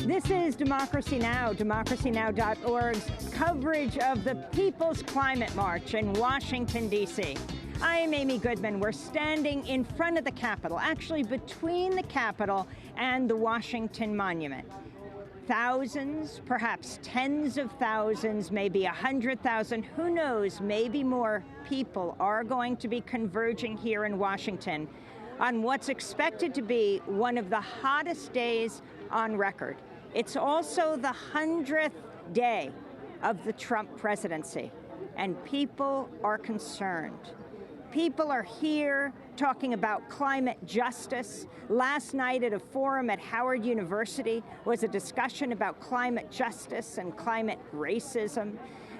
This is Democracy Now!, democracynow.org's coverage of the People's Climate March in Washington, D.C. I'm Amy Goodman. We're standing in front of the Capitol, actually between the Capitol and the Washington Monument. Thousands, perhaps tens of thousands, maybe 100,000, who knows, maybe more people are going to be converging here in Washington on what's expected to be one of the hottest days on record. It's also the 100th day of the Trump presidency, and people are concerned. People are here talking about climate justice. Last night at a forum at Howard University was a discussion about climate justice and climate racism.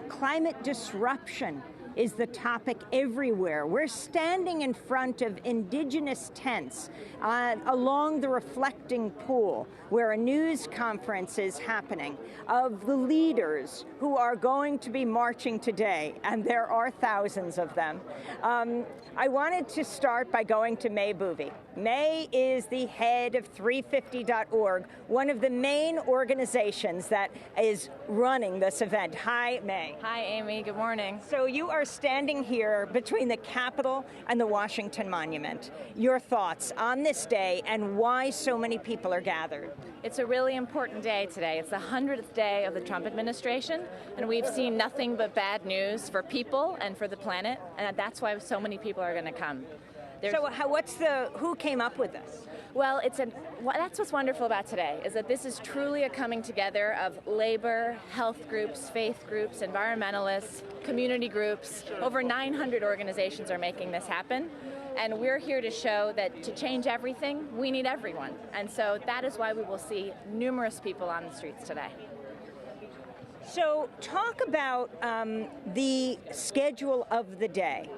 Climate disruption is the topic everywhere. We're standing in front of indigenous tents along the reflecting pool where a news conference is happening of the leaders who are going to be marching today, and there are thousands of them. I wanted to start by going to May Boovy. May is the head of 350.org, one of the main organizations that is running this event. Hi, May. Hi, Amy. Good morning. So you are standing here between the Capitol and the Washington Monument. Your thoughts on this day and why so many people are gathered? It's a really important day today. It's the 100th day of the Trump administration, and we've seen nothing but bad news for people and for the planet, and that's why so many people are going to come. Who came up with this? Well, that's what's wonderful about today, is that this is truly a coming together of labor, health groups, faith groups, environmentalists, community groups. Over 900 organizations are making this happen. And we're here to show that to change everything, we need everyone. And so that is why we will see numerous people on the streets today. So talk about the schedule of the day.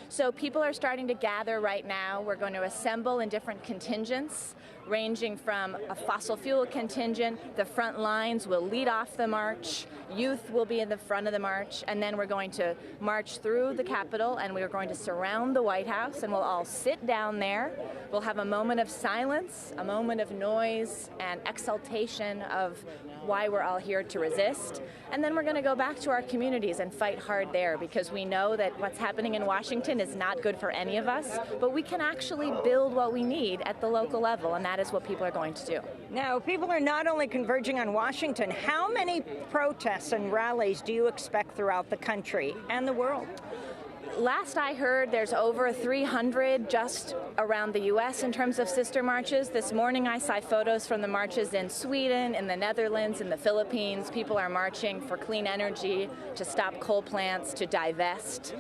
So people are starting to gather right now. We're going to assemble in different contingents, ranging from a fossil fuel contingent. The front lines will lead off the march. Youth will be in the front of the march. And then we're going to march through the Capitol, and we're going to surround the White House, and we'll all sit down there. We'll have a moment of silence, a moment of noise and exaltation of why we're all here to resist. And then we're going to go back to our communities and fight hard there, because we know that what's happening in Washington is not good for any of us, but we can actually build what we need at the local level, and that is what people are going to do. Now, people are not only converging on Washington. How many protests and rallies do you expect throughout the country and the world? Last I heard, there's over 300 just around the U.S. in terms of sister marches. This morning I saw photos from the marches in Sweden, in the Netherlands, in the Philippines. People are marching for clean energy, to stop coal plants, to divest.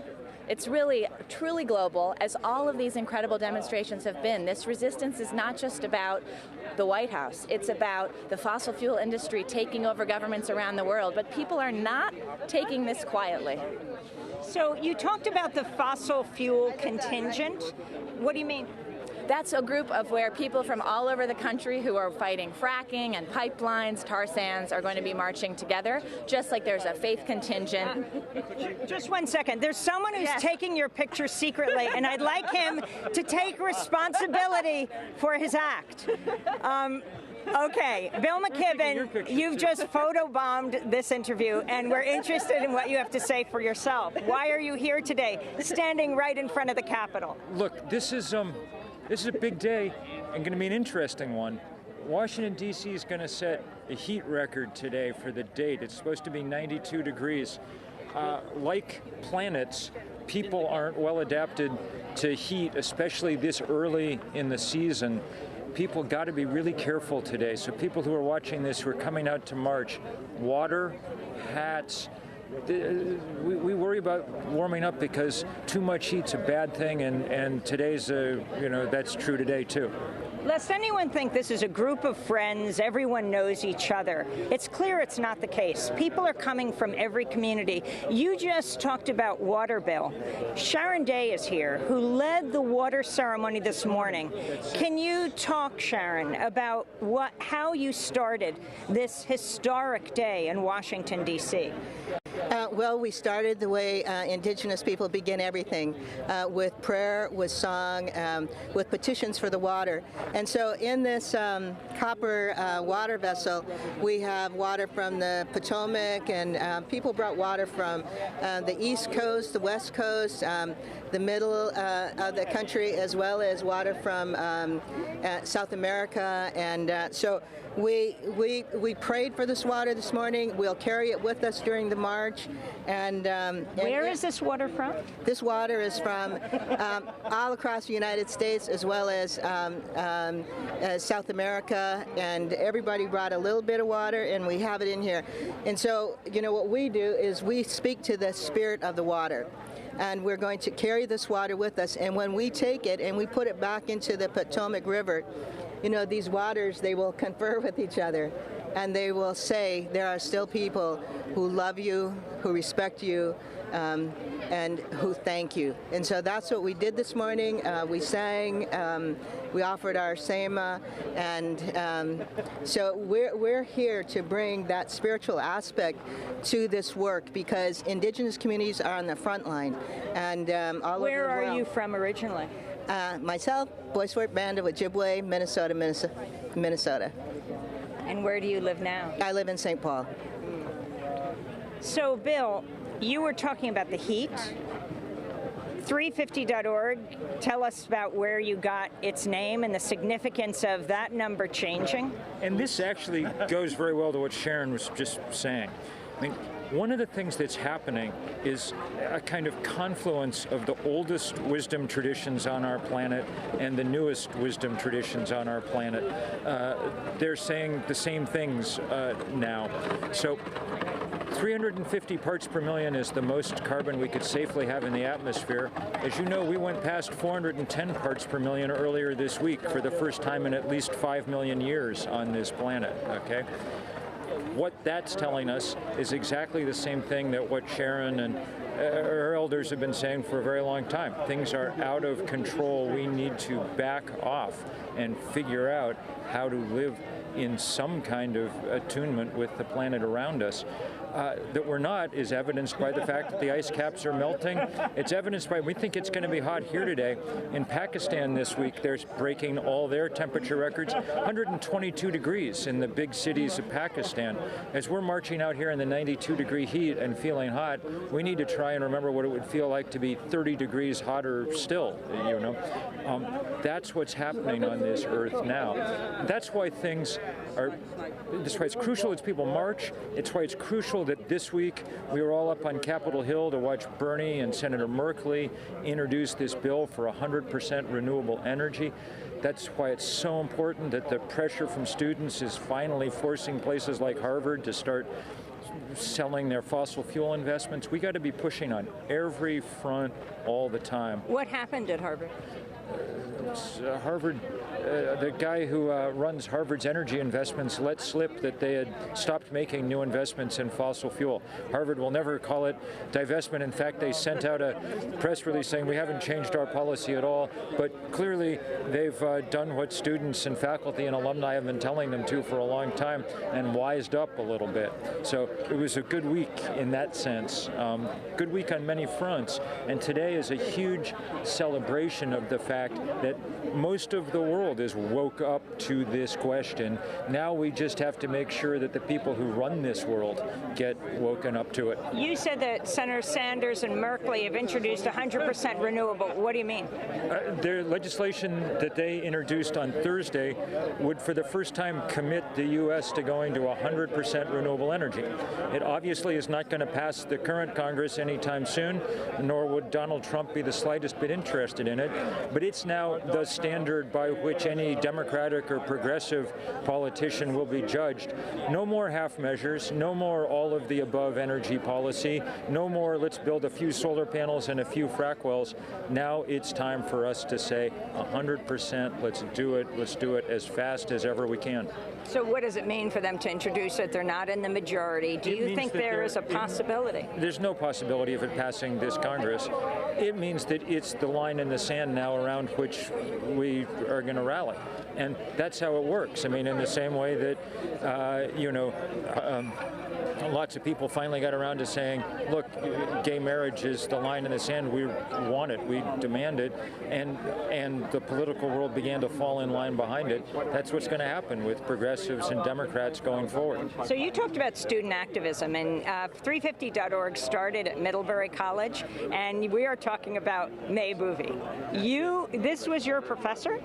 It's really, truly global, as all of these incredible demonstrations have been. This resistance is not just about the White House. It's about the fossil fuel industry taking over governments around the world. But people are not taking this quietly. So you talked about the fossil fuel contingent. What do you mean? That's a group of where people from all over the country who are fighting fracking and pipelines, tar sands, are going to be marching together, just like there's a faith contingent. Just 1 second. There's someone who's taking your picture secretly, and I'd like him to take responsibility for his act. Okay, Bill McKibben, you've just photobombed this interview, and we're interested in what you have to say for yourself. Why are you here today, standing right in front of the Capitol? Look, this is a big day and going to be an interesting one. Washington, D.C. is going to set a heat record today for the date. It's supposed to be 92 degrees. Like planets, people aren't well adapted to heat, especially this early in the season. People got to be really careful today. So people who are watching this, who are coming out to march, water, hats. We worry about warming up because too much heat's a bad thing, and today's that's true today too. Lest anyone think this is a group of friends, everyone knows each other. It's clear it's not the case. People are coming from every community. You just talked about water bill. Sharon Day is here, who led the water ceremony this morning. Can you talk, Sharon, about how you started this historic day in Washington, D.C.? Well, we started the way Indigenous people begin everything, with prayer, with song, with petitions for the water. And so in this copper water vessel, we have water from the Potomac, and people brought water from the East Coast, the West Coast, the middle of the country, as well as water from South America. And so we prayed for this water this morning. We'll carry it with us during the march. And where is this water from? This water is from all across the United States, as well as South America, and everybody brought a little bit of water, and we have it in here. And so, you know, what we do is we speak to the spirit of the water. And we're going to carry this water with us. And when we take it and we put it back into the Potomac River, you know, these waters, they will confer with each other. And they will say, there are still people who love you, who respect you, and who thank you. And so that's what we did this morning. We sang, we offered our sema, and so we're here to bring that spiritual aspect to this work, because Indigenous communities are on the front line. And all over the world. Where are you from originally? Myself, Bois Forte Band of Ojibwe, Minnesota. And where do you live now? I live in St. Paul. So, Bill, you were talking about the heat. 350.org, tell us about where you got its name and the significance of that number changing. And this actually goes very well to what Sharon was just saying. I mean, one of the things that's happening is a kind of confluence of the oldest wisdom traditions on our planet and the newest wisdom traditions on our planet. They're saying the same things now. So 350 parts per million is the most carbon we could safely have in the atmosphere. As you know, we went past 410 parts per million earlier this week for the first time in at least 5 million years on this planet, okay? What that's telling us is exactly the same thing that what Sharon and her elders have been saying for a very long time. Things are out of control. We need to back off and figure out how to live in some kind of attunement with the planet around us. That we're not is evidenced by the fact that the ice caps are melting. It's evidenced by, we think it's going to be hot here today. In Pakistan this week, they're breaking all their temperature records, 122 degrees in the big cities of Pakistan. As we're marching out here in the 92-degree heat and feeling hot, we need to try and remember what it would feel like to be 30 degrees hotter still, you know. That's what's happening on this earth now. That's why things are, that's why it's crucial as people march. It's why it's crucial that this week we were all up on Capitol Hill to watch Bernie and Senator Merkley introduce this bill for 100% renewable energy. That's why it's so important that the pressure from students is finally forcing places like Harvard to start selling their fossil fuel investments. We got to be pushing on every front all the time. What happened at Harvard? Harvard, the guy who runs Harvard's energy investments let slip that they had stopped making new investments in fossil fuel. Harvard will never call it divestment. In fact, they sent out a press release saying we haven't changed our policy at all, but clearly they've done what students and faculty and alumni have been telling them to for a long time and wised up a little bit. So it was a good week in that sense. Good week on many fronts, and today is a huge celebration of the fact that most of the world is woke up to this question. Now we just have to make sure that the people who run this world get woken up to it. You said that Senator Sanders and Merkley have introduced 100% renewable. What do you mean? Their legislation that they introduced on Thursday would for the first time commit the U.S. to going to 100% renewable energy. It obviously is not going to pass the current Congress anytime soon, nor would Donald Trump be the slightest bit interested in it, but it's now the standard by which any Democratic or progressive politician will be judged. No more half measures, no more all of the above energy policy, no more let's build a few solar panels and a few frac wells. Now it's time for us to say 100%, let's do it as fast as ever we can. So what does it mean for them to introduce it? They're not in the majority. Do you think there is a possibility? There's no possibility of it passing this Congress. It means that it's the line in the sand now around which we are going to rally. And that's how it works. I mean, in the same way that, lots of people finally got around to saying, look, gay marriage is the line in the sand. We want it. We demand it. And the political world began to fall in line behind it. That's what's going to happen with progressives and Democrats going forward. So you talked about student activism, and 350.org started at Middlebury College, and we are talking about May Bouvier. This was your professor?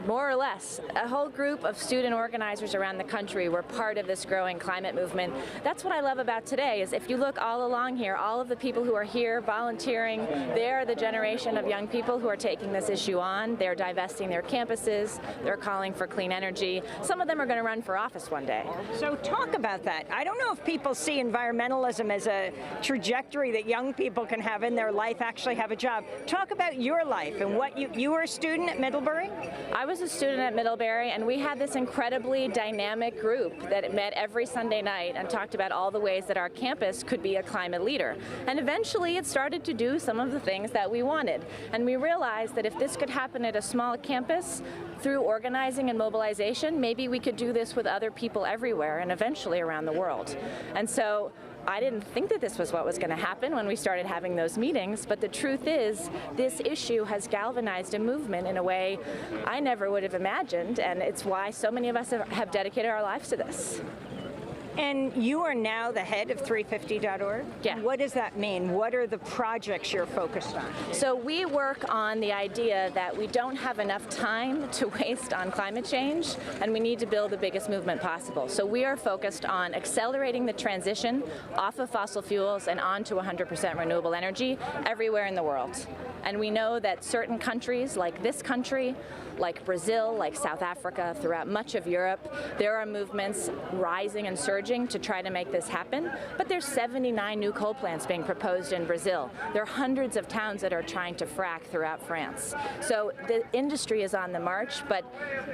More or less. A whole group of student organizers around the country were part of this growing climate movement. That's what I love about today, is if you look all along here, all of the people who are here volunteering, they're the generation of young people who are taking this issue on. They're divesting their campuses. They're calling for clean energy. Some of them are going to run for office one day. So talk about that. I don't know if people see environmentalism as a trajectory that young people can have in their life, actually have a job. Talk about your life and what you were a student at Middlebury? I was a student at Middlebury, and we had this incredibly dynamic group that met every Sunday night and talked about all the ways that our campus could be a climate leader. And eventually it started to do some of the things that we wanted. And we realized that if this could happen at a small campus through organizing and mobilization, maybe we could do this with other people everywhere and eventually around the world. And so I didn't think that this was what was going to happen when we started having those meetings, but the truth is this issue has galvanized a movement in a way I never would have imagined, and it's why so many of us have dedicated our lives to this. And you are now the head of 350.org? Yeah. What does that mean? What are the projects you're focused on? So we work on the idea that we don't have enough time to waste on climate change, and we need to build the biggest movement possible. So we are focused on accelerating the transition off of fossil fuels and onto 100% renewable energy everywhere in the world. And we know that certain countries, like this country, like Brazil, like South Africa, throughout much of Europe, there are movements rising and surging to try to make this happen. But there's 79 new coal plants being proposed in Brazil. There are hundreds of towns that are trying to frack throughout France. So the industry is on the march, but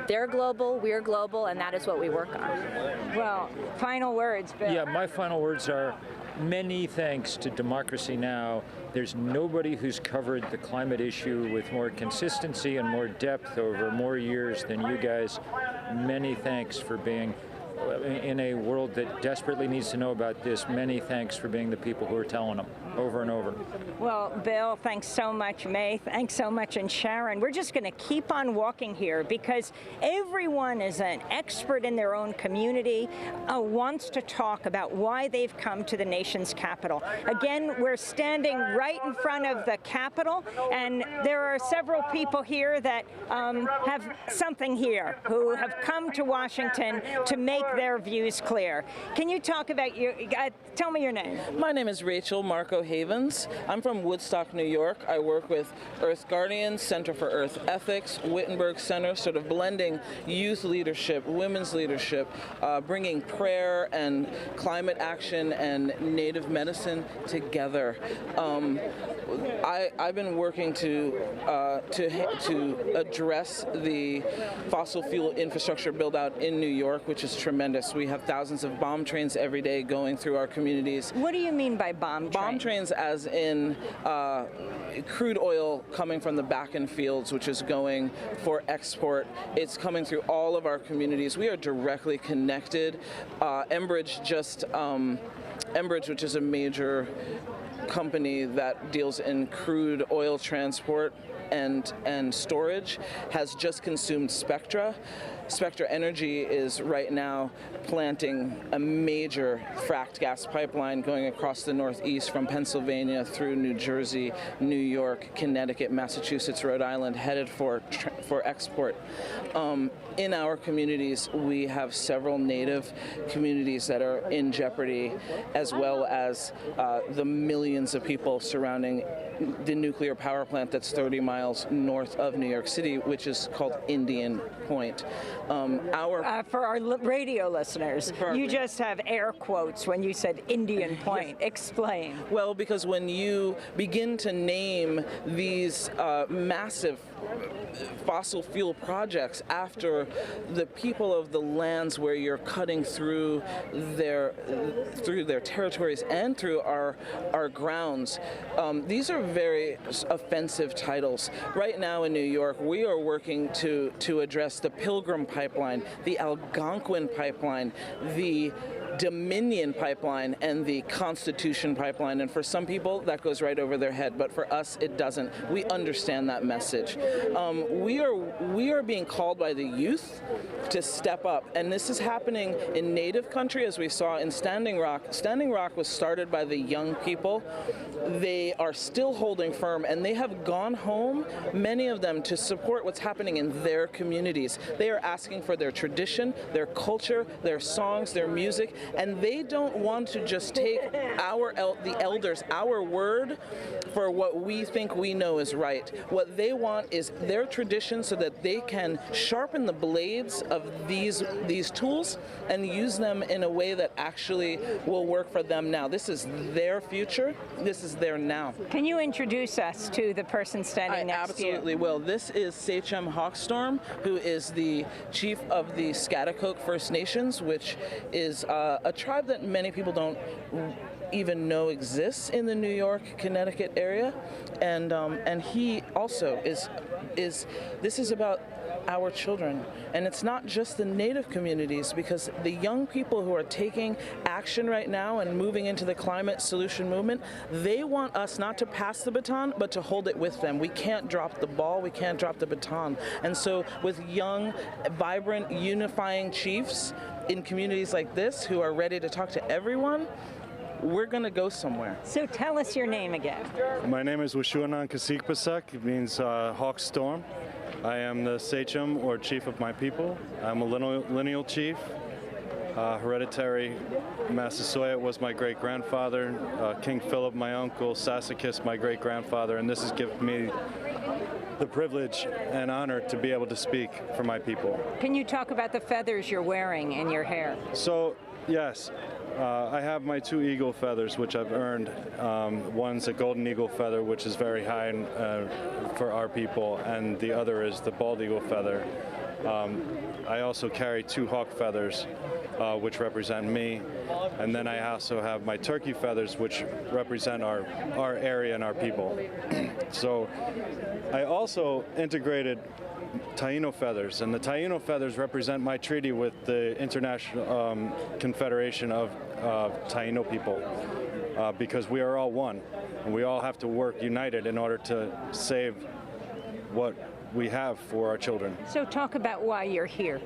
they're global, we're global, and that is what we work on. Well, final words, Bill. Yeah, my final words are many thanks to Democracy Now! There's nobody who's covered the climate issue with more consistency and more depth over more years than you guys. Many thanks for being in a world that desperately needs to know about this. Many thanks for being the people who are telling them over and over. Well, Bill, thanks so much. May, thanks so much. And Sharon, we're just going to keep on walking here because everyone is an expert in their own community, wants to talk about why they've come to the nation's capital. Again, we're standing right in front of the Capitol, and there are several people here that have something here, who have come to Washington to make their views clear. Can you talk about tell me your name. My name is Rachel Marco Havens. I'm from Woodstock, New York. I work with Earth Guardians, Center for Earth Ethics, Wittenberg Center, sort of blending youth leadership, women's leadership, bringing prayer and climate action and native medicine together. I've been working to address the fossil fuel infrastructure build out in New York, which is tremendous. We have thousands of bomb trains every day going through our communities. What do you mean by bomb trains? Bomb trains as in crude oil coming from the Bakken fields, which is going for export. It's coming through all of our communities. We are directly connected. Enbridge, which is a major company that deals in crude oil transport and storage, has just consumed Spectra. Spectra Energy is right now planting a major fracked gas pipeline going across the Northeast from Pennsylvania through New Jersey, New York, Connecticut, Massachusetts, Rhode Island, headed for export. In our communities, we have several native communities that are in jeopardy, as well as the millions of people surrounding the nuclear power plant that's 30 miles north of New York City, which is called Indian Point. For our radio listeners, you just have air quotes when you said Indian Point. Explain. Well, because when you begin to name these massive fossil fuel projects after the people of the lands where you're cutting through their territories and through our grounds, these are very offensive titles. Right now in New York, we are working to address the Pilgrim Pipeline, the Algonquin Pipeline, the Dominion Pipeline, and the Constitution Pipeline. And for some people, that goes right over their head, but for us, it doesn't. We understand that message. We are being called by the youth to step up, and this is happening in Native country, as we saw in Standing Rock. Standing Rock was started by the young people. They are still holding firm, and they have gone home, many of them, to support what's happening in their communities. They are asking for their tradition, their culture, their songs, their music, and they don't want to just take the elders, our word for what we think we know is right. What they want is their tradition so that they can sharpen the blades of these tools and use them in a way that actually will work for them now. This is their future. This is their now. Can you introduce us to the person standing next to you? Absolutely will. This is Sachem Hawkstorm, who is the chief of the Schaghticoke First Nations, which is a tribe that many people don't even know exists in the New York, Connecticut area, and he also is. This is about our children, and it's not just the Native communities, because the young people who are taking action right now and moving into the climate solution movement, they want us not to pass the baton, but to hold it with them. We can't drop the ball, we can't drop the baton. And so with young, vibrant, unifying chiefs in communities like this who are ready to talk to everyone, we're going to go somewhere. So tell us your name again. My name is Wishuanan Kasikpasak. It means Hawk Storm. I am the Sachem, or chief of my people. I'm a lineal chief. Hereditary Massasoit was my great-grandfather. King Philip, my uncle. Sassacus, my great-grandfather. And this has given me the privilege and honor to be able to speak for my people. Can you talk about the feathers you're wearing in your hair? So, yes. I have my two eagle feathers, which I've earned. One's a golden eagle feather, which is very high for our people, and the other is the bald eagle feather. I also carry two hawk feathers, which represent me, and then I also have my turkey feathers, which represent our area and our people. So I also integrated Taino feathers, and the Taino feathers represent my treaty with the International Confederation of Taino people, because we are all one, and we all have to work united in order to save what we have for our children. So talk about why you're here.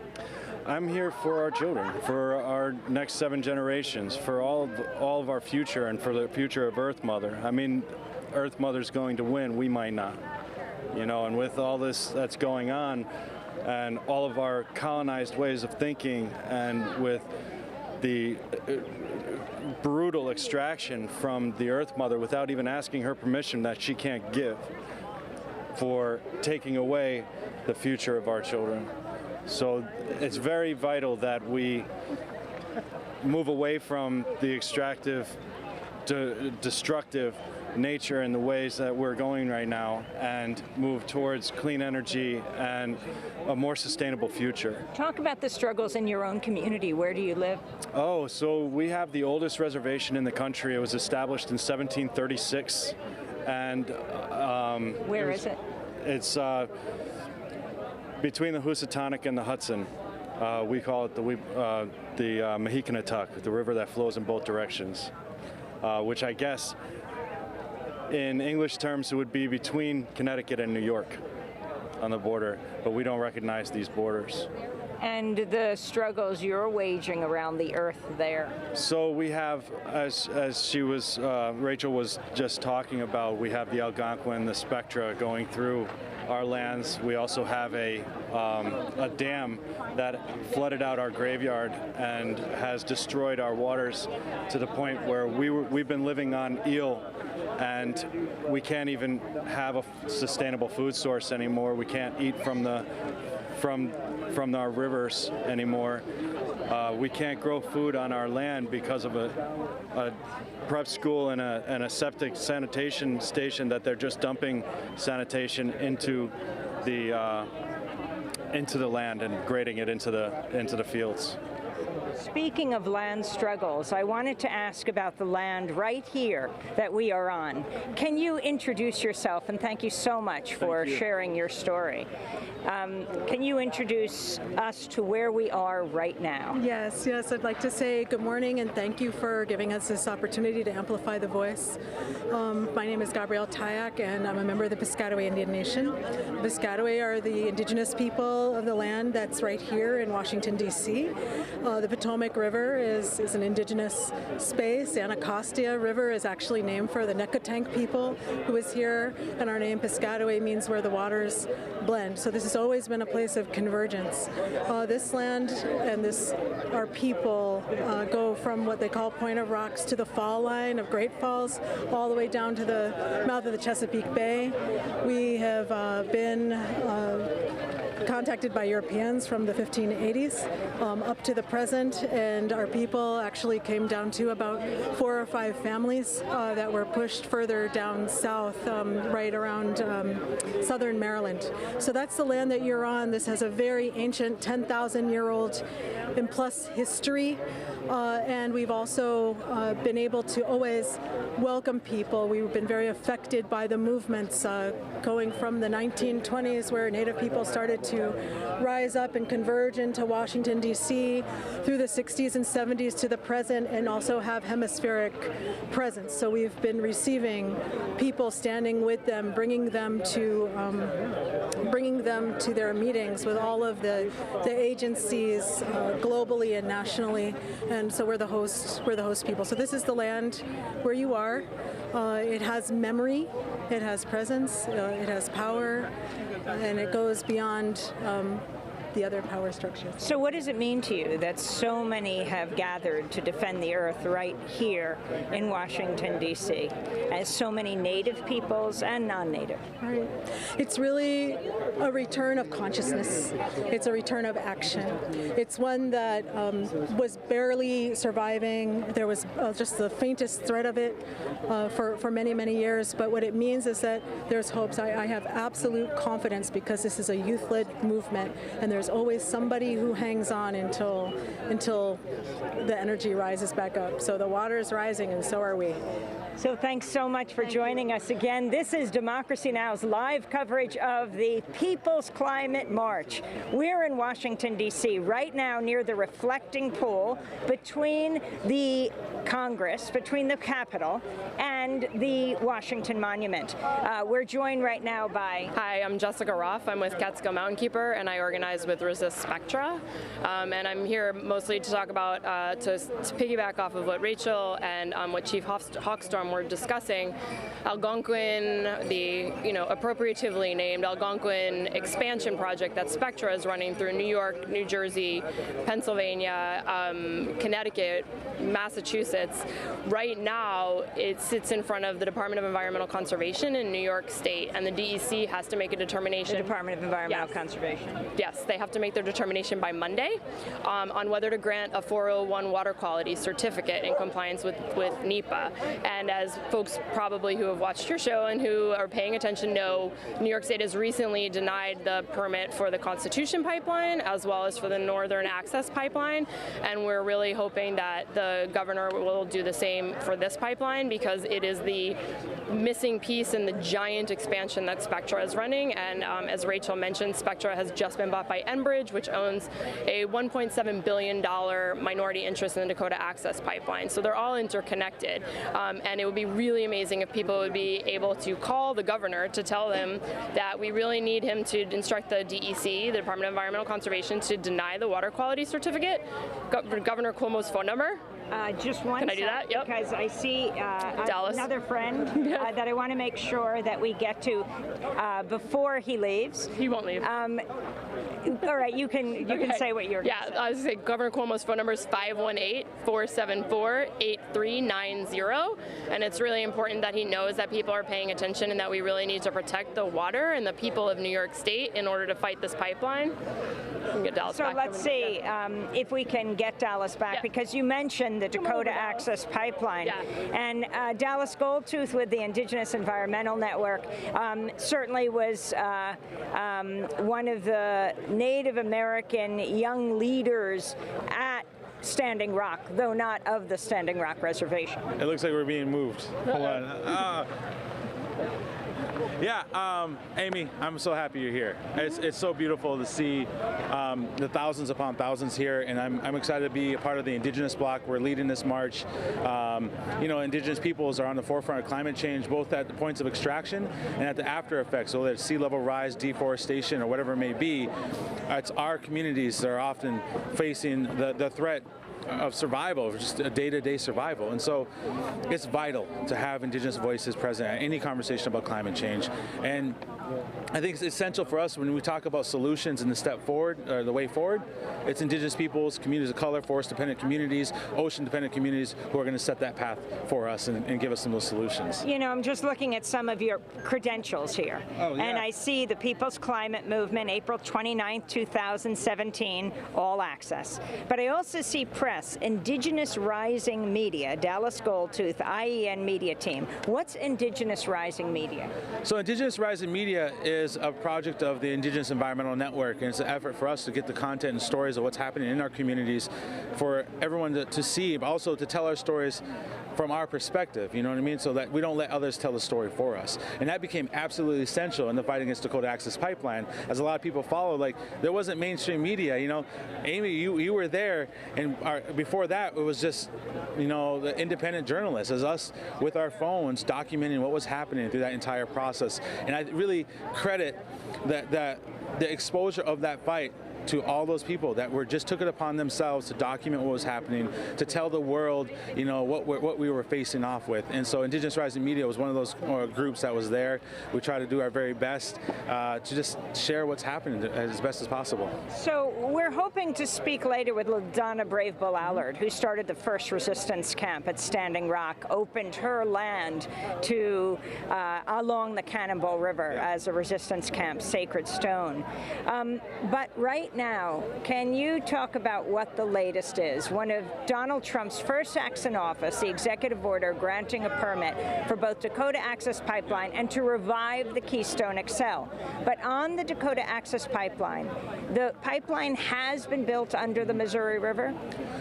I'm here for our children, for our next 7 generations, for all of our future, and for the future of Earth Mother. I mean, Earth Mother's going to win, we might not. You know, and with all this that's going on, and all of our colonized ways of thinking, and with the brutal extraction from the Earth Mother without even asking her permission that she can't give, for taking away the future of our children. So it's very vital that we move away from the extractive, destructive nature and the ways that we're going right now, and move towards clean energy and a more sustainable future. Talk about the struggles in your own community. Where do you live? Oh, so we have the oldest reservation in the country. It was established in 1736, and where is it? It's between the Housatonic and the Hudson. We call it the Mahikanatuk, the river that flows in both directions, which I guess in English terms it would be between Connecticut and New York on the border, but we don't recognize these borders. And the struggles you're waging around the earth there. So we have, as Rachel was just talking about, we have the Algonquin, the Spectra going through our lands. We also have a dam that flooded out our graveyard and has destroyed our waters to the point where we've been living on eel, and we can't even have a sustainable food source anymore. We can't eat from the from our rivers anymore. We can't grow food on our land because of a prep school and a septic sanitation station that they're just dumping sanitation into the land and grading it into the fields. Speaking of land struggles, I wanted to ask about the land right here that we are on. Can you introduce yourself? And thank you so much for sharing your story. Can you introduce us to where we are right now? Yes, I'd like to say good morning and thank you for giving us this opportunity to amplify the voice. My name is Gabrielle Tayak and I'm a member of the Piscataway Indian Nation. The Piscataway are the indigenous people of the land that's right here in Washington, D.C. The Potomac River is an indigenous space. Anacostia River is actually named for the Nekatank people who is here, and our name Piscataway means where the waters blend. So this has always been a place of convergence. This land and our people go from what they call Point of Rocks to the fall line of Great Falls, all the way down to the mouth of the Chesapeake Bay. We have been contacted by Europeans from the 1580s up to the present, and our people actually came down to about 4 or 5 families that were pushed further down south, right around southern Maryland. So that's the land that you're on. This has a very ancient 10,000-year-old and plus history, and we've also been able to always welcome people. We've been very affected by the movements going from the 1920s, where Native people started to rise up and converge into Washington, D.C., through the 60s and 70s to the present, and also have hemispheric presence. So we've been receiving people, standing with them, bringing them to their meetings with all of the agencies globally and nationally, and so we're the host people. So this is the land where you are. It has memory, it has presence, it has power, and it goes beyond the other power structures. So what does it mean to you that so many have gathered to defend the earth right here in Washington, D.C., as so many Native peoples and non-Native? Right. It's really a return of consciousness. It's a return of action. It's one that was barely surviving. There was just the faintest thread of it for many, many years. But what it means is that there's hopes. I have absolute confidence because this is a youth-led movement, and there's always somebody who hangs on until the energy rises back up. So the water is rising, and so are we. So thanks so much for joining us again. This is Democracy Now!'s live coverage of the People's Climate March. We're in Washington, D.C. right now near the reflecting pool between the Congress, between the Capitol and the Washington Monument. We're joined right now by... Hi, I'm Jessica Roth. I'm with Catskill Mountain Keeper, and I organize with Resist Spectra. And I'm here mostly to talk about, to piggyback off of what Rachel and what Chief Hawkstorm were discussing. Algonquin, the appropriatively named Algonquin expansion project that Spectra is running through New York, New Jersey, Pennsylvania, Connecticut, Massachusetts. Right now, it sits in front of the Department of Environmental Conservation in New York State, and the DEC has to make a determination. The Department of Environmental Conservation. Yes, they have to make their determination by Monday on whether to grant a 401 water quality certificate in compliance with NEPA. And as folks probably who have watched your show and who are paying attention know, New York State has recently denied the permit for the Constitution Pipeline as well as for the Northern Access Pipeline, and we're really hoping that the governor will do the same for this pipeline because it is the missing piece in the giant expansion that Spectra is running. And as Rachel mentioned, Spectra has just been bought by Enbridge, which owns a $1.7 billion minority interest in the Dakota Access Pipeline. So they're all interconnected. And it would be really amazing if people would be able to call the governor to tell them that we really need him to instruct the DEC, the Department of Environmental Conservation, to deny the water quality certificate. Governor Cuomo's phone number. Just one Can I do that? Yep. Because I see another friend that I want to make sure that we get to before he leaves. He won't leave. All right, you can say what you're I was going to say Governor Cuomo's phone number is 518-4 844-8390. And it's really important that he knows that people are paying attention and that we really need to protect the water and the people of New York State in order to fight this pipeline. Get Dallas so back. Let's see if we can get Dallas back, because you mentioned the Dakota Access Pipeline. And Dallas Goldtooth with the Indigenous Environmental Network certainly was one of the Native American young leaders at Standing Rock, though not of the Standing Rock Reservation. It looks like we're being moved. Hold on. Amy, I'm so happy you're here. It's so beautiful to see the thousands upon thousands here, and I'm excited to be a part of the Indigenous Bloc. We're leading this march. Indigenous peoples are on the forefront of climate change, both at the points of extraction and at the after effects, whether it's sea level rise, deforestation, or whatever it may be. It's our communities that are often facing the threat of survival, just a day-to-day survival. And so it's vital to have Indigenous voices present at any conversation about climate change. And I think it's essential for us when we talk about solutions and the step forward, or the way forward. It's Indigenous peoples, communities of color, forest-dependent communities, ocean-dependent communities who are going to set that path for us and give us some of those solutions. You know, I'm just looking at some of your credentials here. Oh, yeah. And I see the People's Climate Movement, April 29th, 2017, all access. But I also see press, Indigenous Rising Media, Dallas Goldtooth, IEN Media Team. What's Indigenous Rising Media? So Indigenous Rising Media is a project of the Indigenous Environmental Network, and it's an effort for us to get the content and stories of what's happening in our communities for everyone to see, but also to tell our stories from our perspective, you know what I mean? So that we don't let others tell the story for us. And that became absolutely essential in the fight against Dakota Access Pipeline, as a lot of people followed. Like, there wasn't mainstream media, you know. Amy, you were there, and before that, it was just, you know, the independent journalists, as us with our phones documenting what was happening through that entire process. And I really credit the exposure of that fight to all those people that took it upon themselves to document what was happening, to tell the world, you know, what we were facing off with. And so Indigenous Rising Media was one of those groups that was there. We try to do our very best to just share what's happening as best as possible. So we're hoping to speak later with LaDonna Brave Bull Allard, who started the first resistance camp at Standing Rock, opened her land to along the Cannonball River as a resistance camp, Sacred Stone. But right now, can you talk about what the latest is? One of Donald Trump's first acts in office, the executive order granting a permit for both Dakota Access Pipeline and to revive the Keystone XL. But on the Dakota Access Pipeline, the pipeline has been built under the Missouri River?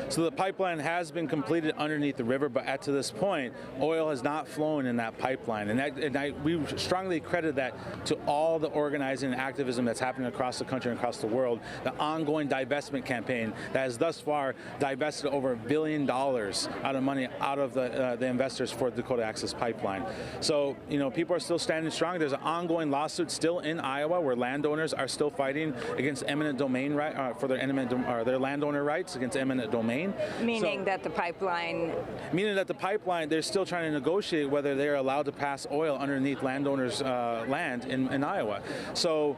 So the pipeline has been completed underneath the river, but to this point, oil has not flown in that pipeline. And we strongly credit that to all the organizing and activism that's happening across the country and across the world. The ongoing divestment campaign that has thus far divested over $1 billion out of money out of the investors for the Dakota Access Pipeline. So, you know, people are still standing strong. There's an ongoing lawsuit still in Iowa where landowners are still fighting against eminent domain for their landowner rights against eminent domain. Meaning that the pipeline... Meaning that the pipeline, they're still trying to negotiate whether they're allowed to pass oil underneath landowners' land in Iowa. So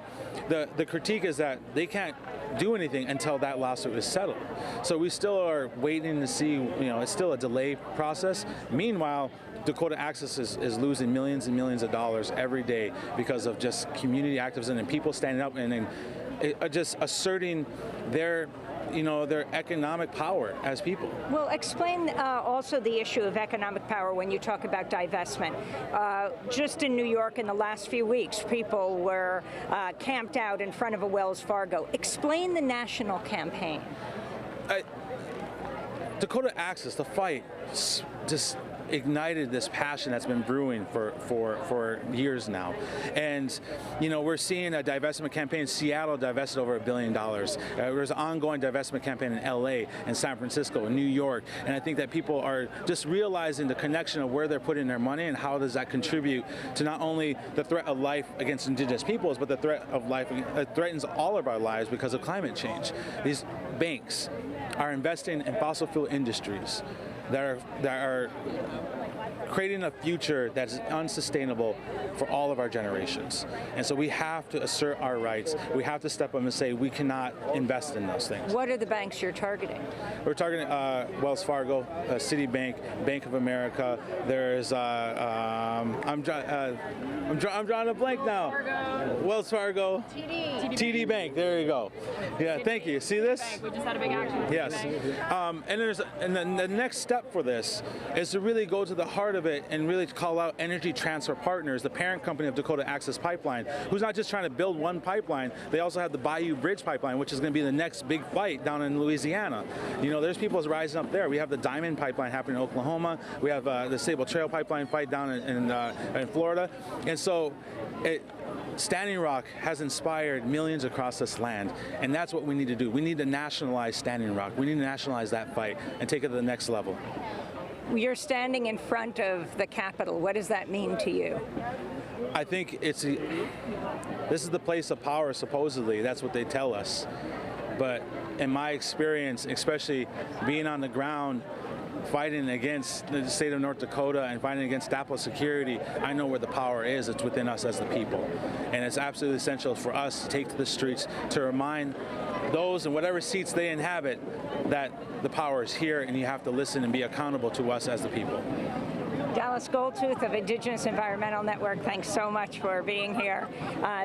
the critique is that they can't do anything until that lawsuit is settled. So we still are waiting to see, you know, it's still a delay process. Meanwhile, Dakota Access is losing millions and millions of dollars every day because of just community activism and people standing up and just asserting their economic power as people. Well, explain also the issue of economic power when you talk about divestment. Just in New York in the last few weeks, people were camped out in front of a Wells Fargo. Explain the national campaign. Dakota Access, the fight, just ignited this passion that's been brewing for years now. And, you know, we're seeing a divestment campaign. Seattle divested over $1 billion. There's an ongoing divestment campaign in LA and San Francisco and New York. And I think that people are just realizing the connection of where they're putting their money and how does that contribute to not only the threat of life against Indigenous peoples, but the threat of life threatens all of our lives because of climate change. These banks are investing in fossil fuel industries that are creating a future that is unsustainable for all of our generations. And so we have to assert our rights. We have to step up and say we cannot invest in those things. What are the banks you're targeting? We're targeting Wells Fargo, Citibank, Bank of America. There's I'm drawing a blank now. Wells Fargo, TD Bank. There you go. Yeah, thank you. See this? We just had a big action. Yes. And the next step for this is to really go to the heart of it and really call out Energy Transfer Partners, the parent company of Dakota Access Pipeline, who's not just trying to build one pipeline. They also have the Bayou Bridge Pipeline, which is going to be the next big fight down in Louisiana. You know, there's people rising up there. We have the Diamond Pipeline happening in Oklahoma. We have the Sable Trail Pipeline fight down in Florida. And so Standing Rock has inspired millions across this land, and that's what we need to do. We need to nationalize Standing Rock. We need to nationalize that fight and take it to the next level. You're standing in front of the Capitol. What does that mean to you? I think this is the place of power, supposedly. That's what they tell us. But in my experience, especially being on the ground, fighting against the state of North Dakota and fighting against DAPL security, I know where the power is. It's within us as the people. And it's absolutely essential for us to take to the streets to remind those in whatever seats they inhabit that the power is here, and you have to listen and be accountable to us as the people. Dallas Goldtooth of Indigenous Environmental Network, thanks so much for being here.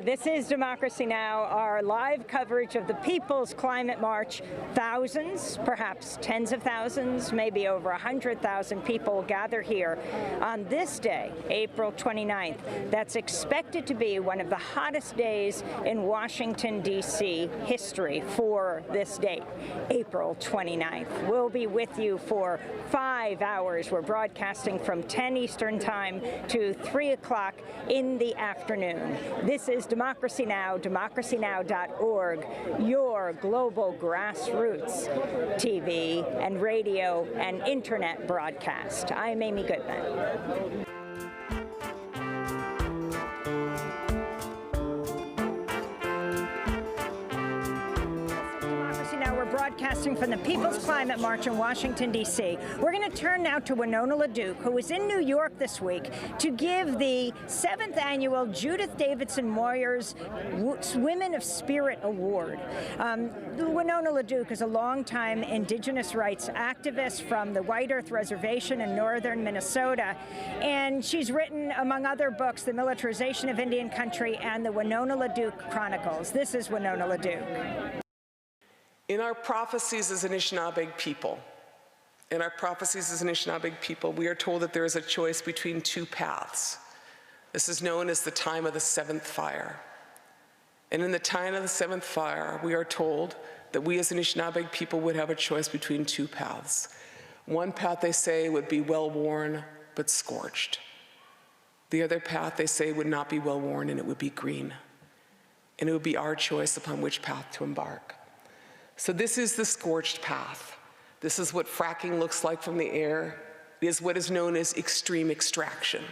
This is Democracy Now!, our live coverage of the People's Climate March. Thousands, perhaps tens of thousands, maybe over 100,000 people gather here on this day, April 29th. That's expected to be one of the hottest days in Washington, D.C. history for this date, April 29th. We'll be with you for 5 hours. We're broadcasting from 10 Eastern Time to 3 o'clock in the afternoon. This is Democracy Now!, democracynow.org, your global grassroots TV and radio and internet broadcast. I'm Amy Goodman. Broadcasting from the People's Climate March in Washington, D.C. We're going to turn now to Winona LaDuke, who was in New York this week to give the 7th annual Judith Davidson Moyers Women of Spirit Award. Winona LaDuke is a longtime Indigenous rights activist from the White Earth Reservation in northern Minnesota, and she's written, among other books, The Militarization of Indian Country and the Winona LaDuke Chronicles. This is Winona LaDuke. In our prophecies as Anishinaabe people, we are told that there is a choice between two paths. This is known as the time of the seventh fire. And in the time of the seventh fire, we are told that we as Anishinaabe people would have a choice between two paths. One path, they say, would be well-worn but scorched. The other path, they say, would not be well-worn and it would be green. And it would be our choice upon which path to embark. So this is the scorched path. This is what fracking looks like from the air. It is what is known as extreme extraction.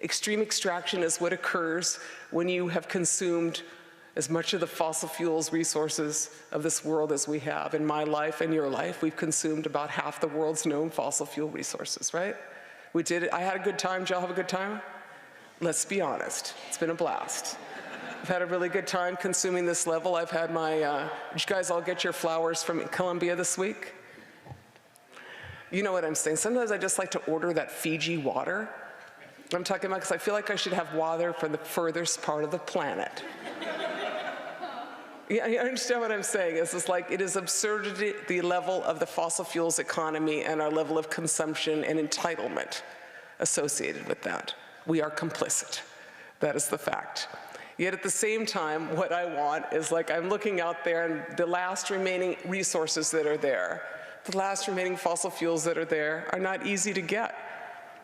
Extreme extraction is what occurs when you have consumed as much of the fossil fuels resources of this world as we have. In my life and your life, we've consumed about half the world's known fossil fuel resources, right? We did it. I had a good time. Did y'all have a good time? Let's be honest. It's been a blast. I've had a really good time consuming this level. I've had my, did you guys all get your flowers from Colombia this week? You know what I'm saying. Sometimes I just like to order that Fiji water. I'm talking about because I feel like I should have water from the furthest part of the planet. Yeah, you understand what I'm saying? It's just like, it is absurdity, the level of the fossil fuels economy and our level of consumption and entitlement associated with that. We are complicit. That is the fact. Yet at the same time, what I want is, like, I'm looking out there and the last remaining resources that are there, the last remaining fossil fuels that are there are not easy to get.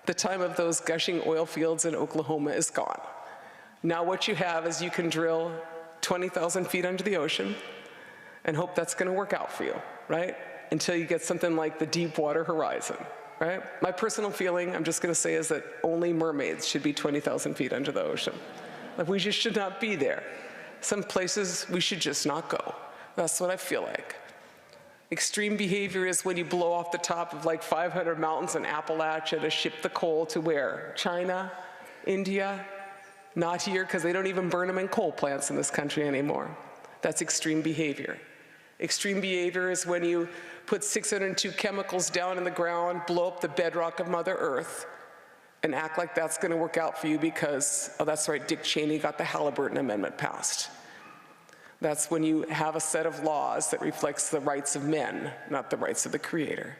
The time of those gushing oil fields in Oklahoma is gone. Now what you have is you can drill 20,000 feet under the ocean and hope that's gonna work out for you, right? Until you get something like the Deepwater Horizon, right? My personal feeling, I'm just gonna say, is that only mermaids should be 20,000 feet under the ocean. Like, we just should not be there. Some places we should just not go. That's what I feel like. Extreme behavior is when you blow off the top of like 500 mountains in Appalachia to ship the coal to where? China? India? Not here, because they don't even burn them in coal plants in this country anymore. That's extreme behavior. Extreme behavior is when you put 602 chemicals down in the ground, blow up the bedrock of Mother Earth, and act like that's going to work out for you because, oh, that's right, Dick Cheney got the Halliburton Amendment passed. That's when you have a set of laws that reflects the rights of men, not the rights of the Creator.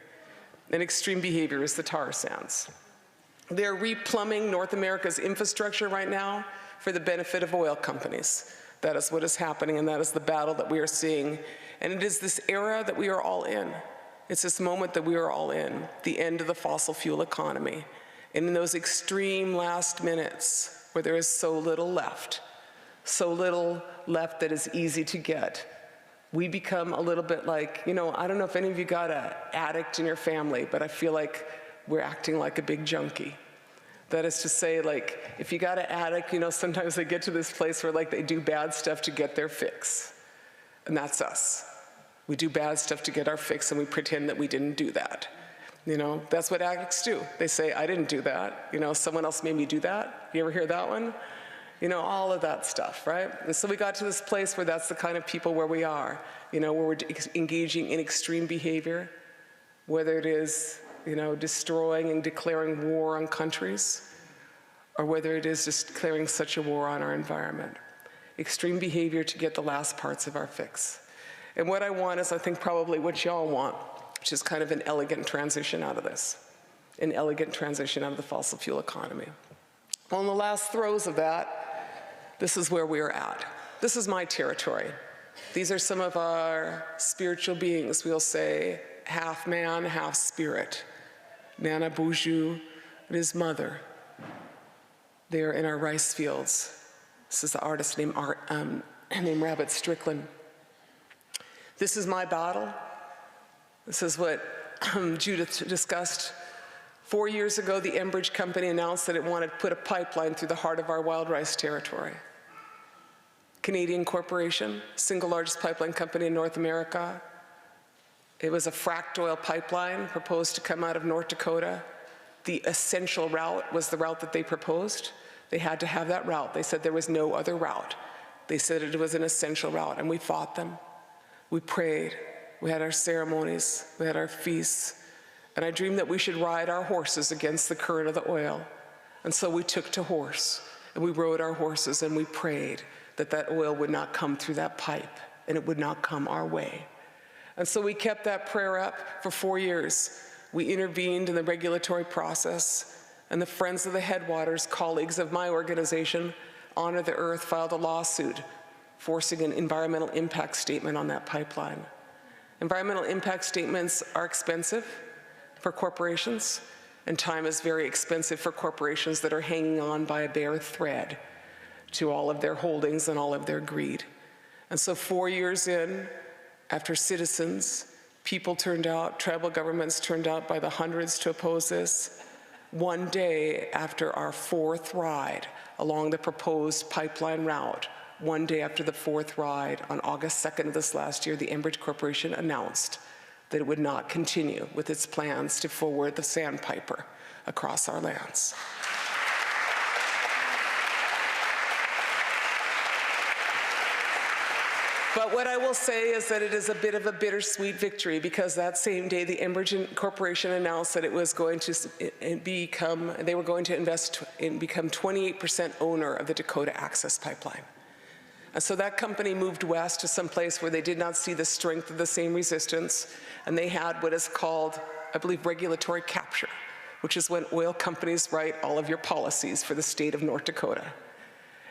And extreme behavior is the tar sands. They're replumbing North America's infrastructure right now for the benefit of oil companies. That is what is happening, and that is the battle that we are seeing. And it is this era that we are all in. It's this moment that we are all in, the end of the fossil fuel economy. And in those extreme last minutes where there is so little left that is easy to get, we become a little bit like, you know, I don't know if any of you got an addict in your family, but I feel like we're acting like a big junkie. That is to say, like, if you got an addict, you know, sometimes they get to this place where, like, they do bad stuff to get their fix. And that's us. We do bad stuff to get our fix, and we pretend that we didn't do that. You know, that's what addicts do. They say, I didn't do that. You know, someone else made me do that. You ever hear that one? You know, all of that stuff, right? And so we got to this place where that's the kind of people where we are, you know, where we're engaging in extreme behavior, whether it is, you know, destroying and declaring war on countries, or whether it is just declaring such a war on our environment. Extreme behavior to get the last parts of our fix. And what I want is, I think, probably what y'all want, which is kind of an elegant transition out of this, an elegant transition out of the fossil fuel economy. Well, in the last throes of that, this is where we are at. This is my territory. These are some of our spiritual beings, we'll say, half man, half spirit. Nana Boozhoo and his mother. They are in our rice fields. This is the artist named Rabbit Strickland. This is my battle. This is what Judith discussed. 4 years ago, the Enbridge company announced that it wanted to put a pipeline through the heart of our wild rice territory. Canadian corporation, single largest pipeline company in North America. It was a fracked oil pipeline proposed to come out of North Dakota. The essential route was the route that they proposed. They had to have that route. They said there was no other route. They said it was an essential route, and we fought them. We prayed. We had our ceremonies. We had our feasts. And I dreamed that we should ride our horses against the current of the oil. And so we took to horse, and we rode our horses, and we prayed that that oil would not come through that pipe, and it would not come our way. And so we kept that prayer up for 4 years. We intervened in the regulatory process, and the Friends of the Headwaters, colleagues of my organization, Honor the Earth, filed a lawsuit forcing an environmental impact statement on that pipeline. Environmental impact statements are expensive for corporations, and time is very expensive for corporations that are hanging on by a bare thread to all of their holdings and all of their greed. And so 4 years in, after citizens, people turned out, tribal governments turned out by the hundreds to oppose this, one day after our 4th ride along the proposed pipeline route, one day after the 4th ride, on August 2nd of this last year, the Enbridge Corporation announced that it would not continue with its plans to forward the Sandpiper across our lands. But what I will say is that it is a bit of a bittersweet victory, because that same day the Enbridge Corporation announced that it was going to become 28% owner of the Dakota Access Pipeline. And so that company moved west to some place where they did not see the strength of the same resistance, and they had what is called, I believe, regulatory capture, which is when oil companies write all of your policies for the state of North Dakota.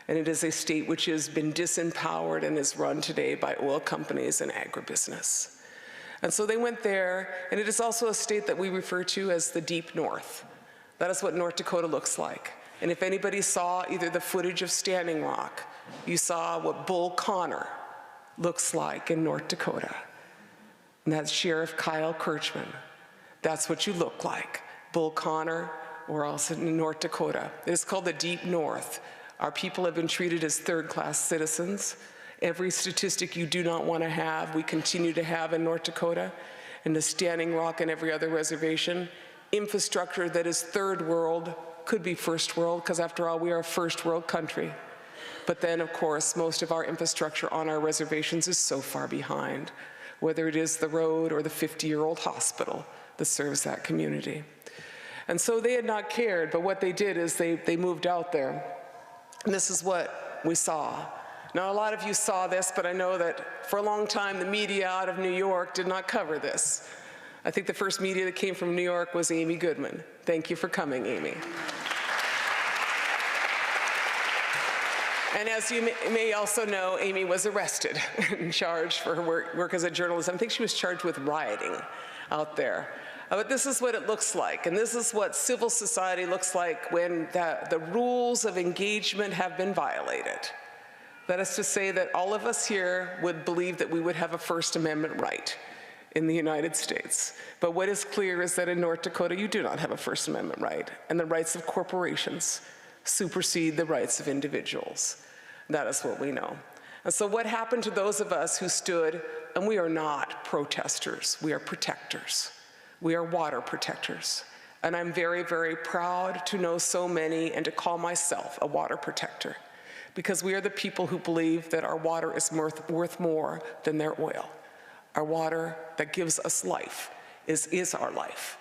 And it is a state which has been disempowered and is run today by oil companies and agribusiness. And so they went there, and it is also a state that we refer to as the Deep North. That is what North Dakota looks like. And if anybody saw either the footage of Standing Rock, you saw what Bull Connor looks like in North Dakota. And that's Sheriff Kyle Kirchman. That's what you look like, Bull Connor, or also in North Dakota. It is called the Deep North. Our people have been treated as third-class citizens, Every statistic you do not want to have, we continue to have in North Dakota, and the Standing Rock and every other reservation. Infrastructure that is third world, could be first world, because after all, we are a first world country. But then, of course, most of our infrastructure on our reservations is so far behind, whether it is the road or the 50-year-old hospital that serves that community. And so they had not cared, but what they did is they moved out there. And this is what we saw. Now, a lot of you saw this, but I know that for a long time, the media out of New York did not cover this. I think the first media that came from New York was Amy Goodman. Thank you for coming, Amy. And as you may also know, Amy was arrested and charged for her work as a journalist. I think she was charged with rioting out there. But this is what it looks like, and this is what civil society looks like when the rules of engagement have been violated. That is to say that all of us here would believe that we would have a First Amendment right in the United States. But what is clear is that in North Dakota, you do not have a First Amendment right, and the rights of corporations supersede the rights of individuals. That is what we know. And so what happened to those of us who stood, and we are not protesters, we are protectors. We are water protectors. And I'm very, very proud to know so many and to call myself a water protector, because we are the people who believe that our water is worth more than their oil. Our water that gives us life is our life.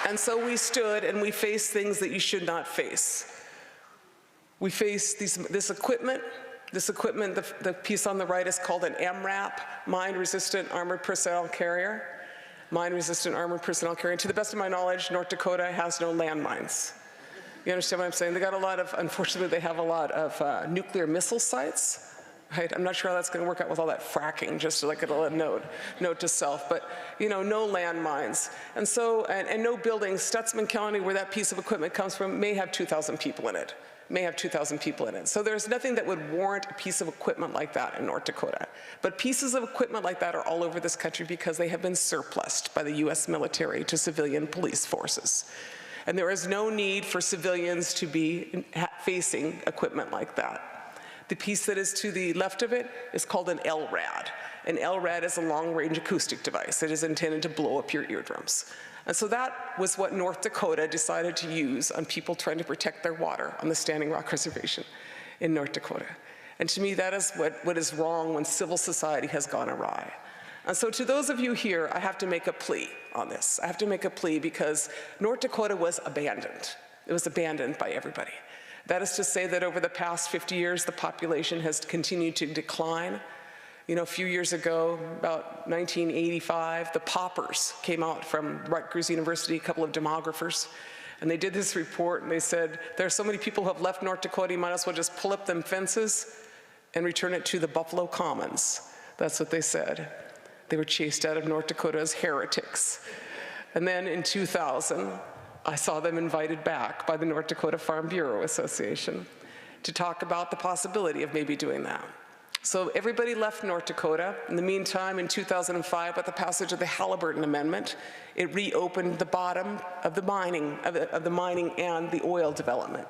And so we stood and we faced things that you should not face. We faced this equipment. This equipment, the piece on the right is called an MRAP, Mine-Resistant Armored Personnel Carrier. Mine-Resistant Armored Personnel Carrier. And to the best of my knowledge, North Dakota has no landmines. You understand what I'm saying? They got a lot of, unfortunately, they have a lot of nuclear missile sites. Right? I'm not sure how that's going to work out with all that fracking, just like a note to self. But, you know, no landmines. And so, and no buildings. Stutzman County, where that piece of equipment comes from, may have 2,000 people in it. So there's nothing that would warrant a piece of equipment like that in North Dakota. But pieces of equipment like that are all over this country because they have been surplused by the US military to civilian police forces. And there is no need for civilians to be facing equipment like that. The piece that is to the left of it is called an LRAD. An LRAD is a long-range acoustic device that is intended to blow up your eardrums. And so that was what North Dakota decided to use on people trying to protect their water on the Standing Rock Reservation in North Dakota. And to me, that is what is wrong when civil society has gone awry. And so to those of you here, I have to make a plea on this. I have to make a plea because North Dakota was abandoned. It was abandoned by everybody. That is to say that over the past 50 years, the population has continued to decline. You know, a few years ago, about 1985, the Poppers came out from Rutgers University, a couple of demographers, and they did this report, and they said, there are so many people who have left North Dakota, you might as well just pull up them fences and return it to the Buffalo Commons. That's what they said. They were chased out of North Dakota as heretics. And then in 2000, I saw them invited back by the North Dakota Farm Bureau Association to talk about the possibility of maybe doing that. So everybody left North Dakota. In the meantime, in 2005, with the passage of the Halliburton Amendment, it reopened the bottom of the mining, and the oil development.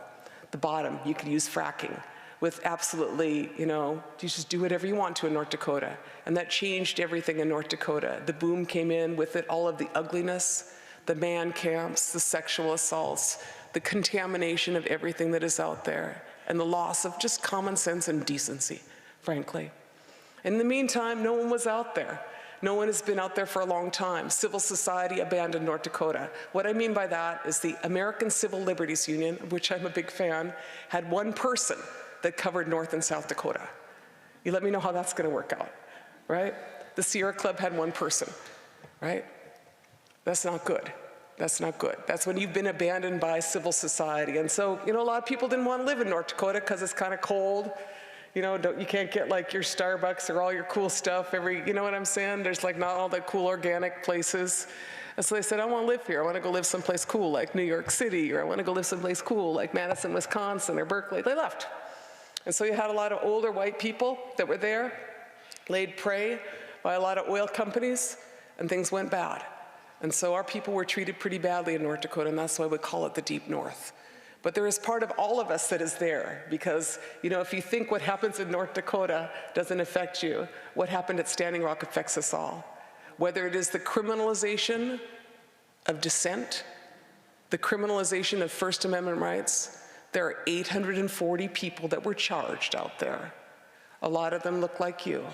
The bottom, you could use fracking with absolutely, you know, you just do whatever you want to in North Dakota. And that changed everything in North Dakota. The boom came in with it, all of the ugliness, the man camps, the sexual assaults, the contamination of everything that is out there, and the loss of just common sense and decency, frankly. In the meantime, no one was out there. No one has been out there for a long time. Civil society abandoned North Dakota. What I mean by that is the American Civil Liberties Union, of which I'm a big fan, had one person that covered North and South Dakota. You let me know how that's going to work out, right? The Sierra Club had one person, right? That's not good. That's not good. That's when you've been abandoned by civil society. And so, you know, a lot of people didn't want to live in North Dakota because it's kind of cold. You know, you can't get like your Starbucks or all your cool stuff you know what I'm saying? There's like not all the cool organic places. And so they said, I want to live here. I want to go live someplace cool like New York City, or I want to go live someplace cool like Madison, Wisconsin, or Berkeley. They left. And so you had a lot of older white people that were there, laid prey by a lot of oil companies, and things went bad. And so our people were treated pretty badly in North Dakota, and that's why we call it the Deep North. But there is part of all of us that is there because, you know, if you think what happens in North Dakota doesn't affect you, what happened at Standing Rock affects us all. Whether it is the criminalization of dissent, the criminalization of First Amendment rights, there are 840 people that were charged out there. A lot of them look like you.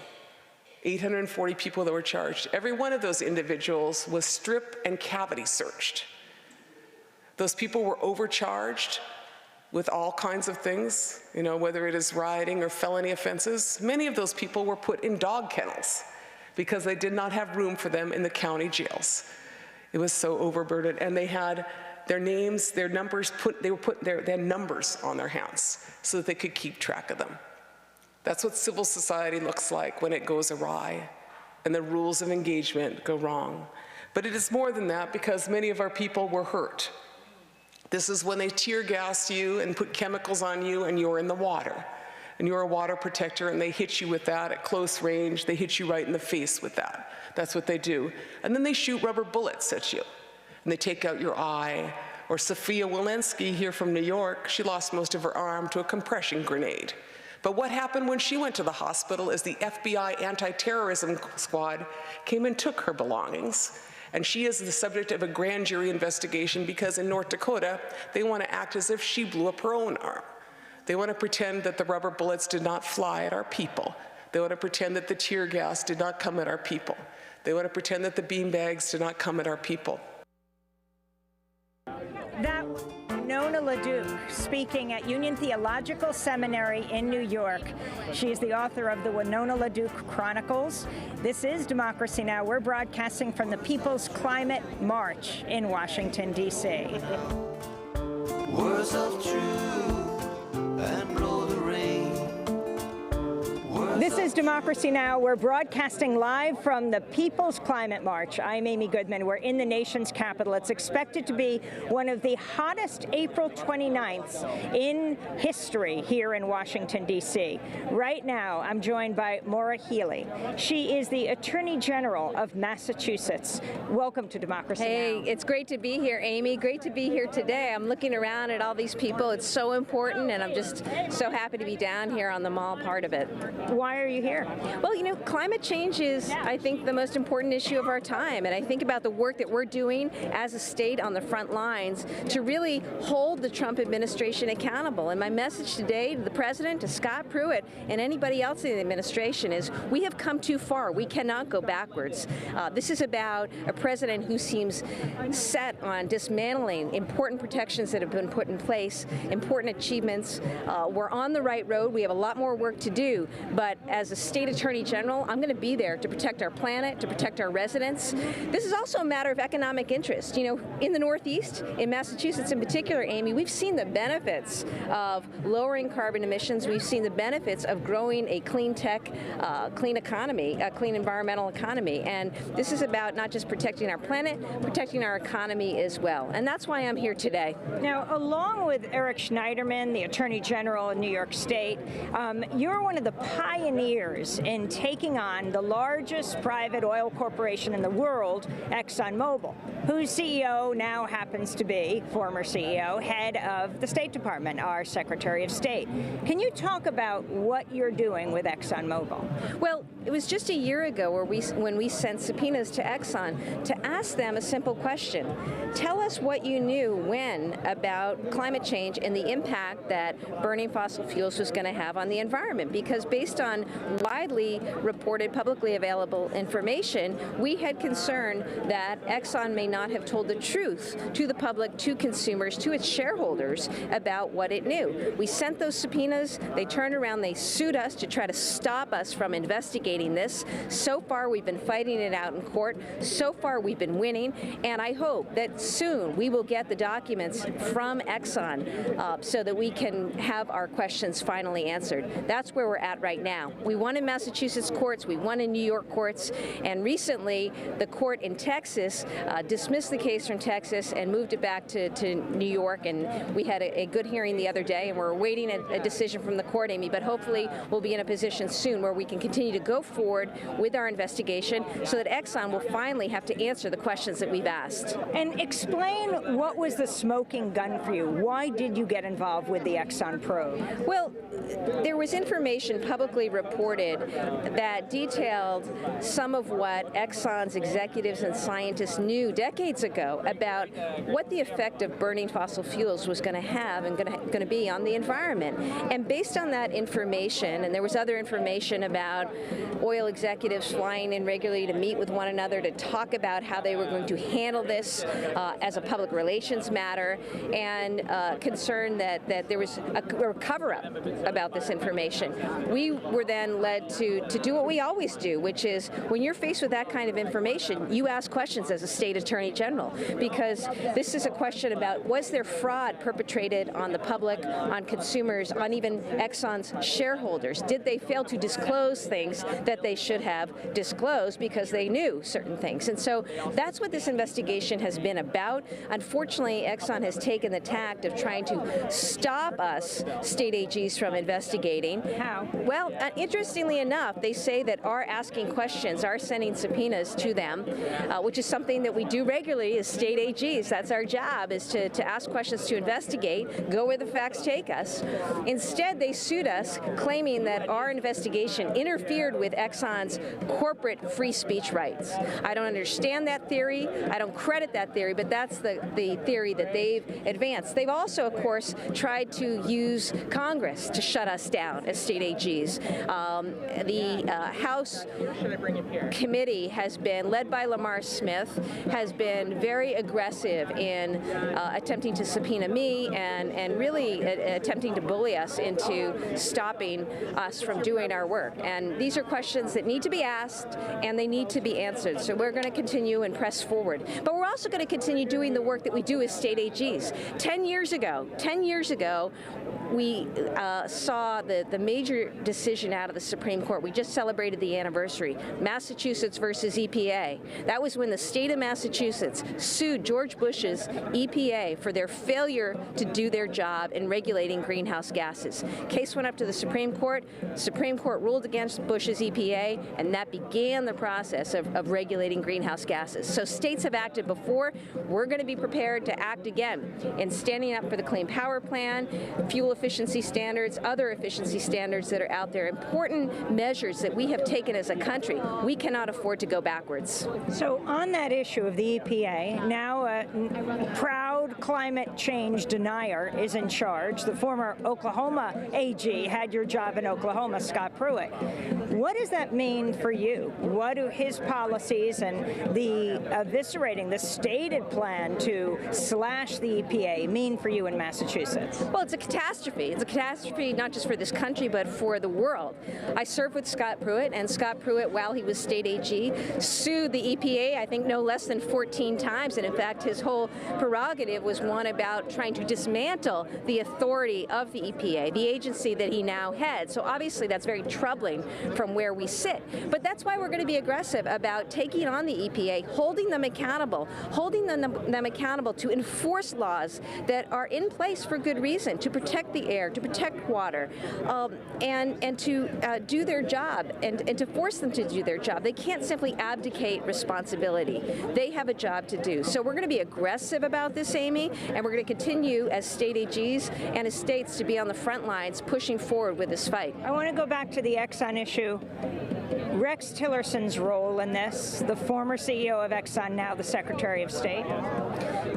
840 people that were charged. Every one of those individuals was strip and cavity searched. Those people were overcharged with all kinds of things, you know, whether it is rioting or felony offenses. Many of those people were put in dog kennels because they did not have room for them in the county jails. It was so overburdened, and they had their names, their numbers they had numbers on their hands so that they could keep track of them. That's what civil society looks like when it goes awry and the rules of engagement go wrong. But it is more than that because many of our people were hurt. This is when they tear gas you and put chemicals on you and you're in the water. And you're a water protector and they hit you with that at close range. They hit you right in the face with that. That's what they do. And then they shoot rubber bullets at you. And they take out your eye. Or Sophia Walensky here from New York, she lost most of her arm to a compression grenade. But what happened when she went to the hospital is the FBI anti-terrorism squad came and took her belongings. And she is the subject of a grand jury investigation because in North Dakota, they want to act as if she blew up her own arm. They want to pretend that the rubber bullets did not fly at our people. They want to pretend that the tear gas did not come at our people. They want to pretend that the beanbags did not come at our people. That Winona LaDuke speaking at Union Theological Seminary in New York. She is the author of the Winona LaDuke Chronicles. This is Democracy Now! We're broadcasting from the People's Climate March in Washington, D.C. Words of truth and blow the rain. This is Democracy Now! We're broadcasting live from the People's Climate March. I'm Amy Goodman. We're in the nation's capital. It's expected to be one of the hottest April 29th in history here in Washington, D.C. Right now, I'm joined by Maura Healey. She is the Attorney General of Massachusetts. Welcome to Democracy Now! Hey, it's great to be here, Amy. Great to be here today. I'm looking around at all these people. It's so important, and I'm just so happy to be down here on the mall part of it. Why are you here? Well, you know, climate change is, I think, the most important issue of our time. And I think about the work that we're doing as a state on the front lines to really hold the Trump administration accountable. And my message today to the president, to Scott Pruitt, and anybody else in the administration is we have come too far. We cannot go backwards. This is about a president who seems set on dismantling important protections that have been put in place, important achievements. We're on the right road. We have a lot more work to do. But as a state attorney general, I'm going to be there to protect our planet, to protect our residents. This is also a matter of economic interest. You know, in the Northeast, in Massachusetts in particular, Amy, we've seen the benefits of lowering carbon emissions. We've seen the benefits of growing a clean tech, clean economy, a clean environmental economy. And this is about not just protecting our planet, protecting our economy as well. And that's why I'm here today. Now, along with Eric Schneiderman, the Attorney General of New York State, you're one of the pioneers in taking on the largest private oil corporation in the world, ExxonMobil, whose CEO now happens to be, former CEO, head of the State Department, our Secretary of State. Can you talk about what you're doing with ExxonMobil? Well, it was just a year ago when we sent subpoenas to Exxon to ask them a simple question. Tell us what you knew when about climate change and the impact that burning fossil fuels was going to have on the environment. Because based on widely reported, publicly available information, we had concern that Exxon may not have told the truth to the public, to consumers, to its shareholders about what it knew. We sent those subpoenas. They turned around. They sued us to try to stop us from investigating this. So far, we've been fighting it out in court. So far, we've been winning. And I hope that soon we will get the documents from Exxon so that we can have our questions finally answered. That's where we're at right now. now. We won in Massachusetts courts, we won in New York courts, and recently the court in Texas dismissed the case from Texas and moved it back to New York, and we had a good hearing the other day, and we're awaiting a decision from the court, Amy, but hopefully we'll be in a position soon where we can continue to go forward with our investigation so that Exxon will finally have to answer the questions that we've asked. And explain what was the smoking gun for you? Why did you get involved with the Exxon probe? Well, there was information publicly reported that detailed some of what Exxon's executives and scientists knew decades ago about what the effect of burning fossil fuels was going to have and going to be on the environment. And based on that information, and there was other information about oil executives flying in regularly to meet with one another to talk about how they were going to handle this as a public relations matter, and concern that there was a cover-up about this information. We were then led to do what we always do, which is when you're faced with that kind of information, you ask questions as a state attorney general, because this is a question about, was there fraud perpetrated on the public, on consumers, on even Exxon's shareholders? Did they fail to disclose things that they should have disclosed because they knew certain things? And so that's what this investigation has been about. Unfortunately, Exxon has taken the tact of trying to stop us, state AGs, from investigating. How? Well, interestingly enough, they say that our asking questions, our sending subpoenas to them, which is something that we do regularly as state AGs. That's our job, is to ask questions, to investigate, go where the facts take us. Instead, they sued us, claiming that our investigation interfered with Exxon's corporate free speech rights. I don't understand that theory. I don't credit that theory, but that's the theory that they've advanced. They've also, of course, tried to use Congress to shut us down as state AGs. The House committee has been, led by Lamar Smith, has been very aggressive in attempting to subpoena me and really attempting to bully us into stopping us from doing our work. And these are questions that need to be asked and they need to be answered. So we're going to continue and press forward. But we're also going to continue doing the work that we do as state AGs. 10 years ago, we saw the major decision out of the Supreme Court. We just celebrated the anniversary, Massachusetts versus EPA. That was when the state of Massachusetts sued George Bush's EPA for their failure to do their job in regulating greenhouse gases. Case went up to the Supreme Court. Supreme Court ruled against Bush's EPA, and that began the process of regulating greenhouse gases. So states have acted before. We're going to be prepared to act again in standing up for the Clean Power Plan, fuel efficiency standards, other efficiency standards that are out there, important measures that we have taken as a country. We cannot afford to go backwards. So on that issue of the EPA, now a proud climate change denier is in charge. The former Oklahoma AG had your job in Oklahoma, Scott Pruitt. What does that mean for you? What do his policies and the eviscerating the stated plan to slash the EPA mean for you in Massachusetts? Well, it's a catastrophe. It's a catastrophe not just for this country, but for the world. I served with Scott Pruitt, and Scott Pruitt, while he was state AG, sued the EPA, I think, no less than 14 times. And in fact, his whole prerogative was one about trying to dismantle the authority of the EPA, the agency that he now heads. So obviously that's very troubling from where we sit. But that's why we're going to be aggressive about taking on the EPA, holding them accountable to enforce laws that are in place for good reason, to protect the air, to protect water, and to do their job, and to force them to do their job. They can't simply abdicate responsibility. They have a job to do. So we're going to be aggressive about this, Amy, and we're going to continue as state AGs and as states to be on the front lines pushing forward with this fight. I want to go back to the Exxon issue. Rex Tillerson's role in this, the former CEO of Exxon, now the Secretary of State.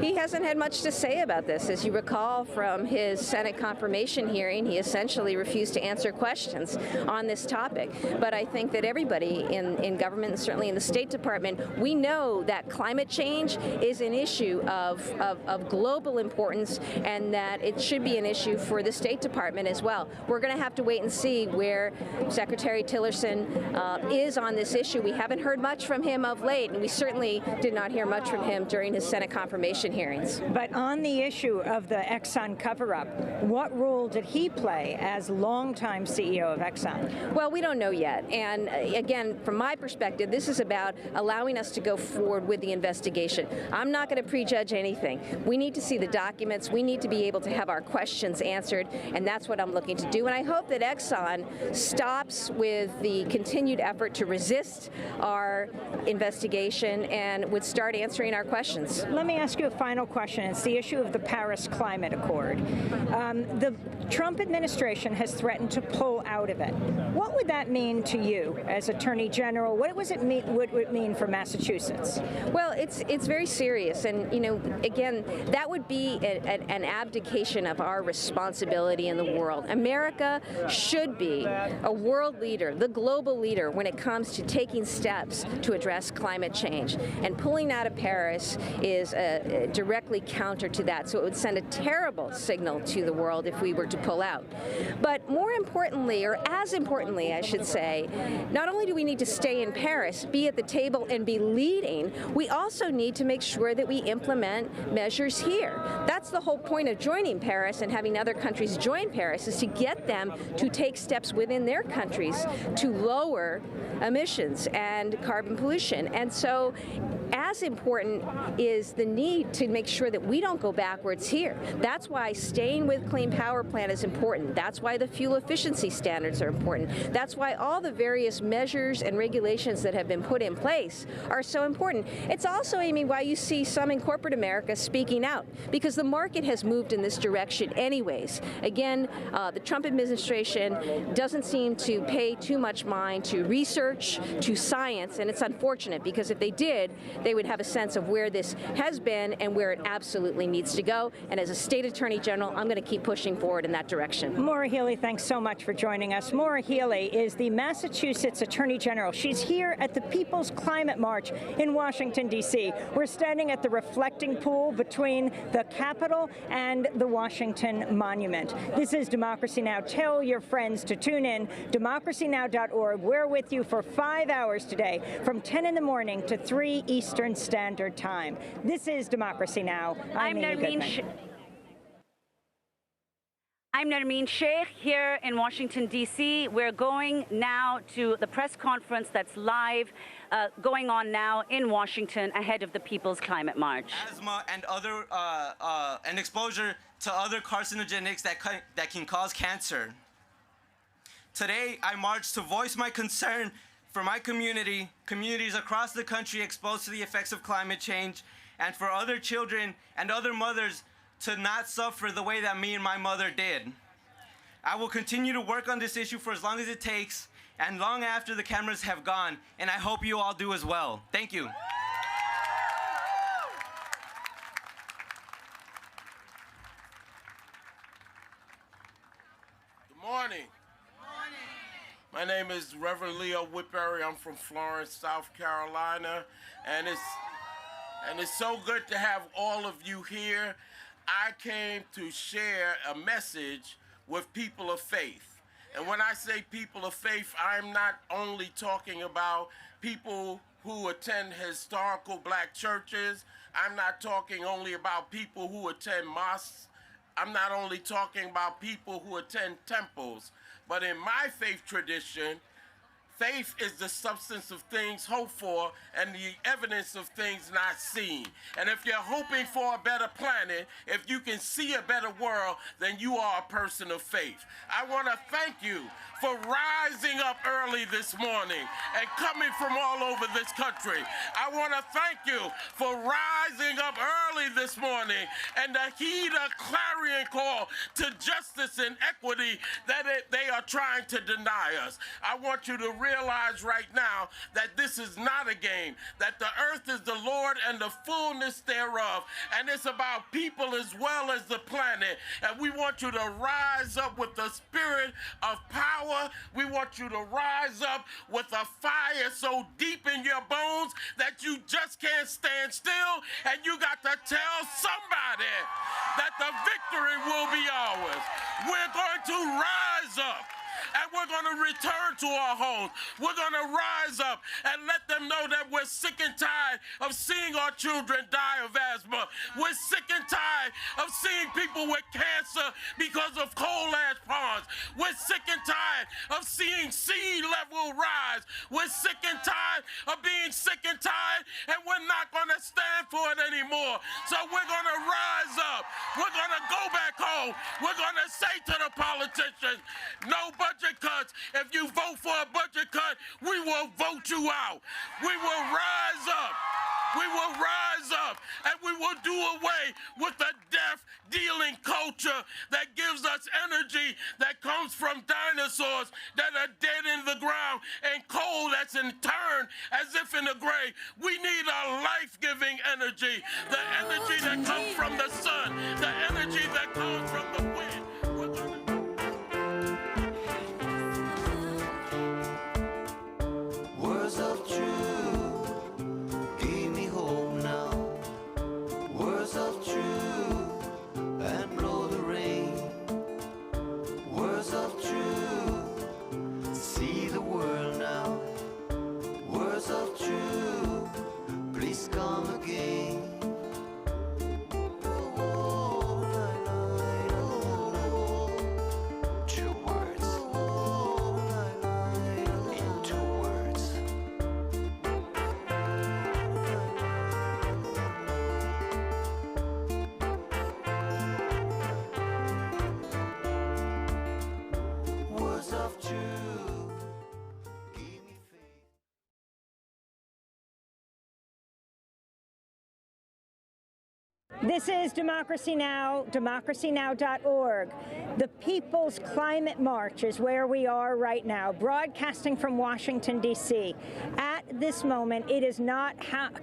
He hasn't had much to say about this. As you recall from his Senate confirmation hearing, he essentially refused to answer questions on this topic. But I think that everybody in government, and certainly in the State Department, we know that climate change is an issue of global importance, and that it should be an issue for the State Department as well. We're going to have to wait and see where Secretary Tillerson is on this issue. We haven't heard much from him of late, and we certainly did not hear much from him during his Senate confirmation hearings. But on the issue of the Exxon cover-up, what role did he play as longtime CEO of Exxon? Well, we don't know yet. And again, from my perspective, this is about allowing us to go forward with the investigation. I'm not going to prejudge anything. We need to see the documents. We need to be able to have our questions answered, and that's what I'm looking to do. And I hope that Exxon stops with the continued effort to resist our investigation and would start answering our questions. Let me ask you a final question. It's the issue of the Paris Climate Accord. The Trump administration has threatened to pull out of it. What would that mean to you as Attorney General? What would it mean for Massachusetts? Well, it's very serious, and again, that would be an abdication of our responsibility in the world. America should be a world leader, the global leader, when it comes to taking steps to address climate change. And pulling out of Paris is directly counter to that. So it would send a terrible signal to the world if we were to pull out. But more importantly, or as importantly, I should say, not only do we need to stay in Paris, be at the table and be leading, we also need to make sure that we implement measures here. That's the whole point of joining Paris and having other countries join Paris, is to get them to take steps within their countries to lower emissions and carbon pollution. And so as important is the need to make sure that we don't go backwards here. That's why staying with Clean Power Plan is important. That's why the fuel efficiency standards are important. That's why all the various measures and regulations that have been put in place are so important. It's also, Amy, why you see some in corporate America speaking out, because the market has moved in this direction anyways. Again, the Trump administration doesn't seem to pay too much mind to research, to science, and it's unfortunate, because if they did, they would have a sense of where this has been and where it absolutely needs to go. And as a state attorney general, I'm going to keep pushing forward in that direction. Maura Healey, thanks so much for joining us. Maura Healey is the Massachusetts Attorney General. She's here at the People's Climate March in Washington, D.C. We're standing at the reflecting pool between the Capitol and the Washington Monument. This is Democracy Now! Tell your friends to tune in, democracynow.org. We're with you for 5 hours today, from 10 in the morning to 3 Eastern Standard Time. This is Democracy Now! I'm Amy Goodman. I'm Nermeen Sheikh here in Washington, D.C. We're going now to the press conference that's live, going on now in Washington ahead of the People's Climate March. Asthma and other and exposure to other carcinogenics that can cause cancer. Today, I march to voice my concern for my communities across the country exposed to the effects of climate change, and for other children and other mothers to not suffer the way that me and my mother did. I will continue to work on this issue for as long as it takes, and long after the cameras have gone, and I hope you all do as well. Thank you. Good morning. My name is Reverend Leo Whitberry. I'm from Florence, South Carolina, and it's so good to have all of you here. I came to share a message with people of faith. And when I say people of faith, I'm not only talking about people who attend historical black churches. I'm not talking only about people who attend mosques. I'm not only talking about people who attend temples. But in my faith tradition, faith is the substance of things hoped for and the evidence of things not seen. And if you're hoping for a better planet, if you can see a better world, then you are a person of faith. I want to thank you for rising up early this morning and coming from all over this country. I want to thank you for rising up early this morning and to heed a clarion call to justice and equity that they are trying to deny us. I want you to realize right now that this is not a game, that the earth is the Lord and the fullness thereof, and it's about people as well as the planet. And we want you to rise up with the spirit of power. We want you to rise up with a fire so deep in your bones that you just can't stand still, and you got to tell somebody that the victory will be ours. We're going to rise up. and we're going to return to our homes. We're going to rise up and let them know that we're sick and tired of seeing our children die of asthma. We're sick and tired of seeing people with cancer because of coal ash ponds. We're sick and tired of seeing sea level rise. We're sick and tired of being sick and tired, and we're not going to stand for it anymore. So we're going to rise up. We're going to go back home. We're going to say to the politicians, no budget cuts. If you vote for a budget cut, we will vote you out. We will rise up. We will rise up, and we will do away with the death-dealing culture that gives us energy that comes from dinosaurs that are dead in the ground and coal that's interned as if in the grave. We need a life-giving energy, the energy that comes from the sun, the energy that comes from the wind. Words of truth, give me hope now. Words of truth, and blow the rain. Words of truth, see the world now. Words of truth, please come again. True words, in 2 words. Words of truth. This is Democracy Now!, democracynow.org. The People's Climate March is where we are right now, broadcasting from Washington, D.C. At this moment, it is not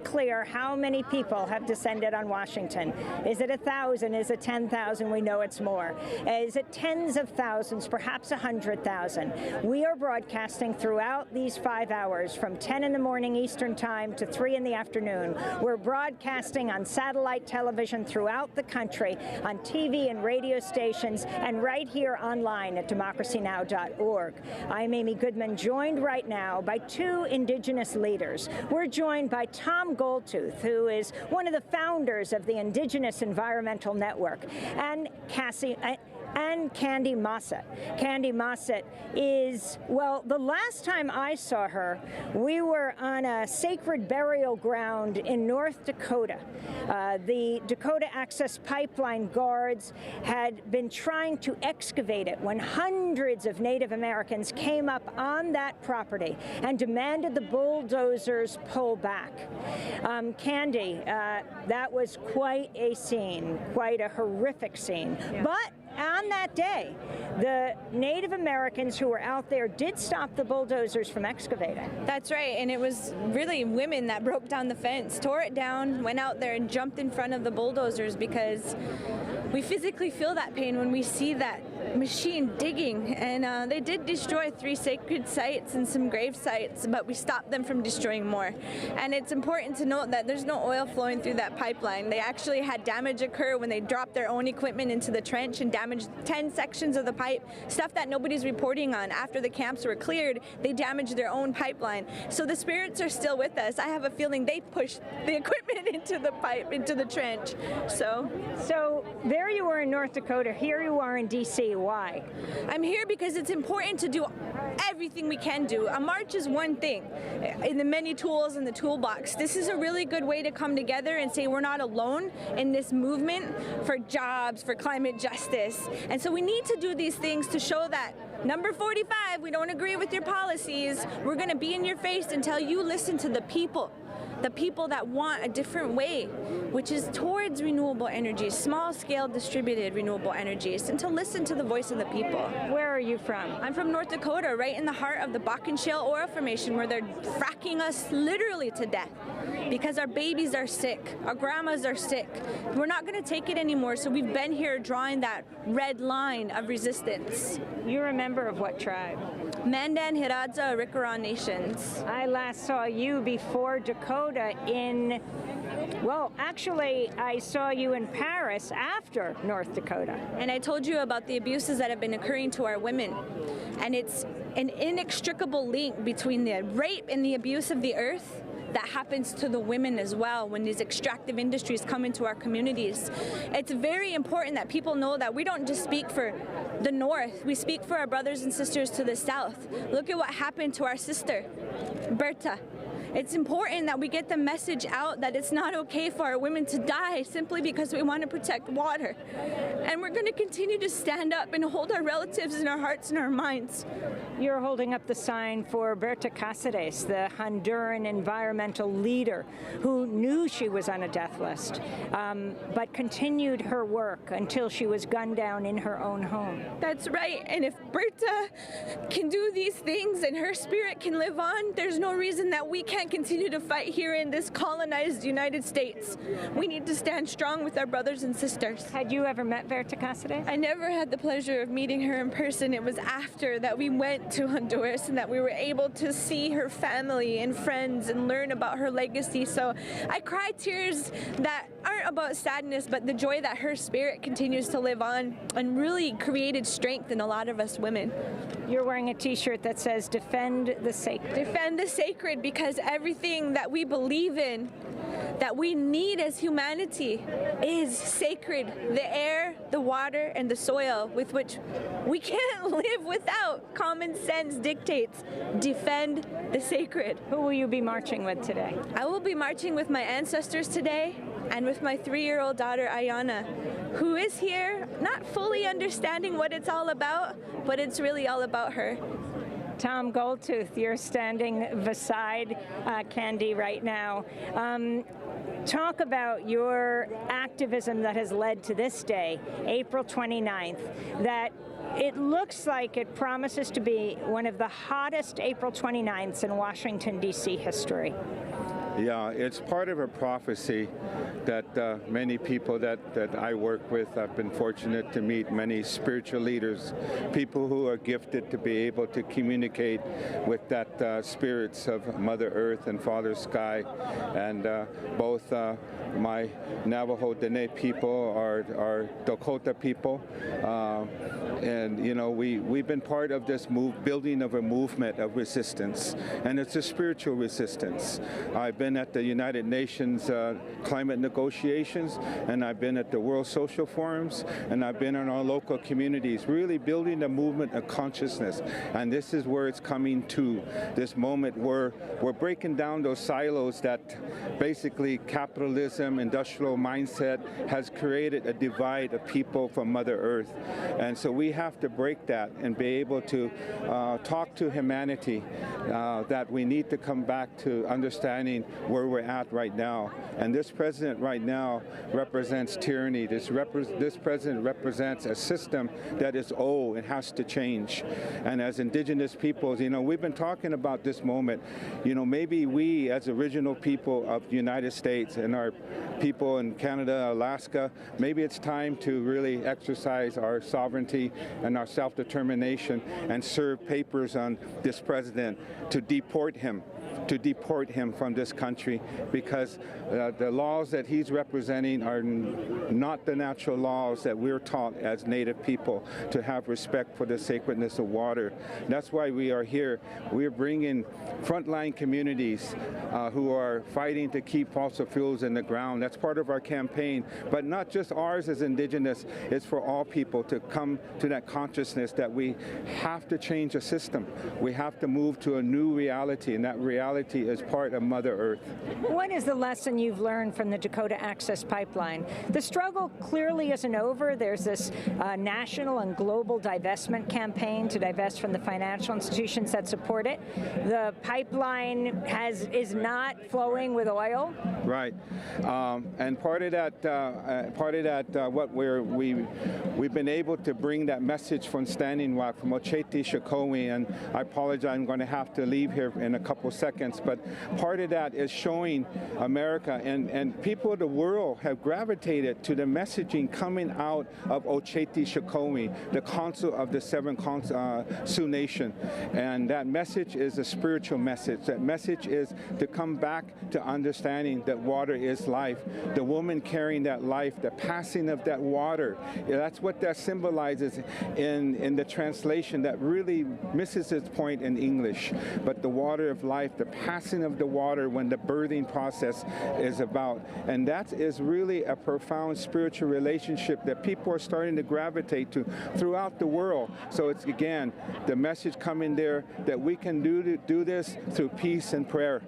clear how many people have descended on Washington. Is it 1,000? Is it 10,000? We know it's more. Is it tens of thousands, perhaps 100,000? We are broadcasting throughout these 5 hours, from 10 in the morning Eastern Time to 3 in the afternoon. We're broadcasting on satellite television throughout the country, on TV and radio stations, and right here online at democracynow.org. I'm Amy Goodman, joined right now by 2 Indigenous leaders. We're joined by Tom Goldtooth, who is one of the founders of the Indigenous Environmental Network, and Candy Mossett. Candy Mossett is, well, the last time I saw her, we were on a sacred burial ground in North Dakota. The Dakota Access Pipeline guards had been trying to excavate it when hundreds of Native Americans came up on that property and demanded the bulldozers pull back. Candy, that was quite a scene, quite a horrific scene. Yeah. But on that day, the Native Americans who were out there did stop the bulldozers from excavating. That's right, and it was really women that broke down the fence, tore it down, went out there and jumped in front of the bulldozers, because we physically feel that pain when we see that machine digging. And they did destroy 3 sacred sites and some grave sites, but we stopped them from destroying more. And it's important to note that there's no oil flowing through that pipeline. They actually had damage occur when they dropped their own equipment into the trench and damaged 10 sections of the pipe, stuff that nobody's reporting on. After the camps were cleared, they damaged their own pipeline. So the spirits are still with us. I have a feeling they pushed the equipment into the pipe, into the trench. So there you were in North Dakota, here you are in D.C. Why? I'm here because it's important to do everything we can do. A march is one thing in the many tools in the toolbox. This is a really good way to come together and say we're not alone in this movement for jobs, for climate justice. And so we need to do these things to show that number 45, we don't agree with your policies. We're going to be in your face until you listen to the people that want a different way, which is towards renewable energies, small-scale distributed renewable energies, and to listen to the voice of the people. Where are you from? I'm from North Dakota, right in the heart of the Bakken Shale oil formation, where they're fracking us literally to death because our babies are sick, our grandmas are sick. We're not going to take it anymore, so we've been here drawing that red line of resistance. You're a member of what tribe? Mandan, Hiradza, Arikara nations. I last saw you before Dakota in, well, actually, I saw you in Paris after North Dakota. And I told you about the abuses that have been occurring to our women. And it's an inextricable link between the rape and the abuse of the earth that happens to the women as well when these extractive industries come into our communities. It's very important that people know that we don't just speak for the North, we speak for our brothers and sisters to the South. Look at what happened to our sister, Berta. It's important that we get the message out that it's not okay for our women to die simply because we want to protect water. And we're going to continue to stand up and hold our relatives in our hearts and our minds. You're holding up the sign for Berta Cáceres, the Honduran environmental leader who knew she was on a death list, but continued her work until she was gunned down in her own home. That's right. And if Berta can do these things and her spirit can live on, there's no reason that we can't continue to fight here in this colonized United States. We need to stand strong with our brothers and sisters. Had you ever met Berta Cáceres? I never had the pleasure of meeting her in person. It was after that we went to Honduras and that we were able to see her family and friends and learn about her legacy. So I cried tears that aren't about sadness, but the joy that her spirit continues to live on and really created strength in a lot of us women. You're wearing a t-shirt that says, "Defend the sacred." Defend the sacred, because everything that we believe in, that we need as humanity, is sacred. The air, the water, and the soil with which we can't live without. Common sense dictates. Defend the sacred. Who will you be marching with today? I will be marching with my ancestors today and with my 3-year-old daughter, Ayana, who is here not fully understanding what it's all about, but it's really all about her. Tom Goldtooth, you're standing beside Candy right now. Talk about your activism that has led to this day, April 29th, that it looks like it promises to be one of the hottest April 29ths in Washington, D.C. history. Yeah, it's part of a prophecy that many people that I work with, I've been fortunate to meet many spiritual leaders, people who are gifted to be able to communicate with that spirits of Mother Earth and Father Sky. And both my Navajo Dene people, our Dakota people, and you know, we've been part of this building of a movement of resistance, and it's a spiritual resistance. I've been at the United Nations climate negotiations, and I've been at the World Social Forums, and I've been in our local communities, really building a movement of consciousness. And this is where it's coming to, this moment where we're breaking down those silos that basically capitalism, industrial mindset has created a divide of people from Mother Earth. And so we have to break that and be able to talk to humanity that we need to come back to understanding where we're at right now. And this president right now represents tyranny. This president represents a system that is old and has to change. And as Indigenous peoples, you know, we've been talking about this moment. You know, maybe we as original people of the United States and our people in Canada, Alaska, maybe it's time to really exercise our sovereignty and our self-determination and serve papers on this president to deport him from this country, because the laws that he's representing are not the natural laws that we're taught as Native people to have respect for the sacredness of water. That's why we are here. We're bringing frontline communities who are fighting to keep fossil fuels in the ground. That's part of our campaign, but not just ours as Indigenous. It's for all people to come to that consciousness that we have to change the system. We have to move to a new reality, and that reality is part of Mother Earth. What is the lesson you've learned from the Dakota Access Pipeline? The struggle clearly isn't over. There's this national and global divestment campaign to divest from the financial institutions that support it. The pipeline is not flowing with oil. Right, and part of that, what we've been able to bring that message from Standing Rock, from Oceti Sakowin, and I apologize, I'm going to have to leave here in a couple seconds. significance, but part of that is showing America and people of the world have gravitated to the messaging coming out of Oceti Shikomi, the Council of the Seven Sioux Nation. And that message is a spiritual message. That message is to come back to understanding that water is life. The woman carrying that life, the passing of that water, that's what that symbolizes in the translation that really misses its point in English. But the water of life, the passing of the water when the birthing process is about. And that is really a profound spiritual relationship that people are starting to gravitate to throughout the world. So it's, again, the message coming there that we can do this through peace and prayer.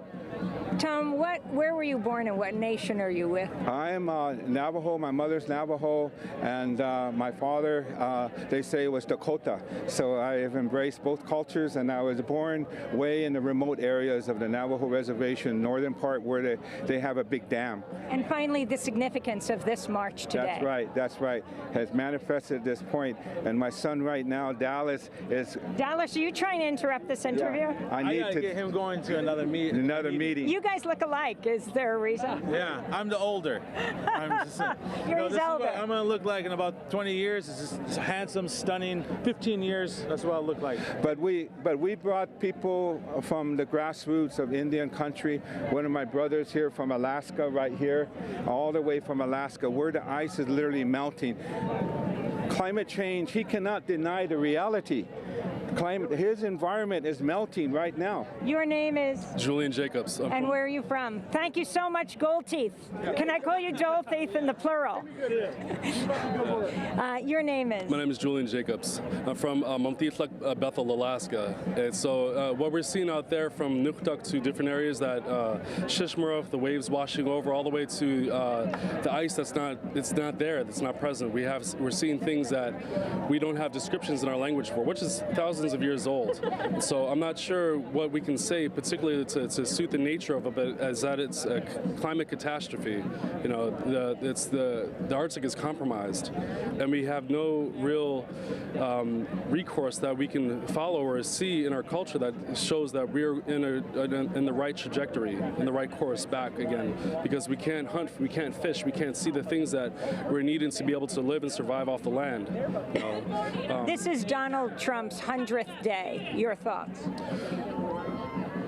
Tom, where were you born and what nation are you with? I am Navajo. My mother's Navajo, and my father, they say, was Dakota. So I have embraced both cultures, and I was born way in the remote areas of the Navajo Reservation, northern part, where they have a big dam. And finally, the significance of this march today. That's right, has manifested at this point. And my son right now, Dallas, is... Dallas, are you trying to interrupt this interview? Yeah, I need to get him going to another meeting. You guys look alike. Is there a reason? Yeah, I'm the older. I'm just, You're this older. is what I'm going to look like in about 20 years. It's just handsome, stunning. 15 years, that's what I'll look like. But we brought people from the grassroots of Indian country. One of my brothers here from Alaska, right here, all the way from Alaska, where the ice is literally melting. Climate change, he cannot deny the reality. His environment is melting right now. Your name is? Julian Jacobs. And where are you from? Thank you so much, Gold Teeth. Can I call you Gold Teeth in the plural? Your name is? My name is Julian Jacobs. I'm from Monteithluck, Bethel, Alaska. And so what we're seeing out there from Nuktuk to different areas that Shishmaref, the waves washing over, all the way to the ice that's not there, that's not present. We're seeing things that we don't have descriptions in our language for, which is thousands of years old. So I'm not sure what we can say, particularly to suit the nature of it, but as that it's a climate catastrophe. You know, the Arctic is compromised, and we have no real recourse that we can follow or see in our culture that shows that we're in the right trajectory, in the right course back again, because we can't hunt, we can't fish, we can't see the things that we're needing to be able to live and survive off the land. You know, this is Donald Trump's 100th day. Your thoughts?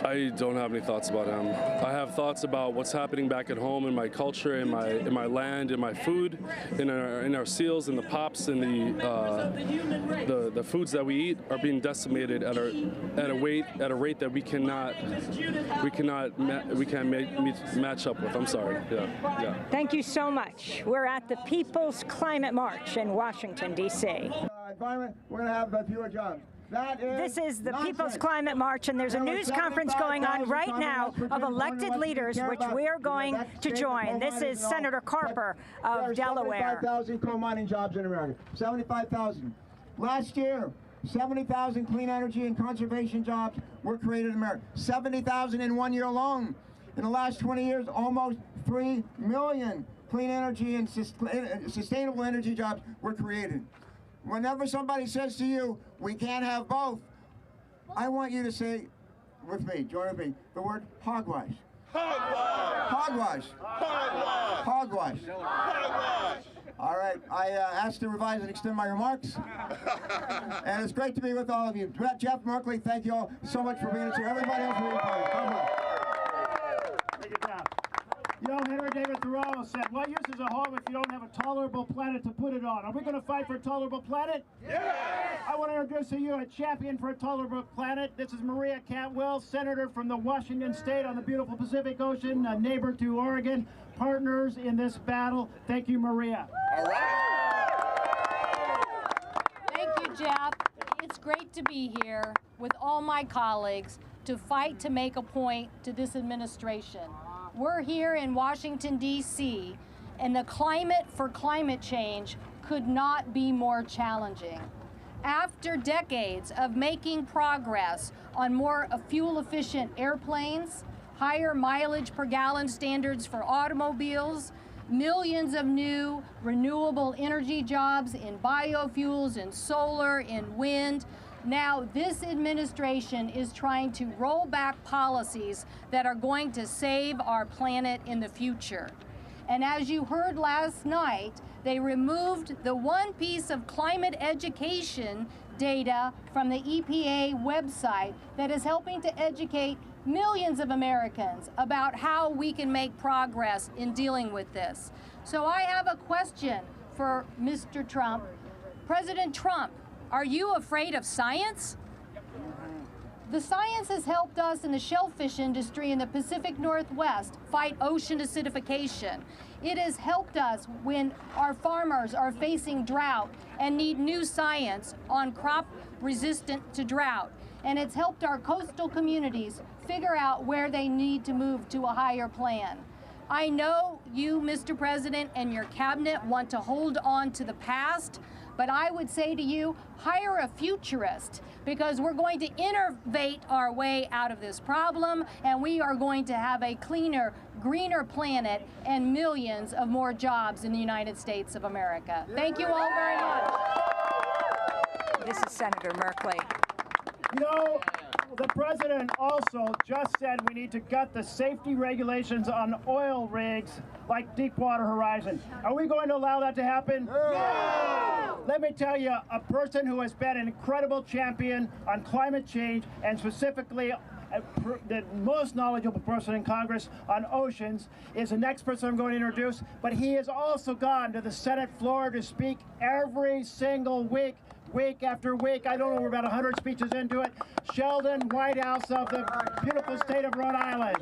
I don't have any thoughts about him. I have thoughts about what's happening back at home in my culture, in my land, in my food, in our seals, in the pops, and the foods that we eat are being decimated at a rate that we can't match up with. I'm sorry. Yeah. Thank you so much. We're at the People's Climate March in Washington, D.C. Environment, we're going to have fewer jobs. This is the People's Climate March, and there's a news conference going on right now of elected leaders, which we are going to join. This is Senator Carper of Delaware. 75,000 coal mining jobs in America. 75,000. Last year, 70,000 clean energy and conservation jobs were created in America. 70,000 in 1 year alone. In the last 20 years, almost 3 million clean energy and sustainable energy jobs were created. Whenever somebody says to you, we can't have both, I want you to say with me, join with me, the word hogwash. Hogwash. Hogwash. Hogwash. Hogwash. All right, I asked to revise and extend my remarks. And it's great to be with all of you. Jeff Merkley, thank you all so much for being here. Everybody else for being part of it. You know, Henry David Thoreau said, what use is a home if you don't have a tolerable planet to put it on? Are we going to fight for a tolerable planet? Yes! I want to introduce to you a champion for a tolerable planet. This is Maria Cantwell, senator from the Washington State on the beautiful Pacific Ocean, a neighbor to Oregon, partners in this battle. Thank you, Maria. All right. Thank you, Jeff. It's great to be here with all my colleagues to fight to make a point to this administration. We're here in Washington, D.C., and the climate for climate change could not be more challenging. After decades of making progress on more fuel-efficient airplanes, higher mileage per gallon standards for automobiles, millions of new renewable energy jobs in biofuels, in solar, in wind, Now, this administration is trying to roll back policies that are going to save our planet in the future. And as you heard last night, they removed the one piece of climate education data from the EPA website that is helping to educate millions of Americans about how we can make progress in dealing with this. So I have a question for Mr. Trump. President Trump, are you afraid of science? The science has helped us in the shellfish industry in the Pacific Northwest fight ocean acidification. It has helped us when our farmers are facing drought and need new science on crop resistant to drought. And it's helped our coastal communities figure out where they need to move to a higher plan. I know you, Mr. President, and your cabinet want to hold on to the past, but I would say to you, hire a futurist, because we're going to innovate our way out of this problem, and we are going to have a cleaner, greener planet and millions of more jobs in the United States of America. Thank you all very much. This is Senator Merkley. You know, the president also just said we need to gut the safety regulations on oil rigs like Deepwater Horizon. Are we going to allow that to happen? No! Let me tell you, a person who has been an incredible champion on climate change, and specifically the most knowledgeable person in Congress on oceans, is the next person I'm going to introduce. But he has also gone to the Senate floor to speak every single week after week. I don't know, we're about 100 speeches into it. Sheldon Whitehouse of the beautiful state of Rhode Island.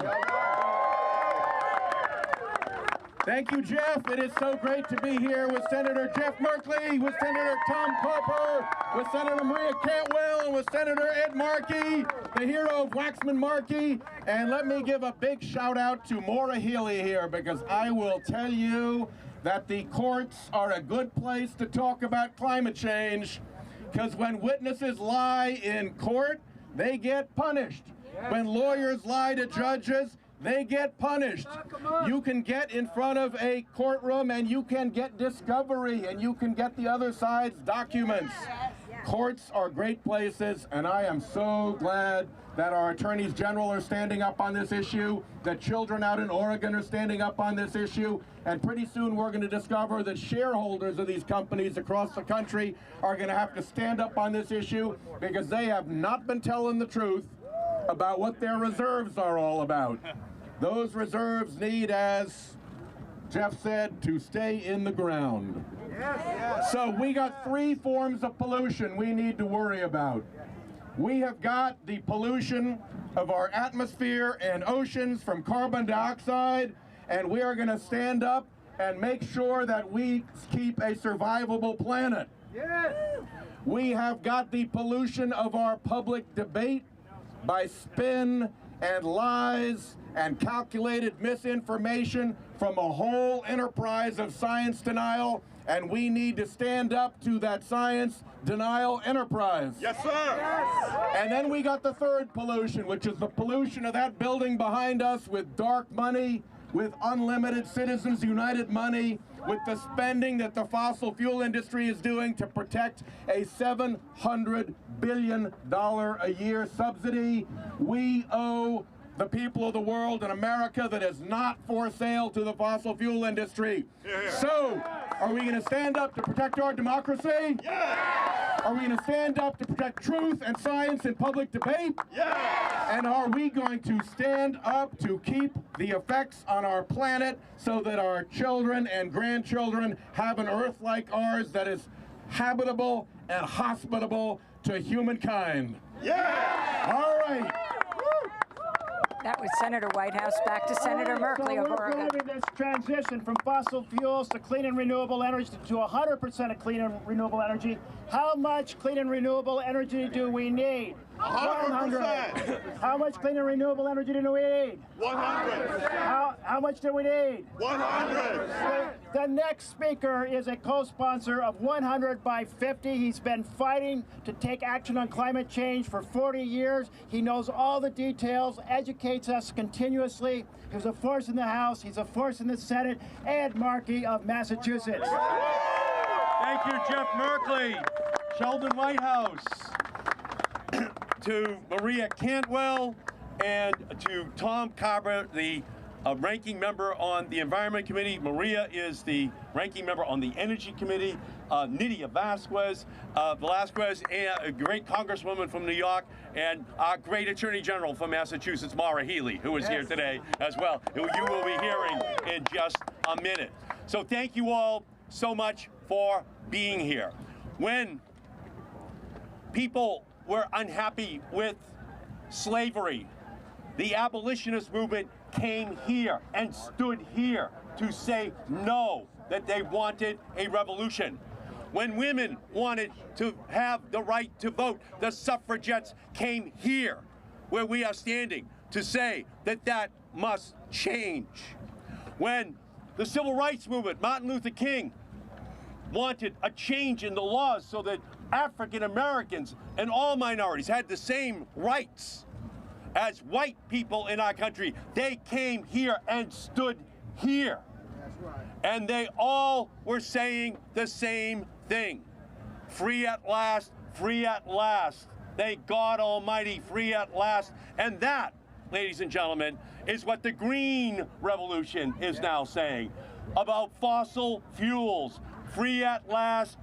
Thank you, Jeff. It is so great to be here with Senator Jeff Merkley, with Senator Tom Carper, with Senator Maria Cantwell, and with Senator Ed Markey, the hero of Waxman Markey. And let me give a big shout out to Maura Healey here, because I will tell you that the courts are a good place to talk about climate change, because when witnesses lie in court, they get punished. When lawyers lie to judges, they get punished. You can get in front of a courtroom and you can get discovery and you can get the other side's documents. Courts are great places, and I am so glad that our attorneys general are standing up on this issue, that children out in Oregon are standing up on this issue, and pretty soon we're going to discover that shareholders of these companies across the country are going to have to stand up on this issue, because they have not been telling the truth about what their reserves are all about. Those reserves need, as Jeff said, to stay in the ground. So we got 3 forms of pollution we need to worry about. We have got the pollution of our atmosphere and oceans from carbon dioxide, and we are going to stand up and make sure that we keep a survivable planet. We have got the pollution of our public debate by spin and lies and calculated misinformation from a whole enterprise of science denial, and we need to stand up to that science denial enterprise. Yes, sir. And then we got the third pollution, which is the pollution of that building behind us with dark money, with unlimited Citizens United money, with the spending that the fossil fuel industry is doing to protect a $700 billion a year subsidy. We owe the people of the world in America that is not for sale to the fossil fuel industry. So, are we going to stand up to protect our democracy? Are we going to stand up to protect truth and science in public debate? And are we going to stand up to keep the effects on our planet so that our children and grandchildren have an Earth like ours that is habitable and hospitable to humankind? All right. That was Senator Whitehouse. Back to Senator Merkley of Oregon. We're driving this transition from fossil fuels to clean and renewable energy to 100% of clean and renewable energy. How much clean and renewable energy do we need? 100%. How much clean and renewable energy do we need? 100. How much do we need? 100. The next speaker is a co-sponsor of 100 by 50. He's been fighting to take action on climate change for 40 years. He knows all the details, educates us continuously. He's a force in the House. He's a force in the Senate. Ed Markey of Massachusetts. Thank you, Jeff Merkley. Sheldon Whitehouse. to Maria Cantwell, and to Tom Carver, the ranking member on the Environment Committee. Maria is the ranking member on the Energy Committee. Nydia Velasquez, a great congresswoman from New York, and our great Attorney General from Massachusetts, Maura Healey, who is here today as well, who you will be hearing in just a minute. So thank you all so much for being here. When people were unhappy with slavery, the abolitionist movement came here and stood here to say no, that they wanted a revolution. When women wanted to have the right to vote, the suffragettes came here, where we are standing, to say that that must change. When the civil rights movement, Martin Luther King, wanted a change in the laws so that African Americans and all minorities had the same rights as white people in our country, they came here and stood here. That's right. And they all were saying the same thing. Free at last, free at last. Thank God Almighty, free at last. And that, ladies and gentlemen, is what the Green Revolution is now saying about fossil fuels. Free at last,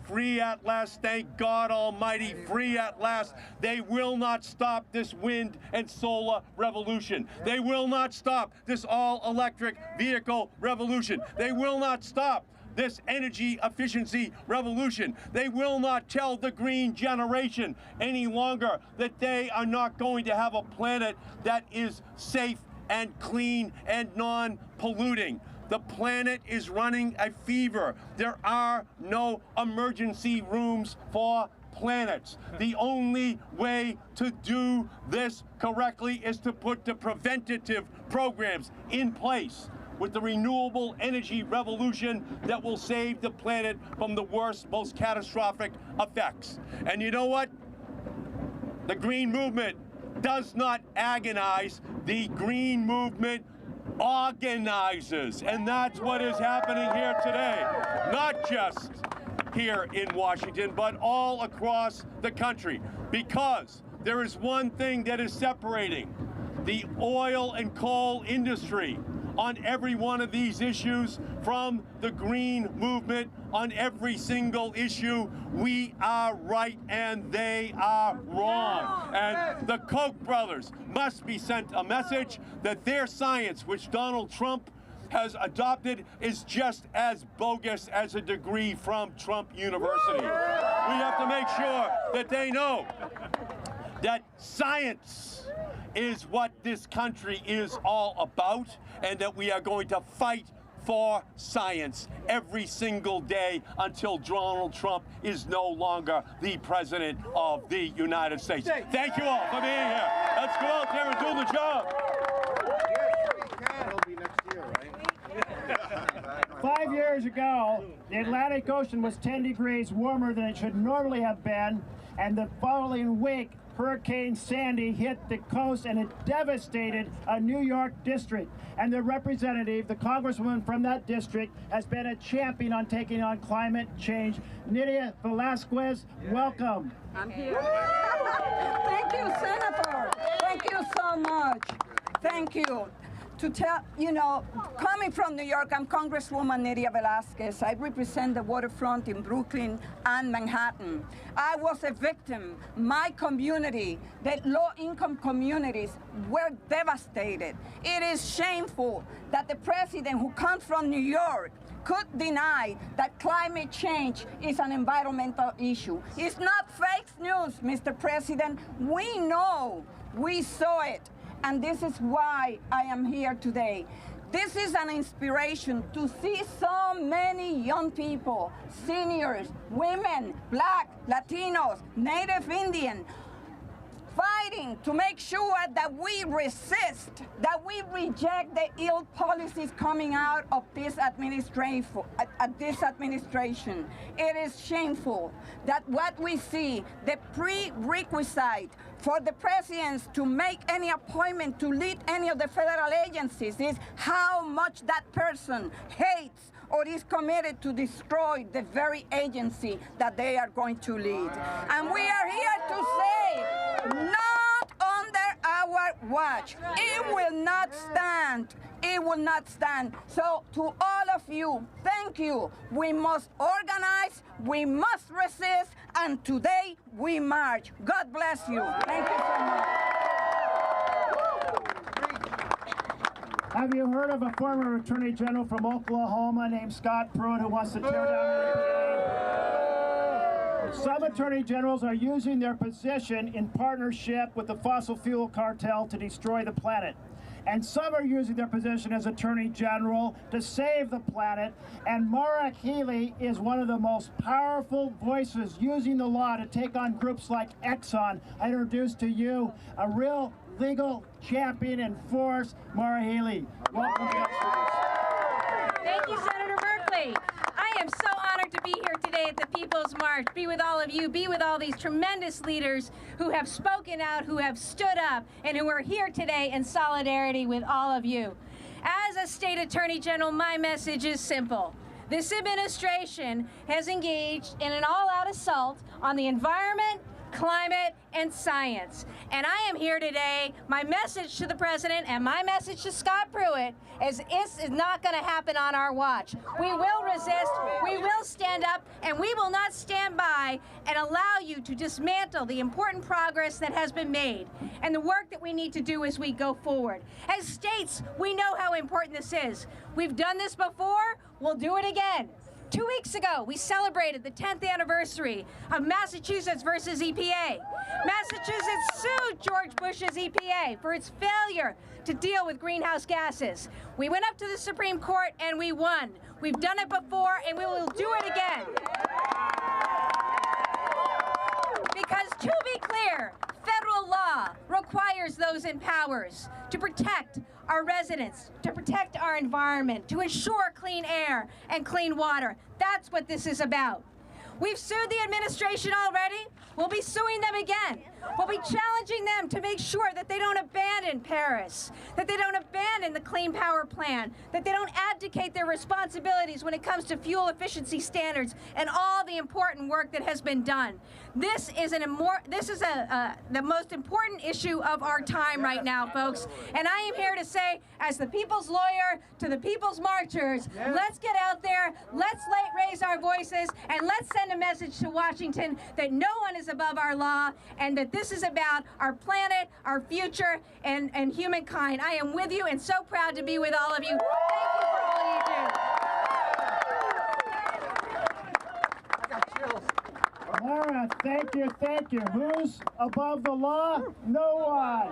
thank God Almighty, free at last. They will not stop this wind and solar revolution. They will not stop this all-electric vehicle revolution. They will not stop this energy efficiency revolution. They will not tell the green generation any longer that they are not going to have a planet that is safe and clean and non-polluting. The planet is running a fever. There are no emergency rooms for planets. The only way to do this correctly is to put the preventative programs in place with the renewable energy revolution that will save the planet from the worst, most catastrophic effects. And you know what? The Green Movement does not agonize. The Green Movement organizes, and that's what is happening here today. Not just here in Washington, but all across the country, because there is one thing that is separating the oil and coal industry on every one of these issues from the Green Movement on every single issue. We are right and they are wrong. And the Koch brothers must be sent a message that their science, which Donald Trump has adopted, is just as bogus as a degree from Trump University. We have to make sure that they know that science is what this country is all about, and that we are going to fight for science every single day until Donald Trump is no longer the president of the United States. Thank you all for being here. Let's go out there and do the job. 5 years ago, the Atlantic Ocean was 10 degrees warmer than it should normally have been, and the following week, Hurricane Sandy hit the coast and it devastated a New York district. And the representative, the congresswoman from that district, has been a champion on taking on climate change. Nydia Velasquez, welcome. I'm here. Thank you, Senator. Thank you so much. Thank you. To tell, you know, coming from New York, I'm Congresswoman Nydia Velasquez. I represent the waterfront in Brooklyn and Manhattan. I was a victim. My community, the low-income communities, were devastated. It is shameful that the president who comes from New York could deny that climate change is an environmental issue. It's not fake news, Mr. President. We know. We saw it. And this is why I am here today. This is an inspiration to see so many young people, seniors, women, Black, Latinos, Native Indian, fighting to make sure that we resist, that we reject the ill policies coming out of this administration. It is shameful that what we see, the prerequisite for the presidents to make any appointment to lead any of the federal agencies is how much that person hates or is committed to destroy the very agency that they are going to lead. And we are here to say, none watch. It will not stand. It will not stand. So to all of you, thank you. We must organize, we must resist, and today we march. God bless you. Thank you so much. Have you heard of a former Attorney General from Oklahoma named Scott Pruitt who wants to tear down the EPA? Some Attorney Generals are using their position in partnership with the fossil fuel cartel to destroy the planet. And some are using their position as Attorney General to save the planet. And Maura Healey is one of the most powerful voices using the law to take on groups like Exxon. I introduce to you a real legal champion and force, Maura Healey. Welcome to Thank you, Senator Merkley. I am so honored to be here today at the People's March, be with all of you, be with all these tremendous leaders who have spoken out, who have stood up, and who are here today in solidarity with all of you. As a state attorney general, my message is simple. This administration has engaged in an all-out assault on the environment, climate, and science. And I am here today, my message to the president and my message to Scott Pruitt is this is not going to happen on our watch. We will resist, we will stand up, and we will not stand by and allow you to dismantle the important progress that has been made and the work that we need to do as we go forward. As states, we know how important this is. We've done this before, we'll do it again. 2 weeks ago, we celebrated the 10th anniversary of Massachusetts versus EPA. Massachusetts sued George Bush's EPA for its failure to deal with greenhouse gases. We went up to the Supreme Court and we won. We've done it before and we will do it again. Because to be clear, federal law requires those in powers to protect our residents, to protect our environment, to ensure clean air and clean water. That's what this is about. We've sued the administration already. We'll be suing them again. We'll be challenging them to make sure that they don't abandon Paris, that they don't abandon the Clean Power Plan, that they don't abdicate their responsibilities when it comes to fuel efficiency standards and all the important work that has been done. This is the most important issue of our time right now, folks. And I am here to say, as the people's lawyer to the people's marchers, let's get out there, let's raise our voices, and let's send a message to Washington that no one is above our law and that this is about our planet, our future, and humankind. I am with you and so proud to be with all of you. Thank you for all you do. Laura, thank you, thank you. Who's above the law? No one.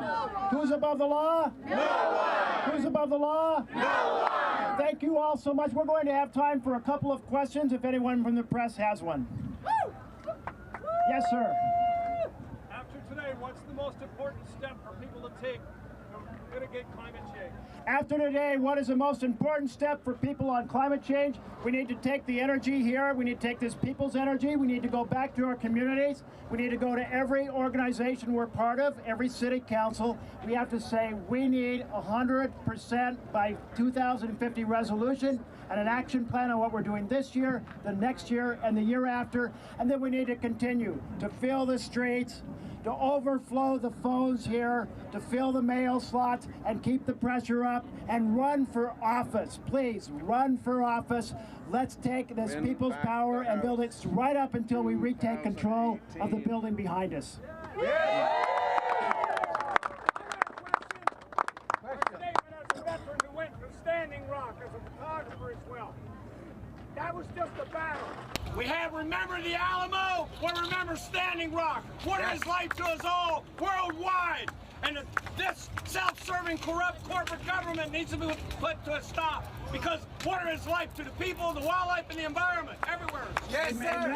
Who's above the law? No one. Who's above the law? No one. Thank you all so much. We're going to have time for a couple of questions if anyone from the press has one. Yes, sir. After today, what's the most important step for people to take to mitigate climate change? After today, what is the most important step for people on climate change? We need to take the energy here. We need to take this people's energy. We need to go back to our communities. We need to go to every organization we're part of, every city council. We have to say we need 100% by 2050 resolution and an action plan on what we're doing this year, the next year, and the year after. And then we need to continue to fill the streets, to overflow the phones here, to fill the mail slots, and keep the pressure up, and run for office. Please, run for office. Let's take this people's power and build it right up until we retake control of the building behind us. Standing Rock as a photographer as well. That was just a battle. We have Remember the Alamo, or Remember Standing Rock. Water is life to us all, worldwide. And this self-serving, corrupt corporate government needs to be put to a stop. Because water is life to the people, the wildlife, and the environment, everywhere. Yes, sir.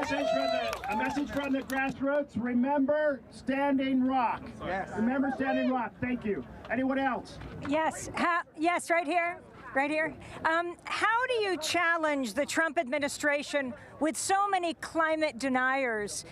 A message from the grassroots. Remember Standing Rock. Yes. Remember Standing Rock. Thank you. Anyone else? Yes. Yes, right here. Right here. How do you challenge the Trump administration with so many climate deniers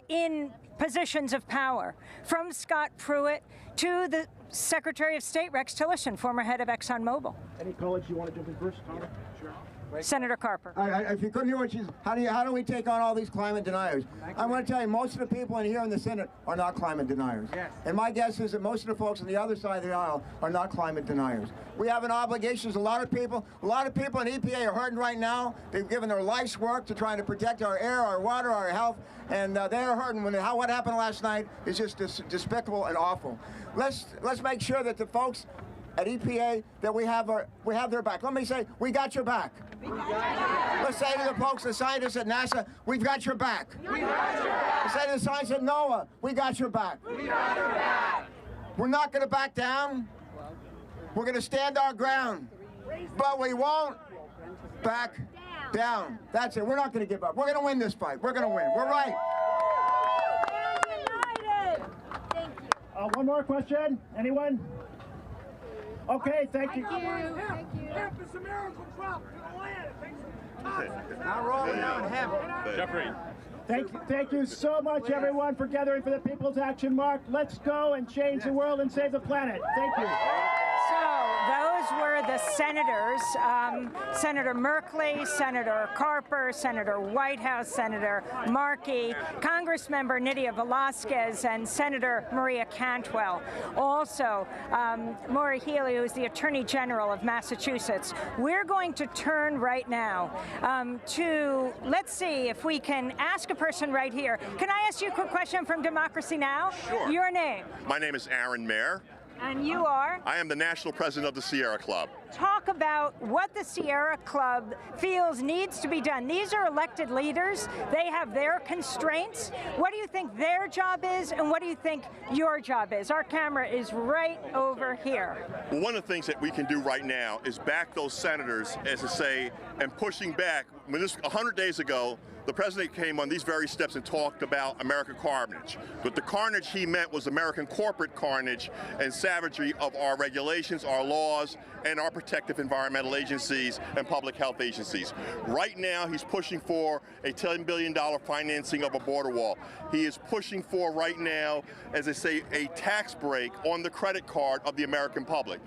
in positions of power, from Scott Pruitt to the Secretary of State, Rex Tillerson, former head of ExxonMobil? Any colleagues you want to jump in first, Connor? Sure. Senator Carper. If you couldn't hear what she's, how do we take on all these climate deniers? I want to tell you, most of the people in here in the Senate are not climate deniers. Yes. And my guess is that most of the folks on the other side of the aisle are not climate deniers. We have an obligation. There's a lot of people in EPA are hurting right now. They've given their life's work to trying to protect our air, our water, our health, and they're hurting. What happened last night is just despicable and awful. Let's make sure that the folks at EPA that we have their back. Let me say, we got your back. Let's say to the folks, the scientists at NASA, we've got your back. Let's say to the scientists at NOAA, we got your back. We're not going to back down. We're going to stand our ground, but we won't back down. That's it. We're not going to give up. We're going to win this fight. We're going to win. We're right. One more question. Anyone? Okay, thank you. Thank you. It's a miracle drop to the land. Now rolling down heaven. Jeffrey. Thank you so much, everyone, for gathering for the People's Action March. Let's go and change the world and save the planet. Thank you. So those were the senators, Senator Merkley, Senator Carper, Senator Whitehouse, Senator Markey, Congressmember Nydia Velázquez, and Senator Maria Cantwell. Also, Maura Healey, who is the Attorney General of Massachusetts. We're going to turn right now to, let's see if we can ask a person right here. Can I ask you a quick question from Democracy Now? Sure. Your name? My name is Aaron Mayer. And you are? I am the national president of the Sierra Club. Talk about what the Sierra Club feels needs to be done. These are elected leaders. They have their constraints. What do you think their job is, and what do you think your job is? Our camera is right over here. Well, one of the things that we can do right now is back those senators, as I say, and pushing back. When this 100 days ago, the president came on these very steps and talked about American carnage. But the carnage he meant was American corporate carnage and savagery of our regulations, our laws, and our protective environmental agencies and public health agencies. Right now, he's pushing for a $10 billion financing of a border wall. He is pushing for right now, as I say, a tax break on the credit card of the American public.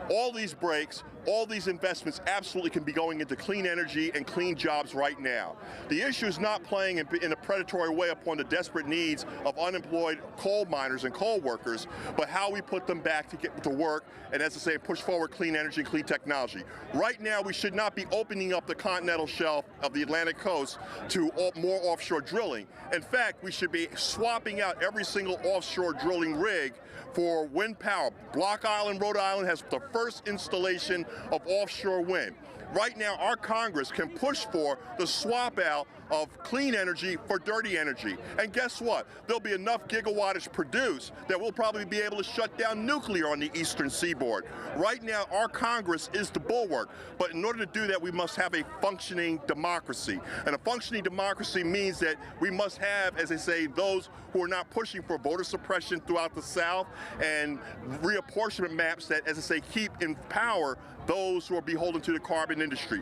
All these breaks, all these investments absolutely can be going into clean energy and clean jobs right now. The issue is not playing in a predatory way upon the desperate needs of unemployed coal miners and coal workers, but how we put them back to get to work and, as I say, push forward clean energy and clean technology. Right now, we should not be opening up the continental shelf of the Atlantic coast to more offshore drilling. In fact, we should be swapping out every single offshore drilling rig for wind power. Block Island, Rhode Island has the first installation of offshore wind. Right now, our Congress can push for the swap out of clean energy for dirty energy. And guess what? There'll be enough gigawattage produced that we'll probably be able to shut down nuclear on the eastern seaboard. Right now, our Congress is the bulwark. But in order to do that, we must have a functioning democracy. And a functioning democracy means that we must have, as they say, those who are not pushing for voter suppression throughout the South and reapportionment maps that, as I say, keep in power those who are beholden to the carbon industry.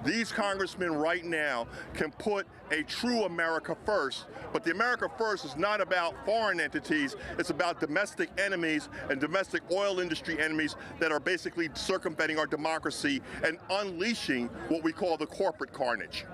These congressmen right now can put a true America first, but the America first is not about foreign entities, it's about domestic enemies and domestic oil industry enemies that are basically circumventing our democracy and unleashing what we call the corporate carnage.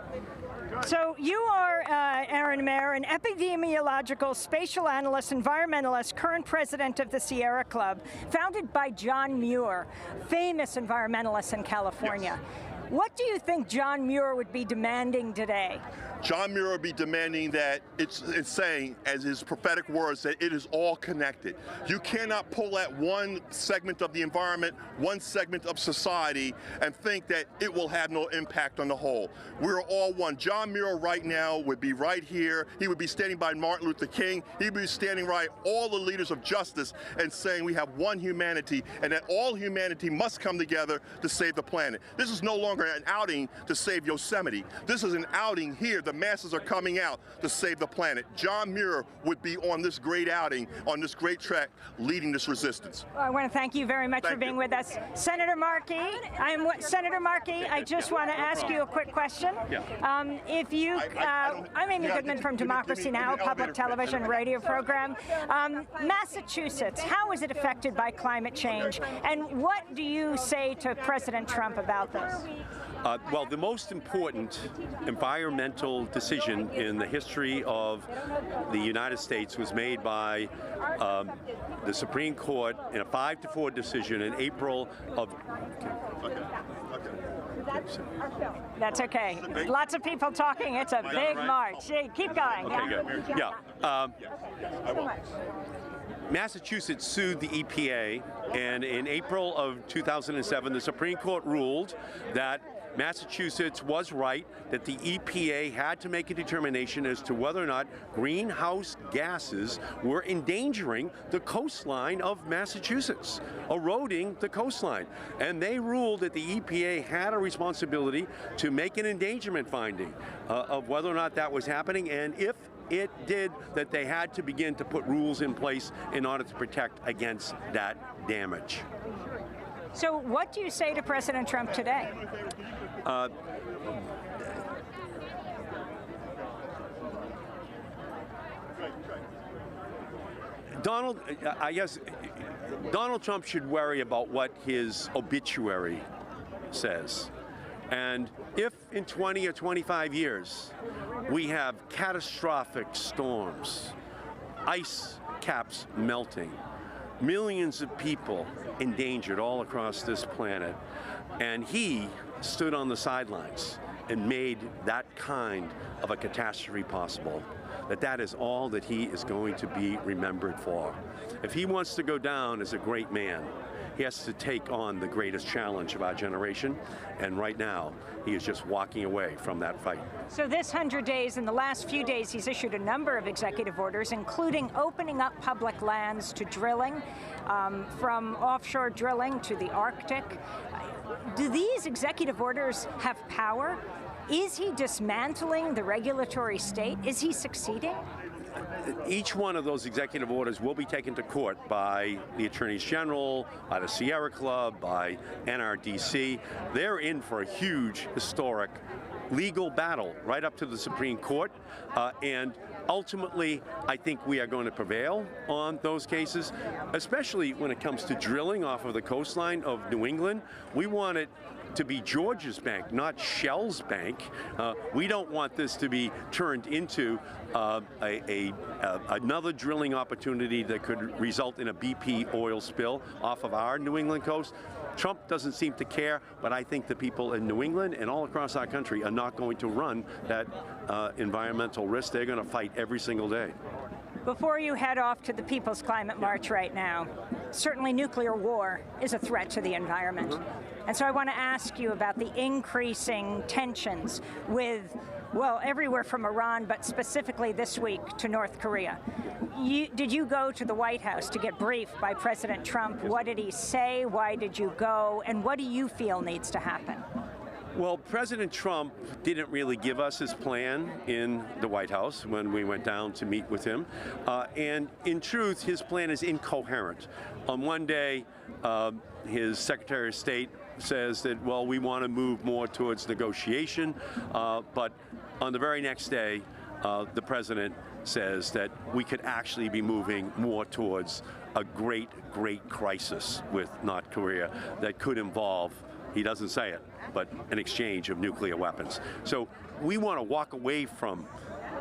So you are, Aaron Mayer, an epidemiological spatial analyst, environmentalist, current president of the Sierra Club, founded by John Muir, famous environmentalist in California. Yes. What do you think John Muir would be demanding today? John Muir would be demanding that it's saying, as his prophetic words, that it is all connected. You cannot pull at one segment of the environment, one segment of society, and think that it will have no impact on the whole. We're all one. John Muir right now would be right here. He would be standing by Martin Luther King. He would be standing right all the leaders of justice and saying we have one humanity and that all humanity must come together to save the planet. This is no longer an outing to save Yosemite. This is an outing here. The masses are coming out to save the planet. John Muir would be on this great outing, on this great track, leading this resistance. Well, I want to thank you very much for being with us. Senator Markey, Senator Markey, I just want to ask you a quick question. Yeah. If you, I'm Amy Goodman from Democracy Now!, public television radio program. Massachusetts, how is it affected by climate change? And what do you say to President Trump about this? Well, the most important environmental decision in the history of the United States was made by the Supreme Court in a 5-4 decision in April of... That's okay. Lots of people talking. It's a big march. Hey, keep going. Okay, good. Yeah. Massachusetts sued the EPA, and in April of 2007, the Supreme Court ruled that Massachusetts was right, that the EPA had to make a determination as to whether or not greenhouse gases were endangering the coastline of Massachusetts, eroding the coastline. And they ruled that the EPA had a responsibility to make an endangerment finding of whether or not that was happening, and if it did, that they had to begin to put rules in place in order to protect against that damage. So what do you say to President Trump today? I guess Donald Trump should worry about what his obituary says. And if in 20 or 25 years we have catastrophic storms, ice caps melting, millions of people endangered all across this planet, and he stood on the sidelines and made that kind of a catastrophe possible, that is all that he is going to be remembered for. If he wants to go down as a great man, he has to take on the greatest challenge of our generation, and right now he is just walking away from that fight. So this 100 days, in the last few days, he's issued a number of executive orders, including opening up public lands to drilling, from offshore drilling to the Arctic. Do these executive orders have power? Is he dismantling the regulatory state? Is he succeeding? Each one of those executive orders will be taken to court by the attorneys general, by the Sierra Club, by NRDC. They're in for a huge, historic legal battle right up to the Supreme Court. And ultimately, I think we are going to prevail on those cases, especially when it comes to drilling off of the coastline of New England. We want it to be Georgia's bank, not Shell's bank. We don't want this to be turned into another drilling opportunity that could result in a BP oil spill off of our New England coast. Trump doesn't seem to care, but I think the people in New England and all across our country are not going to run that environmental risk. They're going to fight every single day. Before you head off to the People's Climate March right now, certainly nuclear war is a threat to the environment. And so I want to ask you about the increasing tensions with, well, everywhere from Iran, but specifically this week to North Korea. Did you go to the White House to get briefed by President Trump? What did he say? Why did you go? And what do you feel needs to happen? Well, President Trump didn't really give us his plan in the White House when we went down to meet with him. And in truth, his plan is incoherent. On one day, his Secretary of State says that, well, we want to move more towards negotiation. But on the very next day, the president says that we could actually be moving more towards a great, great crisis with North Korea that could involve, he doesn't say it, but an exchange of nuclear weapons. So we want to walk away from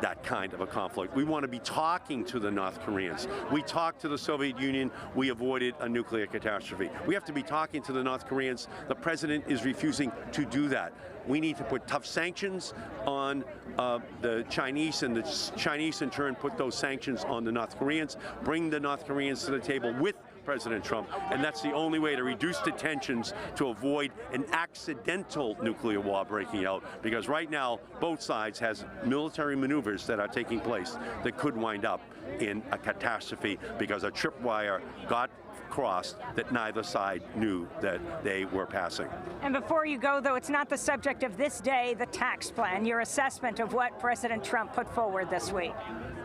that kind of a conflict. We want to be talking to the North Koreans. We talked to the Soviet Union. We avoided a nuclear catastrophe. We have to be talking to the North Koreans. The president is refusing to do that. We need to put tough sanctions on the Chinese, and the Chinese in turn put those sanctions on the North Koreans, bring the North Koreans to the table with President Trump, and that's the only way to reduce the tensions to avoid an accidental nuclear war breaking out, because right now both sides has military maneuvers that are taking place that could wind up in a catastrophe because a tripwire got crossed that neither side knew that they were passing. And before you go, though, it's not the subject of this day, the tax plan, your assessment of what President Trump put forward this week.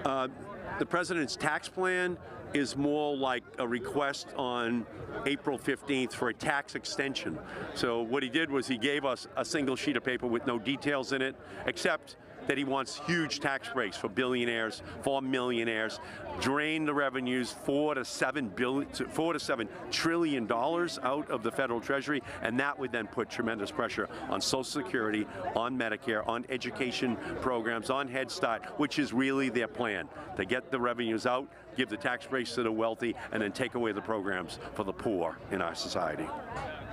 The president's tax plan is more like a request on April 15th for a tax extension. So what he did was he gave us a single sheet of paper with no details in it, except that he wants huge tax breaks for billionaires, for millionaires, drain the revenues $4 to $7 trillion out of the federal treasury, and that would then put tremendous pressure on Social Security, on Medicare, on education programs, on Head Start, which is really their plan, to get the revenues out, give the tax breaks to the wealthy, and then take away the programs for the poor in our society.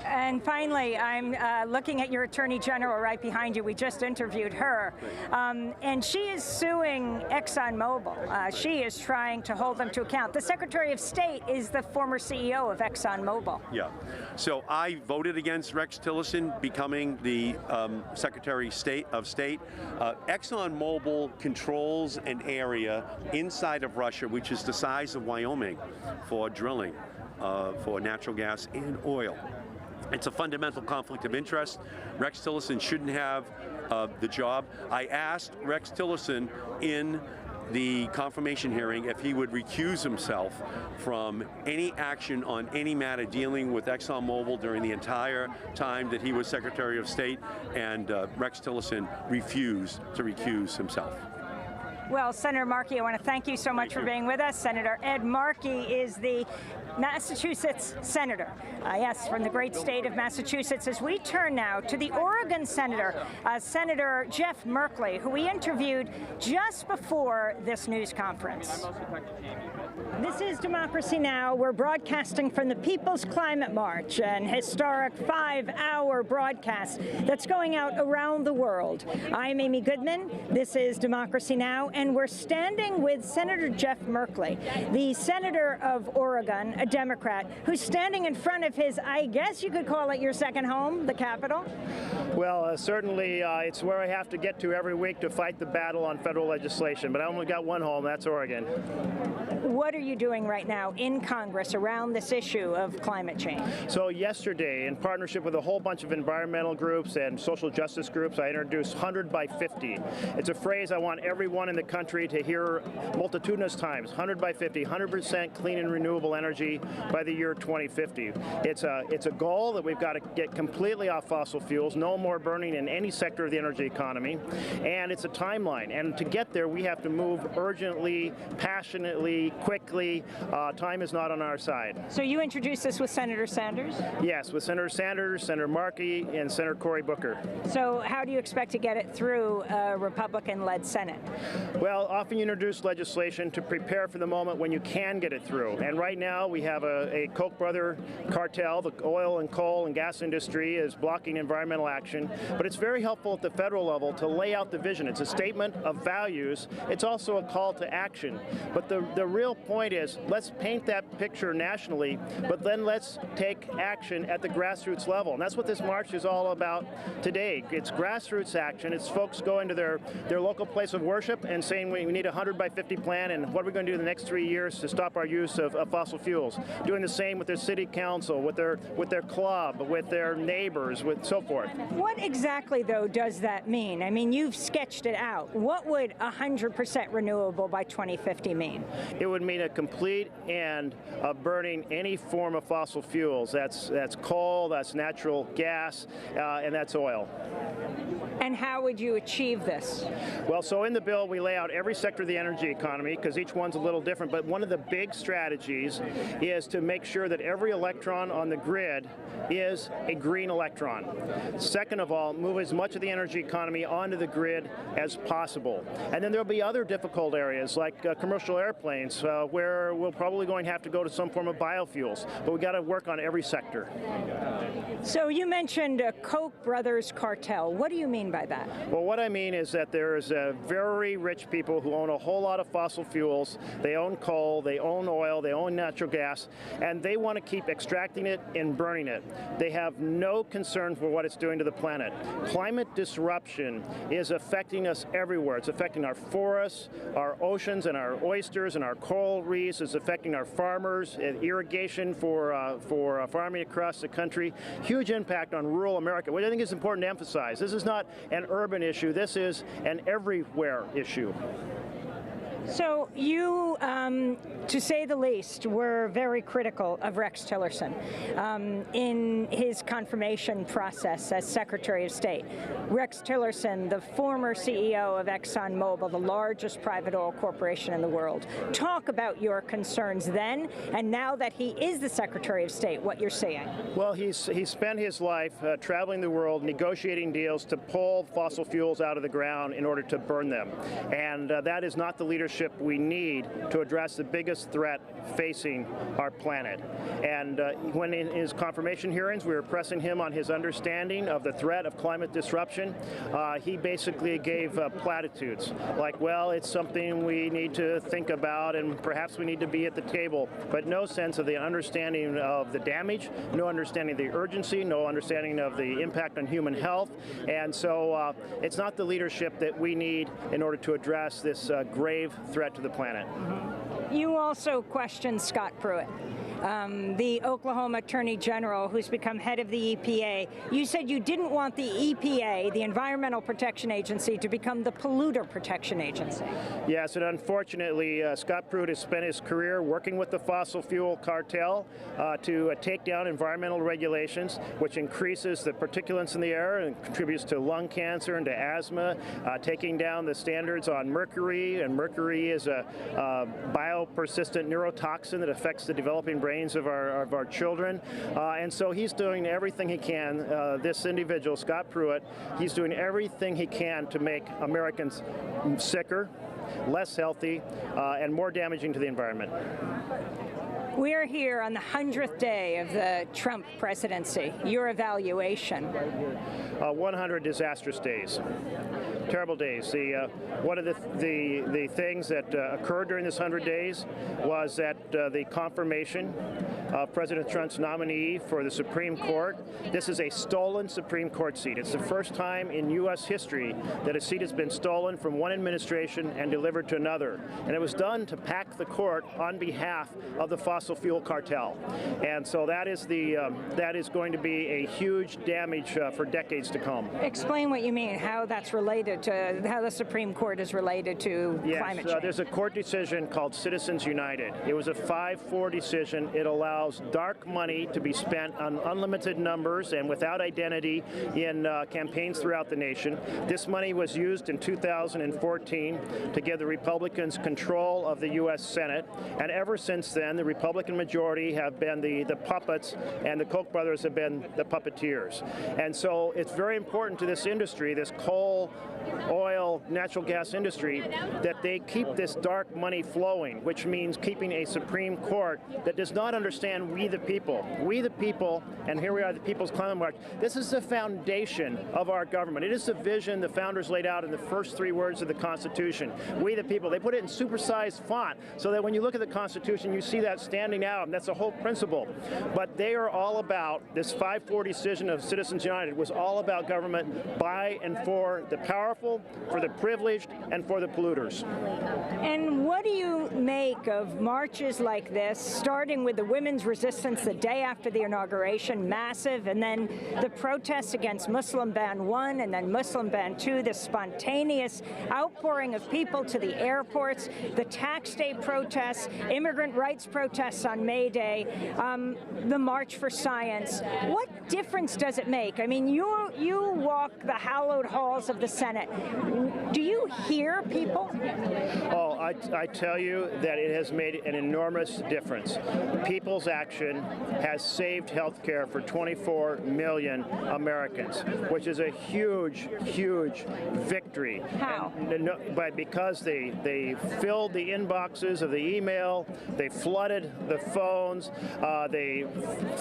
And finally, I'm looking at your Attorney General right behind you. We just interviewed her. And she is suing ExxonMobil. She is trying to hold them to account. The Secretary of State is the former CEO of ExxonMobil. Yeah. So I voted against Rex Tillerson becoming the Secretary of State. ExxonMobil controls an area inside of Russia, which is the size of Wyoming, for drilling for natural gas and oil. It's a fundamental conflict of interest. Rex Tillerson shouldn't have the job. I asked Rex Tillerson in the confirmation hearing if he would recuse himself from any action on any matter dealing with ExxonMobil during the entire time that he was Secretary of State, and Rex Tillerson refused to recuse himself. Well, Senator Markey, I want to thank you so much for being with us. Senator Ed Markey is the Massachusetts senator, yes, from the great state of Massachusetts. As we turn now to the Oregon senator, Senator Jeff Merkley, who we interviewed just before this news conference. This is Democracy Now! We're broadcasting from the People's Climate March, an historic 5-hour broadcast that's going out around the world. I'm Amy Goodman. This is Democracy Now! And we're standing with Senator Jeff Merkley, the senator of Oregon, a Democrat, who's standing in front of his, I guess you could call it your second home, the Capitol. Well, certainly it's where I have to get to every week to fight the battle on federal legislation, but I only got one home, that's Oregon. What are you doing right now in Congress around this issue of climate change? So yesterday, in partnership with a whole bunch of environmental groups and social justice groups, I introduced 100 by 50. It's a phrase I want everyone in the country to hear multitudinous times. 100 by 50, 100% clean and renewable energy by the year 2050. It's a goal that we've got to get completely off fossil fuels, no more burning in any sector of the energy economy, and it's a timeline. And to get there, we have to move urgently, passionately, quickly. Time is not on our side. So you introduced this with Senator Sanders? Yes, with Senator Sanders, Senator Markey, and Senator Cory Booker. So how do you expect to get it through a Republican-led Senate? Well, often you introduce legislation to prepare for the moment when you can get it through. And right now we have a Koch brother cartel. The oil and coal and gas industry is blocking environmental action. But it's very helpful at the federal level to lay out the vision. It's a statement of values. It's also a call to action. But the real point is, let's paint that picture nationally, but then let's take action at the grassroots level. And that's what this march is all about today. It's grassroots action. It's folks going to their local place of worship and saying we need a 100 by 50 plan, and what are we going to do in the next 3 years to stop our use of fossil fuels. Doing the same with their city council, with their club, with their neighbors, with so forth. What exactly, though, does that mean? I mean, you've sketched it out. What would 100% renewable by 2050 mean? It would mean a complete end of burning any form of fossil fuels. That's coal, that's natural gas, and that's oil. And how would you achieve this? Well, so in the bill, we lay out every sector of the energy economy, because each one's a little different, but one of the big strategies is to make sure that every electron on the grid is a green electron. Second of all, move as much of the energy economy onto the grid as possible. And then there'll be other difficult areas like commercial airplanes, where we're probably going to have to go to some form of biofuels, but we've got to work on every sector. So you mentioned a Koch brothers cartel. What do you mean by that? Well, what I mean is that there's very rich people who own a whole lot of fossil fuels. They own coal, they own oil, they own natural gas, and they want to keep extracting it and burning it. They have no concern for what it's doing to the planet. Climate disruption is affecting us everywhere. It's affecting our forests, our oceans, and our oysters, and our coral reefs. It's affecting our farmers, irrigation for farming across the country. Huge impact on rural America, which I think is important to emphasize. This is not an urban issue. This is an everywhere issue. So you, to say the least, were very critical of Rex Tillerson in his confirmation process as Secretary of State. Rex Tillerson, the former CEO of ExxonMobil, the largest private oil corporation in the world. Talk about your concerns then, and now that he is the Secretary of State, what you're seeing. Well, he's spent his life traveling the world, negotiating deals to pull fossil fuels out of the ground in order to burn them. And that is not the leadership we need to address the biggest threat facing our planet. And when in his confirmation hearings, we were pressing him on his understanding of the threat of climate disruption, he basically gave platitudes like, well, it's something we need to think about and perhaps we need to be at the table, but no sense of the understanding of the damage, no understanding of the urgency, no understanding of the impact on human health. And so it's not the leadership that we need in order to address this grave threat to the planet. You also questioned Scott Pruitt, the Oklahoma Attorney General who's become head of the EPA. You said you didn't want the EPA, the Environmental Protection Agency, to become the Polluter Protection Agency. Yes, and unfortunately, Scott Pruitt has spent his career working with the fossil fuel cartel to take down environmental regulations, which increases the particulates in the air and contributes to lung cancer and to asthma, taking down the standards on mercury, and mercury is a biopersistent neurotoxin that affects the developing brains of our children. And so he's doing everything he can, this individual, Scott Pruitt, he's doing everything he can to make Americans sicker, less healthy, and more damaging to the environment. We're here on the 100th day of the Trump presidency. Your evaluation? 100 disastrous days. Terrible days. One of the things that occurred during this 100 days was that the confirmation of President Trump's nominee for the Supreme Court. This is a stolen Supreme Court seat. It's the first time in U.S. history that a seat has been stolen from one administration and delivered to another. And it was done to pack the court on behalf of the fossil fuel cartel. And so that is going to be a huge damage for decades to come. Explain what you mean, how that's related to, how the Supreme Court is related to climate change. There's a court decision called Citizens United. It was a 5-4 decision. It allows dark money to be spent on unlimited numbers and without identity in campaigns throughout the nation. This money was used in 2014 to give the Republicans control of the U.S. Senate, and ever since then, the Republican majority have been the puppets, and the Koch brothers have been the puppeteers. And so it's very important to this industry, this coal, oil, natural gas industry, that they keep this dark money flowing, which means keeping a Supreme Court that does not understand we the people. We the people, and here we are, the People's Climate March. This is the foundation of our government. It is the vision the founders laid out in the first 3 words of the Constitution. We the people. They put it in supersized font so that when you look at the Constitution, you see that standing out, and that's the whole principle. But they are all about, this 5-4 decision of Citizens United was all about government by and for the powerful, for the privileged, and for the polluters. And what do you make of marches like this, starting with the women's resistance the day after the inauguration, massive, and then the protests against Muslim Ban 1 and then Muslim Ban 2, the spontaneous outpouring of people to the airports, the tax day protests, immigrant rights protests on May Day, the March for Science. What difference does it make? I mean, you walk the hallowed halls of the Senate. Do you hear people? Oh, I tell you that it has made an enormous difference. People's action has saved health care for 24 million Americans, which is a huge, huge victory. How? Because they filled the inboxes of the email, they flooded the phones, they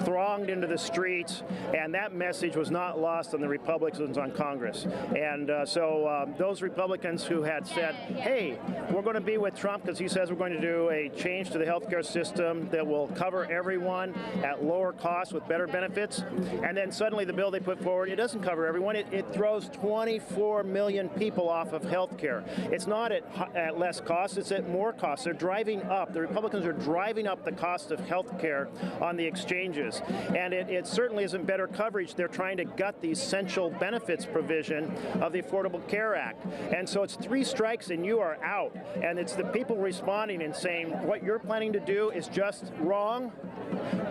thronged into the streets, and that message was not lost on the Republicans on Congress. And so those Republicans who had said, hey, we're going to be with Trump because he says we're going to do a change to the healthcare system that will cover everyone at lower cost with better benefits, and then suddenly the bill they put forward, it doesn't cover everyone. It throws 24 million people off of health care. It's not at less cost, it's at more cost. They're driving up. The Republicans are driving up the cost of health care on the exchanges. And it certainly isn't better coverage. They're trying to gut the essential benefits provision of the Affordable Care Act. And so it's 3 strikes and you are out. And it's the people responding and saying what you're planning to do is just wrong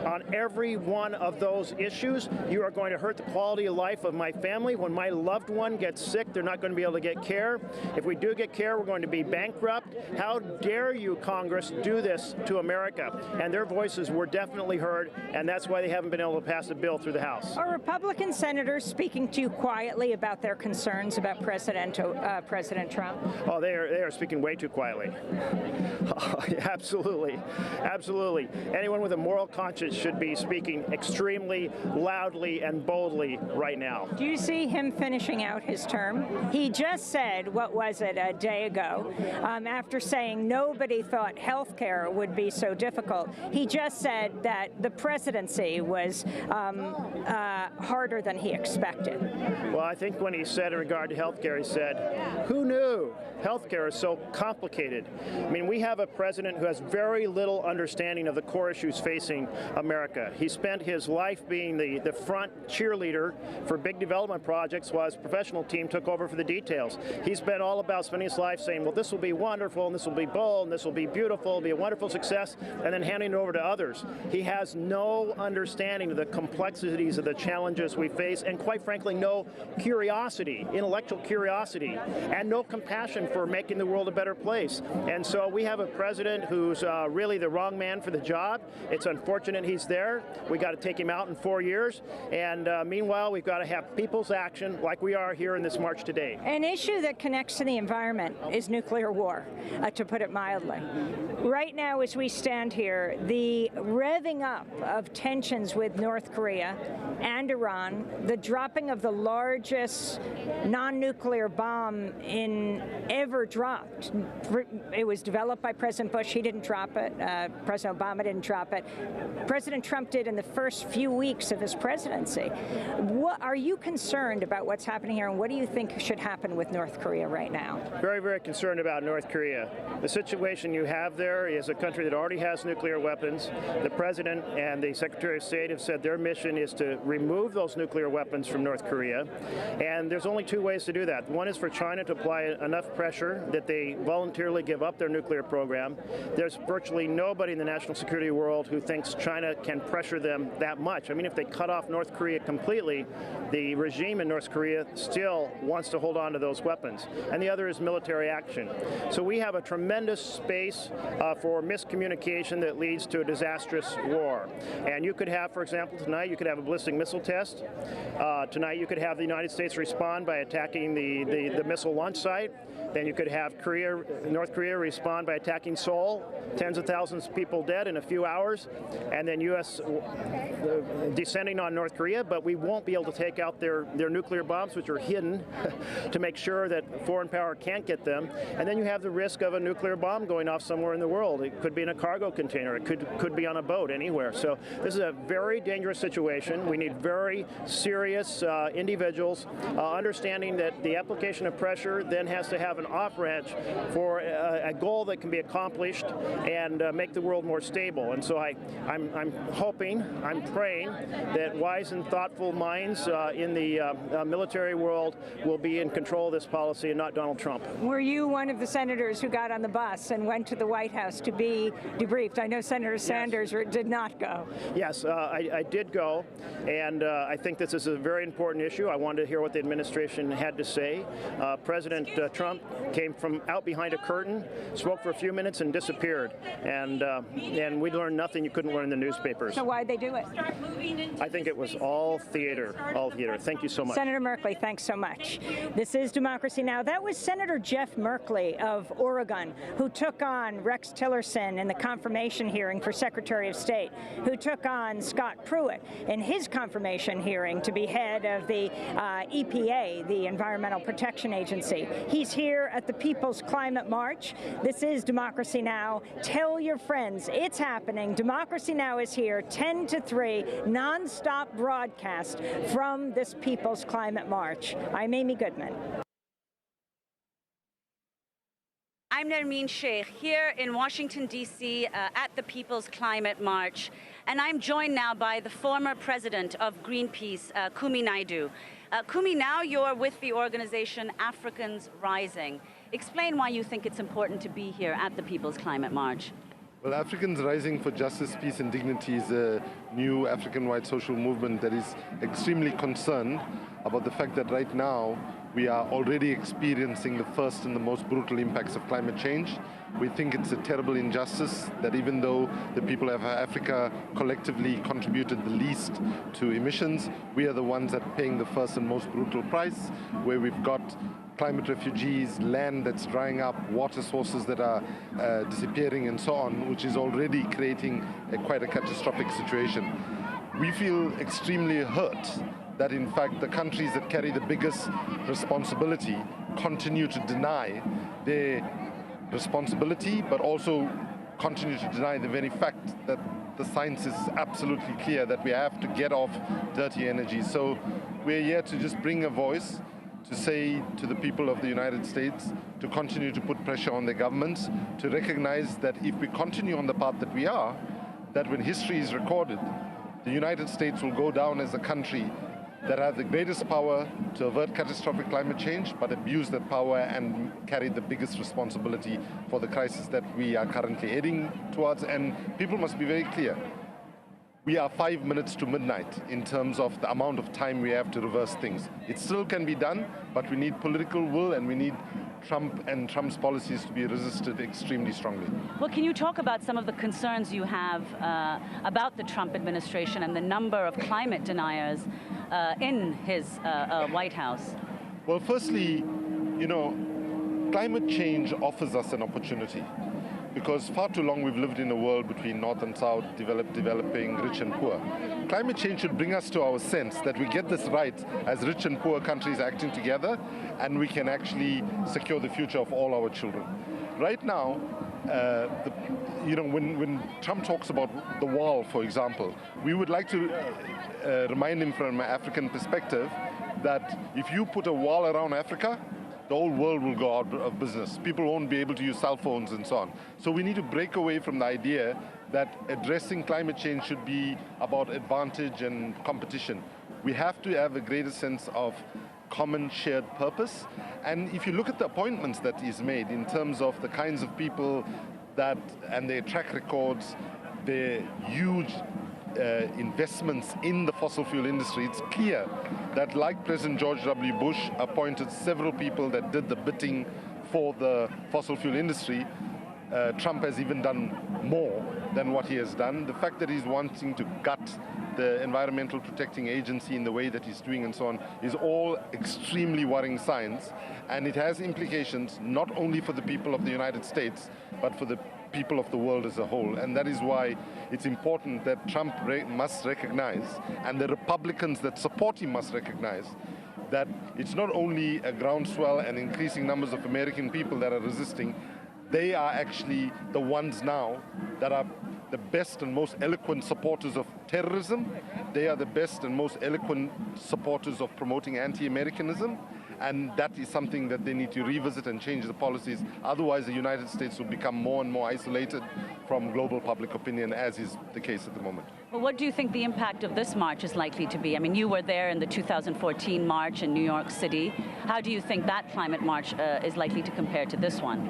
on every one of those issues. You are going to hurt the quality of life of my family. When my loved one gets sick, they're not going to be able to get care. If we do get care, we're going to be bankrupt. How dare you, Congress, do this to America? And their voices were definitely heard, and that's why they haven't been able to pass a bill through the House. Are Republican senators speaking to you quietly about their concerns about President Trump? Oh, they are speaking way too quietly. Absolutely. Absolutely. Anyone with a moral conscience should be speaking extremely loudly and boldly right now. Do you see him finishing out his term? He just said, what was it, a day ago, after saying nobody thought health care would be so difficult, he just said that the presidency was harder than he expected. Well, I think when he said in regard to health care, he said, who knew health care is so complicated? I mean, we have a president who has very little understanding of the core issues facing America. He spent his life being the front cheerleader for big development projects while his professional team took over for the details. He's been all about spending his life saying, well, this will be wonderful, and this will be bold, and this will be beautiful, it'll be a wonderful success, and then handing it over to others. He has no understanding of the complexities of the challenges we face, and quite frankly, no curiosity, intellectual curiosity, and no compassion for making the world a better place. And so we have a president who's really the wrong man for the job. It's unfortunate he's there. We got to take him out in 4 years. And meanwhile, we've got to have people's action like we are here in this march today. An issue that connects to the environment is nuclear war, to put it mildly. Right now, as we stand here, the revving up of tensions with North Korea and Iran, the dropping of the largest non-nuclear bomb ever dropped. It was developed by President Bush. He didn't drop it. President Obama didn't drop it. President Trump did in the first few weeks of his presidency. Are you concerned about what's happening here, and what do you think should happen with North Korea right now? Very, very concerned about North Korea. The situation you have there is a country that already has nuclear weapons. The President and the Secretary of State have said their mission is to remove those nuclear weapons from North Korea. And there's only two ways to do that. One is for China to apply enough pressure that they voluntarily give up their nuclear program. There's virtually nobody in the national security world who thinks China can pressure them that much. I mean, if they cut off North Korea completely, the regime in North Korea still wants to hold on to those weapons. And the other is military action. So we have a tremendous space for miscommunication that leads to a disastrous war. And you could have, for example, tonight you could have a ballistic missile test. Tonight you could have the United States respond by attacking the missile launch site. Then you could have North Korea respond by attacking Seoul, tens of thousands of people dead in a few hours, and then U.S. descending on North Korea, but we won't be able to take out their nuclear bombs, which are hidden, to make sure that foreign power can't get them. And then you have the risk of a nuclear bomb going off somewhere in the world. It could be in a cargo container. It could be on a boat anywhere. So this is a very dangerous situation. We need very serious individuals understanding that the application of pressure then has to have an off-ramp for a goal that can be accomplished and make the world more stable. And so I'm hoping, I'm praying that wise and thoughtful minds in the military world will be in control of this policy and not Donald Trump. Were you one of the senators who got on the bus and went to the White House to be debriefed? I know Senator Sanders did not go. Yes, I did go, and I think this is a very important issue. I wanted to hear what the administration had to say. President Trump came from out behind a curtain, spoke for a few minutes, and disappeared. And we learned nothing you couldn't learn in the newspapers. So why'd they do it? I think it was all theater, all theater. Thank you so much. Senator Merkley, thanks so much. This is Democracy Now! That was Senator Jeff Merkley of Oregon, who took on Rex Tillerson in the confirmation hearing for Secretary of State, who took on Scott Pruitt in his confirmation hearing to be head of the EPA, the Environmental Protection Agency. He's here at the People's Climate March. This is Democracy Now! Tell your friends it's happening. Democracy Now! Is here 10 to 3, non-stop broadcast from this People's Climate March. I'm Amy Goodman. I'm Nermeen Sheikh here in Washington, D.C. At the People's Climate March. And I'm joined now by the former president of Greenpeace, Kumi Naidoo. Kumi, now you're with the organization Africans Rising. Explain why you think it's important to be here at the People's Climate March. Well, Africans Rising for Justice, Peace and Dignity is a new African-wide social movement that is extremely concerned about the fact that right now we are already experiencing the first and the most brutal impacts of climate change. We think it's a terrible injustice that even though the people of Africa collectively contributed the least to emissions, we are the ones that are paying the first and most brutal price, where we've got climate refugees, land that's drying up, water sources that are disappearing and so on, which is already creating quite a catastrophic situation. We feel extremely hurt that in fact the countries that carry the biggest responsibility continue to deny their responsibility, but also continue to deny the very fact that the science is absolutely clear that we have to get off dirty energy. So we're here to just bring a voice to say to the people of the United States to continue to put pressure on their governments, to recognize that if we continue on the path that we are, that when history is recorded, the United States will go down as a country that have the greatest power to avert catastrophic climate change, but abuse that power and carry the biggest responsibility for the crisis that we are currently heading towards. And people must be very clear. We are 5 minutes to midnight in terms of the amount of time we have to reverse things. It still can be done, but we need political will and we need Trump and Trump's policies to be resisted extremely strongly. Well, can you talk about some of the concerns you have about the Trump administration and the number of climate deniers in his White House? Well, firstly, you know, climate change offers us an opportunity, because far too long we've lived in a world between North and South, developed, developing, rich and poor. Climate change should bring us to our sense that we get this right as rich and poor countries acting together, and we can actually secure the future of all our children. Right now, when Trump talks about the wall, for example, we would like to remind him from an African perspective that if you put a wall around Africa, the whole world will go out of business. People won't be able to use cell phones and so on. So we need to break away from the idea that addressing climate change should be about advantage and competition. We have to have a greater sense of common shared purpose. And if you look at the appointments that he's made in terms of the kinds of people that, and their track records, their huge investments in the fossil fuel industry, it's clear that, like President George W. Bush appointed several people that did the bidding for the fossil fuel industry, Trump has even done more than what he has done. The fact that he's wanting to gut the Environmental Protecting Agency in the way that he's doing and so on is all extremely worrying signs, and it has implications not only for the people of the United States, but for the people of the world as a whole. And that is why it's important that Trump must recognize, and the Republicans that support him must recognize, that it's not only a groundswell and increasing numbers of American people that are resisting, they are actually the ones now that are the best and most eloquent supporters of terrorism. They are the best and most eloquent supporters of promoting anti-Americanism. And that is something that they need to revisit and change the policies. Otherwise, the United States will become more and more isolated from global public opinion, as is the case at the moment. Well, what do you think the impact of this march is likely to be? I mean, you were there in the 2014 march in New York City. How do you think that climate march is likely to compare to this one?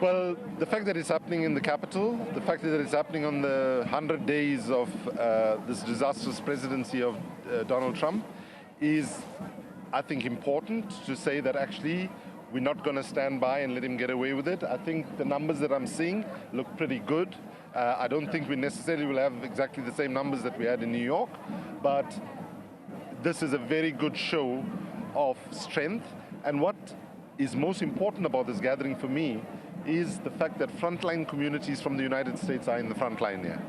Well, the fact that it's happening in the capital, the fact that it's happening on the 100 days of this disastrous presidency of Donald Trump is, I think, important to say that actually we're not going to stand by and let him get away with it. I think the numbers that I'm seeing look pretty good. I don't think we necessarily will have exactly the same numbers that we had in New York, but this is a very good show of strength. And what is most important about this gathering for me is the fact that frontline communities from the United States are in the front line here.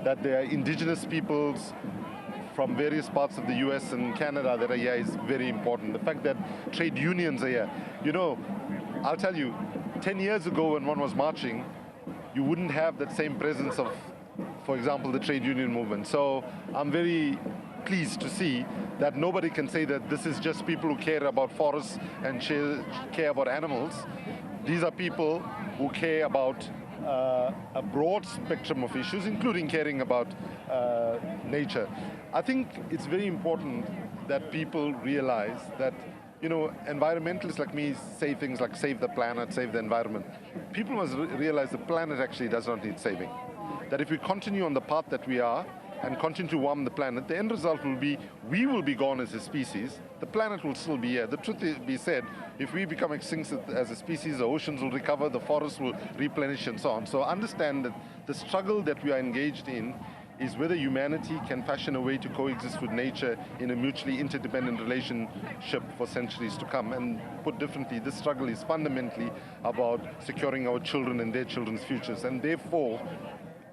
That there are indigenous peoples from various parts of the US and Canada that are here is very important. The fact that trade unions are here. You know, I'll tell you, 10 years ago when one was marching, you wouldn't have that same presence of, for example, the trade union movement. So I'm very pleased to see that nobody can say that this is just people who care about forests and care about animals. These are people who care about a broad spectrum of issues, including caring about nature. I think it's very important that people realize that you know, environmentalists like me say things like save the planet, save the environment. People must realize the planet actually does not need saving. That if we continue on the path that we are and continue to warm the planet, the end result will be we will be gone as a species. The planet will still be here. The truth be said, if we become extinct as a species, the oceans will recover, the forests will replenish and so on. So understand that the struggle that we are engaged in is whether humanity can fashion a way to coexist with nature in a mutually interdependent relationship for centuries to come. And put differently, this struggle is fundamentally about securing our children and their children's futures. And therefore,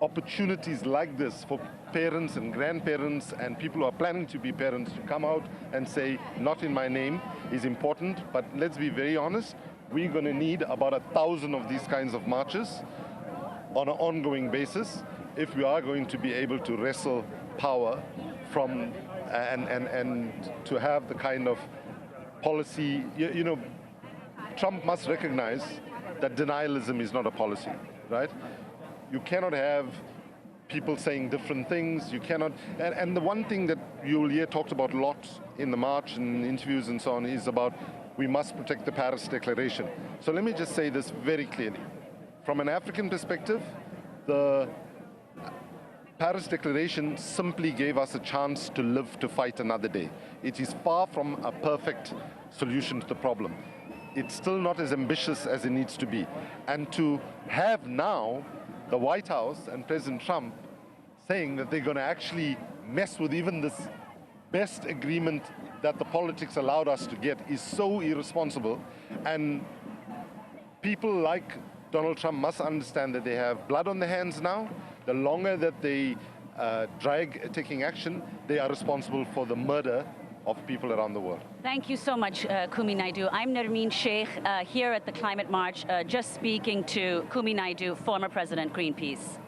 opportunities like this for parents and grandparents and people who are planning to be parents to come out and say, not in my name, is important. But let's be very honest, we're going to need about 1,000 of these kinds of marches on an ongoing basis if we are going to be able to wrestle power from and to have the kind of policy, you know, Trump must recognize that denialism is not a policy, right? You cannot have people saying different things. You cannot, and the one thing that you'll hear talked about a lot in the march and interviews and so on is about we must protect the Paris Declaration. So let me just say this very clearly. From an African perspective, the Paris Declaration simply gave us a chance to live to fight another day. It is far from a perfect solution to the problem. It's still not as ambitious as it needs to be. And to have now the White House and President Trump saying that they're going to actually mess with even this best agreement that the politics allowed us to get is so irresponsible. And people like Donald Trump must understand that they have blood on their hands now. The longer that they drag taking action, they are responsible for the murder of people around the world. Thank you so much, Kumi Naidoo. I'm Nermeen Sheikh here at the Climate March, just speaking to Kumi Naidoo, former President Greenpeace.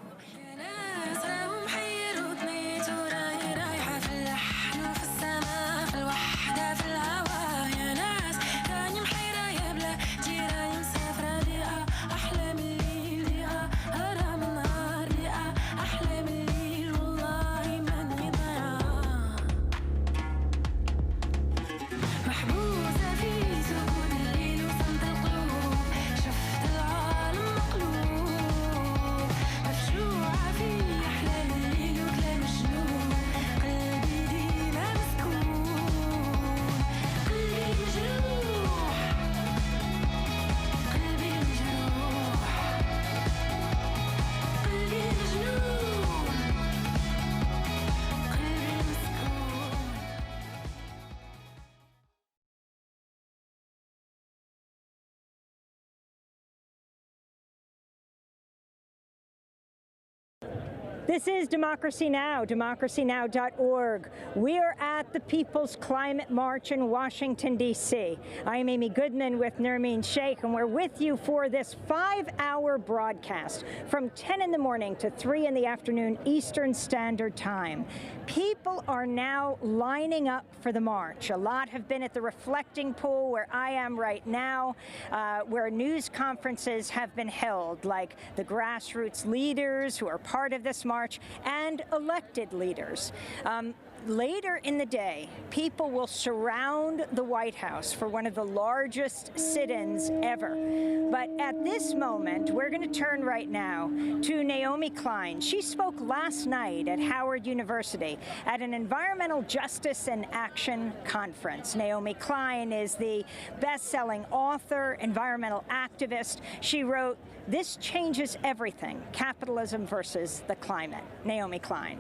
This is Democracy Now!, democracynow.org. We are at the People's Climate March in Washington, D.C. I am Amy Goodman with Nermeen Sheikh, and we're with you for this 5-hour broadcast from 10 in the morning to 3 in the afternoon Eastern Standard Time. People are now lining up for the march. A lot have been at the Reflecting Pool, where I am right now, where news conferences have been held, like the grassroots leaders who are part of this march and elected leaders. Later in the day, people will surround the White House for one of the largest sit-ins ever. But at this moment, we're going to turn right now to Naomi Klein. She spoke last night at Howard University at an Environmental Justice and Action Conference. Naomi Klein is the best-selling author, environmental activist. She wrote, "This Changes Everything: Capitalism versus the Climate." Naomi Klein.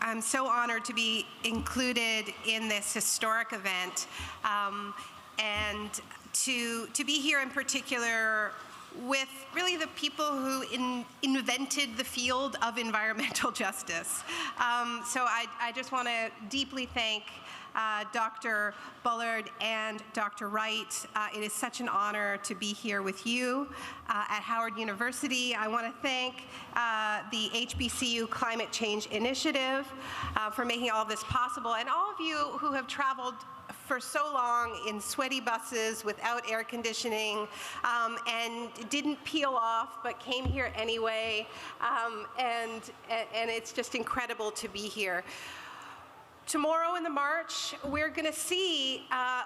I'm so honored to be included in this historic event, and to be here in particular with really the people who invented the field of environmental justice. So I just want to deeply thank Dr. Bullard and Dr. Wright. It is such an honor to be here with you at Howard University. I want to thank the HBCU Climate Change Initiative for making all of this possible, and all of you who have traveled for so long in sweaty buses without air conditioning and didn't peel off but came here anyway, and it's just incredible to be here. tomorrow in the march, we're going to see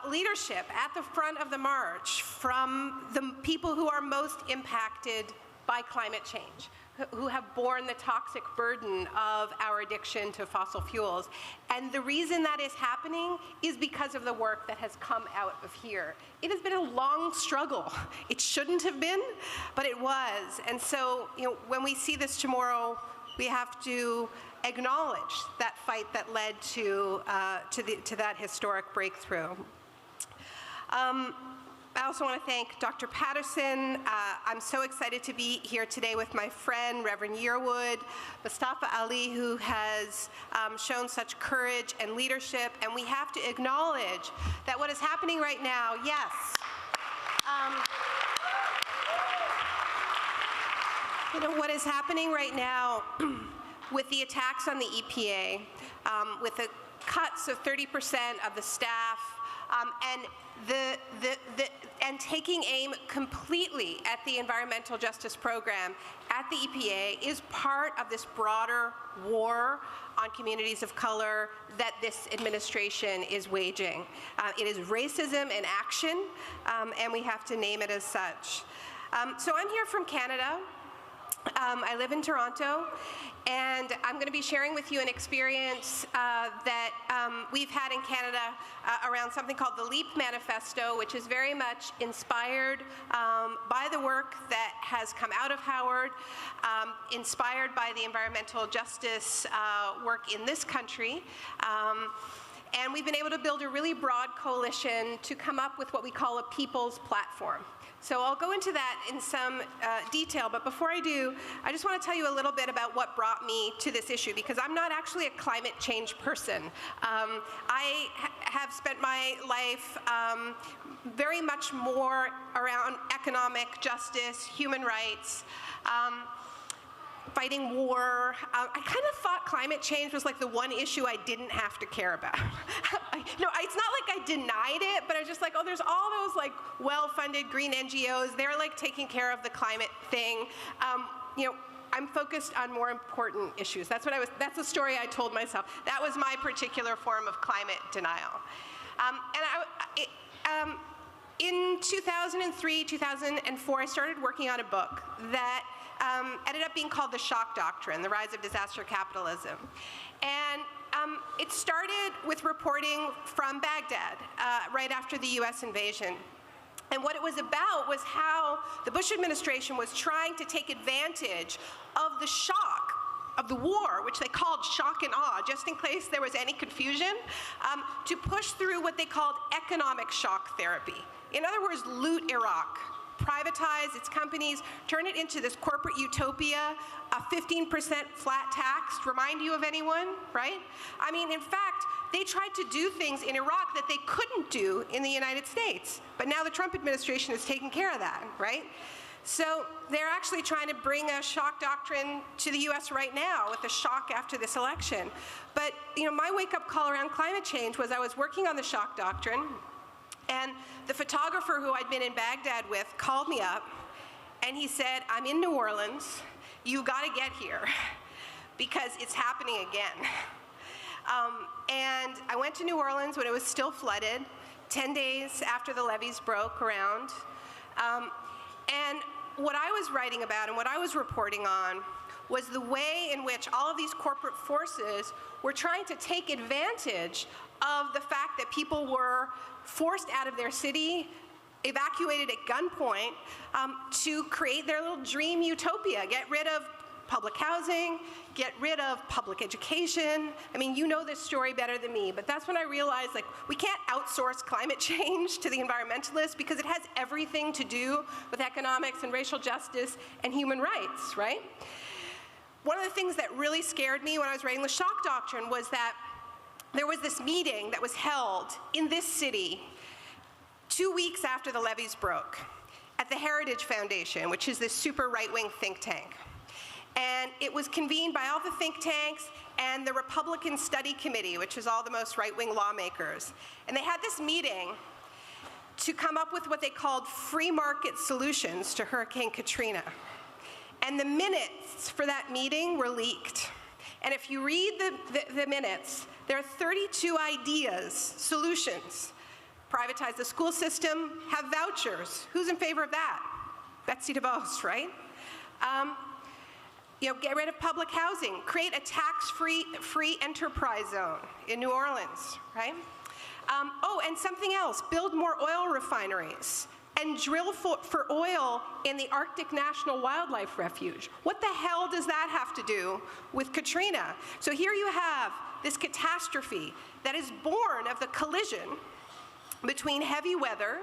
leadership at the front of the march from the people who are most impacted by climate change, who have borne the toxic burden of our addiction to fossil fuels. And the reason that is happening is because of the work that has come out of here. It has been a long struggle. It shouldn't have been, but it was. And so, when we see this tomorrow, we have to acknowledge that fight that led to that historic breakthrough. I also want to thank Dr. Patterson. I'm so excited to be here today with my friend, Reverend Yearwood, Mustafa Ali, who has shown such courage and leadership. And we have to acknowledge that what is happening right now, yes, what is happening right now with the attacks on the EPA, with the cuts of 30% of the staff, and taking aim completely at the environmental justice program at the EPA is part of this broader war on communities of color that this administration is waging. It is racism in action, and we have to name it as such. So I'm here from Canada. I live in Toronto, and I'm going to be sharing with you an experience that we've had in Canada around something called the LEAP Manifesto, which is very much inspired by the work that has come out of Howard, inspired by the environmental justice work in this country. And we've been able to build a really broad coalition to come up with what we call a people's platform. So I'll go into that in some detail, but before I do, I just want to tell you a little bit about what brought me to this issue, because I'm not actually a climate change person. I have spent my life very much more around economic justice, human rights, fighting war. I kind of thought climate change was like the one issue I didn't have to care about. It's not like I denied it, but I was just like, oh, there's all those like well-funded green NGOs. They're like taking care of the climate thing. I'm focused on more important issues. That's the story I told myself. That was my particular form of climate denial. In 2003, 2004, I started working on a book that ended up being called The Shock Doctrine, The Rise of Disaster Capitalism. And it started with reporting from Baghdad right after the US invasion. And what it was about was how the Bush administration was trying to take advantage of the shock of the war, which they called shock and awe, just in case there was any confusion, to push through what they called economic shock therapy. In other words, loot Iraq, privatize its companies, turn it into this corporate utopia, a 15% flat tax. Remind you of anyone, right? I mean, in fact, they tried to do things in Iraq that they couldn't do in the United States. But now the Trump administration is taking care of that, right? So they're actually trying to bring a shock doctrine to the US right now with a shock after this election. But my wake-up call around climate change was I was working on the shock doctrine, and the photographer who I'd been in Baghdad with called me up, and he said, I'm in New Orleans, you gotta get here, because it's happening again. And I went to New Orleans when it was still flooded, 10 days after the levees broke around. And what I was writing about and what I was reporting on was the way in which all of these corporate forces were trying to take advantage of the fact that people were forced out of their city, evacuated at gunpoint, to create their little dream utopia, get rid of public housing, get rid of public education. I mean, you know this story better than me, but that's when I realized, like, we can't outsource climate change to the environmentalists because it has everything to do with economics and racial justice and human rights, right? One of the things that really scared me when I was writing the shock doctrine was that there was this meeting that was held in this city 2 weeks after the levees broke at the Heritage Foundation, which is this super right-wing think tank. And it was convened by all the think tanks and the Republican Study Committee, which is all the most right-wing lawmakers. And they had this meeting to come up with what they called free market solutions to Hurricane Katrina. And the minutes for that meeting were leaked. And if you read the minutes, There are 32 ideas, solutions. Privatize the school system, have vouchers. Who's in favor of that? Betsy DeVos, right? Get rid of public housing, create a tax-free enterprise zone in New Orleans, right? And something else, build more oil refineries and drill for oil in the Arctic National Wildlife Refuge. What the hell does that have to do with Katrina? So here you have this catastrophe that is born of the collision between heavy weather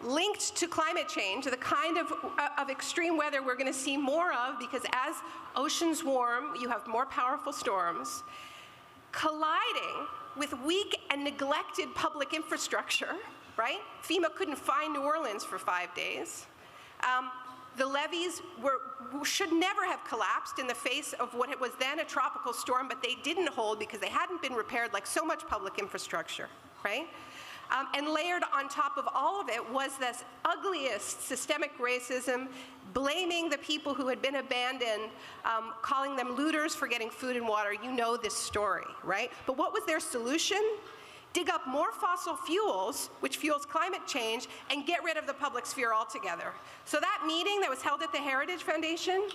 linked to climate change, the kind of extreme weather we're going to see more of, because as oceans warm, you have more powerful storms, colliding with weak and neglected public infrastructure, right? FEMA couldn't find New Orleans for 5 days. The levees should never have collapsed in the face of what it was then a tropical storm, but they didn't hold because they hadn't been repaired like so much public infrastructure, right? And layered on top of all of it was this ugliest systemic racism, blaming the people who had been abandoned, calling them looters for getting food and water. You know this story, right? But what was their solution? Dig up more fossil fuels, which fuels climate change, and get rid of the public sphere altogether. So that meeting that was held at the Heritage Foundation,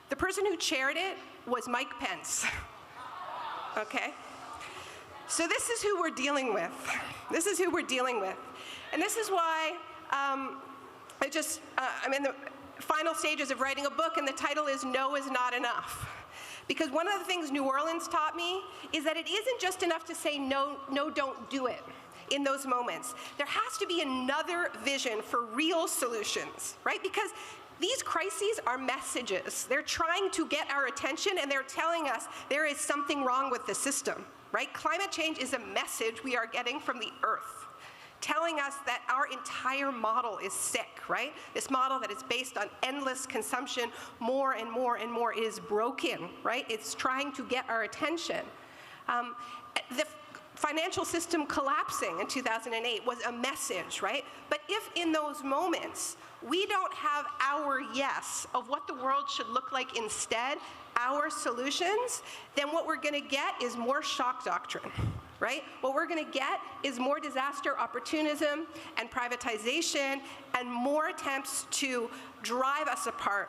the person who chaired it was Mike Pence, okay? So this is who we're dealing with. This is who we're dealing with. And this is why I'm in the final stages of writing a book, and the title is No Is Not Enough. Because one of the things New Orleans taught me is that it isn't just enough to say no, don't do it in those moments. There has to be another vision for real solutions, right? Because these crises are messages. They're trying to get our attention, and they're telling us there is something wrong with the system. Right? Climate change is a message we are getting from the earth, telling us that our entire model is sick, right? This model that is based on endless consumption, more and more and more, is broken, right? It's trying to get our attention. The financial system collapsing in 2008 was a message, right? But if in those moments we don't have our yes of what the world should look like instead, our solutions, then what we're going to get is more shock doctrine, right? What we're going to get is more disaster opportunism and privatization and more attempts to drive us apart,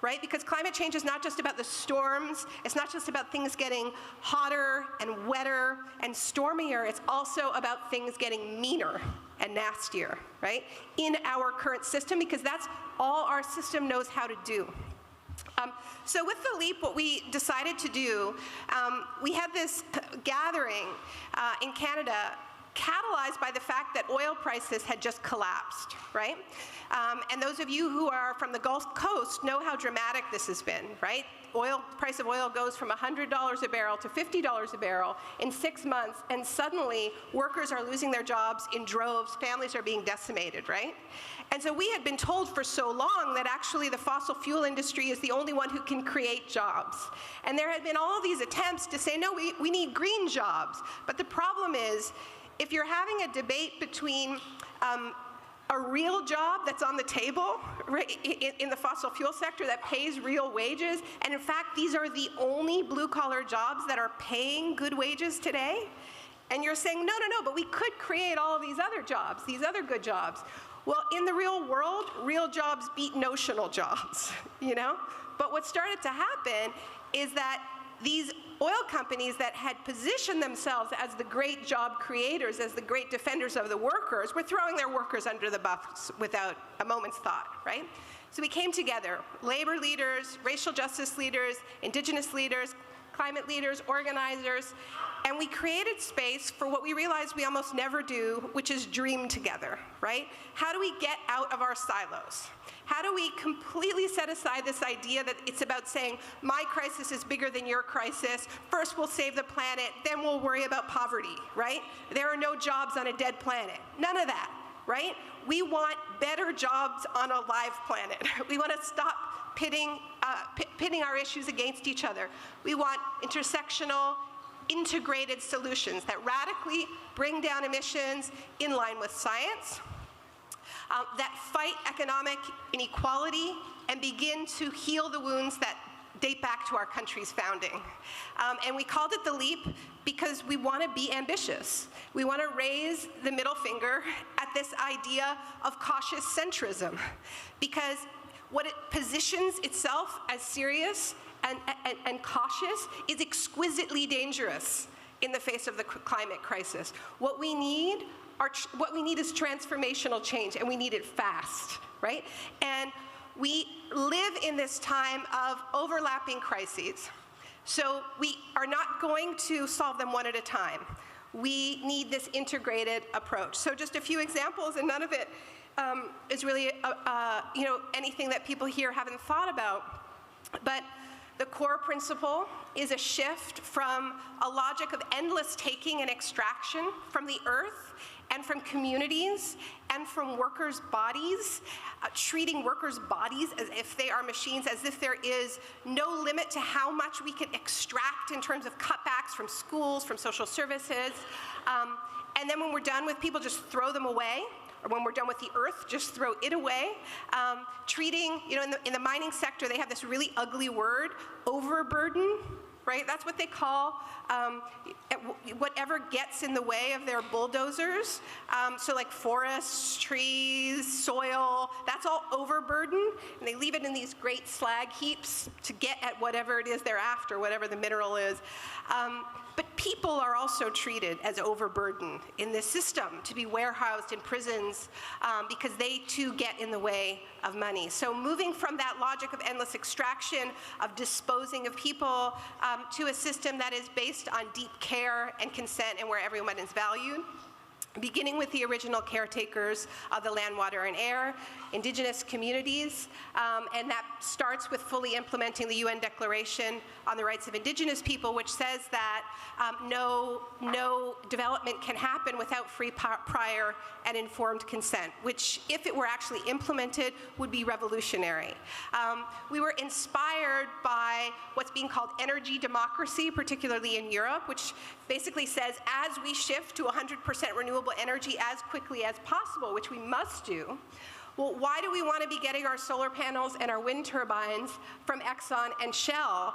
right? Because climate change is not just about the storms, it's not just about things getting hotter and wetter and stormier, it's also about things getting meaner and nastier, right? In our current system, because that's all our system knows how to do. So with the LEAP, what we decided to do, we had this gathering in Canada catalyzed by the fact that oil prices had just collapsed, right? And those of you who are from the Gulf Coast know how dramatic this has been, right? Price of oil goes from $100 a barrel to $50 a barrel in 6 months, and suddenly workers are losing their jobs in droves, families are being decimated, right? And so we had been told for so long that actually the fossil fuel industry is the only one who can create jobs. And there had been all these attempts to say, no, we need green jobs. But the problem is, if you're having a debate between a real job that's on the table, right, in the fossil fuel sector that pays real wages, and in fact, these are the only blue-collar jobs that are paying good wages today, and you're saying, no, but we could create all of these other jobs, these other good jobs. Well, in the real world, real jobs beat notional jobs, you know? But what started to happen is that these oil companies that had positioned themselves as the great job creators, as the great defenders of the workers, were throwing their workers under the bus without a moment's thought, right? So we came together, labor leaders, racial justice leaders, indigenous leaders, climate leaders, organizers, and we created space for what we realized we almost never do, which is dream together, right? How do we get out of our silos? How do we completely set aside this idea that it's about saying, my crisis is bigger than your crisis, first we'll save the planet, then we'll worry about poverty, right? There are no jobs on a dead planet. None of that, right? We want better jobs on a live planet. We want to stop pitting our issues against each other. We want intersectional, integrated solutions that radically bring down emissions in line with science, that fight economic inequality and begin to heal the wounds that date back to our country's founding. And we called it The Leap because we want to be ambitious. We want to raise the middle finger at this idea of cautious centrism, because what it positions itself as serious and cautious is exquisitely dangerous in the face of the climate crisis. What we need is transformational change, and we need it fast, right? And we live in this time of overlapping crises. So we are not going to solve them one at a time. We need this integrated approach. So just a few examples, and none of it is really anything that people here haven't thought about. But the core principle is a shift from a logic of endless taking and extraction from the earth and from communities and from workers' bodies, treating workers' bodies as if they are machines, as if there is no limit to how much we can extract in terms of cutbacks from schools, from social services. And then when we're done with people, just throw them away. Or when we're done with the earth, just throw it away. Treating, in the mining sector, they have this really ugly word, overburden, right? That's what they call whatever gets in the way of their bulldozers. So like forests, trees, soil, that's all overburden. And they leave it in these great slag heaps to get at whatever it is they're after, whatever the mineral is. But people are also treated as overburden in this system, to be warehoused in prisons because they too get in the way of money. So moving from that logic of endless extraction, of disposing of people, to a system that is based on deep care and consent and where everyone is valued. Beginning with the original caretakers of the land, water, and air, Indigenous communities, and that starts with fully implementing the UN Declaration on the Rights of Indigenous People, which says that no development can happen without free, prior, and informed consent, which, if it were actually implemented, would be revolutionary. We were inspired by what's being called energy democracy, particularly in Europe, which basically says as we shift to 100% renewable energy as quickly as possible, which we must do, well, why do we want to be getting our solar panels and our wind turbines from Exxon and Shell?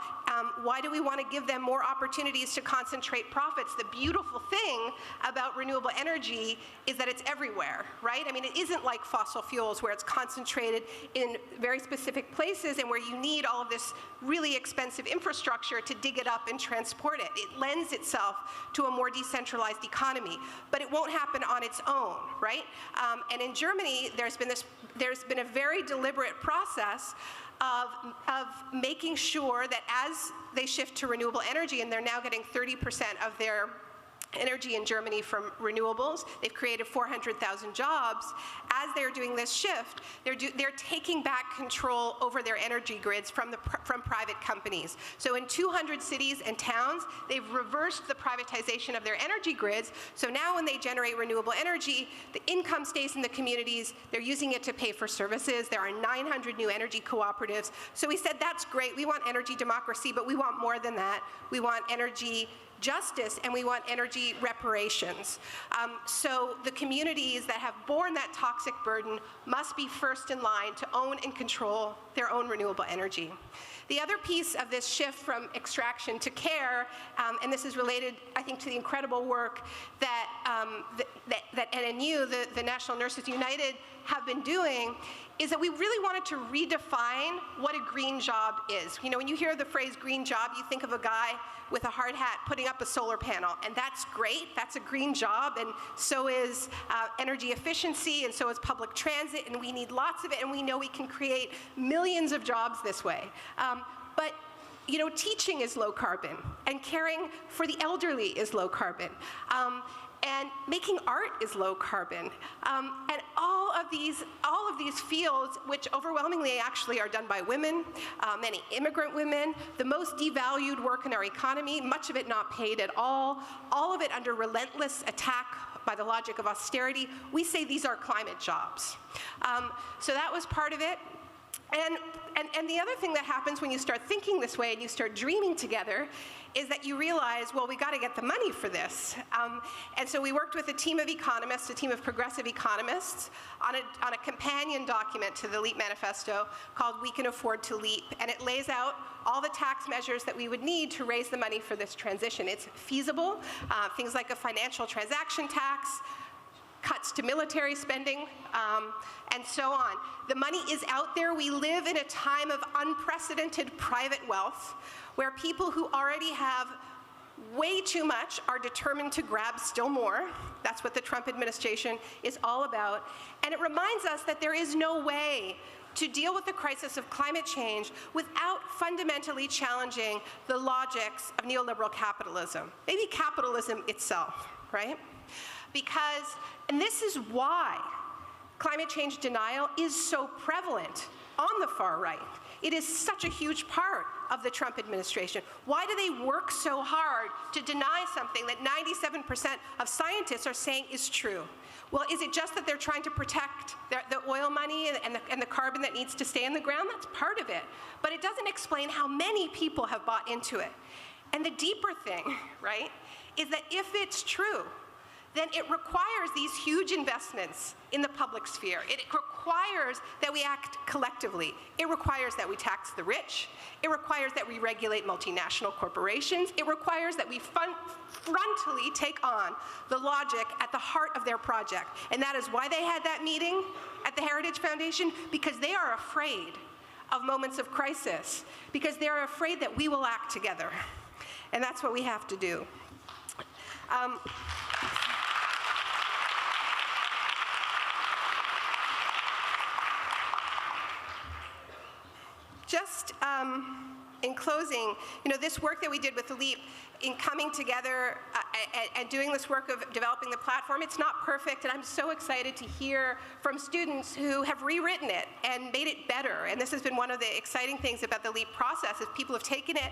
Why do we want to give them more opportunities to concentrate profits? The beautiful thing about renewable energy is that it's everywhere, right? I mean, it isn't like fossil fuels where it's concentrated in very specific places and where you need all of this really expensive infrastructure to dig it up and transport it. It lends itself to a more decentralized economy, but it won't happen on its own, right? And in Germany, there's been a very deliberate process of making sure that as they shift to renewable energy, and they're now getting 30% of their energy in Germany from renewables. They've created 400,000 jobs. As they're doing this shift, they're taking back control over their energy grids from private companies. So in 200 cities and towns, they've reversed the privatization of their energy grids. So now when they generate renewable energy, the income stays in the communities. They're using it to pay for services. There are 900 new energy cooperatives. So we said, that's great. We want energy democracy, but we want more than that. We want energy justice, and we want energy reparations. So the communities that have borne that toxic burden must be first in line to own and control their own renewable energy. The other piece of this shift from extraction to care, and this is related, I think, to the incredible work that NNU, the National Nurses United, have been doing, is that we really wanted to redefine what a green job is. You know, when you hear the phrase green job, you think of a guy with a hard hat putting up a solar panel, and that's great. That's a green job, and so is energy efficiency, and so is public transit, and we need lots of it, and we know we can create millions of jobs this way. But you know, teaching is low carbon, and caring for the elderly is low carbon. And making art is low carbon. And all of these fields, which overwhelmingly actually are done by women, many immigrant women, the most devalued work in our economy, much of it not paid at all of it under relentless attack by the logic of austerity, we say these are climate jobs. So that was part of it. And the other thing that happens when you start thinking this way and you start dreaming together is that you realize, well, we got to get the money for this. And so we worked with a team of economists, a team of progressive economists, on a companion document to the LEAP manifesto called We Can Afford to Leap. And it lays out all the tax measures that we would need to raise the money for this transition. It's feasible, things like a financial transaction tax, cuts to military spending, and so on. The money is out there. We live in a time of unprecedented private wealth where people who already have way too much are determined to grab still more. That's what the Trump administration is all about. And it reminds us that there is no way to deal with the crisis of climate change without fundamentally challenging the logics of neoliberal capitalism, maybe capitalism itself, right? Because, and this is why climate change denial is so prevalent on the far right. It is such a huge part of the Trump administration. Why do they work so hard to deny something that 97% of scientists are saying is true? Well, is it just that they're trying to protect the oil money and the carbon that needs to stay in the ground? That's part of it. But it doesn't explain how many people have bought into it. And the deeper thing, right, is that if it's true, then it requires these huge investments in the public sphere. It requires that we act collectively. It requires that we tax the rich. It requires that we regulate multinational corporations. It requires that we frontally take on the logic at the heart of their project. And that is why they had that meeting at the Heritage Foundation, because they are afraid of moments of crisis, because they're afraid that we will act together. And that's what we have to do. Just in closing, this work that we did with the LEAP in coming together and doing this work of developing the platform, it's not perfect, and I'm so excited to hear from students who have rewritten it and made it better. And this has been one of the exciting things about the LEAP process, is people have taken it.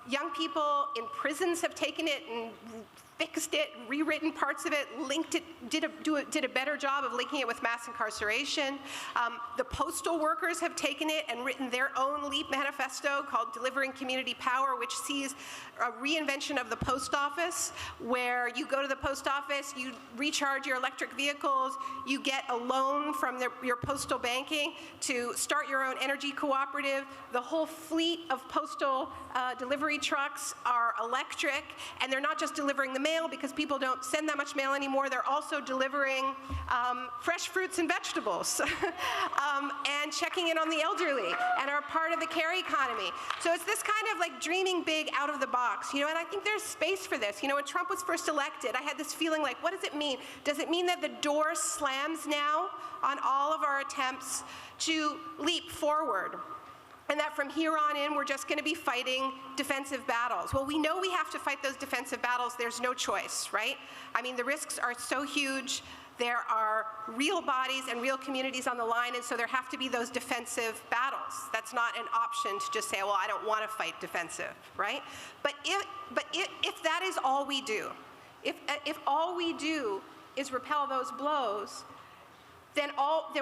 Young people in prisons have taken it and fixed it, rewritten parts of it, linked it, did a better job of linking it with mass incarceration. The postal workers have taken it and written their own LEAP manifesto called Delivering Community Power, which sees a reinvention of the post office, where you go to the post office, you recharge your electric vehicles, you get a loan from your postal banking to start your own energy cooperative. The whole fleet of postal delivery trucks are electric, and they're not just delivering the mail, because people don't send that much mail anymore. They're also delivering fresh fruits and vegetables and checking in on the elderly, and are part of the care economy. So it's this kind of like dreaming big out of the box, and I think there's space for this. When Trump was first elected, I had this feeling like, what does it mean? Does it mean that the door slams now on all of our attempts to leap forward? And that from here on in, we're just going to be fighting defensive battles. Well, we know we have to fight those defensive battles. There's no choice, right? I mean, the risks are so huge. There are real bodies and real communities on the line, and so there have to be those defensive battles. That's not an option to just say, well, I don't want to fight defensive, right? But if that is all we do, if all we do is repel those blows, then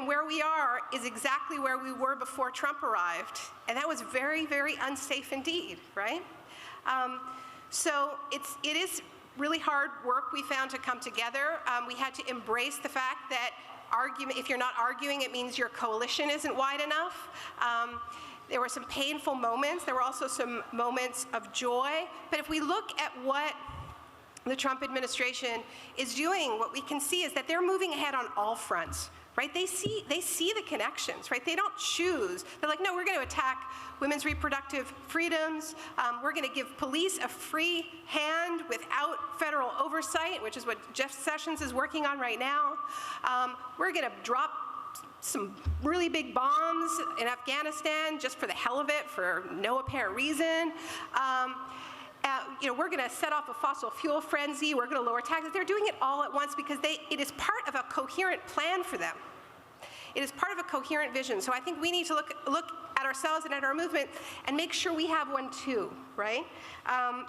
where we are is exactly where we were before Trump arrived, and that was very, very unsafe indeed, right? So it is really hard work we found to come together. We had to embrace the fact that if you're not arguing, it means your coalition isn't wide enough. There were some painful moments. There were also some moments of joy. But if we look at what the Trump administration is doing, what we can see is that they're moving ahead on all fronts. Right? They see the connections, right? They don't choose. They're like, no, we're going to attack women's reproductive freedoms. We're going to give police a free hand without federal oversight, which is what Jeff Sessions is working on right now. We're going to drop some really big bombs in Afghanistan just for the hell of it, for no apparent reason. We're going to set off a fossil fuel frenzy. We're going to lower taxes. They're doing it all at once because it is part of a coherent plan for them. It is part of a coherent vision. So I think we need to look at ourselves and at our movement and make sure we have one too, right?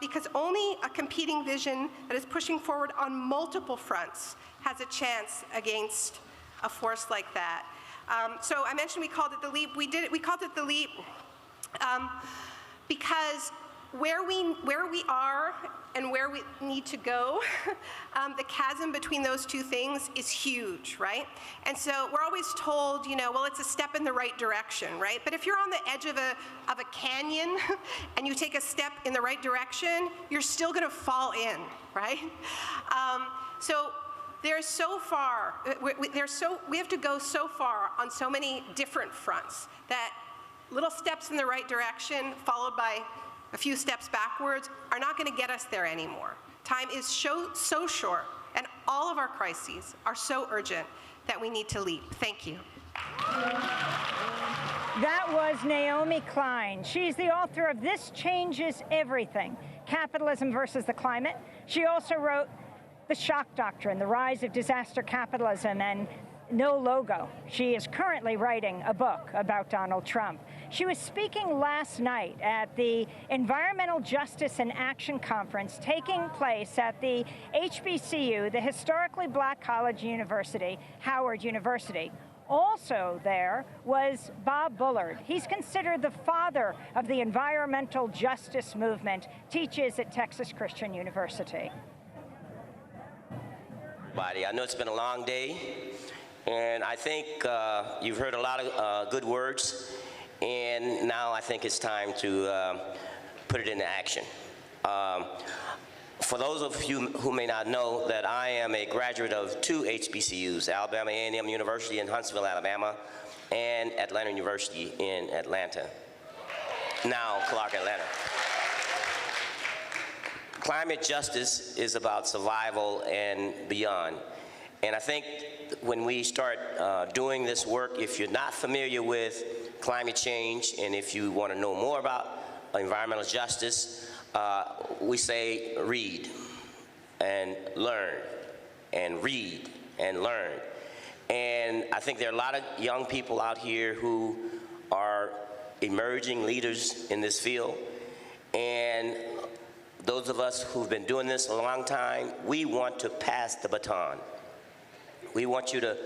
Because only a competing vision that is pushing forward on multiple fronts has a chance against a force like that. So I mentioned we called it the LEAP. We called it the LEAP because where we are and where we need to go, the chasm between those two things is huge, right? And so we're always told, you know, well, it's a step in the right direction, right? But if you're on the edge of a canyon and you take a step in the right direction, you're still gonna fall in, right? So there's so far, we have to go so far on so many different fronts that little steps in the right direction followed by a few steps backwards are not going to get us there anymore. Time is so short, and all of our crises are so urgent that we need to leap. Thank you. That was Naomi Klein. She's the author of This Changes Everything, Capitalism versus the Climate. She also wrote The Shock Doctrine, The Rise of Disaster Capitalism, and No Logo. She is currently writing a book about Donald Trump. She was speaking last night at the Environmental Justice and Action Conference taking place at the HBCU, the historically black college university, Howard University. Also there was Bob Bullard. He's considered the father of the environmental justice movement, teaches at Texas Christian University. I know it's been a long day, and I think you've heard a lot of good words, and now I think it's time to put it into action. For those of you who may not know, that I am a graduate of two HBCUs, Alabama A&M University in Huntsville, Alabama, and Atlanta University in Atlanta, now Clark Atlanta. Climate justice is about survival and beyond. And I think when we start doing this work, if you're not familiar with climate change, and if you want to know more about environmental justice, we say read and learn and read and learn. And I think there are a lot of young people out here who are emerging leaders in this field. And those of us who've been doing this a long time, we want to pass the baton. We want you to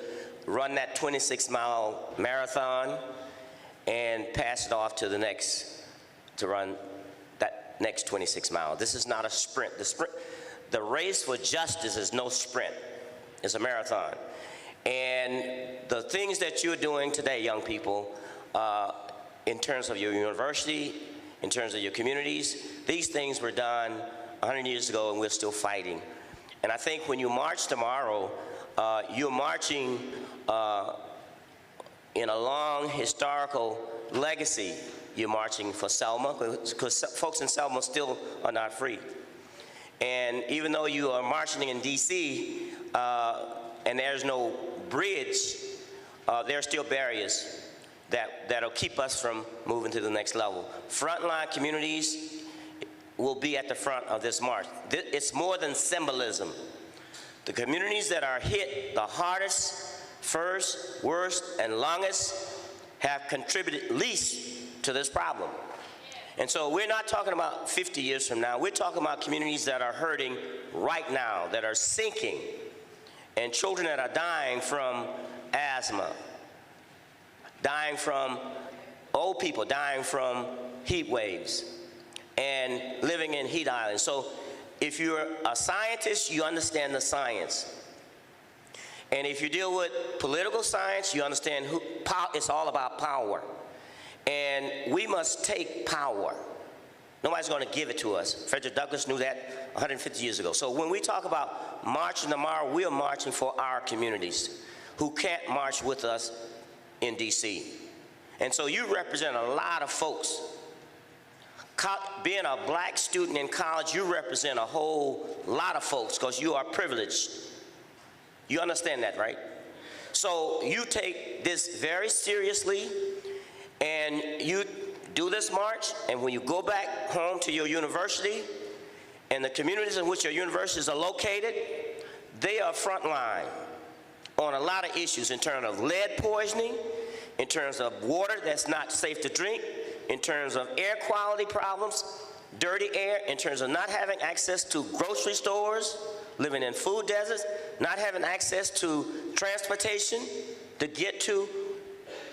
run that 26-mile marathon and pass it off to the next, to run that next 26 miles. This is not a sprint. The race for justice is no sprint. It's a marathon. And the things that you're doing today, young people, in terms of your university, in terms of your communities, these things were done 100 years ago and we're still fighting. And I think when you march tomorrow, you're marching in a long historical legacy. You're marching for Selma, because folks in Selma still are not free. And even though you are marching in DC and there's no bridge, there are still barriers that'll keep us from moving to the next level. Frontline communities will be at the front of this march. It's more than symbolism. The communities that are hit the hardest, first, worst, and longest have contributed least to this problem. And so we're not talking about 50 years from now. We're talking about communities that are hurting right now, that are sinking, and children that are dying from asthma, dying from old people, dying from heat waves, and living in heat islands. So if you're a scientist, you understand the science. And if you deal with political science, you understand it's all about power. And we must take power. Nobody's going to give it to us. Frederick Douglass knew that 150 years ago. So when we talk about marching tomorrow, we are marching for our communities who can't march with us in DC. And so you represent a lot of folks. Being a black student in college, you represent a whole lot of folks because you are privileged. You understand that, right? So you take this very seriously, and you do this march, and when you go back home to your university and the communities in which your universities are located, they are frontline on a lot of issues in terms of lead poisoning, in terms of water that's not safe to drink, in terms of air quality problems, dirty air, in terms of not having access to grocery stores, living in food deserts, not having access to transportation to get to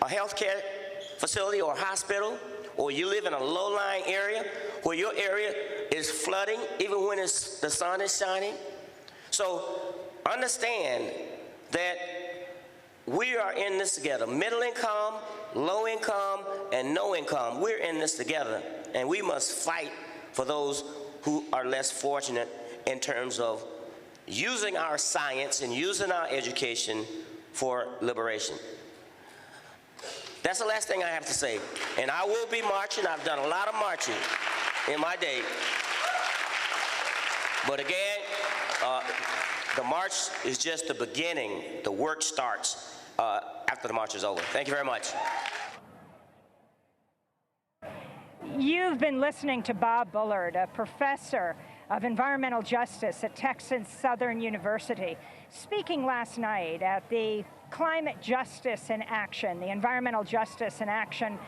a healthcare facility or hospital, or you live in a low-lying area where your area is flooding even when the sun is shining. So understand that we are in this together. Middle income, low income, and no income. We're in this together, and we must fight for those who are less fortunate in terms of using our science and using our education for liberation. That's the last thing I have to say. And I will be marching. I've done a lot of marching in my day. But again, the march is just the beginning. The work starts after the march is over. Thank you very much. You've been listening to Bob Bullard, a professor of environmental justice at Texas Southern University, speaking last night at the Climate Justice in Action, the Environmental Justice in Action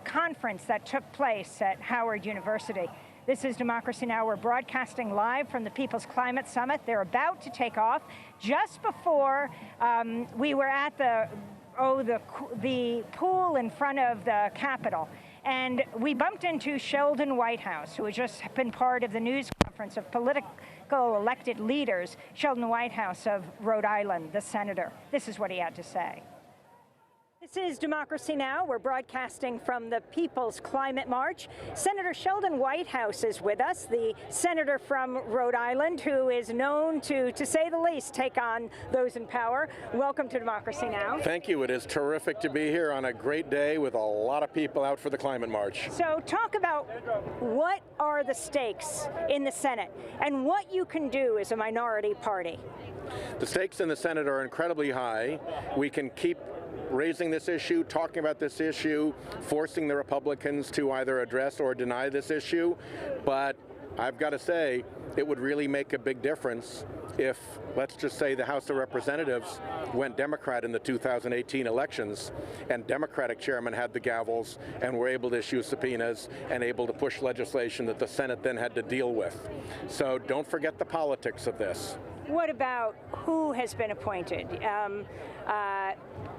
conference that took place at Howard University. This is Democracy Now! We're broadcasting live from the People's Climate Summit. They're about to take off. Just before we were at the pool in front of the Capitol, and we bumped into Sheldon Whitehouse, who had just been part of the news conference of political elected leaders. Sheldon Whitehouse of Rhode Island, the senator. This is what he had to say. This is Democracy Now! We're broadcasting from the People's Climate March. Senator Sheldon Whitehouse is with us, the senator from Rhode Island, who is known to say the least, take on those in power. Welcome to Democracy Now! Thank you. It is terrific to be here on a great day with a lot of people out for the Climate March. So talk about what are the stakes in the Senate and what you can do as a minority party. The stakes in the Senate are incredibly high. We can keep raising this issue, talking about this issue, forcing the Republicans to either address or deny this issue. But I've got to say, it would really make a big difference if, let's just say, the House of Representatives went Democrat in the 2018 elections, and Democratic chairmen had the gavels and were able to issue subpoenas and able to push legislation that the Senate then had to deal with. So don't forget the politics of this. What about who has been appointed?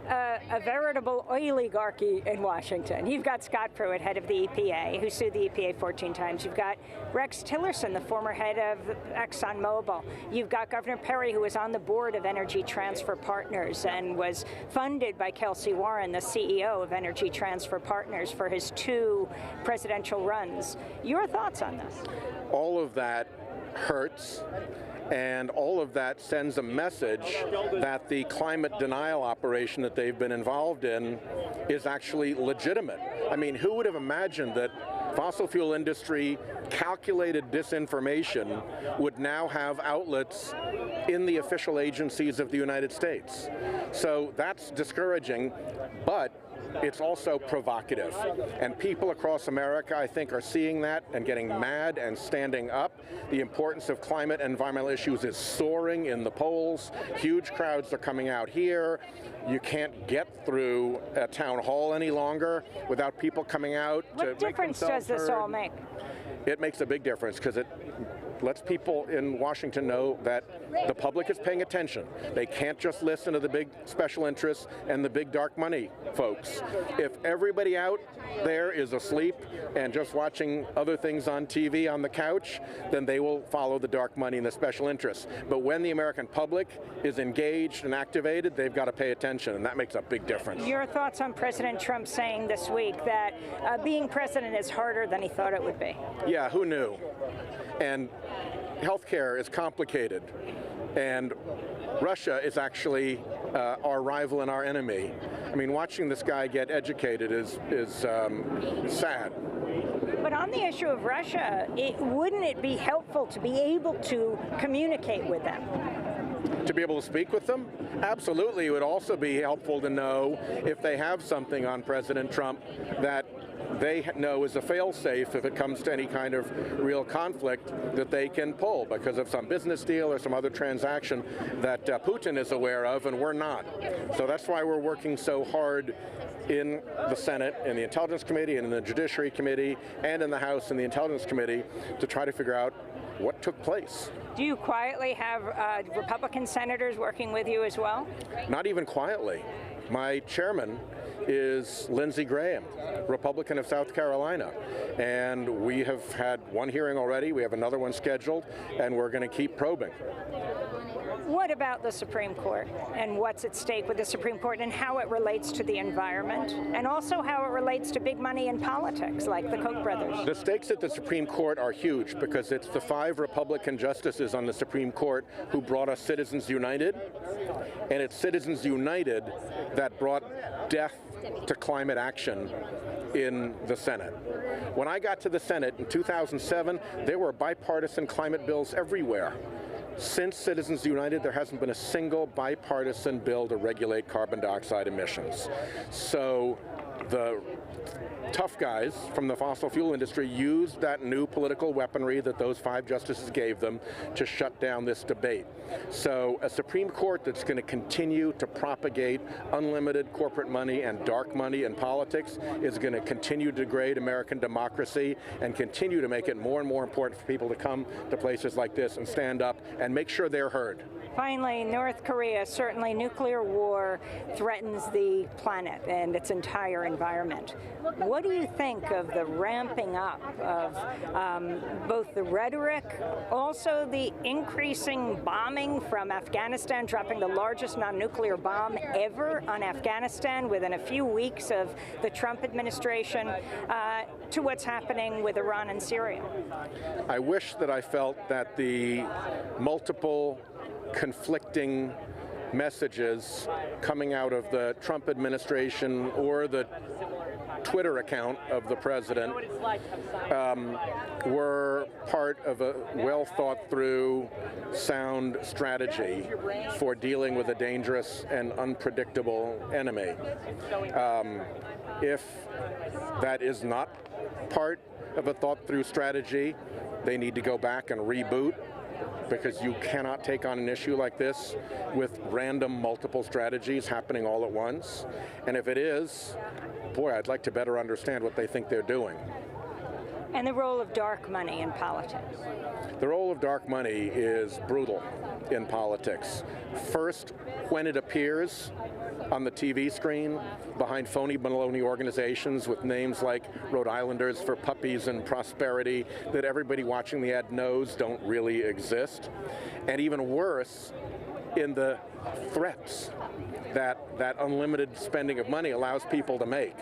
A veritable oligarchy in Washington. You've got Scott Pruitt, head of the EPA, who sued the EPA 14 times. You've got Rex Tillerson, the former head of ExxonMobil. You've got Governor Perry, who was on the board of Energy Transfer Partners and was funded by Kelsey Warren, the CEO of Energy Transfer Partners, for his 2 presidential runs. Your thoughts on this? All of that hurts. And all of that sends a message that the climate denial operation that they've been involved in is actually legitimate. I mean, who would have imagined that fossil fuel industry calculated disinformation would now have outlets in the official agencies of the United States? So that's discouraging, but it's also provocative. And people across America, I think, are seeing that and getting mad and standing up. The importance of climate and environmental issues is soaring in the polls. Huge crowds are coming out here. You can't get through a town hall any longer without people coming out to make themselves heard. What difference does this all make? It makes a big difference because it lets people in Washington know that the public is paying attention. They can't just listen to the big special interests and the big dark money folks. If everybody out there is asleep and just watching other things on TV on the couch, then they will follow the dark money and the special interests. But when the American public is engaged and activated, they've got to pay attention, and that makes a big difference. Your thoughts on President Trump saying this week that being president is harder than he thought it would be? Yeah, who knew? And healthcare is complicated, and Russia is actually our rival and our enemy. I mean, watching this guy get educated is sad. But on the issue of Russia, wouldn't it be helpful to be able to communicate with them? To be able to speak with them? Absolutely. It would also be helpful to know if they have something on President Trump that they know is a fail-safe if it comes to any kind of real conflict that they can pull because of some business deal or some other transaction that Putin is aware of and we're not. So that's why we're working so hard in the Senate, in the Intelligence Committee, and in the Judiciary Committee, and in the House and the Intelligence Committee to try to figure out what took place. Do you quietly have Republican senators working with you as well? Not even quietly. My chairman is Lindsey Graham, Republican of South Carolina. And we have had one hearing already, we have another one scheduled, and we're going to keep probing. What about the Supreme Court and what's at stake with the Supreme Court and how it relates to the environment and also how it relates to big money in politics like the Koch brothers? The stakes at the Supreme Court are huge because it's the 5 Republican justices on the Supreme Court who brought us Citizens United, and it's Citizens United that brought death to climate action in the Senate. When I got to the Senate in 2007, there were bipartisan climate bills everywhere. Since Citizens United, there hasn't been a single bipartisan bill to regulate carbon dioxide emissions. So the tough guys from the fossil fuel industry used that new political weaponry that those 5 justices gave them to shut down this debate. So a Supreme Court that's going to continue to propagate unlimited corporate money and dark money in politics is going to continue to degrade American democracy and continue to make it more and more important for people to come to places like this and stand up and make sure they're heard. Finally, North Korea, certainly nuclear war threatens the planet and its entire environment. What do you think of the ramping up of both the rhetoric, also the increasing bombing from Afghanistan, dropping the largest non-nuclear bomb ever on Afghanistan within a few weeks of the Trump administration, to what's happening with Iran and Syria? I wish that I felt that the multiple conflicting messages coming out of the Trump administration or the Twitter account of the president were part of a well-thought-through, sound strategy for dealing with a dangerous and unpredictable enemy. If that is not part of a thought-through strategy, they need to go back and reboot, because you cannot take on an issue like this with random multiple strategies happening all at once. And if it is, boy, I'd like to better understand what they think they're doing. And the role of dark money in politics? The role of dark money is brutal in politics. First, when it appears on the TV screen behind phony baloney organizations with names like Rhode Islanders for Puppies and Prosperity that everybody watching the ad knows don't really exist. And even worse, in the threats that unlimited spending of money allows people to make.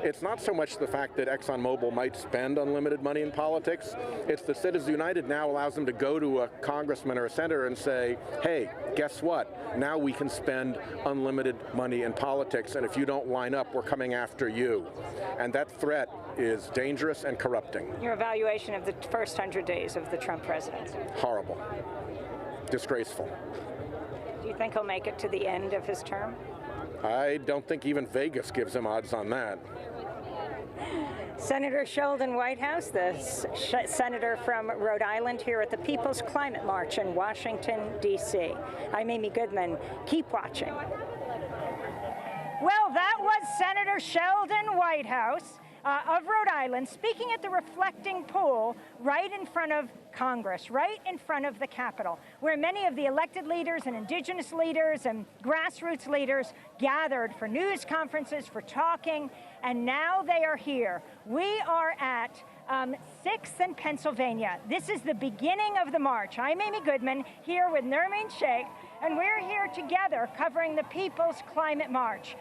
It's not so much the fact that ExxonMobil might spend unlimited money in politics, it's that Citizens United now allows them to go to a congressman or a senator and say, hey, guess what? Now we can spend unlimited money in politics, and if you don't line up, we're coming after you. And that threat is dangerous and corrupting. Your evaluation of the first 100 days of the Trump presidency? Horrible. Disgraceful. Do you think he'll make it to the end of his term? I don't think even Vegas gives him odds on that. Senator Sheldon Whitehouse, the senator from Rhode Island, here at the People's Climate March in Washington, D.C. I'm Amy Goodman. Keep watching. Well, that was Senator Sheldon Whitehouse of Rhode Island speaking at the Reflecting Pool right in front of Congress, right in front of the Capitol, where many of the elected leaders and indigenous leaders and grassroots leaders gathered for news conferences, for talking, and now they are here. We are at 6th and Pennsylvania. This is the beginning of the march. I'm Amy Goodman, here with Nermeen Sheikh, and we're here together covering the People's Climate March.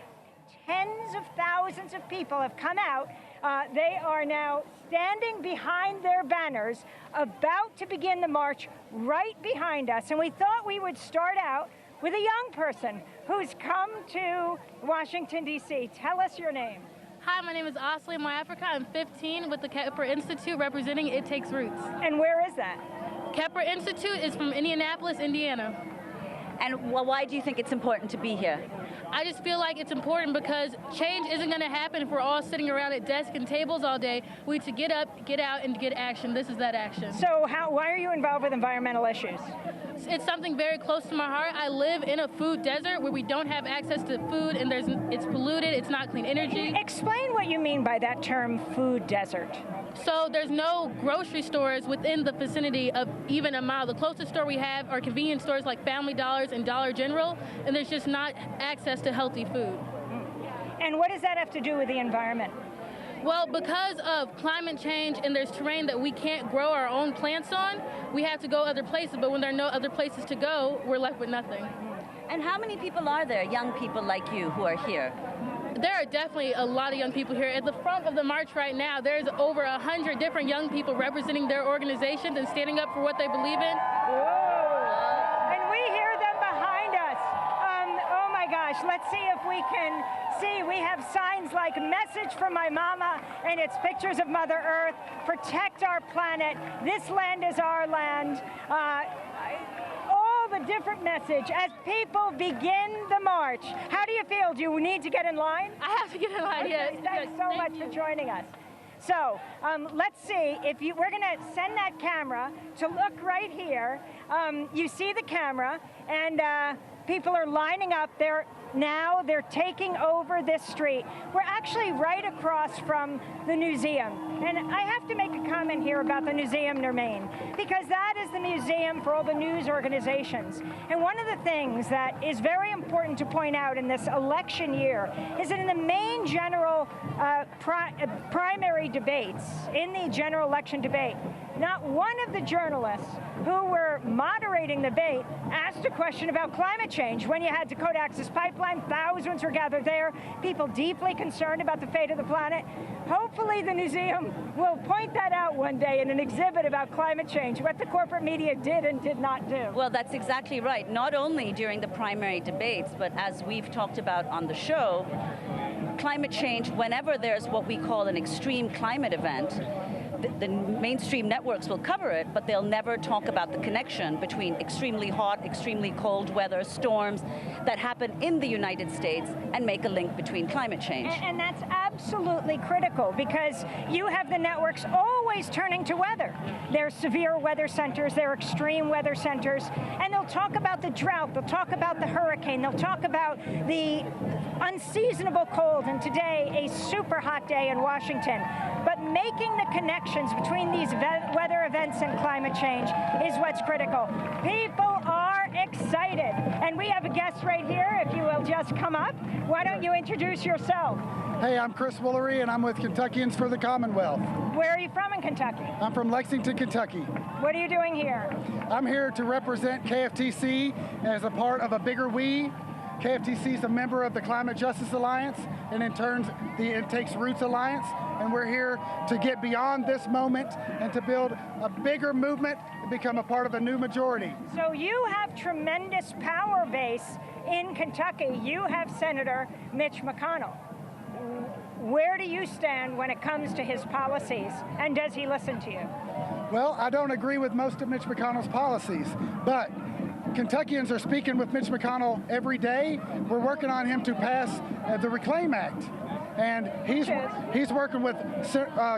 Tens of thousands of people have come out. They are now standing behind their banners, about to begin the march right behind us. And we thought we would start out with a young person who's come to Washington, D.C. Tell us your name. Hi, my name is Asli Africa. I'm 15 with the Kepler Institute representing It Takes Roots. And where is that? Kepler Institute is from Indianapolis, Indiana. And why do you think it's important to be here? I just feel like it's important because change isn't going to happen if we're all sitting around at desks and tables all day. We need to get up, get out, and get action. This is that action. So why are you involved with environmental issues? It's something very close to my heart. I live in a food desert where we don't have access to food, and it's polluted, it's not clean energy. Explain what you mean by that term, food desert. So there's no grocery stores within the vicinity of even a mile. The closest store we have are convenience stores like Family Dollars and Dollar General, and there's just not access to healthy food. And what does that have to do with the environment? Well, because of climate change and there's terrain that we can't grow our own plants on, we have to go other places. But when there are no other places to go, we're left with nothing. And how many people are there, young people like you, who are here? There are definitely a lot of young people here. At the front of the march right now, there's over 100 different young people representing their organizations and standing up for what they believe in. Whoa. And we hear them behind us. Oh my gosh, let's see if we can see. We have signs like "Message from my mama," and it's pictures of Mother Earth. Protect our planet. This land is our land. All the different message as people begin the march. How do you feel? Do you need to get in line? I have to get in line, okay, yes. Thanks so much for joining us. So let's see if you, we're going to send that camera to look right here. You see the camera, and people are lining up. They're taking over this street. We're actually right across from the museum. And I have to make a comment here about the Museum Nermain, because that is the museum for all the news organizations. And one of the things that is very important to point out in this election year is that in the main general primary debates, in the general election debate, not one of the journalists who were moderating the debate asked a question about climate change. When you had Dakota Access Pipeline, thousands were gathered there, people deeply concerned about the fate of the planet. Hopefully the museum will point that out one day in an exhibit about climate change, what the corporate media did and did not do. Well, that's exactly right. Not only during the primary debates, but as we've talked about on the show, climate change, whenever there's what we call an extreme climate event, the mainstream networks will cover it, but they'll never talk about the connection between extremely hot, extremely cold weather, storms that happen in the United States and make a link between climate change. And that's absolutely critical, because you have the networks always turning to weather. There's severe weather centers, there are extreme weather centers, and they'll talk about the drought, they'll talk about the hurricane, they'll talk about the unseasonable cold, and today a super hot day in Washington. But making the connections between these weather events and climate change is what's critical. People are excited. And we have a guest right here, if you will just come up. Why don't you introduce yourself? Hey, I'm Chris Woolery, and I'm with Kentuckians for the Commonwealth. Where are you from in Kentucky? I'm from Lexington, Kentucky. What are you doing here? I'm here to represent KFTC as a part of a bigger we. KFTC is a member of the Climate Justice Alliance, and in turn, the It Takes Roots Alliance, and we're here to get beyond this moment and to build a bigger movement and become a part of a new majority. So you have tremendous power base in Kentucky. You have Senator Mitch McConnell. Where do you stand when it comes to his policies, and does he listen to you? Well, I don't agree with most of Mitch McConnell's policies, but Kentuckians are speaking with Mitch McConnell every day. We're working on him to pass the Reclaim Act. And he's working with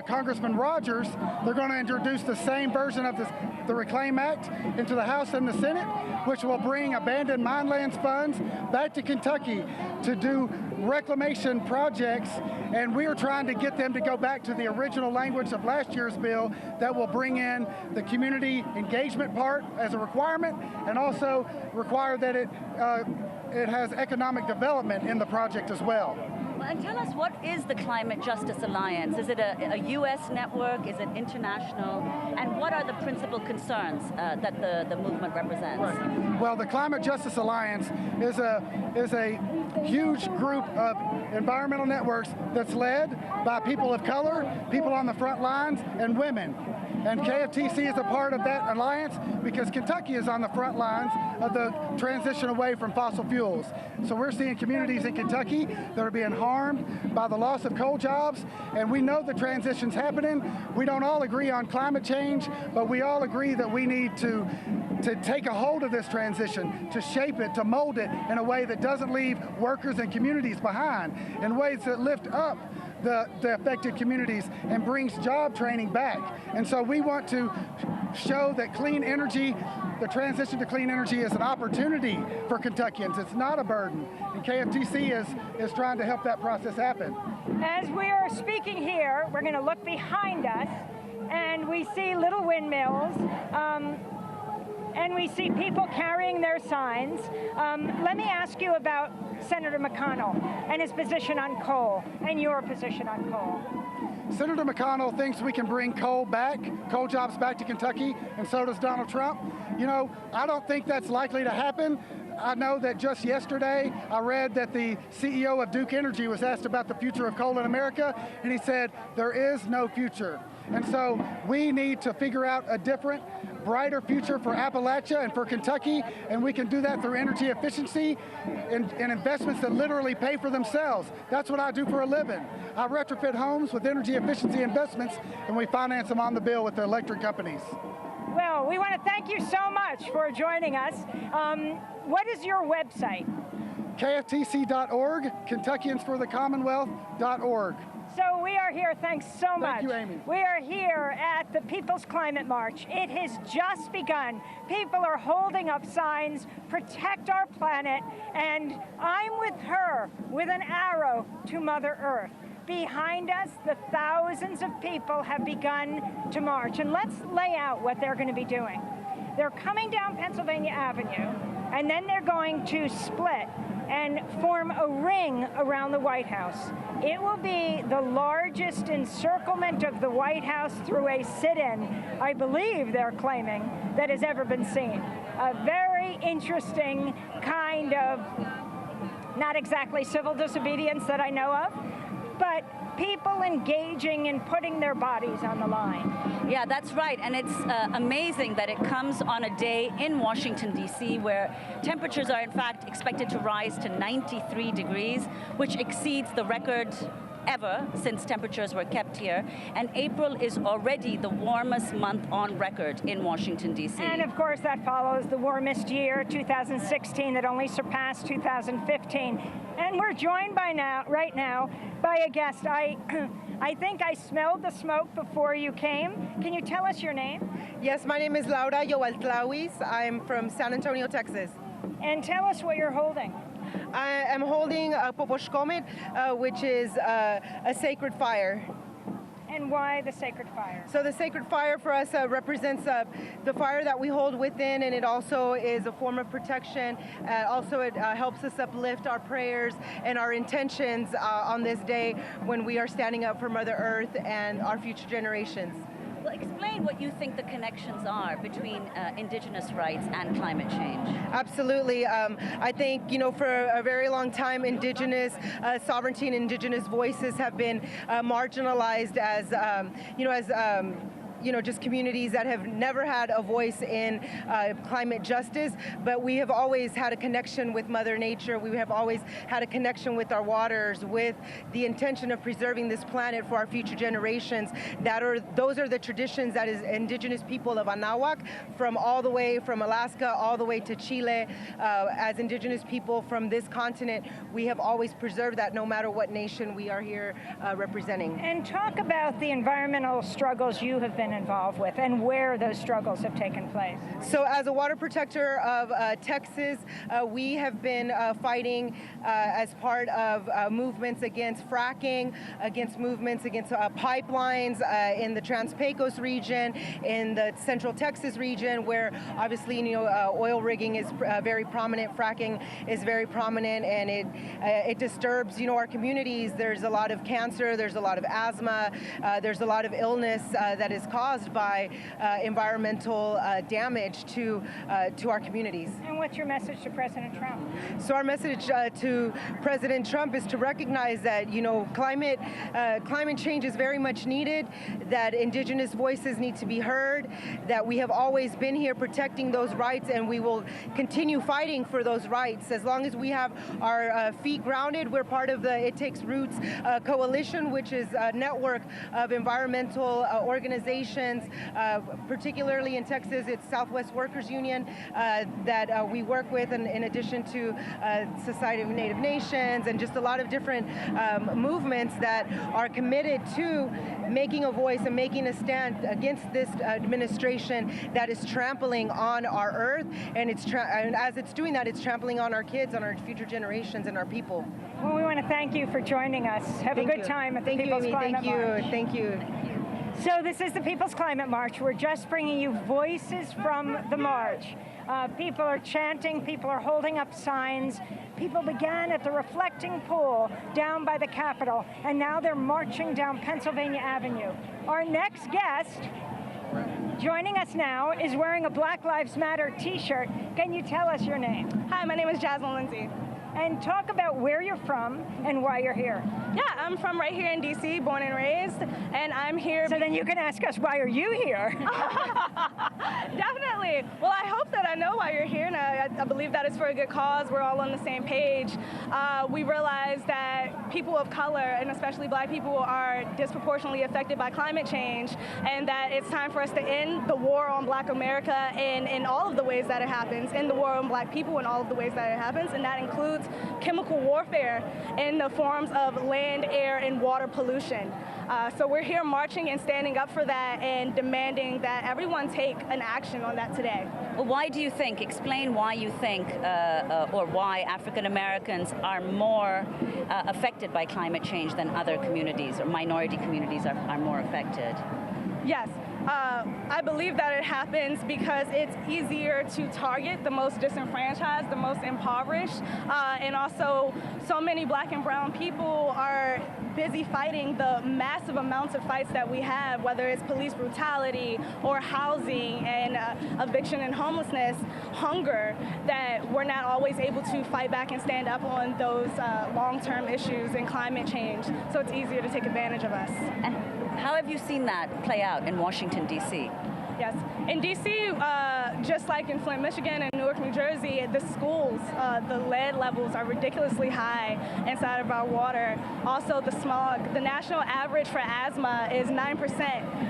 Congressman Rogers. They're going to introduce the same version of the Reclaim Act into the House and the Senate, which will bring abandoned minelands funds back to Kentucky to do reclamation projects. And we are trying to get them to go back to the original language of last year's bill that will bring in the community engagement part as a requirement, and also require that it has economic development in the project as well. And tell us, what is the Climate Justice Alliance? Is it a U.S. network? Is it international? And what are the principal concerns that the movement represents? Right. Well, the Climate Justice Alliance is a huge group of environmental networks that's led by people of color, people on the front lines, and women. And KFTC is a part of that alliance because Kentucky is on the front lines of the transition away from fossil fuels. So we're seeing communities in Kentucky that are being harmed by the loss of coal jobs, and we know the transition's happening. We don't all agree on climate change, but we all agree that we need to take a hold of this transition, to shape it, to mold it in a way that doesn't leave workers and communities behind, in ways that lift up the affected communities and brings job training back. And so we want to show that clean energy, the transition to clean energy, is an opportunity for Kentuckians. It's not a burden. And KFTC is trying to help that process happen. As we are speaking here, we're going to look behind us, and we see little windmills. and we see people carrying their signs. Let me ask you about Senator McConnell and his position on coal and your position on coal. Senator McConnell thinks we can bring coal jobs back to Kentucky, and so does Donald Trump. You know, I don't think that's likely to happen. I know that just yesterday I read that the CEO of Duke Energy was asked about the future of coal in America, and he said there is no future. And so we need to figure out a different, brighter future for Appalachia and for Kentucky, and we can do that through energy efficiency and investments that literally pay for themselves. That's what I do for a living. I retrofit homes with energy efficiency investments, and we finance them on the bill with the electric companies. Well, we want to thank you so much for joining us. What is your website? KFTC.org, KentuckiansForTheCommonwealth.org. So we are here, thanks so much. Thank you, Amy. We are here at the People's Climate March. It has just begun. People are holding up signs, protect our planet, and I'm with her with an arrow to Mother Earth. Behind us, the thousands of people have begun to march. And let's lay out what they're going to be doing. They're coming down Pennsylvania Avenue, and then they're going to split and form a ring around the White House. It will be the largest encirclement of the White House through a sit-in, I believe they're claiming, that has ever been seen. A very interesting kind of, not exactly civil disobedience that I know of, but people engaging and putting their bodies on the line. Yeah, that's right. And it's amazing that it comes on a day in Washington, D.C., where temperatures are, in fact, expected to rise to 93 degrees, which exceeds the record ever since temperatures were kept here. And April is already the warmest month on record in Washington, D.C. And of course, that follows the warmest year, 2016, that only surpassed 2015. And we're joined right now by a guest. I think I smelled the smoke before you came. Can you tell us your name? Yes, my name is Laura Yoaltlawis. I'm from San Antonio, Texas. And tell us what you're holding. I am holding a Poposhkomet, which is a sacred fire. And why the sacred fire? So the sacred fire for us represents the fire that we hold within, and it also is a form of protection. Also, it helps us uplift our prayers and our intentions on this day when we are standing up for Mother Earth and our future generations. Well, explain what you think the connections are between indigenous rights and climate change. Absolutely. I think, you know, for a very long time, indigenous sovereignty and indigenous voices have been marginalized as, just communities that have never had a voice in climate justice, but we have always had a connection with Mother Nature. We have always had a connection with our waters, with the intention of preserving this planet for our future generations. Those are the traditions that is indigenous people of Anáhuac, from all the way from Alaska all the way to Chile. As indigenous people from this continent, we have always preserved that no matter what nation we are here representing. And talk about the environmental struggles you have been involved with and where those struggles have taken place. So as a water protector of Texas, we have been fighting as part of movements against fracking, against movements against pipelines in the Trans-Pecos region, in the Central Texas region, where obviously oil rigging is very prominent, fracking is very prominent, and it disturbs our communities. There's a lot of cancer, there's a lot of asthma, there's a lot of illness that is caused by environmental damage to our communities. And what's your message to President Trump? So our message to President Trump is to recognize that climate change is very much needed, that indigenous voices need to be heard, that we have always been here protecting those rights, and we will continue fighting for those rights. As long as we have our feet grounded, we're part of the It Takes Roots Coalition, which is a network of environmental organizations. Particularly in Texas, it's Southwest Workers Union that we work with, and in addition to Society of Native Nations and just a lot of different movements that are committed to making a voice and making a stand against this administration that is trampling on our earth, and as it's doing that, it's trampling on our kids, on our future generations, and our people. Well, we want to thank you for joining us. Have a good time at the People's Climate March. Thank you. So this is the People's Climate March. We're just bringing you voices from the march. People are chanting, people are holding up signs. People began at the reflecting pool down by the Capitol, and now they're marching down Pennsylvania Avenue. Our next guest, joining us now, is wearing a Black Lives Matter t-shirt. Can you tell us your name? Hi, my name is Jasmine Lindsay. And talk about where you're from and why you're here. Yeah, I'm from right here in D.C., born and raised, and I'm here. So then you can ask us, why are you here? Definitely. Well, I hope that I know why you're here, and I believe that it's for a good cause. We're all on the same page. We realize that people of color, and especially Black people, are disproportionately affected by climate change, and that it's time for us to end the war on Black America in all of the ways that it happens, end the war on Black people in all of the ways that it happens, and that includes chemical warfare in the forms of land, air, and water pollution. So we're here marching and standing up for that and demanding that everyone take an action on that today. Well, why do you think, explain why you think, or why African Americans are more affected by climate change than other communities, or minority communities are more affected? Yes. I believe that it happens because it's easier to target the most disenfranchised, the most impoverished, and also so many Black and brown people are busy fighting the massive amounts of fights that we have, whether it's police brutality or housing and eviction and homelessness, hunger, that we're not always able to fight back and stand up on those long-term issues and climate change. So it's easier to take advantage of us. And how have you seen that play out in Washington, D.C.? Yes. In D.C., just like in Flint, Michigan, and Newark, New Jersey, the schools, the lead levels are ridiculously high inside of our water. Also, the smog. The national average for asthma is 9%,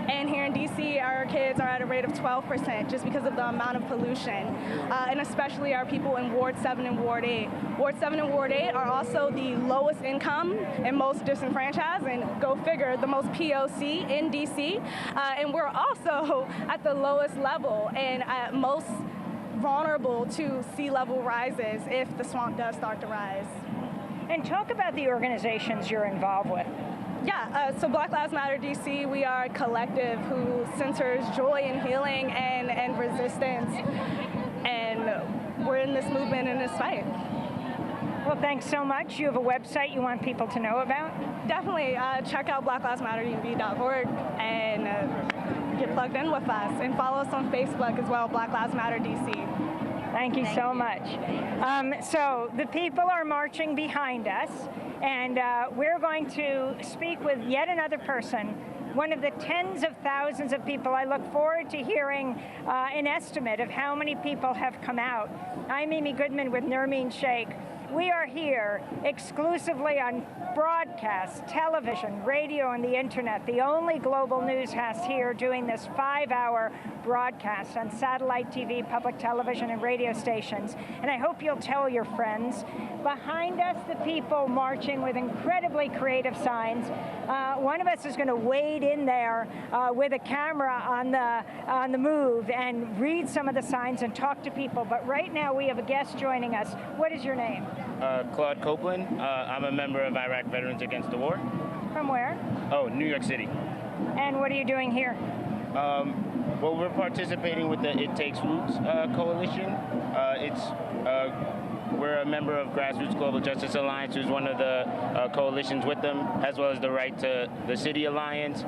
and here in D.C., our kids are at a rate of 12% just because of the amount of pollution, and especially our people in Ward 7 and Ward 8. Ward 7 and Ward 8 are also the lowest income and most disenfranchised, and go figure, the most POC in D.C., and we're also at the lowest level and most vulnerable to sea level rises if the swamp does start to rise. And talk about the organizations you're involved with. Yeah, so Black Lives Matter DC, we are a collective who centers joy and healing and resistance, and we're in this movement and this fight. Well, thanks so much. You have a website you want people to know about? Definitely. Check out blacklivesmatterdv.org and get plugged in with us, and follow us on Facebook as well, Black Lives Matter DC. Thank you so much. So the people are marching behind us, and we're going to speak with yet another person, one of the tens of thousands of people. I look forward to hearing an estimate of how many people have come out. I'm Amy Goodman with Nermeen Sheikh. We are here exclusively on broadcast, television, radio, and the internet, the only global newscast here doing this 5-hour broadcast on satellite TV, public television, and radio stations. And I hope you'll tell your friends. Behind us, the people marching with incredibly creative signs. One of us is going to wade in there with a camera on the move and read some of the signs and talk to people. But right now, we have a guest joining us. What is your name? Claude Copeland. I'm a member of Iraq Veterans Against the War. From where? Oh, New York City. And what are you doing here? Well, we're participating with the It Takes Roots coalition. We're a member of Grassroots Global Justice Alliance, who's one of the coalitions with them, as well as the Right to the City Alliance,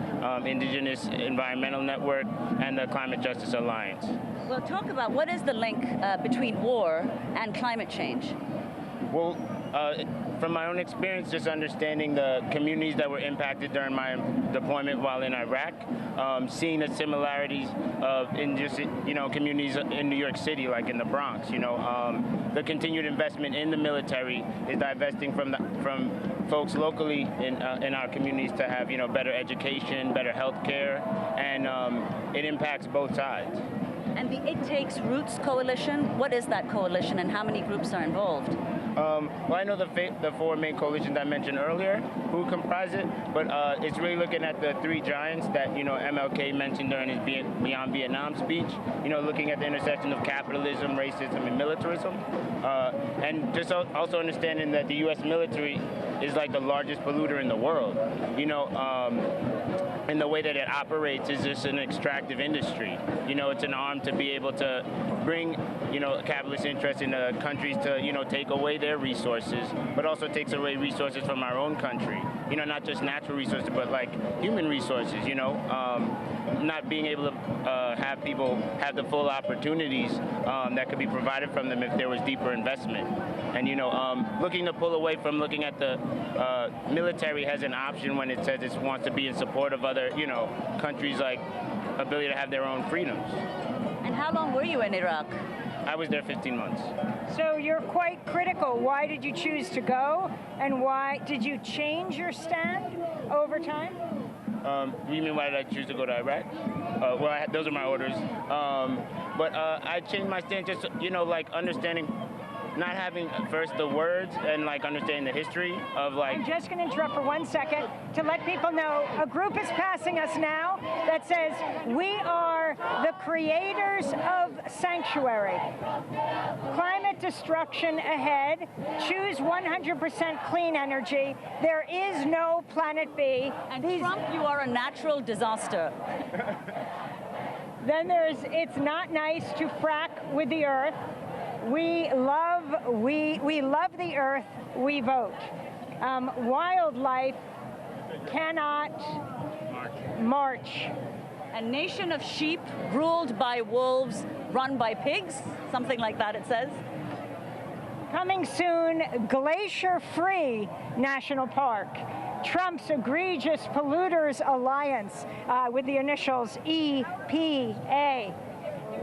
Indigenous Environmental Network, and the Climate Justice Alliance. Well, talk about what is the link between war and climate change? Well, from my own experience, just understanding the communities that were impacted during my deployment while in Iraq, seeing the similarities of communities in New York City, like in the Bronx. The continued investment in the military is divesting from folks locally in our communities to have better education, better health care, and it impacts both sides. And the It Takes Roots coalition, what is that coalition and how many groups are involved? Well, I know the four main coalitions I mentioned earlier who comprise it, but it's really looking at the three giants that MLK mentioned during his Beyond Vietnam speech. Looking at the intersection of capitalism, racism, and militarism, and just also understanding that the U.S. military is like the largest polluter in the world. and the way that it operates is just an extractive industry. You know, it's an arm to be able to bring, you know, capitalist interest into countries to, you know, take away their resources, but also takes away resources from our own country. You know, not just natural resources, but like human resources, you know. Not being able to have people have the full opportunities that could be provided from them if there was deeper investment. And, you know, looking to pull away from looking at the military as an option when it says it wants to be in support of other, you know, countries' like ability to have their own freedoms. And how long were you in Iraq? I was there 15 months. So you're quite critical. Why did you choose to go? And why did you change your stand over time? You mean why did I choose to go to Iraq? Well, those are my orders. But I changed my stand just, you know, like understanding, not having first the words and like understanding the history of like. I'm just going to interrupt for 1 second to let people know a group is passing us now that says we are the creators of sanctuary. Climate destruction ahead. Choose 100% clean energy. There is no planet B. And Trump, you are a natural disaster. Then there's it's not nice to frack with the earth. We love the earth, we vote. Wildlife cannot march. A nation of sheep ruled by wolves, run by pigs, something like that it says. Coming soon, glacier-free national park. Trump's egregious polluters alliance with the initials EPA.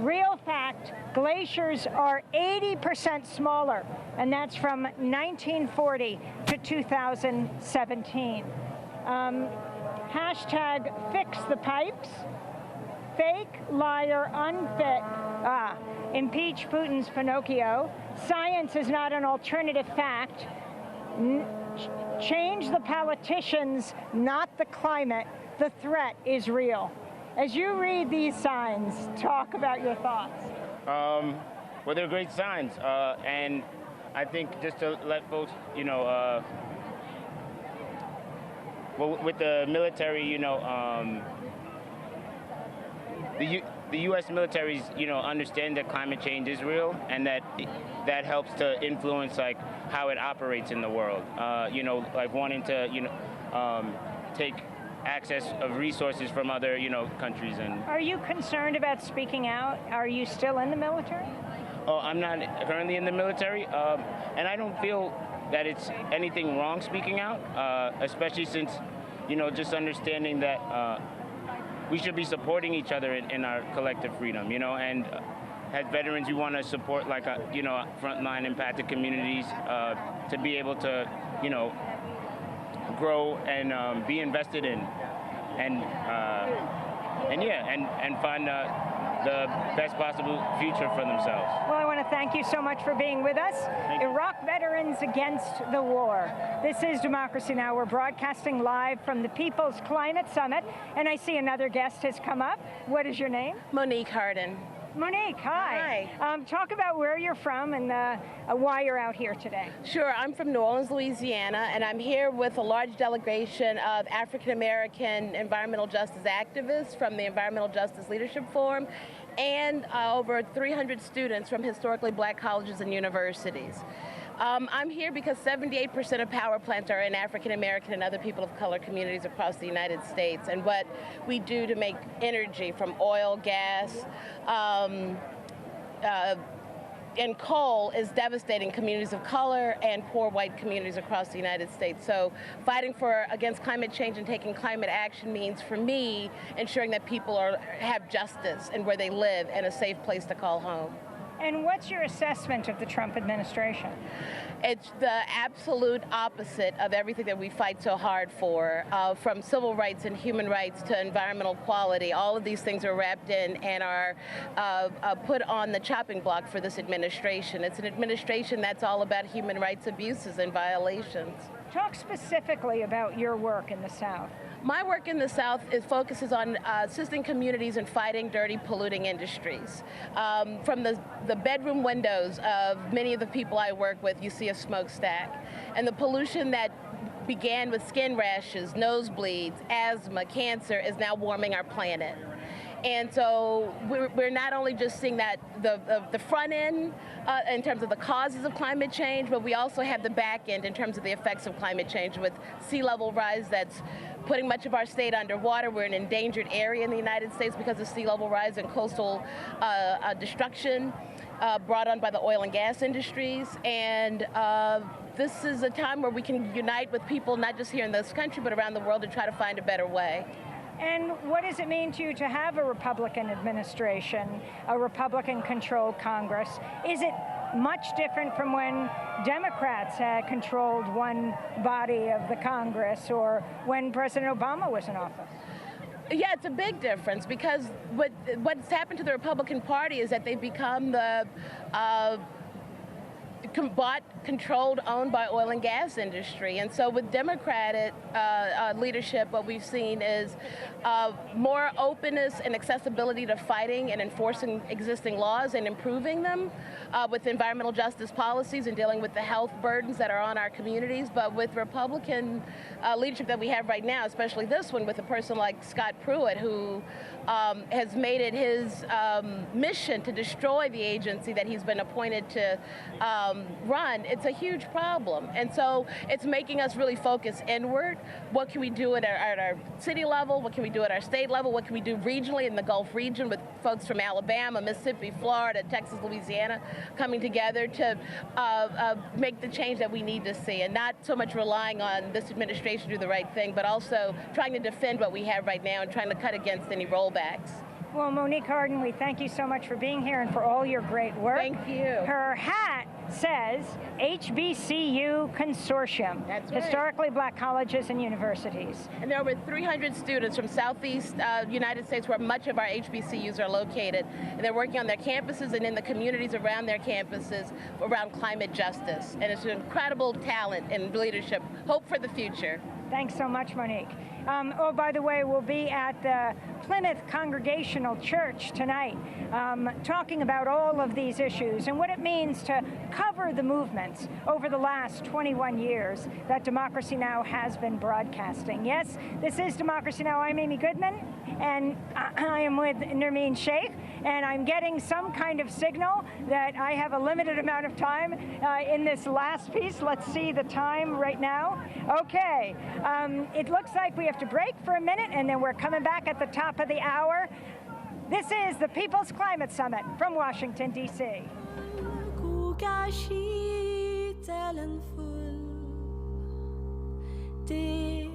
Real fact, glaciers are 80% smaller, and that's from 1940 to 2017. Hashtag fix the pipes. Fake, liar, unfit. Impeach Putin's Pinocchio. Science is not an alternative fact. Change the politicians, not the climate. The threat is real. As you read these signs, talk about your thoughts. Well, they're great signs, and I think just to let folks, you know, well, with the military, you know, the U.S. military's, you know, understand that climate change is real, and that helps to influence like how it operates in the world. You know, like wanting to, you know, take access of resources from other, you know, countries. And are you concerned about speaking out? Are you still in the military? Oh, I'm not currently in the military, and I don't feel that it's anything wrong speaking out, especially since, you know, just understanding that we should be supporting each other in our collective freedom, you know, and as veterans, you want to support like, you know, frontline impacted communities to be able to, you know, grow and be invested in, and find the best possible future for themselves. Well, I want to thank you so much for being with us. Iraq Veterans Against the War. This is Democracy Now! We're broadcasting live from the People's Climate Summit, and I see another guest has come up. What is your name? Monique Harden. Monique, hi. Talk about where you're from and why you're out here today. Sure, I'm from New Orleans, Louisiana, and I'm here with a large delegation of African-American environmental justice activists from the Environmental Justice Leadership Forum and over 300 students from historically black colleges and universities. I'm here because 78% of power plants are in African-American and other people of color communities across the United States, and what we do to make energy from oil, gas, and coal is devastating communities of color and poor white communities across the United States. So fighting against climate change and taking climate action means, for me, ensuring that people have justice in where they live and a safe place to call home. And what's your assessment of the Trump administration? It's the absolute opposite of everything that we fight so hard for, from civil rights and human rights to environmental quality. All of these things are wrapped in and are put on the chopping block for this administration. It's an administration that's all about human rights abuses and violations. Talk specifically about your work in the South. My work in the South focuses on assisting communities in fighting dirty, polluting industries. From the bedroom windows of many of the people I work with, you see a smokestack. And the pollution that began with skin rashes, nosebleeds, asthma, cancer is now warming our planet. And so we're not only just seeing that the front end in terms of the causes of climate change, but we also have the back end in terms of the effects of climate change with sea level rise that's putting much of our state underwater. We're an endangered area in the United States because of sea level rise and coastal destruction brought on by the oil and gas industries. And this is a time where we can unite with people, not just here in this country, but around the world to try to find a better way. And what does it mean to you to have a Republican administration, a Republican-controlled Congress? Is it much different from when Democrats had controlled one body of the Congress or when President Obama was in office? Yeah, it's a big difference because what's happened to the Republican Party is that they've become the bought, controlled, owned by oil and gas industry. And so with Democratic leadership, what we've seen is more openness and accessibility to fighting and enforcing existing laws and improving them with environmental justice policies and dealing with the health burdens that are on our communities. But with Republican leadership that we have right now, especially this one with a person like Scott Pruitt, who has made it his mission to destroy the agency that he's been appointed to run, it's a huge problem. And so it's making us really focus inward. What can we do at our city level? What can we do at our state level? What can we do regionally in the Gulf region with folks from Alabama, Mississippi, Florida, Texas, Louisiana coming together to make the change that we need to see, and not so much relying on this administration to do the right thing, but also trying to defend what we have right now and trying to cut against any rollbacks. Well, Monique Hardin, we thank you so much for being here and for all your great work. Thank you. Her hat says HBCU Consortium. That's right. Historically Black Colleges and Universities. And there are over 300 students from Southeast United States where much of our HBCUs are located. And they're working on their campuses and in the communities around their campuses around climate justice. And it's an incredible talent and leadership. Hope for the future. Thanks so much, Monique. Oh, by the way, we'll be at the Plymouth Congregational Church tonight talking about all of these issues and what it means to cover the movements over the last 21 years that Democracy Now! Has been broadcasting. Yes, this is Democracy Now! I'm Amy Goodman, and I am with Nermeen Sheikh, and I'm getting some kind of signal that I have a limited amount of time in this last piece. Let's see the time right now. Okay, it looks like we have to break for a minute, and then we're coming back at the top of the hour. This is the People's Climate Summit from Washington, D.C. Det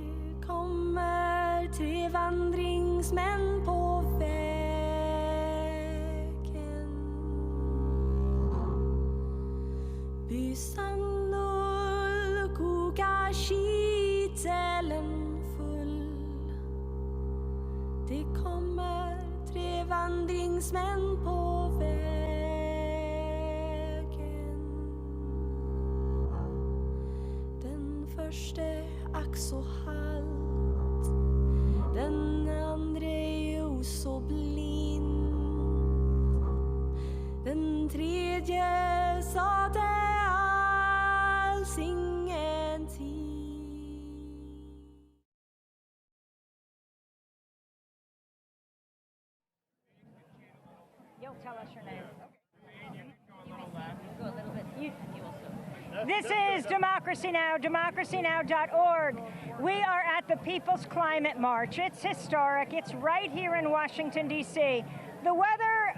kommer 3 vandringsmän på vägen. Bysan null kokar kitelen full. Det kommer 3 vandringsmän på vägen. Den första ack så halt, den andre är så blind, den tredje sa det alls ingenting. You'll tell us your name. Go a little bit. You also. This is Democracy Now!, democracynow.org. We are at the People's Climate March. It's historic. It's right here in Washington, D.C. The weather,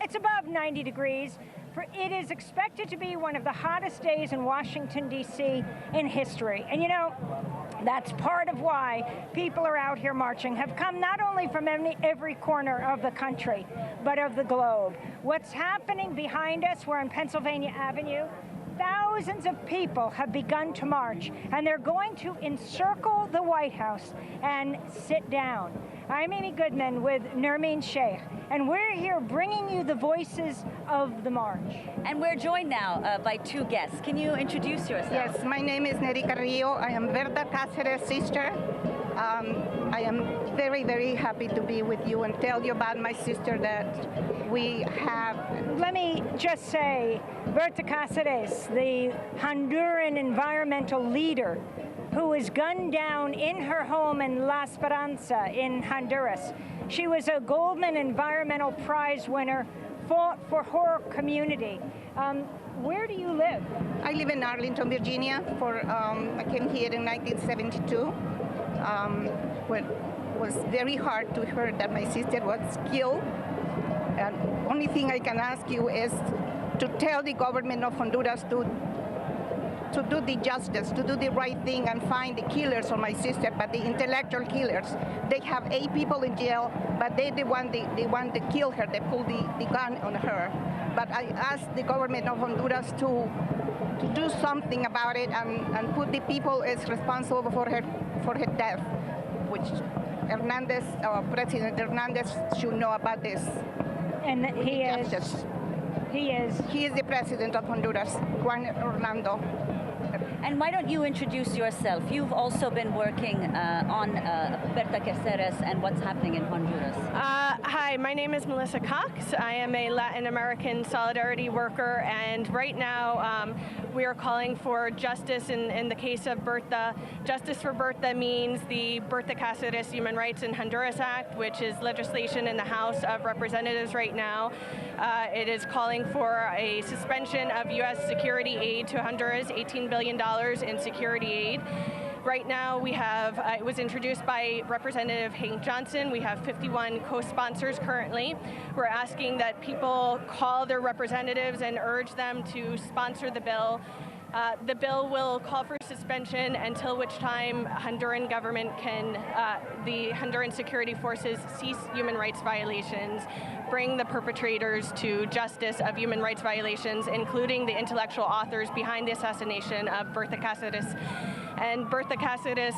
it's above 90 degrees. It is expected to be one of the hottest days in Washington, D.C. in history. And you know, that's part of why people are out here marching, have come not only from every corner of the country, but of the globe. What's happening behind us, we're on Pennsylvania Avenue, thousands of people have begun to march, and they're going to encircle the White House and sit down. I'm Amy Goodman with Nermeen Sheikh, and we're here bringing you the voices of the march. And we're joined now by 2 guests. Can you introduce yourself? Yes, my name is Neri Carrillo. I am Berta Cáceres' sister. I am very, very happy to be with you and tell you about my sister that we have. Let me just say, Berta Cáceres, the Honduran environmental leader who was gunned down in her home in La Esperanza in Honduras. She was a Goldman Environmental Prize winner, fought for her community. Where do you live? I live in Arlington, Virginia. I came here in 1972. When it was very hard to hear that my sister was killed. And only thing I can ask you is to tell the government of Honduras to do the justice, to do the right thing and find the killers of my sister, but the intellectual killers. They have 8 people in jail, but they want to kill her. They pull the gun on her. But I asked the government of Honduras to do something about it and put the people as responsible for her death, which President Hernandez should know about this. And he is the president of Honduras, Juan Orlando. And why don't you introduce yourself? You've also been working on Berta Cáceres and what's happening in Honduras. Hi, my name is Melissa Cox. I am a Latin American solidarity worker, and right now we are calling for justice in the case of Berta. Justice for Berta means the Berta Cáceres Human Rights in Honduras Act, which is legislation in the House of Representatives right now. It is calling for a suspension of U.S. security aid to Honduras, $18 billion in security aid. Right now we have, it was introduced by Representative Hank Johnson. We have 51 co-sponsors currently. We're asking that people call their representatives and urge them to sponsor the bill. The bill will call for suspension until which time Honduran government can, the Honduran security forces cease human rights violations, bring the perpetrators to justice of human rights violations, including the intellectual authors behind the assassination of Berta Cáceres. And Berta Cáceres,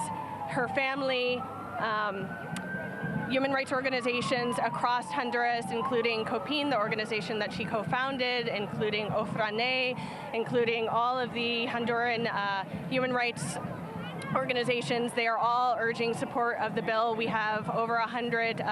her family, human rights organizations across Honduras, including COPIN, the organization that she co-founded, including OFRANE, including all of the Honduran human rights organizations. They are all urging support of the bill. We have over 100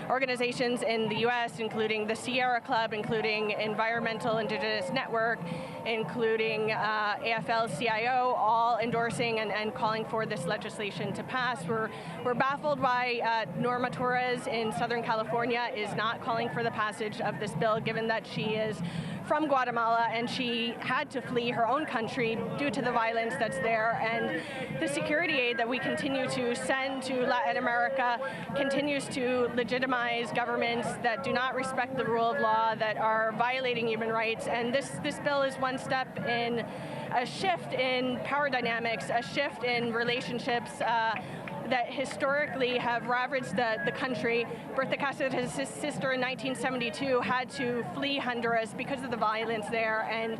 organizations in the U.S., including the Sierra Club, including Environmental Indigenous Network, including AFL-CIO, all endorsing and calling for this legislation to pass. We're baffled why Norma Torres in Southern California is not calling for the passage of this bill, given that she is from Guatemala and she had to flee her own country due to the violence that's there. And the security aid that we continue to send to Latin America continues to legitimize governments that do not respect the rule of law, that are violating human rights. And this bill is one step in a shift in power dynamics, a shift in relationships that historically have ravaged the country. Berta Cáceres' sister in 1972 had to flee Honduras because of the violence there, and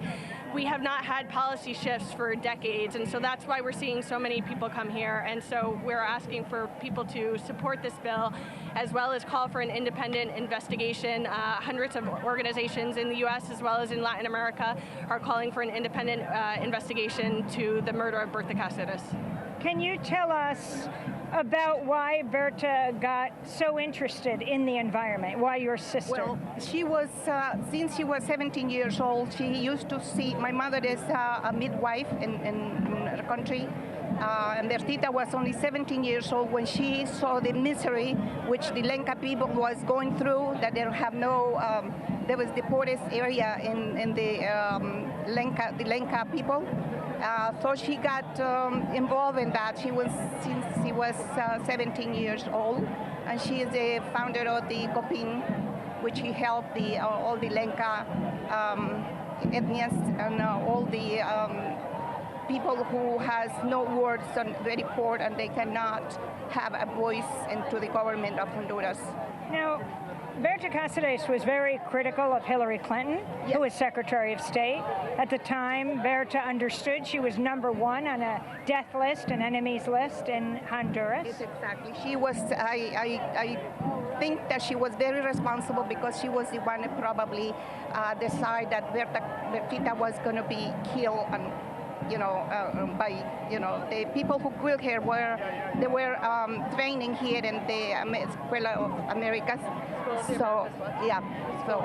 we have not had policy shifts for decades, and so that's why we're seeing so many people come here. And so we're asking for people to support this bill, as well as call for an independent investigation. Hundreds of organizations in the U.S. as well as in Latin America are calling for an independent investigation to the murder of Berta Cáceres. Can you tell us about why Berta got so interested in the environment, why your sister? Well, she was, since she was 17 years old, she used to see, my mother is a midwife in her country, and Bertita was only 17 years old when she saw the misery which the Lenca people was going through, that they have no, there was the poorest area in the Lenca people. So she got involved in that. Since she was 17 years old, and she is the founder of the COPIN, which he helped all the Lenca ethnies and all the people who has no words and very poor, and they cannot have a voice into the government of Honduras. Now, Berta Cáceres was very critical of Hillary Clinton, who was Secretary of State. At the time, Berta understood she was number one on a death list, an enemies list in Honduras. Yes, exactly. She was, I think that she was very responsible because she was the one who probably decided that Bertita was going to be killed the people who grew here were training here in the Escuela of Americas. So yeah, so.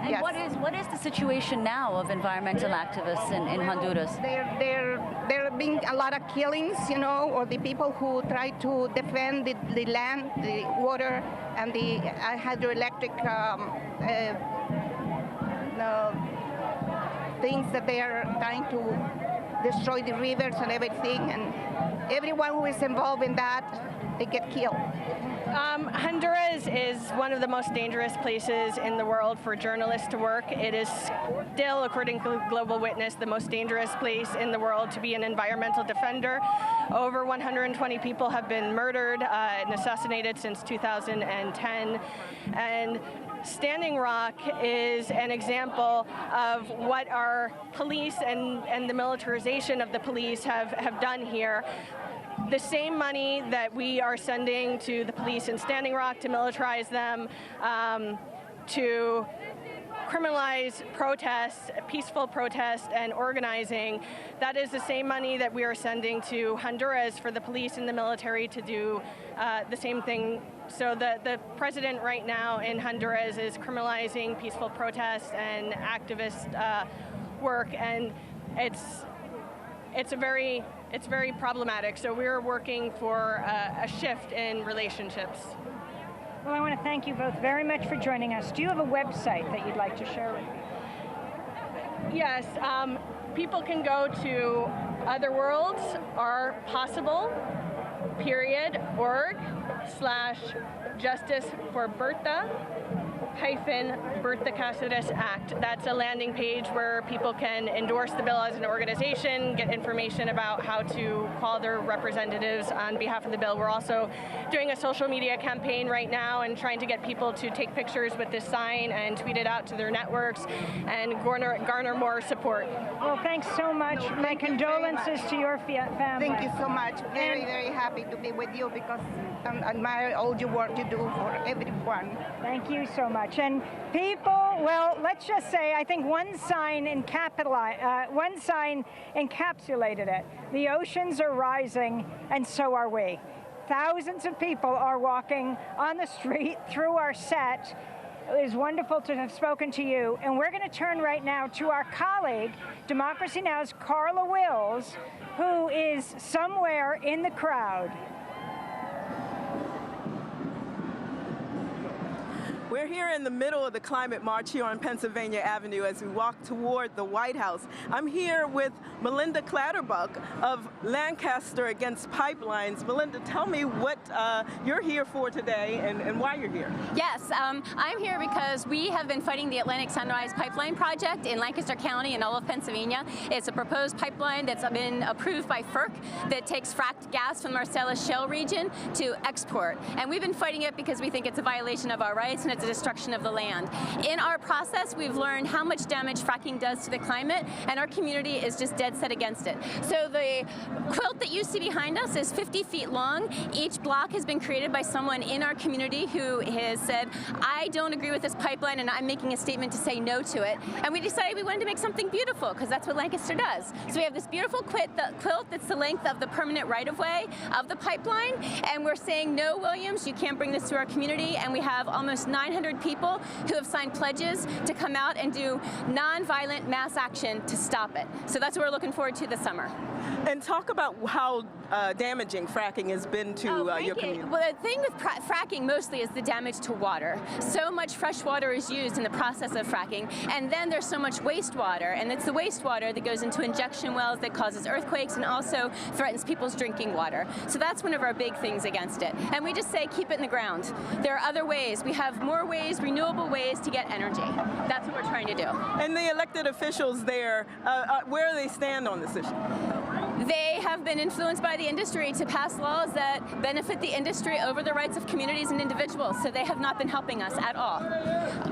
And yes. what is the situation now of environmental activists in Honduras? There have been a lot of killings, or the people who try to defend the land, the water, and the hydroelectric things that they are trying to destroy the rivers and everything. And everyone who is involved in that, they get killed. Honduras is one of the most dangerous places in the world for journalists to work. It is still, according to Global Witness, the most dangerous place in the world to be an environmental defender. Over 120 people have been murdered and assassinated since 2010. And Standing Rock is an example of what our police and the militarization of the police have done here. The same money that we are sending to the police in Standing Rock to militarize them, to criminalize protests, peaceful protests and organizing, that is the same money that we are sending to Honduras for the police and the military to do the same thing. So the president right now in Honduras is criminalizing peaceful protests and activist work, and it's very problematic. So we're working for a shift in relationships. Well, I want to thank you both very much for joining us. Do you have a website that you'd like to share with me? Yes, people can go to otherworlds.org/justice-for-Berta-Berta Cáceres Act. That's a landing page where people can endorse the bill as an organization, get information about how to call their representatives on behalf of the bill. We're also doing a social media campaign right now and trying to get people to take pictures with this sign and tweet it out to their networks and garner more support. Well, thanks so much. My condolences to your family. Thank you so much. Very, very happy to be with you because I admire all your work you do for everyone. Thank you so much. And people, well, let's just say, I think one sign encapsulated it. The oceans are rising, and so are we. Thousands of people are walking on the street through our set. It is wonderful to have spoken to you. And we're going to turn right now to our colleague, Democracy Now!'s Carla Wills, who is somewhere in the crowd. We're here in the middle of the climate march here on Pennsylvania Avenue as we walk toward the White House. I'm here with Melinda Clatterbuck of Lancaster Against Pipelines. Melinda, tell me what you're here for today and why you're here. Yes, I'm here because we have been fighting the Atlantic Sunrise Pipeline Project in Lancaster County and all of Pennsylvania. It's a proposed pipeline that's been approved by FERC that takes fracked gas from the Marcellus Shale region to export. And we've been fighting it because we think it's a violation of our rights and it's a destruction of the land. In our process, we've learned how much damage fracking does to the climate, and our community is just dead set against it. So the quilt that you see behind us is 50 feet long. Each block has been created by someone in our community who has said, I don't agree with this pipeline and I'm making a statement to say no to it. And we decided we wanted to make something beautiful because that's what Lancaster does. So we have this beautiful quilt that's the length of the permanent right-of-way of the pipeline, and we're saying, no, Williams, you can't bring this to our community, and we have almost 900 people who have signed pledges to come out and do nonviolent mass action to stop it. So that's what we're looking forward to this summer. And talk about how damaging fracking has been to your community. Well, the thing with fracking mostly is the damage to water. So much fresh water is used in the process of fracking, and then there's so much wastewater, and it's the wastewater that goes into injection wells that causes earthquakes and also threatens people's drinking water. So that's one of our big things against it. And we just say keep it in the ground. There are other ways. We have more ways, renewable ways to get energy. That's what we're trying to do. And the elected officials there, where do they stand on this issue? They have been influenced by the industry to pass laws that benefit the industry over the rights of communities and individuals, so they have not been helping us at all.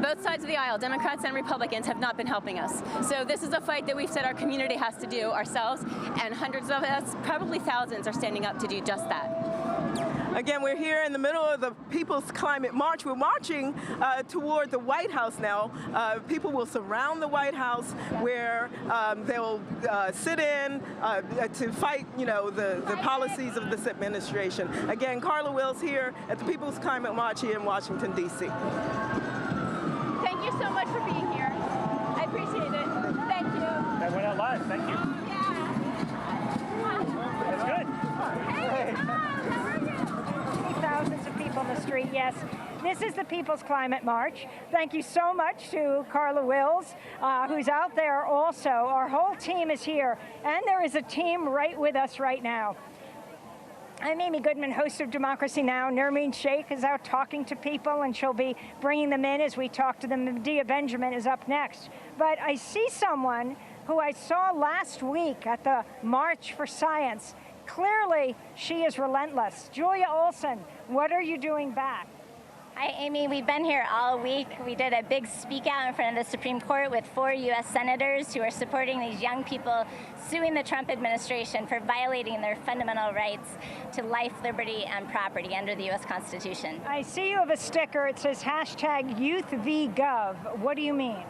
Both sides of the aisle, Democrats and Republicans, have not been helping us. So this is a fight that we've said our community has to do ourselves, and hundreds of us, probably thousands, are standing up to do just that. Again, we're here in the middle of the People's Climate March. We're marching toward the White House now. People will surround the White House where they'll sit in to fight, the policies of this administration. Again, Carla Wills here at the People's Climate March here in Washington, D.C. Thank you so much for being here. I appreciate it. Thank you. That went out live. Thank you. That's good. Hey. Thousands of people in the street, yes. This is the People's Climate March. Thank you so much to Carla Wills, who's out there also. Our whole team is here, and there is a team right with us right now. I'm Amy Goodman, host of Democracy Now! Nermeen Sheikh is out talking to people, and she'll be bringing them in as we talk to them. Medea Benjamin is up next. But I see someone who I saw last week at the March for Science. Clearly, she is relentless. Julia Olson, what are you doing back? Hi, Amy. We've been here all week. We did a big speak out in front of the Supreme Court with 4 U.S. senators who are supporting these young people suing the Trump administration for violating their fundamental rights to life, liberty, and property under the U.S. Constitution. I see you have a sticker. It says #YouthVGov. What do you mean?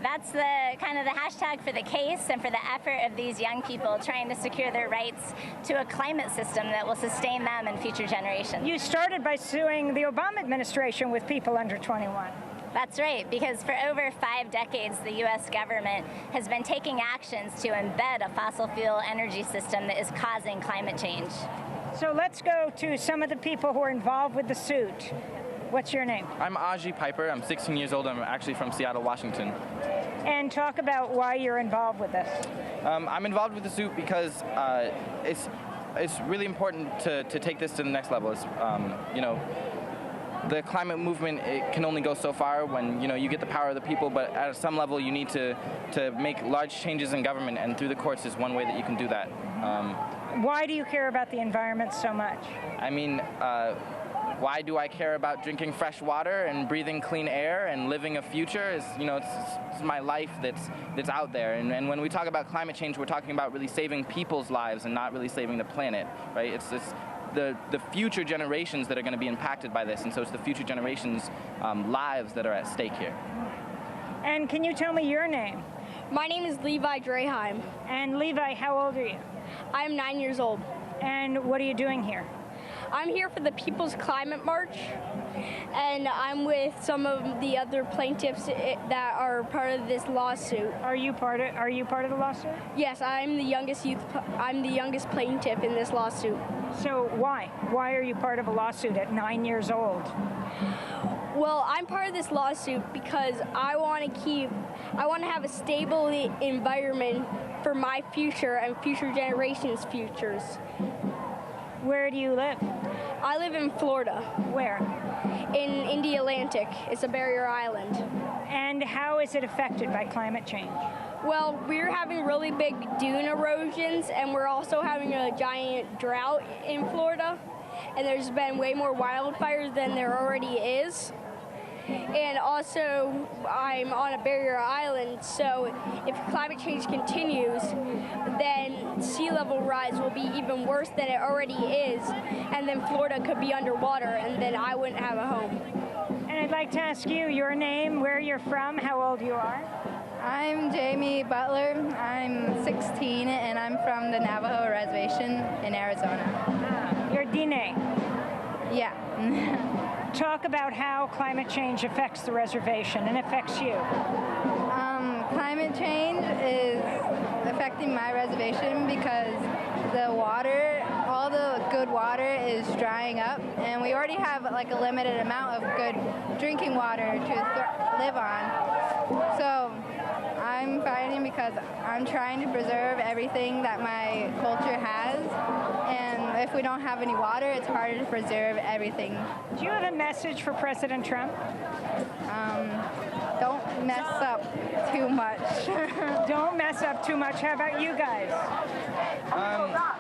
That's the kind of the hashtag for the case and for the effort of these young people trying to secure their rights to a climate system that will sustain them and future generations. You started by suing the Obama administration with people under 21. That's right, because for over 5 decades, the U.S. government has been taking actions to embed a fossil fuel energy system that is causing climate change. So let's go to some of the people who are involved with the suit. What's your name? I'm Aji Piper. I'm 16 years old. I'm actually from Seattle, Washington. And talk about why you're involved with this. I'm involved with the suit because it's really important to take this to the next level. It's, the climate movement, it can only go so far when you get the power of the people, but at some level you need to make large changes in government, and through the courts is one way that you can do that. Why do you care about the environment so much? I mean, why do I care about drinking fresh water and breathing clean air and living a future? It's my life that's out there. And when we talk about climate change, we're talking about really saving people's lives and not really saving the planet, right? It's the future generations that are going to be impacted by this, and so it's the future generations' lives that are at stake here. And can you tell me your name? My name is Levi Draheim. And Levi, how old are you? I'm 9 years old. And what are you doing here? I'm here for the People's Climate March, and I'm with some of the other plaintiffs that are part of this lawsuit. Are you part of the lawsuit? Yes, I'm the youngest plaintiff in this lawsuit. So why? Why are you part of a lawsuit at 9 years old? Well, I'm part of this lawsuit because I want to have a stable environment for my future and future generations' futures. Where do you live? I live in Florida. Where? In India Atlantic. It's a barrier island. And how is it affected by climate change? Well, we're having really big dune erosions, and we're also having a giant drought in Florida. And there's been way more wildfires than there already is. And also, I'm on a barrier island, so if climate change continues, then sea level rise will be even worse than it already is, and then Florida could be underwater, and then I wouldn't have a home. And I'd like to ask you your name, where you're from, how old you are. I'm Jamie Butler. I'm 16, and I'm from the Navajo Reservation in Arizona. You're Dine. Yeah. Talk about how climate change affects the reservation and affects you. Climate change is affecting my reservation because the water, all the good water is drying up, and we already have like a limited amount of good drinking water to live on. So I'm fighting because I'm trying to preserve everything that my culture has, and if we don't have any water, it's harder to preserve everything. Do you have a message for President Trump? Don't mess up too much. Don't mess up too much. How about you guys?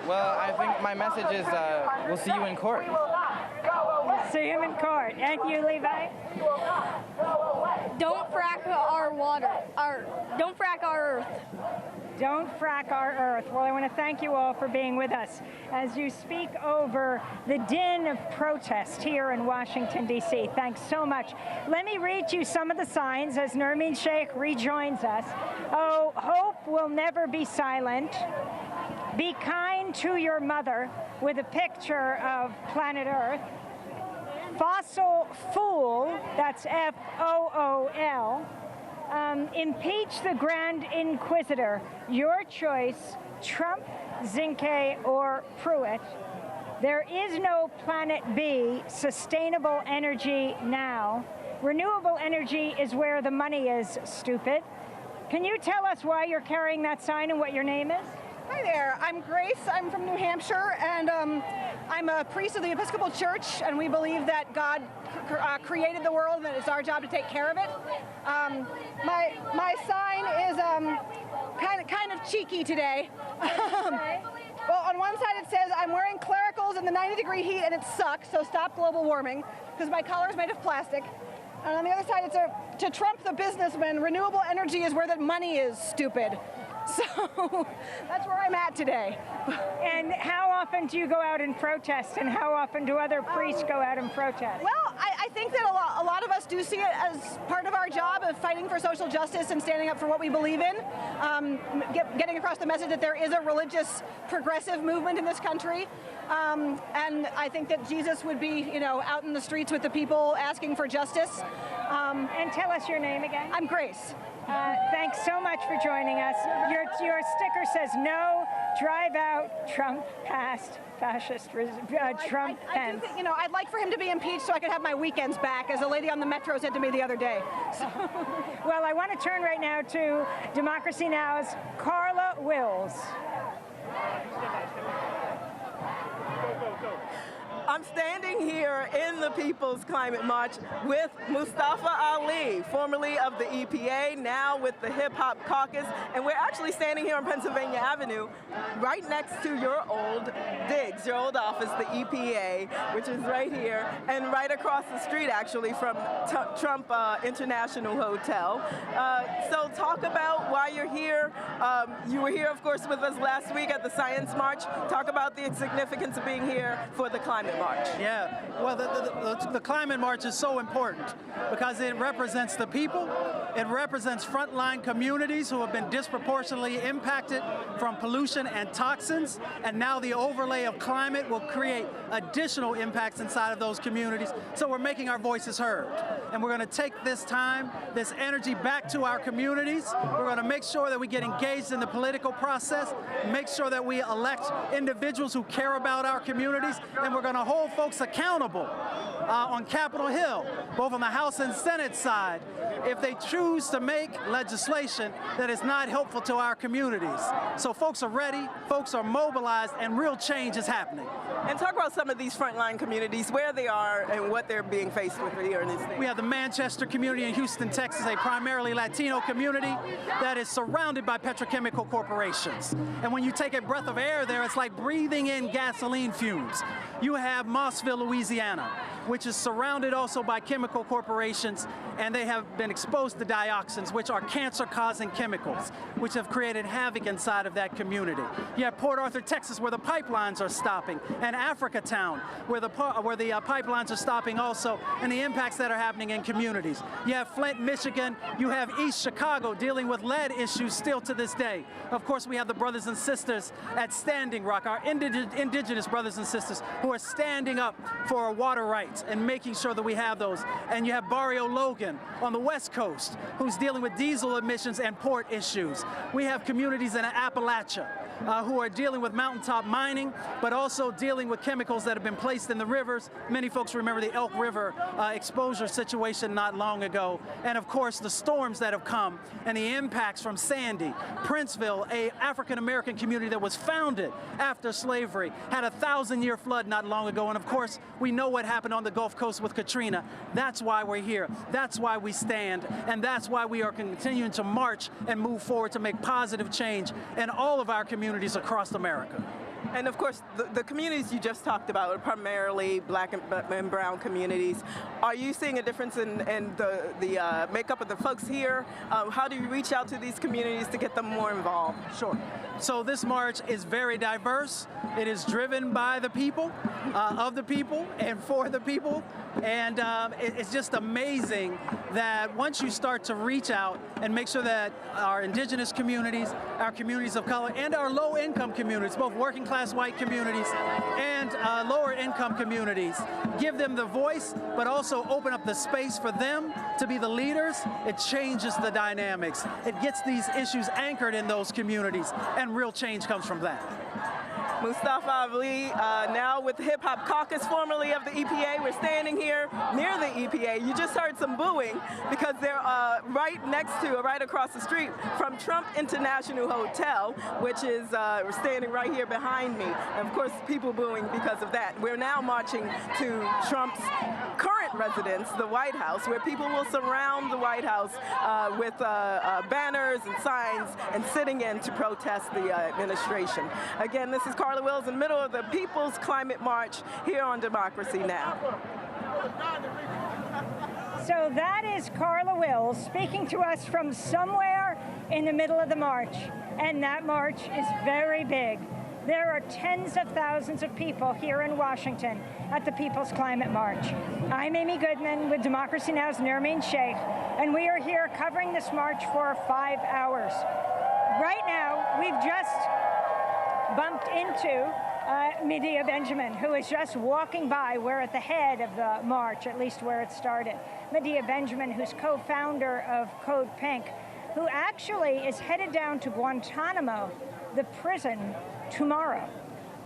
Well, I think my message is we'll see you in court. We'll see him in court. And you, Levi? don't frack our water. Don't frack our earth. Don't frack our earth. Well, I want to thank you all for being with us as you speak over the din of protest here in Washington, D.C. Thanks so much. Let me read you some of the signs as Nermeen Sheikh rejoins us. Oh, hope will never be silent. Be kind to your mother, with a picture of planet Earth. Fossil fool, that's F-O-O-L. Impeach the Grand Inquisitor. Your choice, Trump, Zinke, or Pruitt. There is no planet B. Sustainable energy now. Renewable energy is where the money is, stupid. Can you tell us why you're carrying that sign and what your name is? Hi there, I'm Grace. I'm from New Hampshire, and I'm a priest of the Episcopal Church, and we believe that God created the world and that it's our job to take care of it. My sign is kind of cheeky today. Well, on one side it says, I'm wearing clericals in the 90-degree heat and it sucks, so stop global warming, because my collar is made of plastic. And on the other side, it's to Trump the businessman, renewable energy is where the money is, stupid. So that's where I'm at today. And how often do you go out and protest, and how often do other priests go out and protest? Well, I think that a lot of us do see it as part of our job of fighting for social justice and standing up for what we believe in, getting across the message that there is a religious progressive movement in this country. And I think that Jesus would be, out in the streets with the people asking for justice. And tell us your name again. I'm Grace. Thanks so much for joining us. Your sticker says, no, drive out, Trump past, fascist, Trump I do think, I'd like for him to be impeached so I could have my weekends back, as a lady on the Metro said to me the other day. So. Well, I want to turn right now to Democracy Now!'s Carla Wills. I'm standing here in the People's Climate March with Mustafa Ali, formerly of the EPA, now with the Hip Hop Caucus, and we're actually standing here on Pennsylvania Avenue, right next to your old digs, your old office, the EPA, which is right here, and right across the street, actually, from Trump International Hotel. So talk about why you're here. You were here, of course, with us last week at the Science March. Talk about the significance of being here for the Climate March. Yeah, well, the Climate March is so important because it represents the people. It represents frontline communities who have been disproportionately impacted from pollution and toxins, and now the overlay of climate will create additional impacts inside of those communities. So we're making our voices heard, and we're going to take this time, this energy back to our communities. We're going to make sure that we get engaged in the political process, make sure that we elect individuals who care about our communities, and we're going to hold folks accountable on Capitol Hill, both on the House and Senate side, if they choose to make legislation that is not helpful to our communities. So folks are ready, folks are mobilized, and real change is happening. And talk about some of these frontline communities, where they are and what they're being faced with here in this state. We have the Manchester community in Houston, Texas, a primarily Latino community that is surrounded by petrochemical corporations. And when you take a breath of air there, it's like breathing in gasoline fumes. You have Mossville, Louisiana, which is surrounded also by chemical corporations, and they have been exposed to dioxins, which are cancer-causing chemicals, which have created havoc inside of that community. You have Port Arthur, Texas, where the pipelines are stopping, and Africatown, where the pipelines are stopping also, and the impacts that are happening in communities. You have Flint, Michigan. You have East Chicago dealing with lead issues still to this day. Of course, we have the brothers and sisters at Standing Rock, our indigenous brothers and sisters who are standing up for our water rights and making sure that we have those. And you have Barrio Logan on the West Coast, who's dealing with diesel emissions and port issues. We have communities in Appalachia who are dealing with mountaintop mining, but also dealing with chemicals that have been placed in the rivers. Many folks remember the Elk River exposure situation not long ago. And of course, the storms that have come and the impacts from Sandy. Princeville, a African-American community that was founded after slavery, had a 1,000-year flood not long ago. And of course, we know what happened on the Gulf Coast with Katrina. That's why we're here. That's why we stand. And that's why we are continuing to march and move forward to make positive change in all of our communities across America. And of course, the communities you just talked about are primarily black and brown communities. Are you seeing a difference in the makeup of the folks here? How do you reach out to these communities to get them more involved? Sure. So this march is very diverse. It is driven by the people, of the people, and for the people. And it's just amazing that once you start to reach out and make sure that our indigenous communities, our communities of color, and our low-income communities, both working class white communities and lower income communities, give them the voice, but also open up the space for them to be the leaders, it changes the dynamics. It gets these issues anchored in those communities, and real change comes from that. Mustafa Ali, now with the Hip Hop Caucus, formerly of the EPA. We're standing here near the EPA. You just heard some booing because they're right across the street from Trump International Hotel, which is we're standing right here behind me. And of course, people booing because of that. We're now marching to Trump's current residence, the White House, where people will surround the White House with banners and signs and sitting in to protest the administration. Again, this is Carla Wills in the middle of the People's Climate March here on Democracy Now! So that is Carla Wills speaking to us from somewhere in the middle of the march. And that march is very big. There are tens of thousands of people here in Washington at the People's Climate March. I'm Amy Goodman with Democracy Now!'s Nermeen Sheikh, and we are here covering this march for 5 hours. Right now, we've just bumped into Medea Benjamin, who is just walking by. We're at the head of the march, at least where it started. Medea Benjamin, who's co-founder of Code Pink, who actually is headed down to Guantanamo, the prison, tomorrow.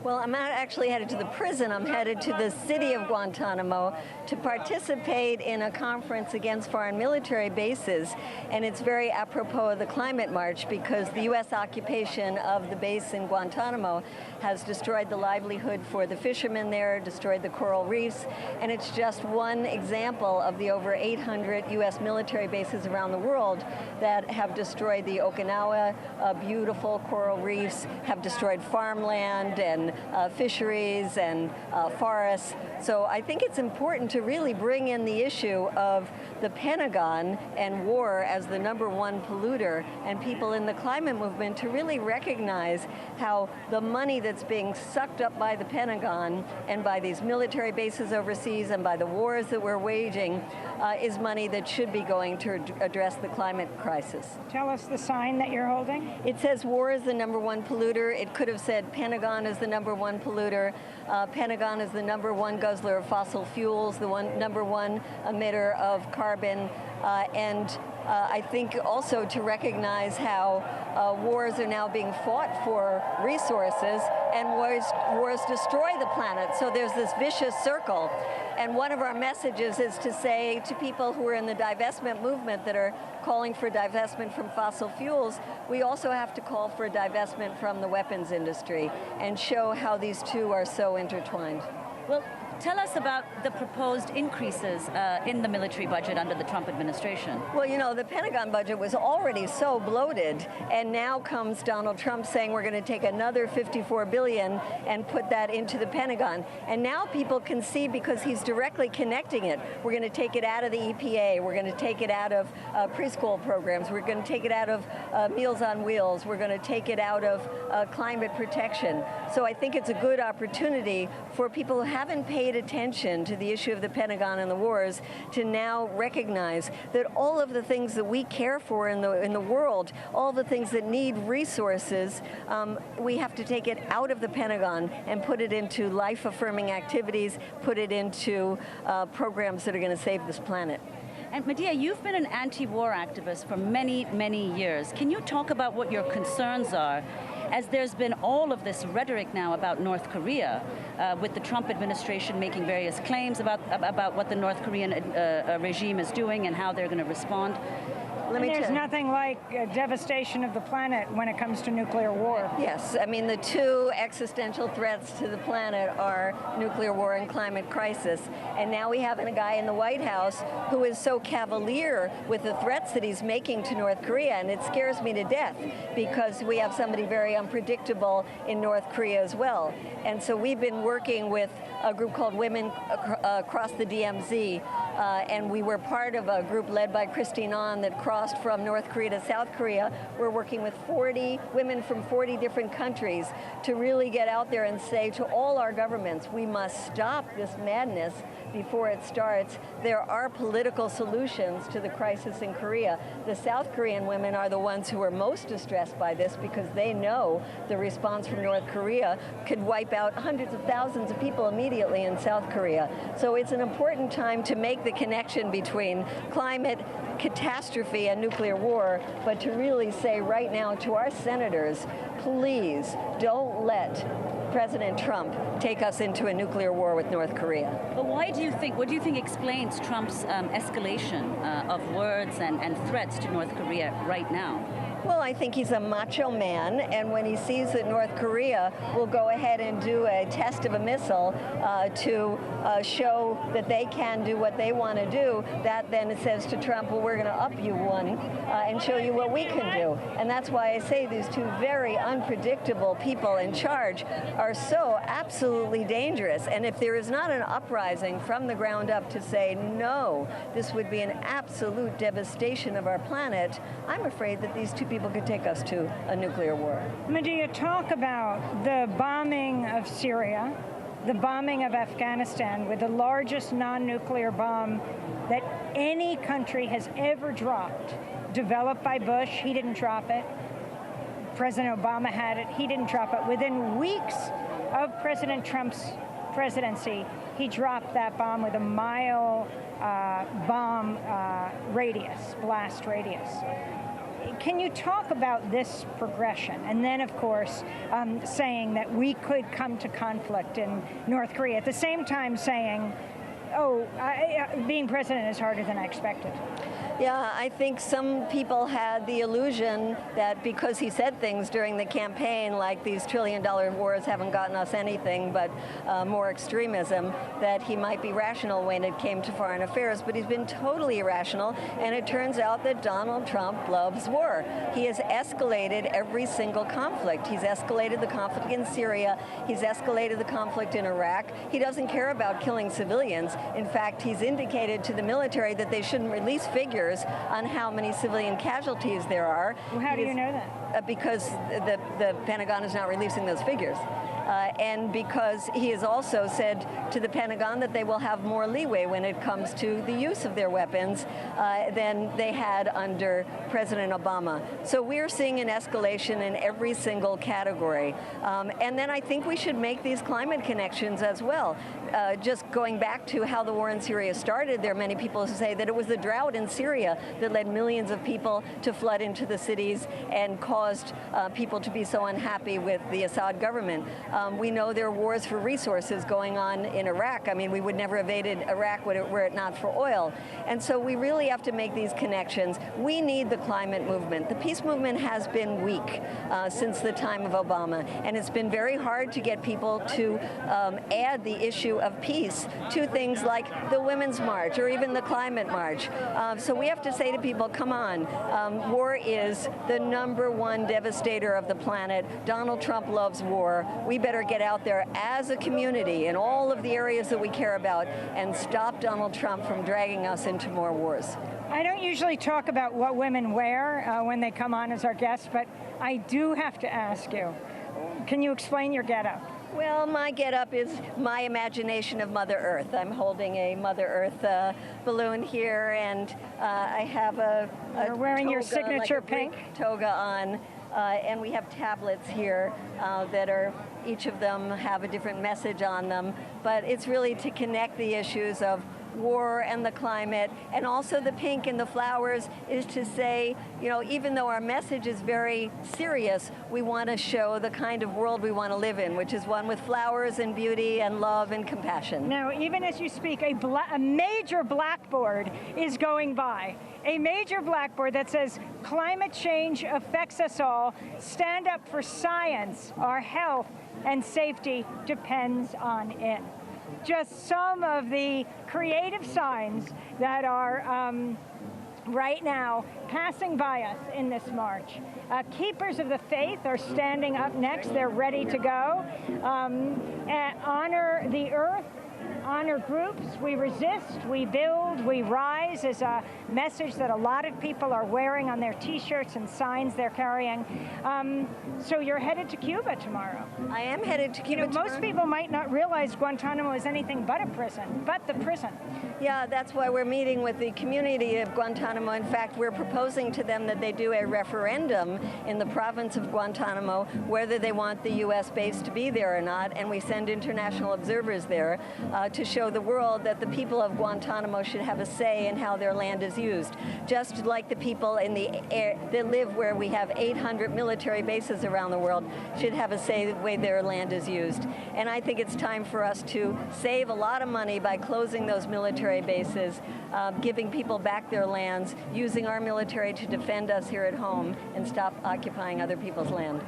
Well, I'm not actually headed to the prison. I'm headed to the city of Guantanamo to participate in a conference against foreign military bases. And it's very apropos of the climate march because the U.S. occupation of the base in Guantanamo has destroyed the livelihood for the fishermen there, destroyed the coral reefs. And it's just one example of the over 800 U.S. military bases around the world that have destroyed the Okinawa beautiful coral reefs, have destroyed farmland and fisheries and forests. So I think it's important to really bring in the issue of the Pentagon and war as the #1 polluter, and people in the climate movement to really recognize how the money that's being sucked up by the Pentagon and by these military bases overseas and by the wars that we're waging is money that should be going to address the climate crisis. Tell us the sign that you're holding. It says war is the #1 polluter. It could have said Pentagon is the #1 polluter. Pentagon is the #1 guzzler of fossil fuels, the #1 emitter of carbon, and I think also to recognize how wars are now being fought for resources, and wars destroy the planet. So there's this vicious circle. And one of our messages is to say to people who are in the divestment movement that are calling for divestment from fossil fuels, we also have to call for divestment from the weapons industry and show how these two are so intertwined. Well, tell us about the proposed increases in the military budget under the Trump administration. Well, you know, the Pentagon budget was already so bloated, and now comes Donald Trump saying we're going to take another $54 billion and put that into the Pentagon. And now people can see, because he's directly connecting it, we're going to take it out of the EPA, we're going to take it out of preschool programs, we're going to take it out of Meals on Wheels, we're going to take it out of climate protection. So I think it's a good opportunity for people who haven't paid attention to the issue of the Pentagon and the wars to now recognize that all of the things that we care for in the world, all the things that need resources, we have to take it out of the Pentagon and put it into life-affirming activities, put it into programs that are going to save this planet. And Medea, you've been an anti-war activist for many, many years. Can you talk about what your concerns are, as there's been all of this rhetoric now about North Korea, with the Trump administration making various claims about what the North Korean regime is doing and how they're going to respond? There's nothing like devastation of the planet when it comes to nuclear war. Yes, I mean, the two existential threats to the planet are nuclear war and climate crisis. And now we have a guy in the White House who is so cavalier with the threats that he's making to North Korea, and it scares me to death because we have somebody very unpredictable in North Korea as well. And so we've been working with a group called Women Across the DMZ, and we were part of a group led by Christine Ahn that crossed from North Korea to South Korea. We're working with 40 women from 40 different countries to really get out there and say to all our governments, we must stop this madness before it starts. There are political solutions to the crisis in Korea. The South Korean women are the ones who are most distressed by this because they know the response from North Korea could wipe out hundreds of thousands of people immediately in South Korea. So it's an important time to make the connection between climate catastrophe and nuclear war, but to really say right now to our senators, please don't let President Trump take us into a nuclear war with North Korea. But what do you think explains Trump's escalation of words and threats to North Korea right now? Well, I think he's a macho man, and when he sees that North Korea will go ahead and do a test of a missile to show that they can do what they want to do, that then says to Trump, well, we're going to up you one and show you what we can do. And that's why I say these two very unpredictable people in charge are so absolutely dangerous. And if there is not an uprising from the ground up to say, no, this would be an absolute devastation of our planet, I'm afraid that these two people could take us to a nuclear war. Medea, talk about the bombing of Syria, the bombing of Afghanistan with the largest non-nuclear bomb that any country has ever dropped, developed by Bush. He didn't drop it. President Obama had it. He didn't drop it. Within weeks of President Trump's presidency, he dropped that bomb with a mile bomb radius, blast radius. Can you talk about this progression? And then, of course, saying that we could come to conflict in North Korea. At the same time saying, oh, being president is harder than I expected. Yeah, I think some people had the illusion that because he said things during the campaign, like these trillion-dollar wars haven't gotten us anything but more extremism, that he might be rational when it came to foreign affairs. But he's been totally irrational, and it turns out that Donald Trump loves war. He has escalated every single conflict. He's escalated the conflict in Syria. He's escalated the conflict in Iraq. He doesn't care about killing civilians. In fact, he's indicated to the military that they shouldn't release figures on how many civilian casualties there are. Well, how do you know that? Because the Pentagon is not releasing those figures. And because he has also said to the Pentagon that they will have more leeway when it comes to the use of their weapons than they had under President Obama. So we're seeing an escalation in every single category. And then I think we should make these climate connections as well. Just going back to how the war in Syria started, there are many people who say that it was the drought in Syria that led millions of people to flood into the cities and caused people to be so unhappy with the Assad government. We know there are wars for resources going on in Iraq. I mean, we would never have invaded Iraq were it not for oil. And so we really have to make these connections. We need the climate movement. The peace movement has been weak since the time of Obama, and it's been very hard to get people to add the issue of peace to things like the Women's March or even the Climate March. So we have to say to people, come on, war is the #1 devastator of the planet. Donald Trump loves war. We better get out there as a community in all of the areas that we care about and stop Donald Trump from dragging us into more wars. I don't usually talk about what women wear when they come on as our guests, but I do have to ask you, can you explain your getup? Well, my getup is my imagination of Mother Earth. I'm holding a Mother Earth balloon here, and I have a You're wearing toga, your signature like a Greek pink toga on, and we have tablets here that are, each of them have a different message on them, but it's really to connect the issues of war and the climate, and also the pink in the flowers is to say, you know, even though our message is very serious, we want to show the kind of world we want to live in, which is one with flowers and beauty and love and compassion. Now, even as you speak, a major blackboard is going by. A major blackboard that says, climate change affects us all. Stand up for science. Our health and safety depends on it. Just some of the creative signs that are right now passing by us in this march. Keepers of the faith are standing up next. They're ready to go. Honor the earth. Honor groups. We resist, we build, we rise is a message that a lot of people are wearing on their T-shirts and signs they're carrying. So you're headed to Cuba tomorrow. I am headed to Cuba tomorrow. Most people might not realize Guantanamo is anything but a prison, but the prison. Yeah, that's why we're meeting with the community of Guantanamo. In fact, we're proposing to them that they do a referendum in the province of Guantanamo whether they want the U.S. base to be there or not, and we send international observers there to show the world that the people of Guantanamo should have a say in how their land is used. Just like the people in the air that live where we have 800 military bases around the world should have a say the way their land is used. And I think it's time for us to save a lot of money by closing those military bases, giving people back their lands, using our military to defend us here at home, and stop occupying other people's land.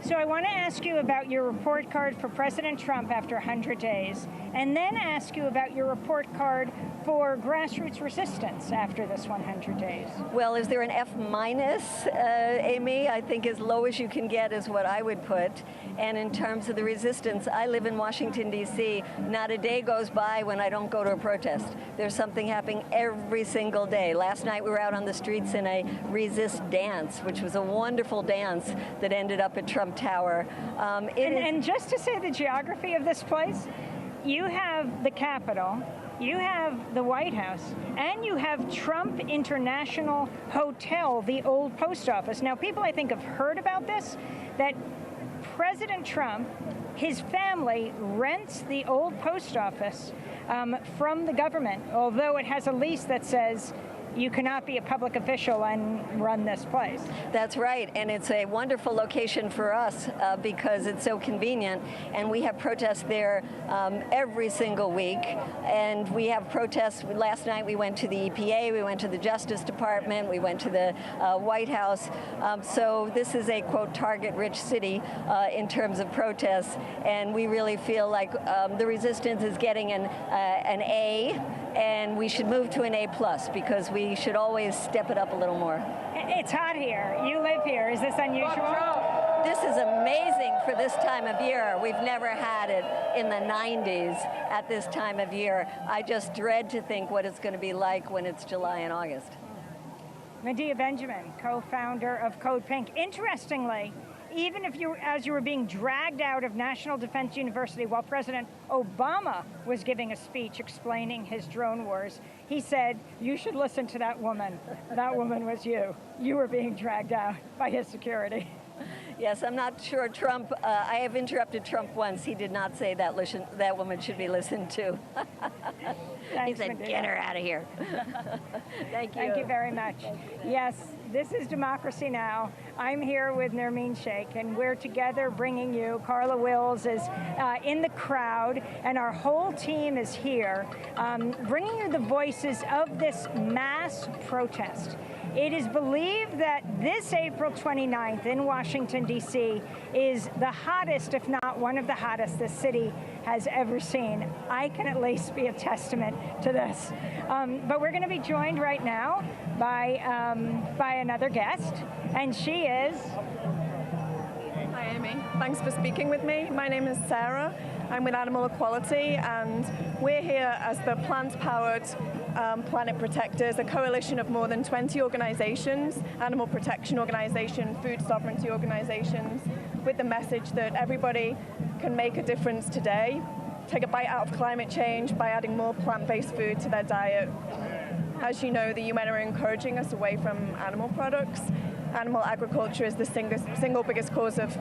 So I want to ask you about your report card for President Trump after 100 days, and then ask you about your report card for grassroots resistance after this 100 days. Well, is there an F minus, Amy? I think as low as you can get is what I would put. And in terms of the resistance, I live in Washington, D.C. Not a day goes by when I don't go to a protest. There's something happening every single day. Last night we were out on the streets in a resist dance, which was a wonderful dance that ended up at Trump Tower. And just to say the geography of this place, you have the Capitol, you have the White House, and you have Trump International Hotel, the old post office. Now, people, I think, have heard about this, that President Trump, his family, rents the old post office from the government, although it has a lease that says you cannot be a public official and run this place. That's right, and it's a wonderful location for us because it's so convenient, and we have protests there every single week, and we have protests. Last night we went to the EPA, we went to the Justice Department, we went to the White House, so this is a, quote, target-rich city in terms of protests, and we really feel like the resistance is getting an A, and we should move to an A+, because we should always step it up a little more. It's hot here. You live here. Is this unusual? This is amazing for this time of year. We've never had it in the 90s at this time of year. I just dread to think what it's going to be like when it's July and August. Medea Benjamin, co-founder of Code Pink. Interestingly, even if as you were being dragged out of National Defense University while President Obama was giving a speech explaining his drone wars, he said, you should listen to that woman. That woman was you. You were being dragged out by his security. Yes, I'm not sure Trump, I have interrupted Trump once. He did not say that that woman should be listened to. He said, get her out of here. Thank you. Thank you very much. Yes, this is Democracy Now! I'm here with Nermeen Sheikh, and we're together bringing you, Carla Wills is in the crowd, and our whole team is here, bringing you the voices of this mass protest. It is believed that this April 29th in Washington, D.C. is the hottest, if not one of the hottest, the city has ever seen. I can at least be a testament to this. But we're going to be joined right now by another guest, and she is... Hi, Amy. Thanks for speaking with me. My name is Sarah. I'm with Animal Equality, and we're here as the plant-powered Planet Protectors, a coalition of more than 20 organizations, animal protection organizations, food sovereignty organizations, with the message that everybody can make a difference today, take a bite out of climate change by adding more plant-based food to their diet. As you know, the UN are encouraging us away from animal products. Animal agriculture is the single biggest cause of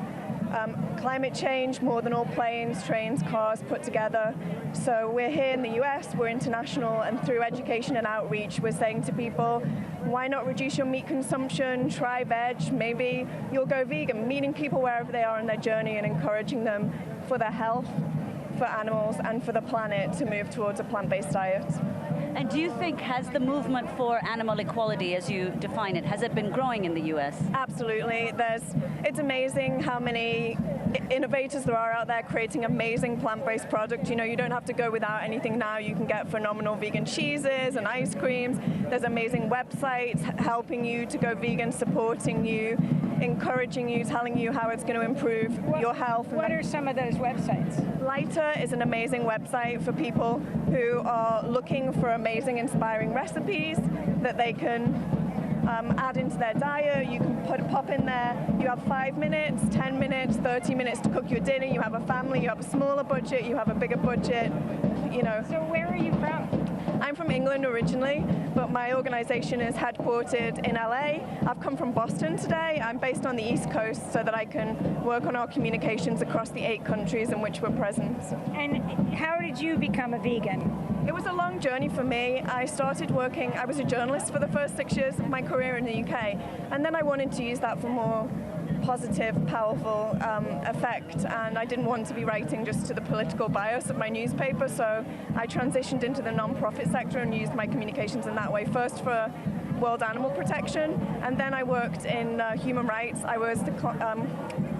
climate change more than all planes, trains, cars put together. So we're here in the US, we're international, and through education and outreach, we're saying to people, why not reduce your meat consumption, try veg, maybe you'll go vegan, meeting people wherever they are in their journey and encouraging them for their health, for animals, and for the planet to move towards a plant-based diet. And do you think, has the movement for animal equality, as you define it, has it been growing in the US? Absolutely. It's amazing how many innovators there are out there creating amazing plant-based products. You know, you don't have to go without anything now. You can get phenomenal vegan cheeses and ice creams. There's amazing websites helping you to go vegan, supporting you, encouraging you, telling you how it's going to improve your health. What are some of those websites? Lighter is an amazing website for people who are looking for amazing, inspiring recipes that they can add into their diet. You can pop in there. You have 5 minutes, 10 minutes, 30 minutes to cook your dinner. You have a family, you have a smaller budget, you have a bigger budget, you know. So where are you from? I'm from England originally, but my organization is headquartered in LA. I've come from Boston today. I'm based on the East Coast so that I can work on our communications across the 8 countries in which we're present. And how did you become a vegan? It was a long journey for me. I started working, I was a journalist for the first 6 years of my career in the UK, and then I wanted to use that for more positive, powerful effect, and I didn't want to be writing just to the political bias of my newspaper, so I transitioned into the non-profit sector and used my communications in that way, first for World Animal Protection, and then I worked in human rights. I was the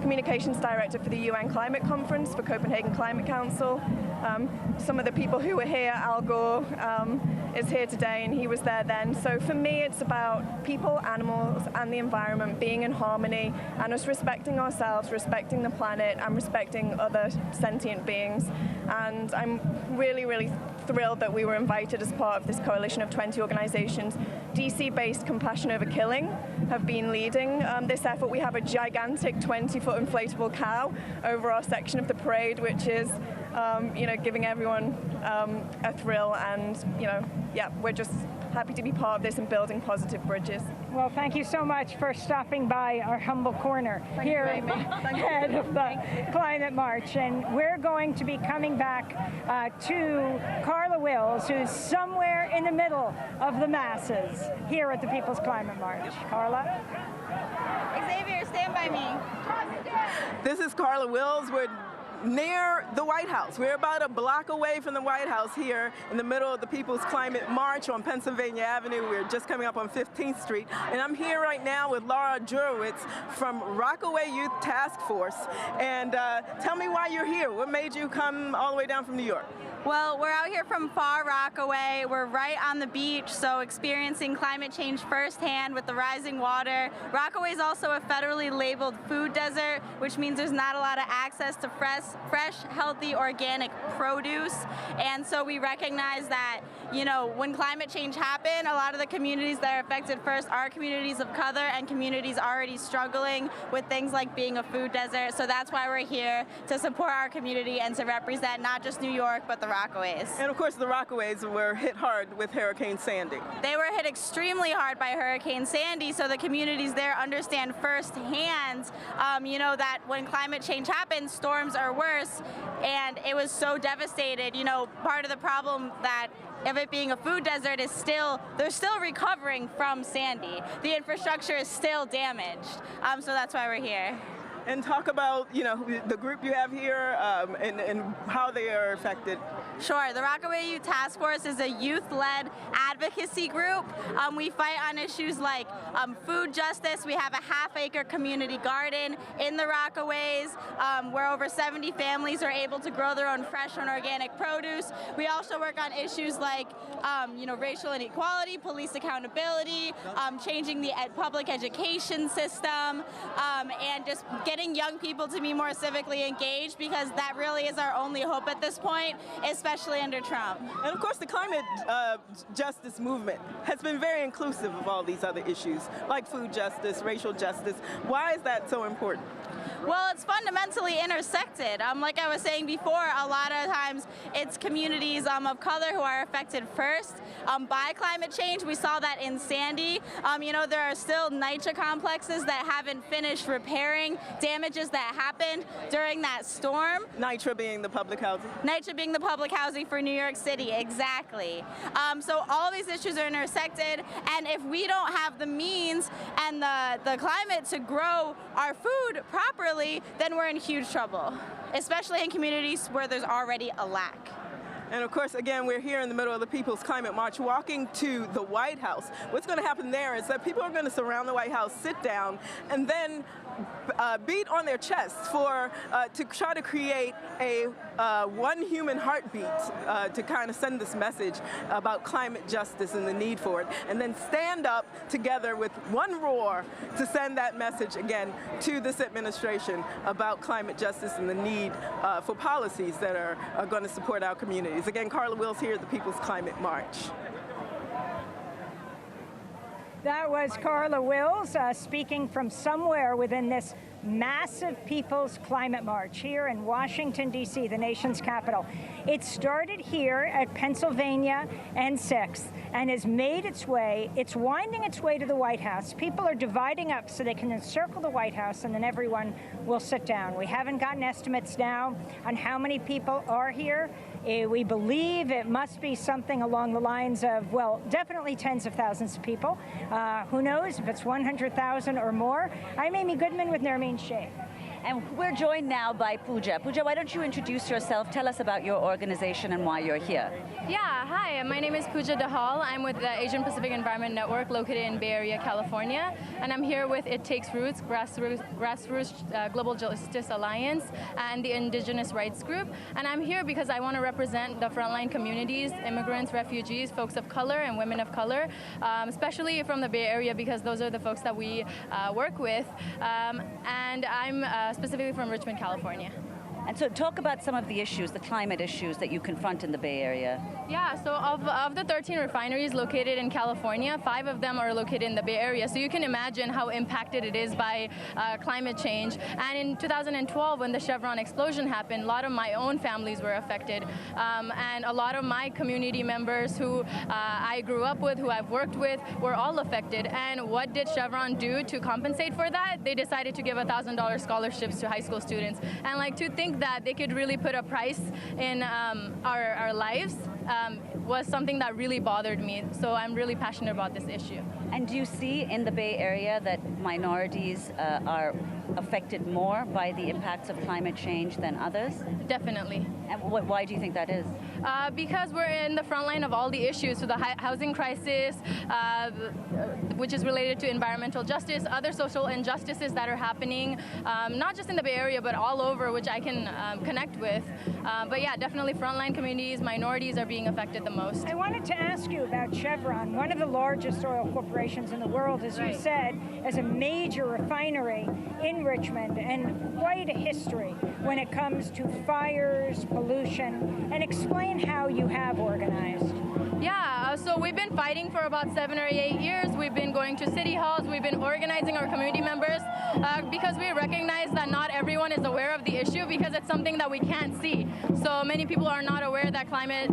communications director for the UN Climate Conference for Copenhagen Climate Council. Some of the people who were here, Al Gore is here today, and he was there then. So for me, it's about people, animals, and the environment being in harmony, and us respecting ourselves, respecting the planet, and respecting other sentient beings. And I'm really, really thrilled that we were invited as part of this coalition of 20 organizations. DC-based Compassion Over Killing have been leading this effort. We have a gigantic 20-foot inflatable cow over our section of the parade, which is giving everyone a thrill, and we're just happy to be part of this and building positive bridges. Well, thank you so much for stopping by our humble corner here ahead of the Climate March. And we're going to be coming back to Carla Wills, who's somewhere in the middle of the masses here at the People's Climate March. Carla? Xavier, stand by me. This is Carla Wills. We're near the White House. We're about a block away from the White House here in the middle of the People's Climate March on Pennsylvania Avenue. We're just coming up on 15th Street. And I'm here right now with Laura Jurewicz from Rockaway Youth Task Force. And tell me why you're here. What made you come all the way down from New York? Well, we're out here from Far Rockaway. We're right on the beach, so experiencing climate change firsthand with the rising water. Rockaway is also a federally labeled food desert, which means there's not a lot of access to fresh, healthy, organic produce. And so we recognize that, when climate change happened, a lot of the communities that are affected first are communities of color and communities already struggling with things like being a food desert. So that's why we're here, to support our community and to represent not just New York, but the Rockaways. And of course, the Rockaways were hit hard with Hurricane Sandy. They were hit extremely hard by Hurricane Sandy, so the communities there understand firsthand, that when climate change happens, storms are worse, and it was so devastated. Part of the problem of it being a food desert is they're still recovering from Sandy. The infrastructure is still damaged, so that's why we're here. And talk about, the group you have here and how they are affected. Sure. The Rockaway Youth Task Force is a youth-led advocacy group. We fight on issues like food justice. We have a half-acre community garden in the Rockaways where over 70 families are able to grow their own fresh and organic produce. We also work on issues like, racial inequality, police accountability, changing the public education system, and just getting young people to be more civically engaged, because that really is our only hope at this point, is especially under Trump. And of course, the climate justice movement has been very inclusive of all these other issues, like food justice, racial justice. Why is that so important? Well, it's fundamentally intersected. Like I was saying before, a lot of times it's communities of color who are affected first by climate change. We saw that in Sandy. There are still NYCHA complexes that haven't finished repairing damages that happened during that storm. NYCHA being the public housing? NYCHA being the public housing for New York City, exactly. So all these issues are intersected, and if we don't have the means and the climate to grow our food properly, then we're in huge trouble, especially in communities where there's already a lack. And of course, again, we're here in the middle of the People's Climate March, walking to the White House. What's going to happen there is that people are going to surround the White House, sit down, and then beat on their chests to try to create a one human heartbeat to kind of send this message about climate justice and the need for it, and then stand up together with one roar to send that message again to this administration about climate justice and the need for policies that are going to support our communities. Again, Carla Wills here at the People's Climate March. That was Carla Wills speaking from somewhere within this massive People's Climate March here in Washington, D.C., the nation's capital. It started here at Pennsylvania and 6th and has made its way, it's winding its way to the White House. People are dividing up so they can encircle the White House, and then everyone will sit down. We haven't gotten estimates now on how many people are here. We believe it must be something along the lines of, well, definitely tens of thousands of people. Who knows if it's 100,000 or more. I'm Amy Goodman with Nermeen Sheikh. And we're joined now by Pooja. Pooja, why don't you introduce yourself? Tell us about your organization and why you're here. Yeah, hi, my name is Pooja Dahal. I'm with the Asian Pacific Environment Network located in Bay Area, California. And I'm here with It Takes Roots, Grassroots Global Justice Alliance, and the Indigenous Rights Group. And I'm here because I want to represent the frontline communities, immigrants, refugees, folks of color, and women of color, especially from the Bay Area, because those are the folks that we work with. And I'm specifically from Richmond, California. And so talk about some of the issues, the climate issues that you confront in the Bay Area. Yeah, so of the 13 refineries located in California, 5 of them are located in the Bay Area. So you can imagine how impacted it is by climate change. And in 2012, when the Chevron explosion happened, a lot of my own families were affected. And a lot of my community members who I grew up with, who I've worked with, were all affected. And what did Chevron do to compensate for that? They decided to give $1,000 scholarships to high school students. And to think that they could really put a price in our lives was something that really bothered me. So I'm really passionate about this issue. And do you see in the Bay Area that minorities are affected more by the impacts of climate change than others? Definitely. And why do you think that is? Because we're in the front line of all the issues. So the housing crisis, which is related to environmental justice, other social injustices that are happening, not just in the Bay Area, but all over, which I can connect with. But yeah, definitely frontline communities, minorities are being affected the most. I wanted to ask you about Chevron, one of the largest oil corporations in the world, as you said, as a major refinery in Richmond, and quite a history when it comes to fires, pollution, and explain how you have organized. Yeah, so we've been fighting for about 7 or 8 years. We've been going to city halls. We've been organizing our community members because we recognize that not everyone is aware of the issue because it's something that we can't see. So many people are not aware that climate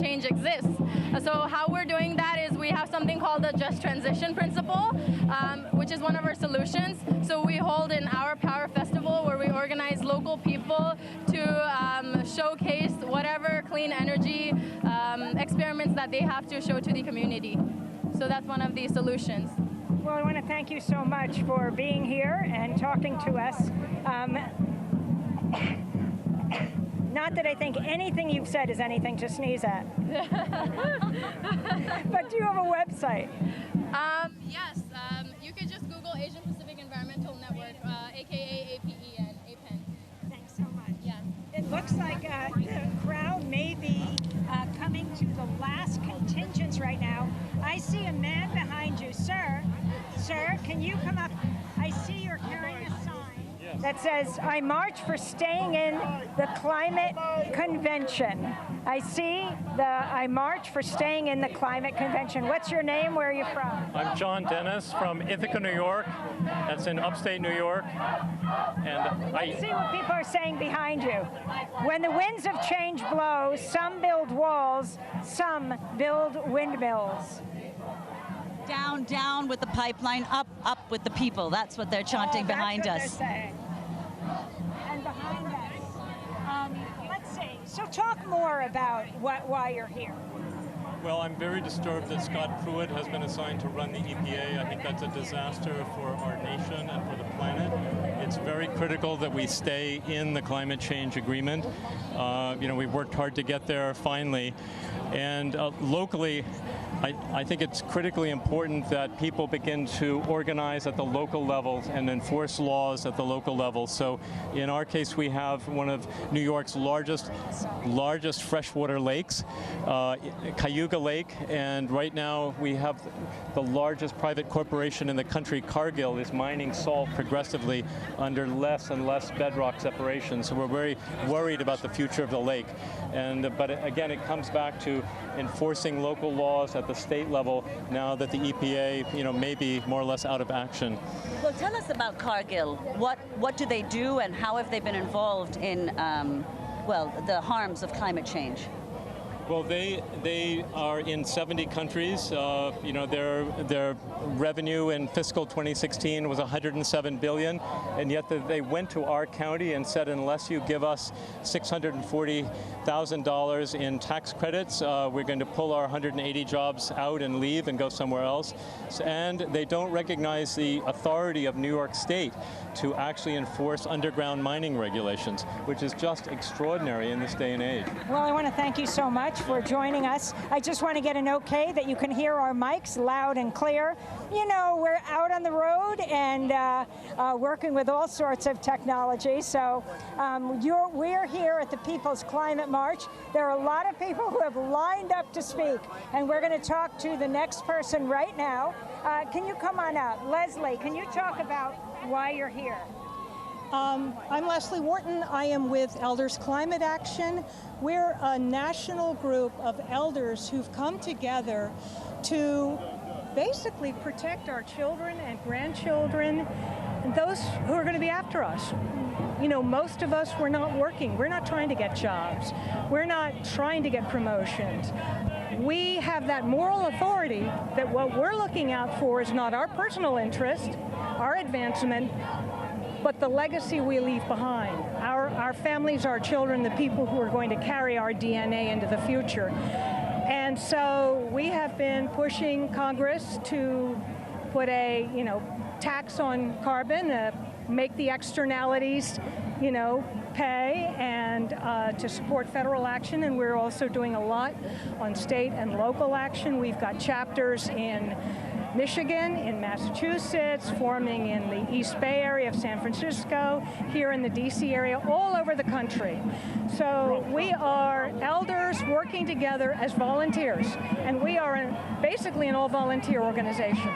change exists. So how we're doing that is we have something called the Just Transition Principle, which is one of our solutions. So we hold an Our Power Festival where we organize local people to showcase whatever clean energy experiments that they have to show to the community. So that's one of the solutions. Well, I want to thank you so much for being here and talking to us. Not that I think anything you've said is anything to sneeze at. But do you have a website? Yes, you could just Google Asian Pacific Environmental Network, aka APEN, APEN. Thanks so much. Yeah. It looks like the crowd may be coming to the last contingents right now. I see a man behind you. Sir, can you come up? I see you're carrying a sign. Yes. that says, I march for staying in the climate convention. I see I march for staying in the climate convention. What's your name? Where are you from? I'm John Dennis from Ithaca, New York. That's in upstate New York. And Let's see what people are saying behind you. When the winds of change blow, some build walls, some build windmills. Down, down with the pipeline, up, up with the people. That's what they're chanting behind us. That's what they're saying. And behind us. Let's see. So talk more about why you're here. Well, I'm very disturbed that Scott Pruitt has been assigned to run the EPA. I think that's a disaster for our nation and for the planet. It's very critical that we stay in the climate change agreement. We've worked hard to get there finally. And locally, I think it's critically important that people begin to organize at the local levels and enforce laws at the local level. So in our case, we have one of New York's largest freshwater lakes, Cayuga Lake, and right now we have the largest private corporation in the country, Cargill, is mining salt progressively under less and less bedrock separation. So we're very worried about the future of the lake. But again, it comes back to enforcing local laws at the state level now that the EPA, may be more or less out of action. Well, tell us about Cargill. What do they do, and how have they been involved in, the harms of climate change? Well, they are in 70 countries. Their revenue in fiscal 2016 was $107 billion, and yet they went to our county and said, unless you give us $640,000 in tax credits, we're going to pull our 180 jobs out and leave and go somewhere else. And they don't recognize the authority of New York State to actually enforce underground mining regulations, which is just extraordinary in this day and age. Well, I want to thank you so much for joining us. I just want to get an okay that you can hear our mics loud and clear. We're out on the road and working with all sorts of technology. So we're here at the People's Climate March. There are a lot of people who have lined up to speak, and we're going to talk to the next person right now. Can you come on up? Leslie, can you talk about why you're here? I'm Leslie Wharton. I am with Elders Climate Action. We're a national group of elders who've come together to basically protect our children and grandchildren and those who are going to be after us. Most of us, we're not working. We're not trying to get jobs. We're not trying to get promotions. We have that moral authority that what we're looking out for is not our personal interest, our advancement, but the legacy we leave behind. Our families, our children, the people who are going to carry our DNA into the future. And so we have been pushing Congress to put a, tax on carbon, make the externalities, pay, and to support federal action. And we're also doing a lot on state and local action. We've got chapters in Michigan, in Massachusetts, forming in the East Bay area of San Francisco, here in the DC area, all over the country. So we are elders working together as volunteers, and we are basically an all-volunteer organization.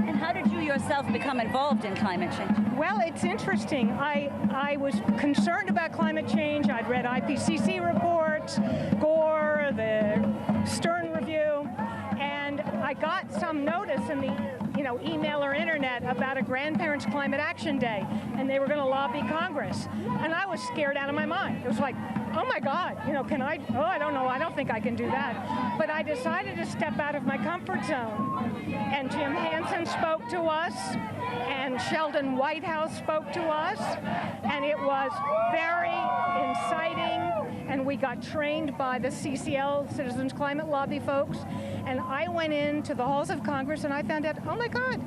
And how did you yourself become involved in climate change? Well, it's interesting. I was concerned about climate change. I'd read IPCC reports, Gore, the Stern Review, and I got some notice in the email or internet about a Grandparents' Climate Action Day, and they were going to lobby Congress. And I was scared out of my mind. It was like, oh my God, can I? Oh, I don't know. I don't think I can do that. But I decided to step out of my comfort zone. And Jim Hansen spoke to us, and Sheldon Whitehouse spoke to us, and it was very inciting. And we got trained by the CCL, Citizens Climate Lobby folks. And I went into the halls of Congress and I found out, oh my God,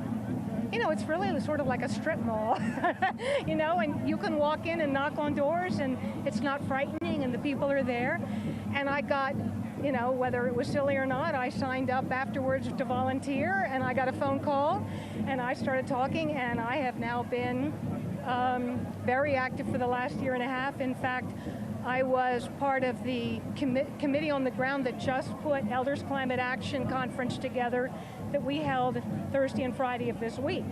it's really sort of like a strip mall, and you can walk in and knock on doors and it's not frightening and the people are there. And I got, whether it was silly or not, I signed up afterwards to volunteer, and I got a phone call and I started talking, and I have now been very active for the last year and a half. In fact, I was part of the committee on the ground that just put Elders Climate Action Conference together that we held Thursday and Friday of this week,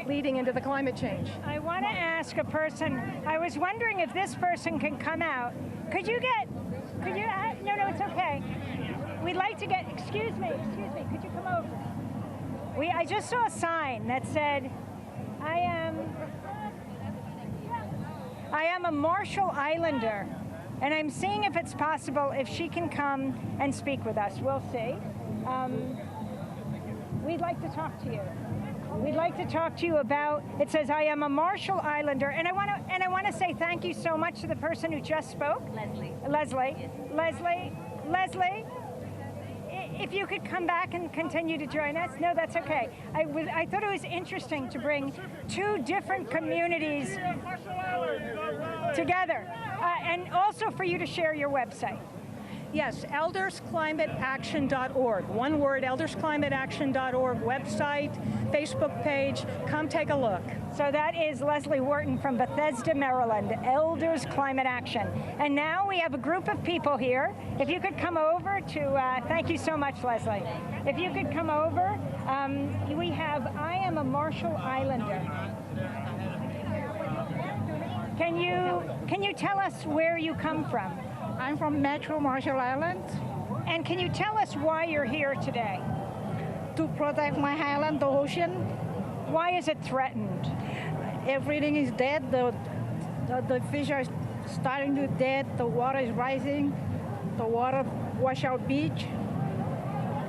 leading into the climate change. I want to ask a person, I was wondering if this person can come out. Could you, no, it's okay. We'd like to get, excuse me, could you come over? I just saw a sign that said, I am a Marshall Islander, and I'm seeing if it's possible if she can come and speak with us. We'll see. We'd like to talk to you. We'd like to talk to you about, it says, I am a Marshall Islander, and I want to say thank you so much to the person who just spoke. Leslie, if you could come back and continue to join us. No, that's okay. I thought it was interesting to bring two different communities together, and also for you to share your website. Yes, eldersclimateaction.org. One word, eldersclimateaction.org website, Facebook page. Come take a look. So that is Leslie Wharton from Bethesda, Maryland, Elders Climate Action. And now we have a group of people here. If you could come over to, thank you so much, Leslie. If you could come over, we have, I am a Marshall Islander. Can you tell us where you come from? I'm from Metro Marshall Islands. And can you tell us why you're here today? To protect my island, the ocean. Why is it threatened? Everything is dead. The fish are starting to dead. The water is rising. The water wash out beach.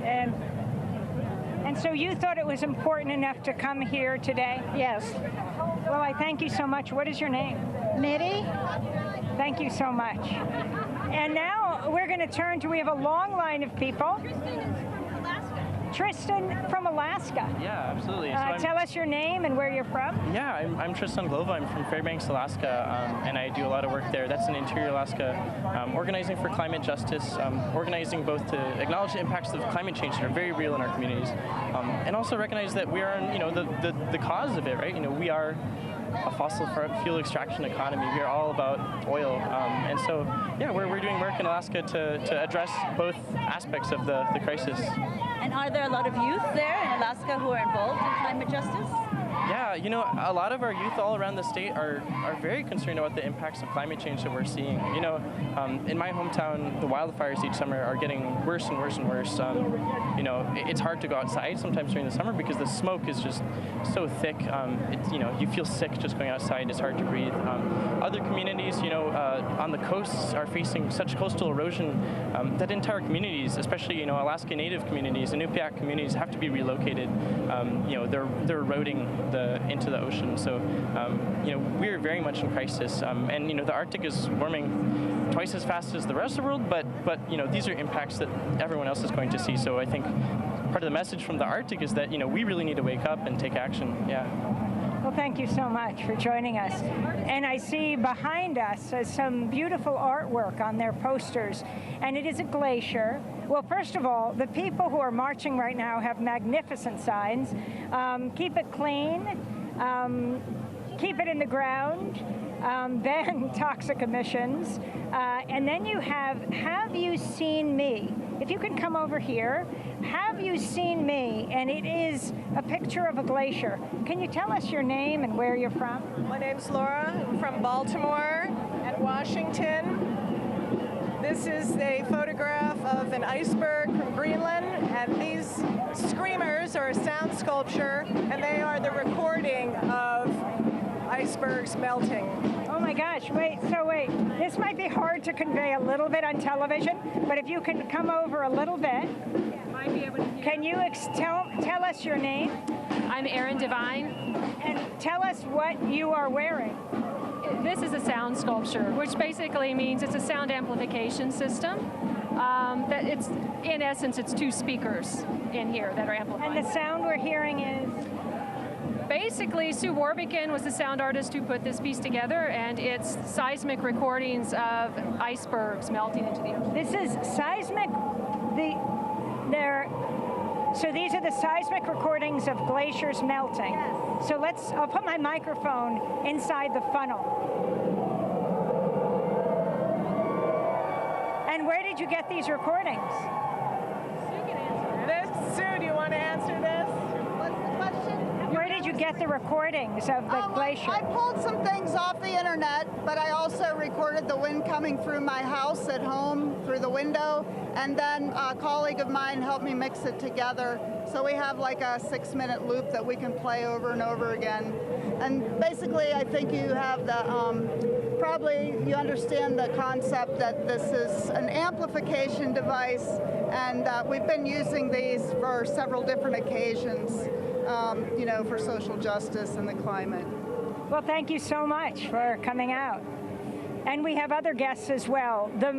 And so you thought it was important enough to come here today? Yes. Well, I thank you so much. What is your name? Mary. Thank you so much. And now we're going to turn to, we have a long line of people. Tristan from Alaska. Yeah, absolutely. Tell us your name and where you're from. Yeah, I'm Tristan Glova. I'm from Fairbanks, Alaska, and I do a lot of work there. That's in Interior Alaska, organizing for climate justice, organizing both to acknowledge the impacts of climate change that are very real in our communities, and also recognize that we are, the cause of it, right? We are a fossil fuel extraction economy. We are all about oil. And so, yeah, we're doing work in Alaska to address both aspects of the crisis. And are there a lot of youth there in Alaska who are involved in climate justice? Yeah, a lot of our youth all around the state are very concerned about the impacts of climate change that we're seeing. In my hometown, the wildfires each summer are getting worse and worse and worse. It's hard to go outside sometimes during the summer because the smoke is just so thick. You feel sick just going outside. It's hard to breathe. Other communities, on the coasts are facing such coastal erosion that entire communities, especially, Alaska Native communities and Inupiaq communities have to be relocated. They're eroding into the ocean. So, we're very much in crisis. And the Arctic is warming twice as fast as the rest of the world, but these are impacts that everyone else is going to see. So I think part of the message from the Arctic is that, we really need to wake up and take action. Yeah. Well, thank you so much for joining us. And I see behind us some beautiful artwork on their posters, and it is a glacier. Well, first of all, the people who are marching right now have magnificent signs. Keep it clean, keep it in the ground, ban toxic emissions, and then you have you seen me? If you could come over here, have you seen me? And it is a picture of a glacier. Can you tell us your name and where you're from? My name's Laura. I'm from Baltimore and Washington. This is a photograph of an iceberg from Greenland, and these screamers are a sound sculpture, and they are the recording of icebergs melting. Oh my gosh, wait, this might be hard to convey a little bit on television, but if you can come over a little bit, can you tell us your name? I'm Erin Devine. And tell us what you are wearing. This is a sound sculpture, which basically means it's a sound amplification system. That it's, in essence, it's two speakers in here that are amplifying. And the sound we're hearing is? Basically, Sue Warbican was the sound artist who put this piece together, and it's seismic recordings of icebergs melting into the ocean. This is seismic, so these are the seismic recordings of glaciers melting. Yes. So I'll put my microphone inside the funnel. And where did you get these recordings? Sue can answer this. Sue, do you want to answer this? get the recordings of the glacier? I pulled some things off the internet, but I also recorded the wind coming through my house at home through the window, and then a colleague of mine helped me mix it together. So we have like a 6-minute loop that we can play over and over again. And basically, I think you have the, probably you understand the concept that this is an amplification device, and we've been using these for several different occasions, you know, for social justice and the climate. Well, thank you so much for coming out. And we have other guests as well. The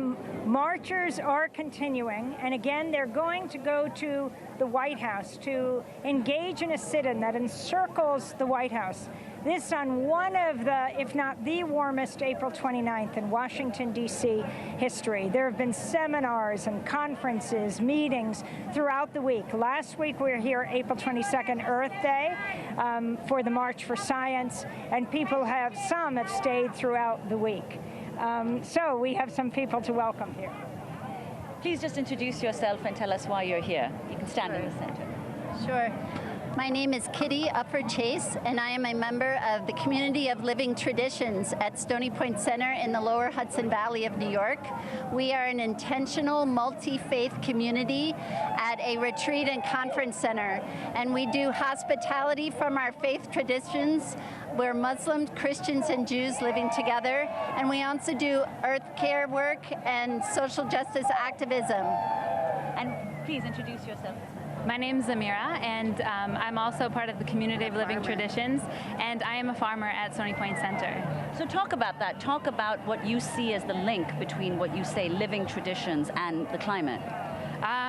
marchers are continuing, and again, they're going to go to the White House to engage in a sit-in that encircles the White House. This on one of the, if not the warmest April 29th in Washington, D.C. history. There have been seminars and conferences, meetings throughout the week. Last week we were here April 22nd, Earth Day, for the March for Science, and some have stayed throughout the week. So we have some people to welcome here. Please just introduce yourself and tell us why you're here. You can stand in the center. Sure. My name is Kitty Upford Chase, and I am a member of the Community of Living Traditions at Stony Point Center in the lower Hudson Valley of New York. We are an intentional multi-faith community at a retreat and conference center, and we do hospitality from our faith traditions. We're Muslims, Christians, and Jews living together, and we also do earth care work and social justice activism. And please introduce yourself. My name is Amira, and I'm also part of the Community of Living Traditions, and I am a farmer at Stony Point Center. So talk about that. Talk about what you see as the link between what you say living traditions and the climate.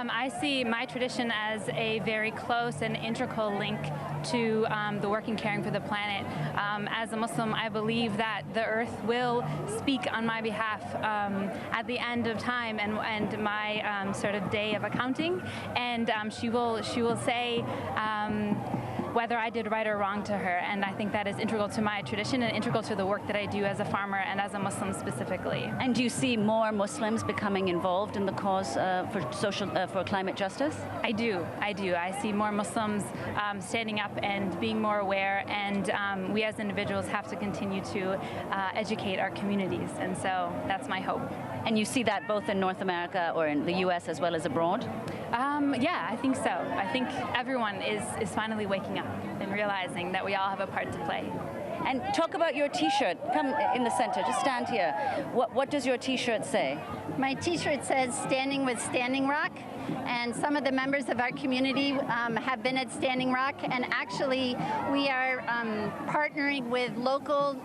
I see my tradition as a very close and integral link to the work and caring for the planet. As a Muslim, I believe that the earth will speak on my behalf at the end of time and my sort of day of accounting, and she will say whether I did right or wrong to her, and I think that is integral to my tradition and integral to the work that I do as a farmer and as a Muslim specifically. And do you see more Muslims becoming involved in the cause for climate justice? I do. I see more Muslims standing up and being more aware, and we as individuals have to continue to educate our communities, and so that's my hope. And you see that both in North America or in the U.S. as well as abroad? Yeah, I think so. I think everyone is finally waking up and realizing that we all have a part to play. And talk about your T-shirt. Come in the center, just stand here. What does your T-shirt say? My T-shirt says Standing with Standing Rock, and some of the members of our community have been at Standing Rock, and actually we are partnering with local,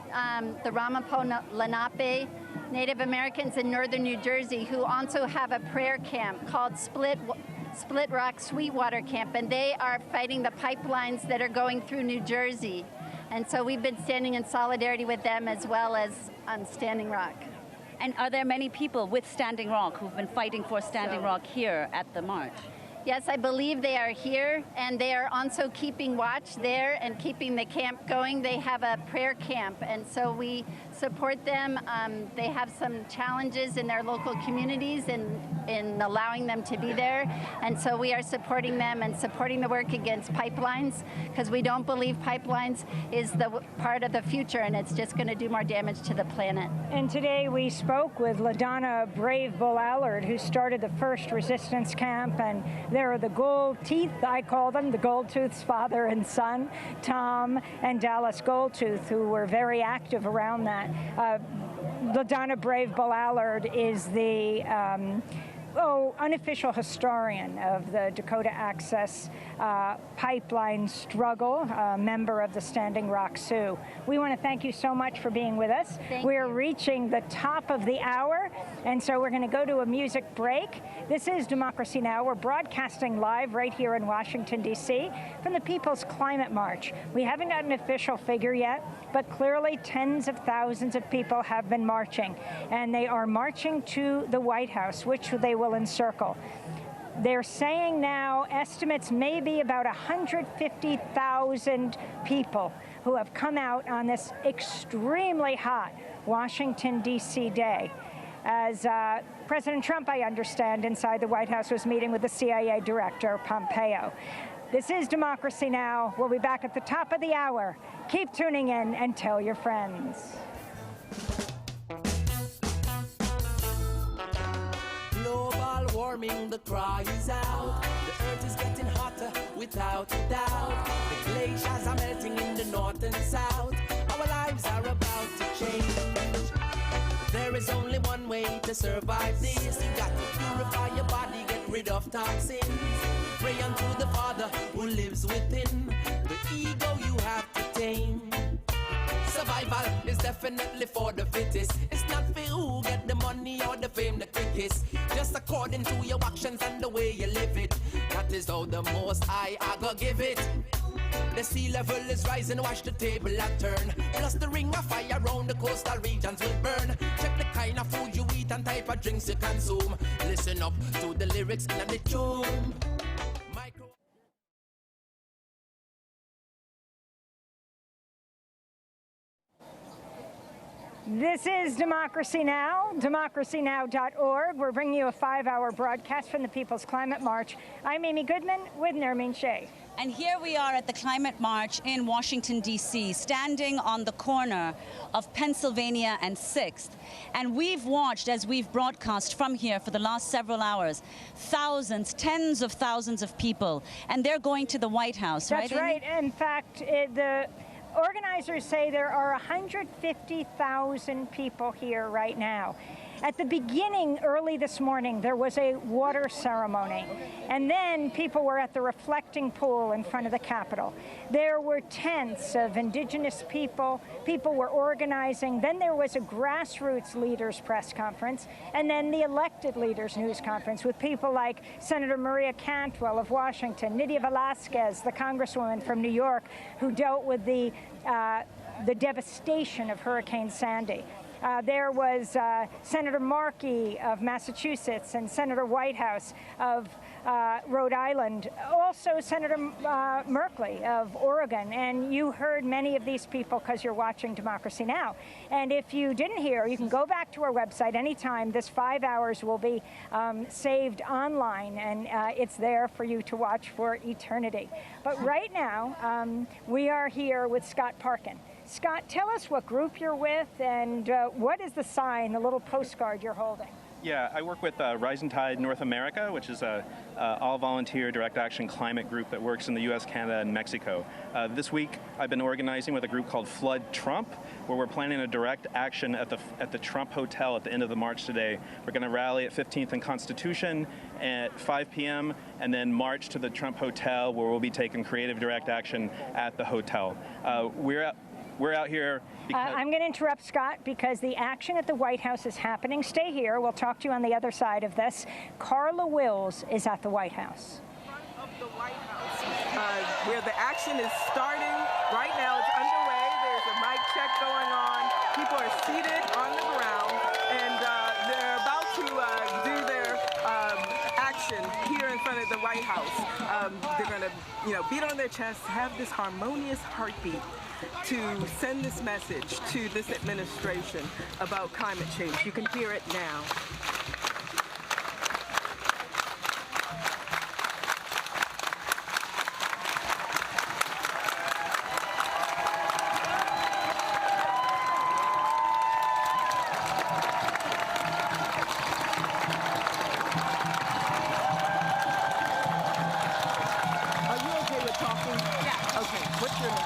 the Ramapo Lenape Native Americans in northern New Jersey, who also have a prayer camp called Split Rock Sweetwater Camp, and they are fighting the pipelines that are going through New Jersey. And so we've been standing in solidarity with them as well as on Standing Rock. And are there many people with Standing Rock who've been fighting for Standing Rock here at the march? Yes, I believe they are here, and they are also keeping watch there and keeping the camp going. They have a prayer camp, and so we support them. They have some challenges in their local communities in allowing them to be there, and so we are supporting them and supporting the work against pipelines, because we don't believe pipelines is the part of the future, and it's just going to do more damage to the planet. And today we spoke with LaDonna Brave Bull Allard, who started the first resistance camp, and there are the Gold Teeth, I call them, the Goldtooth's father and son, Tom and Dallas Goldtooth, who were very active around that. LaDonna Brave Bull Allard is the unofficial historian of the Dakota Access Pipeline struggle, a member of the Standing Rock Sioux. We want to thank you so much for being with us. We're reaching the top of the hour, and so we're going to go to a music break. This is Democracy Now! We're broadcasting live right here in Washington, D.C. from the People's Climate March. We haven't got an official figure yet, but clearly tens of thousands of people have been marching, and they are marching to the White House, which they will encircle. They're saying now estimates may be about 150,000 people who have come out on this extremely hot Washington, D.C. day. As President Trump, I understand, inside the White House was meeting with the CIA Director, Pompeo. This is Democracy Now! We'll be back at the top of the hour. Keep tuning in and tell your friends. Global warming, the cry is out. The earth is getting hotter without a doubt. The glaciers are melting in the north and south. Our lives are about to change. There is only one way to survive this. You got to purify your body, get rid of toxins. Pray unto the Father who lives within. The ego you have to tame. Survival is definitely for the fittest. It's not for who get the money or the fame the quickest. Just according to your actions and the way you live it. That is how the Most High I go give it. The sea level is rising, watch the table and turn. Plus the ring of fire around the coastal regions will burn. Check the kind of food you eat and type of drinks you consume. Listen up to the lyrics in the tune. This is Democracy Now!, democracynow.org. We're bringing you a 5-hour broadcast from the People's Climate March. I'm Amy Goodman with Nermeen Shea. And here we are at the Climate March in Washington, D.C., standing on the corner of Pennsylvania and 6th. And we've watched, as we've broadcast from here for the last several hours, thousands, tens of thousands of people. And they're going to the White House, right? That's right. In fact, the organizers say there are 150,000 people here right now. At the beginning, early this morning, there was a water ceremony, and then people were at the reflecting pool in front of the Capitol. There were tents of indigenous people. People were organizing. Then there was a grassroots leaders press conference, and then the elected leaders news conference with people like Senator Maria Cantwell of Washington, Nydia Velázquez, the congresswoman from New York, who dealt with the devastation of Hurricane Sandy. There was Senator Markey of Massachusetts and Senator Whitehouse of Rhode Island, also Senator Merkley of Oregon. And you heard many of these people because you're watching Democracy Now! And if you didn't hear, you can go back to our website anytime. This 5 hours will be saved online, and it's there for you to watch for eternity. But right now, we are here with Scott Parkin. Scott, tell us what group you're with and what is the sign, the little postcard you're holding? Yeah, I work with Rising Tide North America, which is a all-volunteer direct action climate group that works in the U.S., Canada, and Mexico. This week, I've been organizing with a group called Flood Trump, where we're planning a direct action at the Trump Hotel at the end of the march today. We're going to rally at 15th and Constitution at 5 p.m. and then march to the Trump Hotel, where we'll be taking creative direct action at the hotel. We're out here because I'm going to interrupt Scott because the action at the White House is happening. Stay here. We'll talk to you on the other side of this. Carla Wills is at the White House. Of the White House, where the action is starting right now. It's underway. There's a mic check going on. People are seated on the ground, and they're about to do their action here in front of the White House. They're going to, beat on their chest, have this harmonious heartbeat to send this message to this administration about climate change. You can hear it now. Are you okay with talking? Yeah. Okay. What's your name?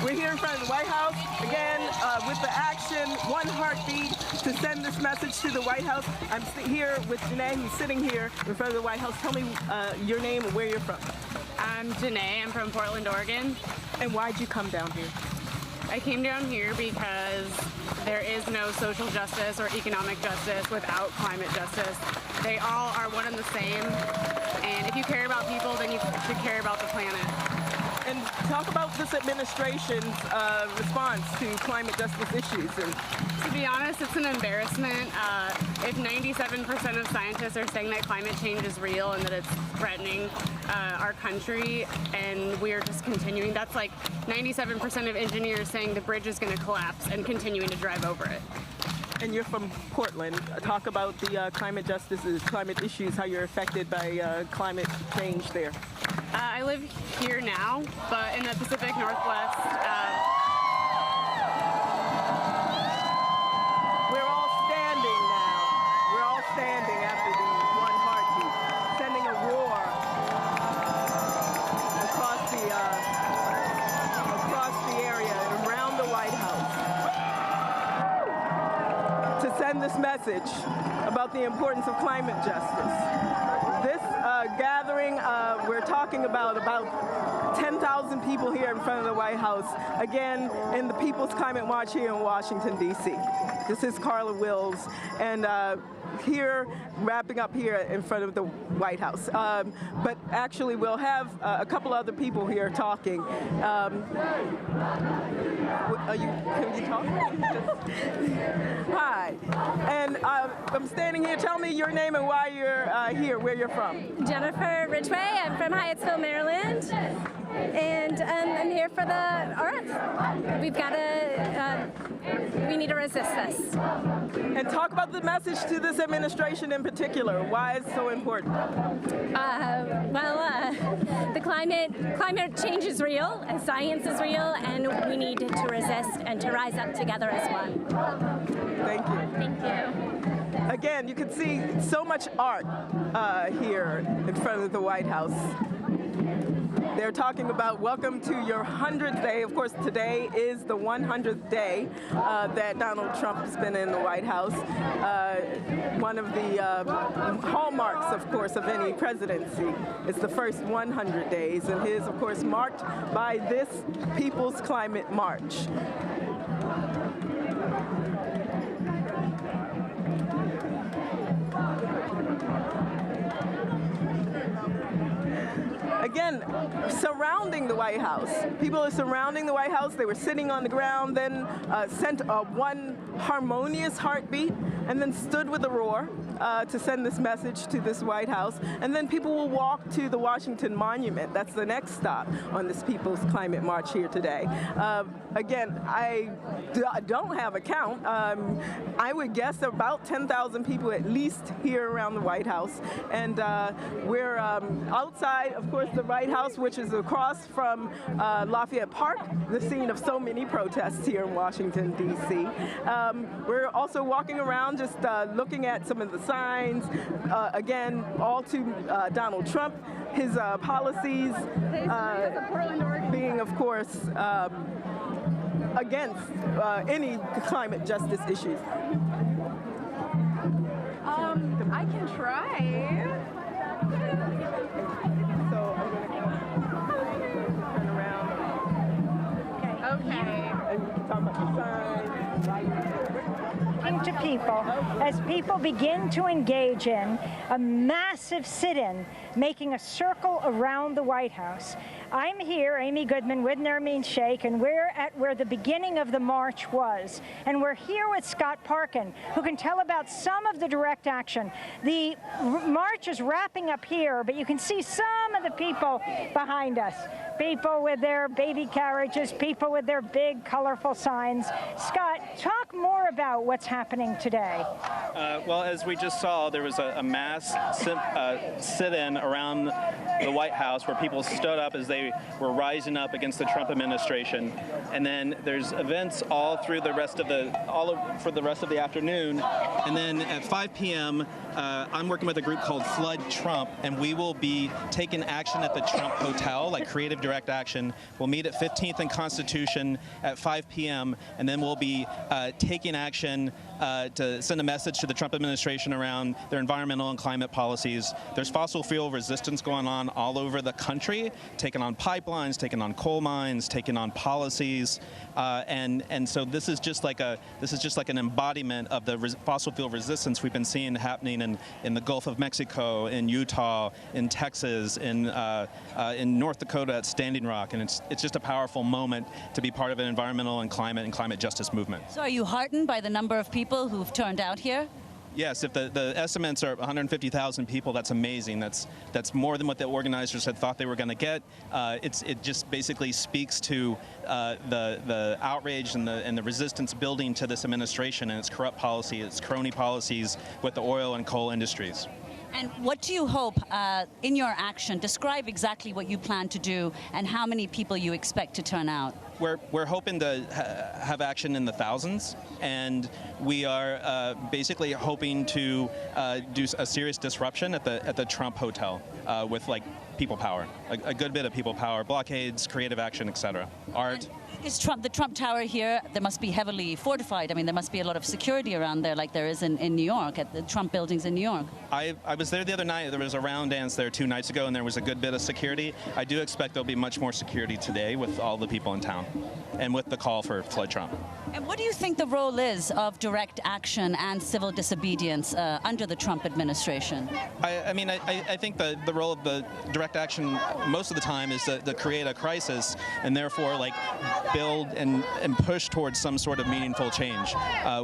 We're here in front of the White House, again, with the action, one heartbeat, to send this message to the White House. I'm here with Janae, who's sitting here in front of the White House. Tell me your name and where you're from. I'm Janae. I'm from Portland, Oregon. And why'd you come down here? I came down here because there is no social justice or economic justice without climate justice. They all are one and the same. And if you care about people, then you should care about the planet. And talk about this administration's response to climate justice issues. And to be honest, it's an embarrassment. If 97% of scientists are saying that climate change is real and that it's threatening our country, and we're just continuing, that's like 97% of engineers saying the bridge is going to collapse and continuing to drive over it. And you're from Portland. Talk about the climate justice, climate issues, how you're affected by climate change there. I live here now, but in the Pacific Northwest. We're all standing now. We're all standing after the one heartbeat, sending a roar across the area and around the White House to send this message about the importance of climate justice. This gathering, we're talking about 10,000 people here in front of the White House, again, in the People's Climate March here in Washington, D.C. This is Carla Wills, and here, wrapping up here in front of the White House. But actually, we'll have a couple other people here talking. Can you talk? Hi. And I'm standing here. Tell me your name and why you're here, where you're from. Jennifer Ridgway. I'm from Hyattsville, Maryland. And I'm here for the earth. We've got to, we need to resist this. And talk about the message to this administration in particular. Why it's so important? The climate change is real, and science is real, and we need to resist and to rise up together as one. Thank you. Thank you. Again, you can see so much art here in front of the White House. They're talking about welcome to your 100th day. Of course, today is the 100th day that Donald Trump has been in the White House. One of the hallmarks, of course, of any presidency is the first 100 days, and his, of course, marked by this People's Climate March. Again, surrounding the White House. People are surrounding the White House. They were sitting on the ground, then sent one harmonious heartbeat, and then stood with a roar to send this message to this White House. And then people will walk to the Washington Monument. That's the next stop on this People's Climate March here today. Again, I don't have a count. I would guess about 10,000 people at least here around the White House. And we're outside, of course, the White House, which is across from Lafayette Park, the scene of so many protests here in Washington, D.C. We're also walking around just looking at some of the signs, again, all to Donald Trump, his policies being, of course, against any climate justice issues. I can try. To people as people begin to engage in a massive sit-in, making a circle around the White House. I'm here, Amy Goodman, with Nermeen Sheikh, and we're at where the beginning of the march was. And we're here with Scott Parkin, who can tell about some of the direct action. The march is wrapping up here, but you can see some of the people behind us. People with their baby carriages, people with their big, colorful signs. Scott, talk more about what's happening today. Well, as we just saw, there was a mass sit-in around the White House where people stood up as they were rising up against the Trump administration. And then there's events all through the rest of for the rest of the afternoon. And then at 5 p.m., I'm working with a group called Flood Trump, and we will be taking action at the Trump Hotel, like creative direct action. We'll meet at 15th and Constitution at 5 p.m., and then we'll be taking action to send a message to the Trump administration around their environmental and climate policies. There's fossil fuel resistance going on all over the country, taking on pipelines, taking on coal mines, taking on policies, and so this is just like an embodiment of the fossil fuel resistance we've been seeing happening in the Gulf of Mexico, in Utah, in Texas, in North Dakota at Standing Rock, and it's just a powerful moment to be part of an environmental and climate justice movement. So are you heartened by the number of people who've turned out here? Yes, if the estimates are 150,000 people, that's amazing. That's more than what the organizers had thought they were going to get. It just basically speaks to the outrage and the resistance building to this administration and its corrupt policy, its crony policies with the oil and coal industries. And what do you hope in your action? Describe exactly what you plan to do and how many people you expect to turn out. We're hoping to have action in the thousands, and we are basically hoping to do a serious disruption at the Trump Hotel with like people power, a good bit of people power, blockades, creative action, etc. Art. Is the Trump Tower here, there must be heavily fortified. I mean, there must be a lot of security around there like there is in New York, at the Trump buildings in New York. I was there the other night. There was a round dance there 2 nights ago, and there was a good bit of security. I do expect there'll be much more security today with all the people in town and with the call for Flood Trump. And what do you think the role is of direct action and civil disobedience under the Trump administration? I think the role of the direct action most of the time is to create a crisis and therefore like build and push towards some sort of meaningful change.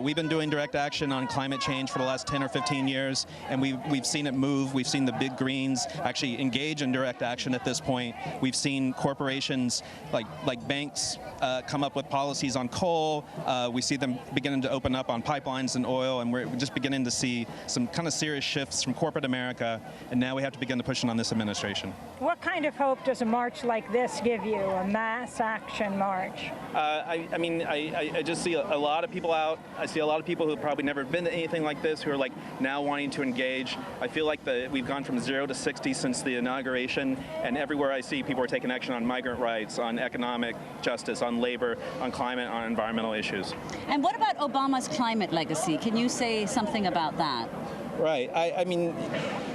We've been doing direct action on climate change for the last 10 or 15 years, and we've seen it move. We've seen the big greens actually engage in direct action at this point. We've seen corporations like banks come up with policies on coal. We see them beginning to open up on pipelines and oil, and we're just beginning to see some kind of serious shifts from corporate America, and now we have to begin to push on this administration. What kind of hope does a march like this give you, a mass action march? I just see a lot of people out. I see a lot of people who have probably never been to anything like this who are like now wanting to engage. I feel like we've gone from 0 to 60 since the inauguration, and everywhere I see people are taking action on migrant rights, on economic justice, on labor, on climate, on environmental issues. And what about Obama's climate legacy? Can you say something about that? Right. I mean,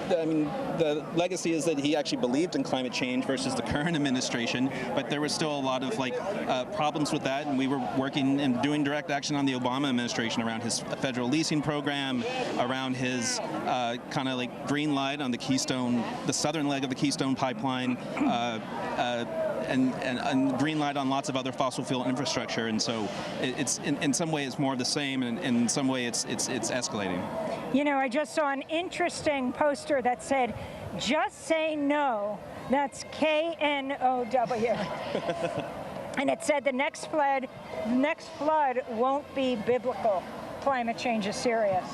the legacy is that he actually believed in climate change versus the current administration, but there was still a lot of problems with that, and we were working and doing direct action on the Obama administration around his federal leasing program, around his kind of like green light on the Keystone, the southern leg of the Keystone pipeline. And green light on lots of other fossil fuel infrastructure, and so it's in some way it's more of the same, and in some way it's escalating. You know, I just saw an interesting poster that said, "Just say no." That's KNOW. And it said the next flood won't be biblical. Climate change is serious.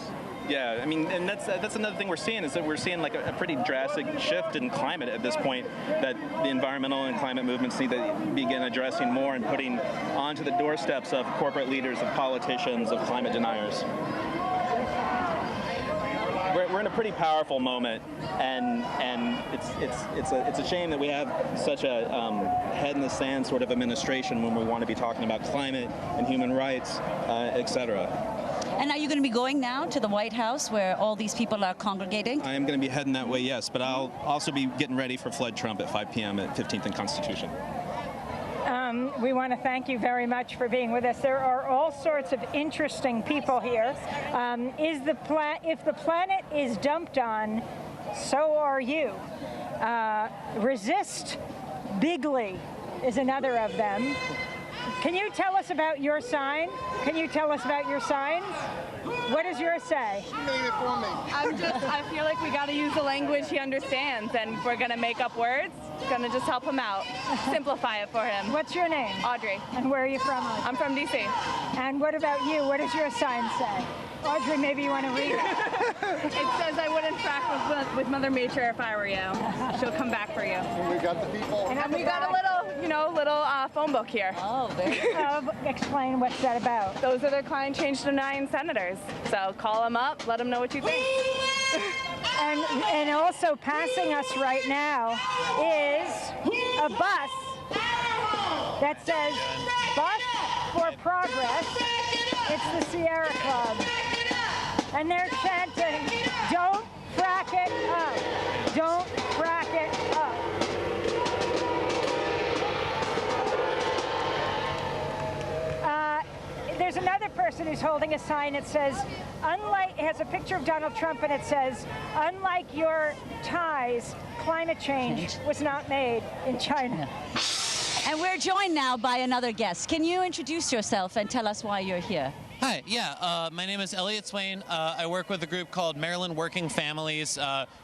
Yeah, I mean, and that's another thing we're seeing is that we're seeing like a pretty drastic shift in climate at this point that the environmental and climate movements need to begin addressing more and putting onto the doorsteps of corporate leaders, of politicians, of climate deniers. We're in a pretty powerful moment, and it's a shame that we have such a head in the sand sort of administration when we want to be talking about climate and human rights, etc. And are you going to be going now to the White House where all these people are congregating? I am going to be heading that way, yes, but I'll also be getting ready for Flood Trump at 5 p.m. at 15th and Constitution. We want to thank you very much for being with us. There are all sorts of interesting people here. If the planet is dumped on, so are you. Resist Bigly is another of them. Can you tell us about your sign? Can you tell us about your signs? What does yours say? She made it for me. I feel like we got to use the language he understands, and if we're going to make up words, going to just help him out. Simplify it for him. What's your name? Audrey. And where are you from? I'm from D.C. And what about you? What does your sign say? Audrey, maybe you want to read it. It says, I wouldn't frack with Mother Nature if I were you. She'll come back for you. And we got the people. And we got a little phone book here. Oh, very good. Explain what's that about. Those are the climate change denying senators. So call them up, let them know what you think. And also passing us right now is a bus that says Bus for Progress. It's the Sierra Club. And they're chanting, "Don't frack it up. Don't frack it up." There's another person who's holding a sign that says, it has a picture of Donald Trump, and it says, "Unlike your ties, climate change was not made in China." And we're joined now by another guest. Can you introduce yourself and tell us why you're here? Hi, my name is Elliot Swain. I work with a group called Maryland Working Families.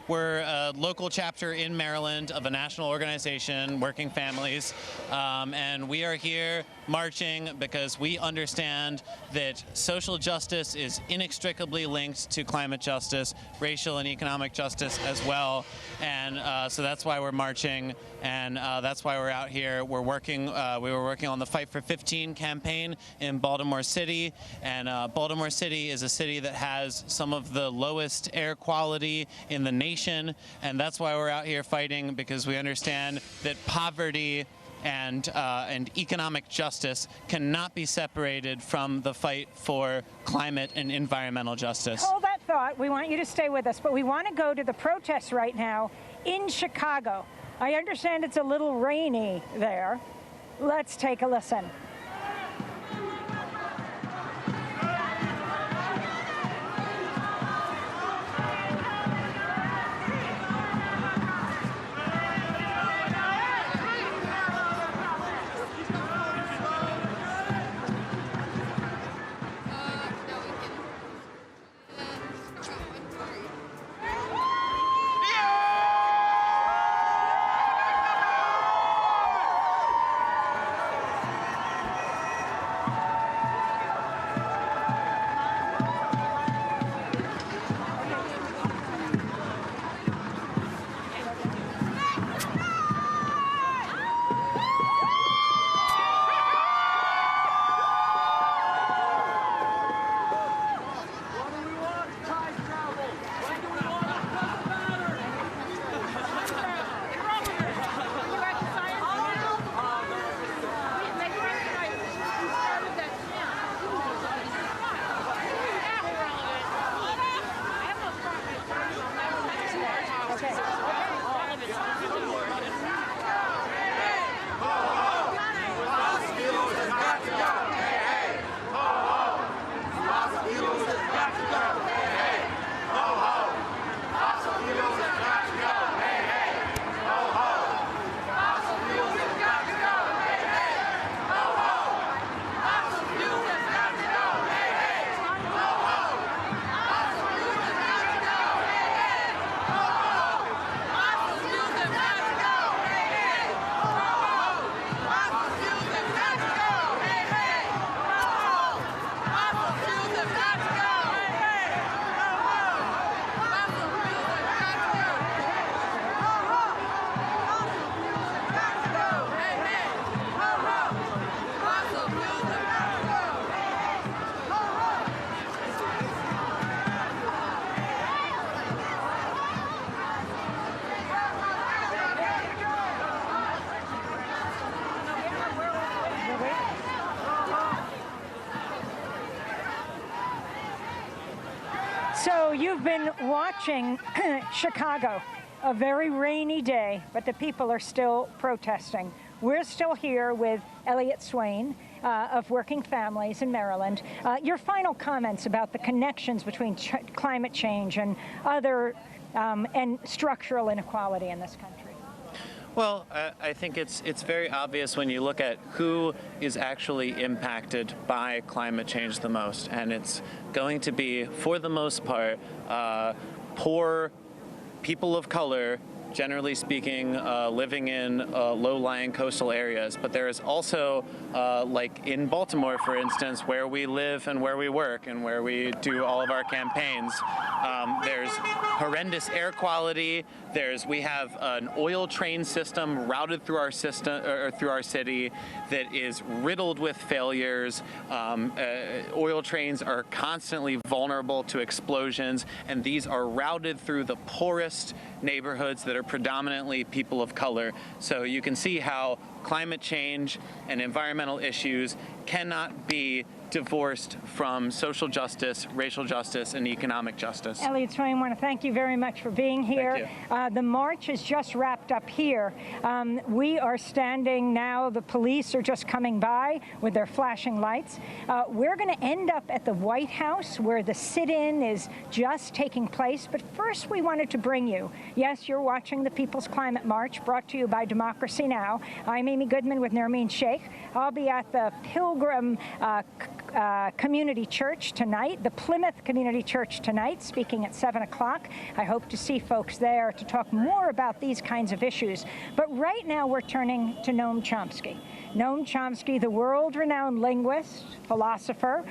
We're a local chapter in Maryland of a national organization, Working Families, and we are here marching because we understand that social justice is inextricably linked to climate justice, racial and economic justice as well, and so that's why we're marching, and that's why we're out here. We're working. We were working on the Fight for 15 campaign in Baltimore City. And Baltimore City is a city that has some of the lowest air quality in the nation, and that's why we're out here fighting, because we understand that poverty and economic justice cannot be separated from the fight for climate and environmental justice. Hold that thought. We want you to stay with us, but we want to go to the protests right now in Chicago. I understand it's a little rainy there. Let's take a listen. So you've been watching Chicago, a very rainy day, but the people are still protesting. We're still here with Elliot Swain of Working Families in Maryland. Your final comments about the connections between climate change and other and structural inequality in this country. Well, I think it's very obvious when you look at who is actually impacted by climate change the most, and it's going to be, for the most part, poor people of color, generally speaking, living in low-lying coastal areas. But there is also, like in Baltimore, for instance, where we live and where we work and where we do all of our campaigns, there's horrendous air quality. We have an oil train system routed through our through our city that is riddled with failures. Oil trains are constantly vulnerable to explosions, and these are routed through the poorest neighborhoods that are predominantly people of color. So you can see how climate change and environmental issues cannot be divorced from social justice, racial justice, and economic justice. Elliot Swain, I want to thank you very much for being here. The march is just wrapped up here. We are standing now. The police are just coming by with their flashing lights. We're going to end up at the White House, where the sit-in is just taking place. But first, we wanted to bring you, yes, you're watching the People's Climate March, brought to you by Democracy Now! I'm Amy Goodman with Nermeen Sheikh. I'll be at the Pilgrim Community Church tonight, the Plymouth Community Church tonight, speaking at 7 o'clock. I hope to see folks there to talk more about these kinds of issues. But right now we're turning to Noam Chomsky. Noam Chomsky, the world-renowned linguist, philosopher,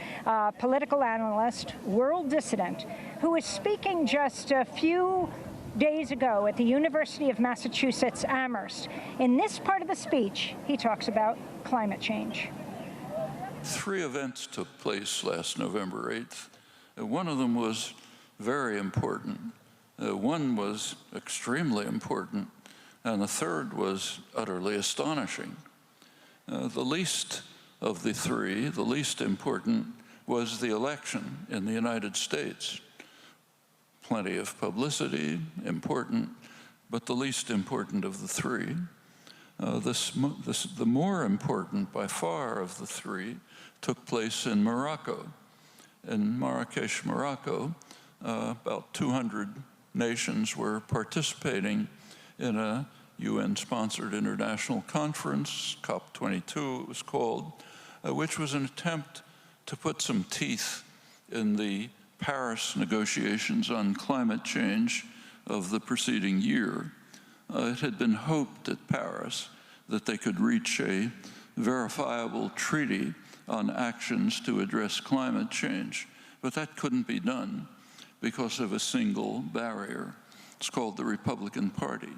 political analyst, world dissident, who is speaking just a few days ago at the University of Massachusetts Amherst. In this part of the speech, he talks about climate change. 3 events took place last November 8th. One of them was very important. One was extremely important. And the third was utterly astonishing. The least of the 3, the least important, was the election in the United States. Plenty of publicity, important, but the least important of the 3. The more important, by far, of the 3 took place in Morocco. In Marrakesh, Morocco, about 200 nations were participating in a UN-sponsored international conference, COP22 it was called, which was an attempt to put some teeth in the Paris negotiations on climate change of the preceding year. It had been hoped at Paris that they could reach a verifiable treaty on actions to address climate change, but that couldn't be done because of a single barrier. It's called the Republican Party.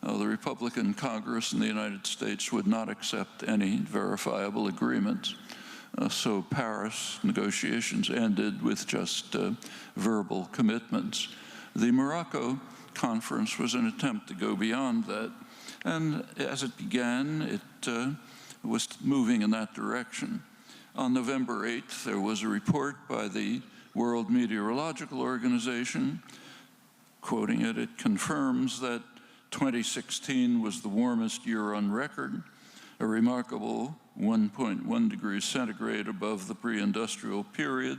The Republican Congress in the United States would not accept any verifiable agreements. So Paris negotiations ended with just verbal commitments. The Morocco conference was an attempt to go beyond that. And as it began, it was moving in that direction. On November 8th, there was a report by the World Meteorological Organization. Quoting it, it confirms that 2016 was the warmest year on record, a remarkable 1.1 degrees centigrade above the pre-industrial period,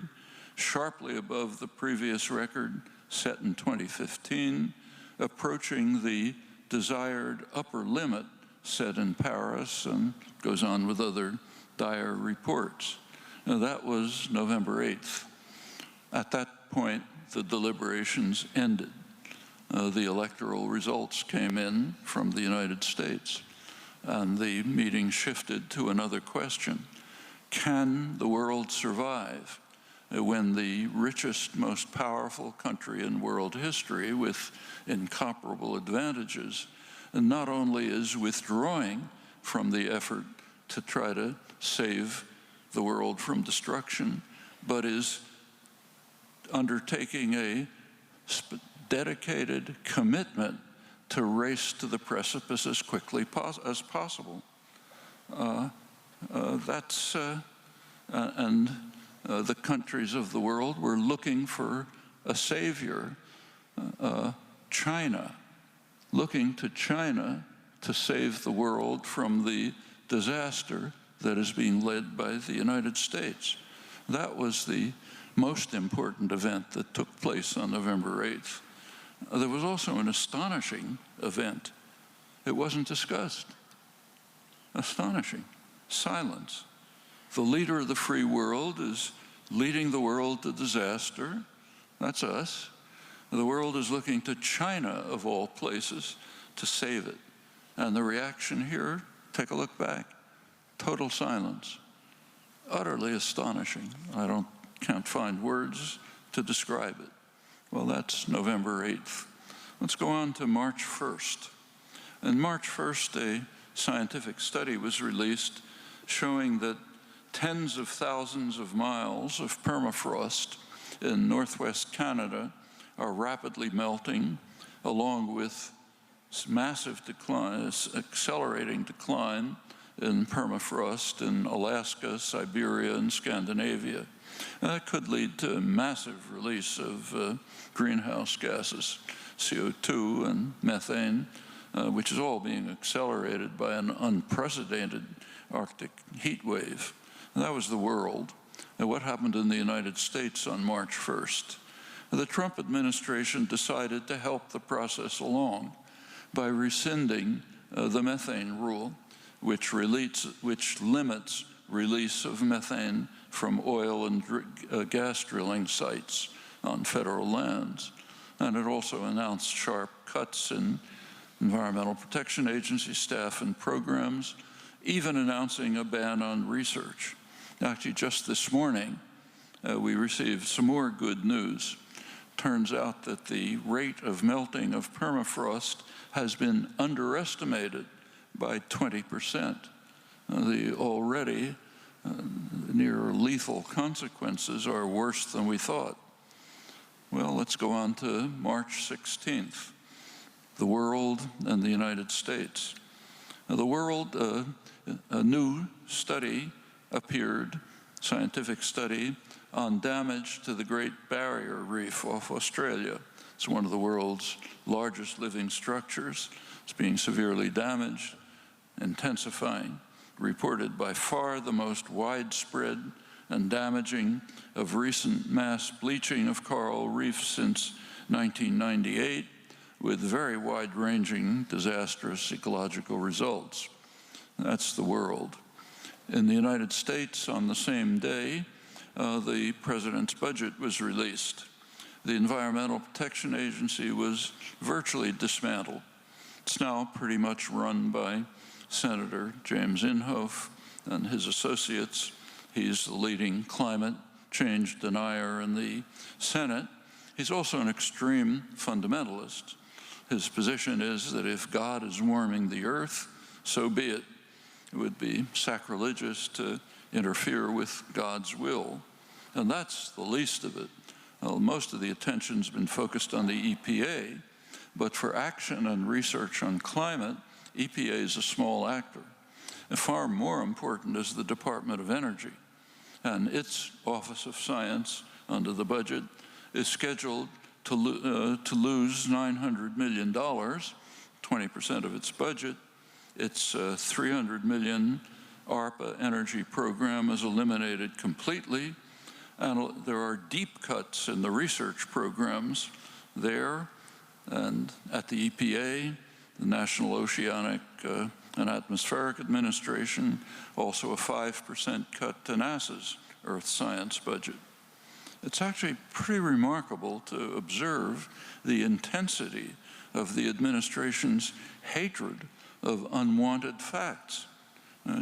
sharply above the previous record set in 2015, approaching the desired upper limit set in Paris, and goes on with other dire reports. Now, that was November 8th. At that point, the deliberations ended. The electoral results came in from the United States, and the meeting shifted to another question. Can the world survive when the richest, most powerful country in world history, with incomparable advantages, not only is withdrawing from the effort to try to save the world from destruction, but is undertaking a dedicated commitment to race to the precipice as quickly as possible. The countries of the world were looking for a savior, China, looking to China to save the world from the disaster that is being led by the United States. That was the most important event that took place on November 8th. There was also an astonishing event. It wasn't discussed. Astonishing. Silence. The leader of the free world is leading the world to disaster. That's us. The world is looking to China, of all places, to save it. And the reaction here, take a look back, total silence. Utterly astonishing. I can't find words to describe it. Well, that's November 8th. Let's go on to March 1st. On March 1st, a scientific study was released showing that tens of thousands of miles of permafrost in northwest Canada are rapidly melting, along with massive decline, accelerating decline in permafrost in Alaska, Siberia, and Scandinavia. That could lead to a massive release of greenhouse gases, CO2 and methane, which is all being accelerated by an unprecedented Arctic heat wave. And that was the world. And what happened in the United States on March 1st? The Trump administration decided to help the process along by rescinding the methane rule, which limits release of methane from oil and gas drilling sites on federal lands. And it also announced sharp cuts in Environmental Protection Agency staff and programs, even announcing a ban on research. Actually, just this morning, we received some more good news. Turns out that the rate of melting of permafrost has been underestimated by 20%. The already near lethal consequences are worse than we thought. Well, let's go on to March 16th, the world and the United States. Now, the world, a new study appeared, scientific study, on damage to the Great Barrier Reef off Australia. It's one of the world's largest living structures. It's being severely damaged, intensifying, reported by far the most widespread and damaging of recent mass bleaching of coral reefs since 1998, with very wide-ranging disastrous ecological results. That's the world. In the United States, on the same day, the president's budget was released. The Environmental Protection Agency was virtually dismantled. It's now pretty much run by Senator James Inhofe and his associates. He's the leading climate change denier in the Senate. He's also an extreme fundamentalist. His position is that if God is warming the earth, so be it. It would be sacrilegious to interfere with God's will. And that's the least of it. Well, most of the attention's been focused on the EPA, but for action and research on climate, EPA is a small actor. And far more important is the Department of Energy. And its Office of Science, under the budget, is scheduled to lose $900 million, 20% of its budget. Its $300 million ARPA energy program is eliminated completely, and there are deep cuts in the research programs there and at the EPA, the National Oceanic and Atmospheric Administration, also a 5% cut to NASA's Earth Science budget. It's actually pretty remarkable to observe the intensity of the administration's hatred of unwanted facts.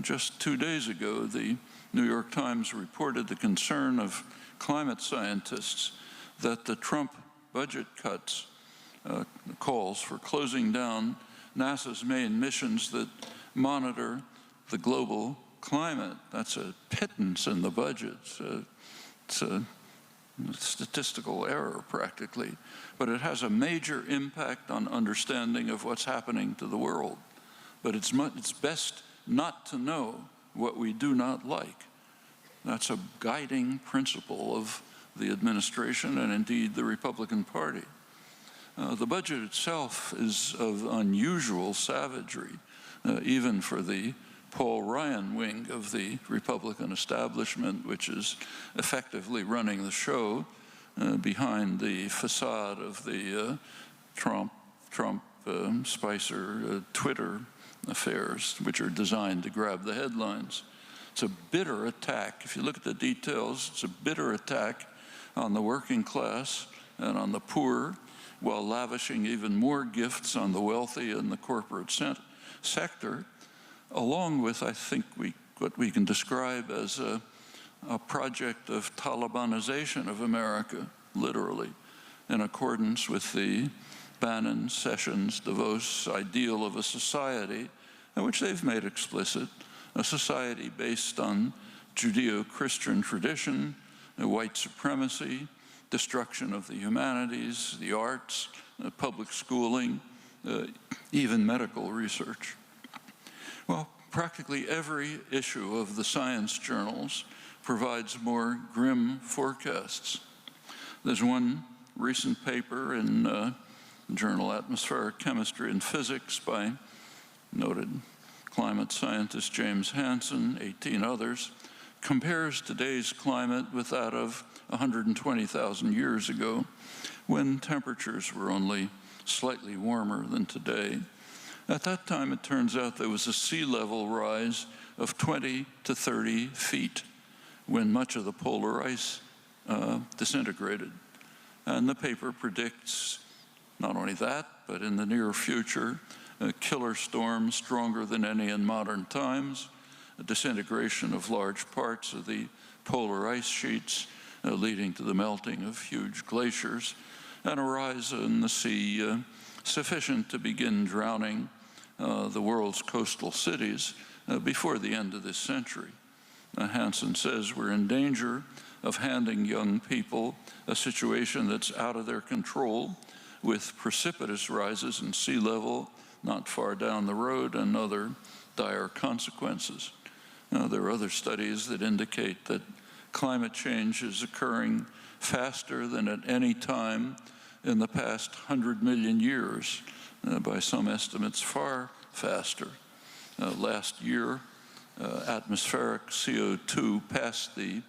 Just 2 days ago, the New York Times reported the concern of climate scientists that the Trump budget cuts calls for closing down NASA's main missions that monitor the global climate. That's a pittance in the budget. It's a statistical error, practically. But it has a major impact on understanding of what's happening to the world. But it's best not to know what we do not like. That's a guiding principle of the administration and indeed the Republican Party. The budget itself is of unusual savagery, even for the Paul Ryan wing of the Republican establishment, which is effectively running the show behind the facade of the Trump Spicer Twitter affairs, which are designed to grab the headlines. It's a bitter attack. If you look at the details, it's a bitter attack on the working class and on the poor, while lavishing even more gifts on the wealthy and the corporate sector, along with, I think, what we can describe as a project of Talibanization of America, literally, in accordance with the Bannon, Sessions, DeVos ideal of a society, which they've made explicit, a society based on Judeo-Christian tradition, white supremacy, destruction of the humanities, the arts, public schooling, even medical research. Well, practically every issue of the science journals provides more grim forecasts. There's one recent paper in the journal Atmospheric Chemistry and Physics by noted climate scientist James Hansen, 18 others, compares today's climate with that of 120,000 years ago, when temperatures were only slightly warmer than today. At that time, it turns out there was a sea level rise of 20 to 30 feet when much of the polar ice disintegrated. And the paper predicts not only that, but in the near future, a killer storm stronger than any in modern times, a disintegration of large parts of the polar ice sheets, leading to the melting of huge glaciers, and a rise in the sea sufficient to begin drowning the world's coastal cities before the end of this century. Hansen says we're in danger of handing young people a situation that's out of their control, with precipitous rises in sea level not far down the road and other dire consequences. Now, there are other studies that indicate that climate change is occurring faster than at any time in the past 100 million years, by some estimates far faster. Last year, atmospheric CO2 passed the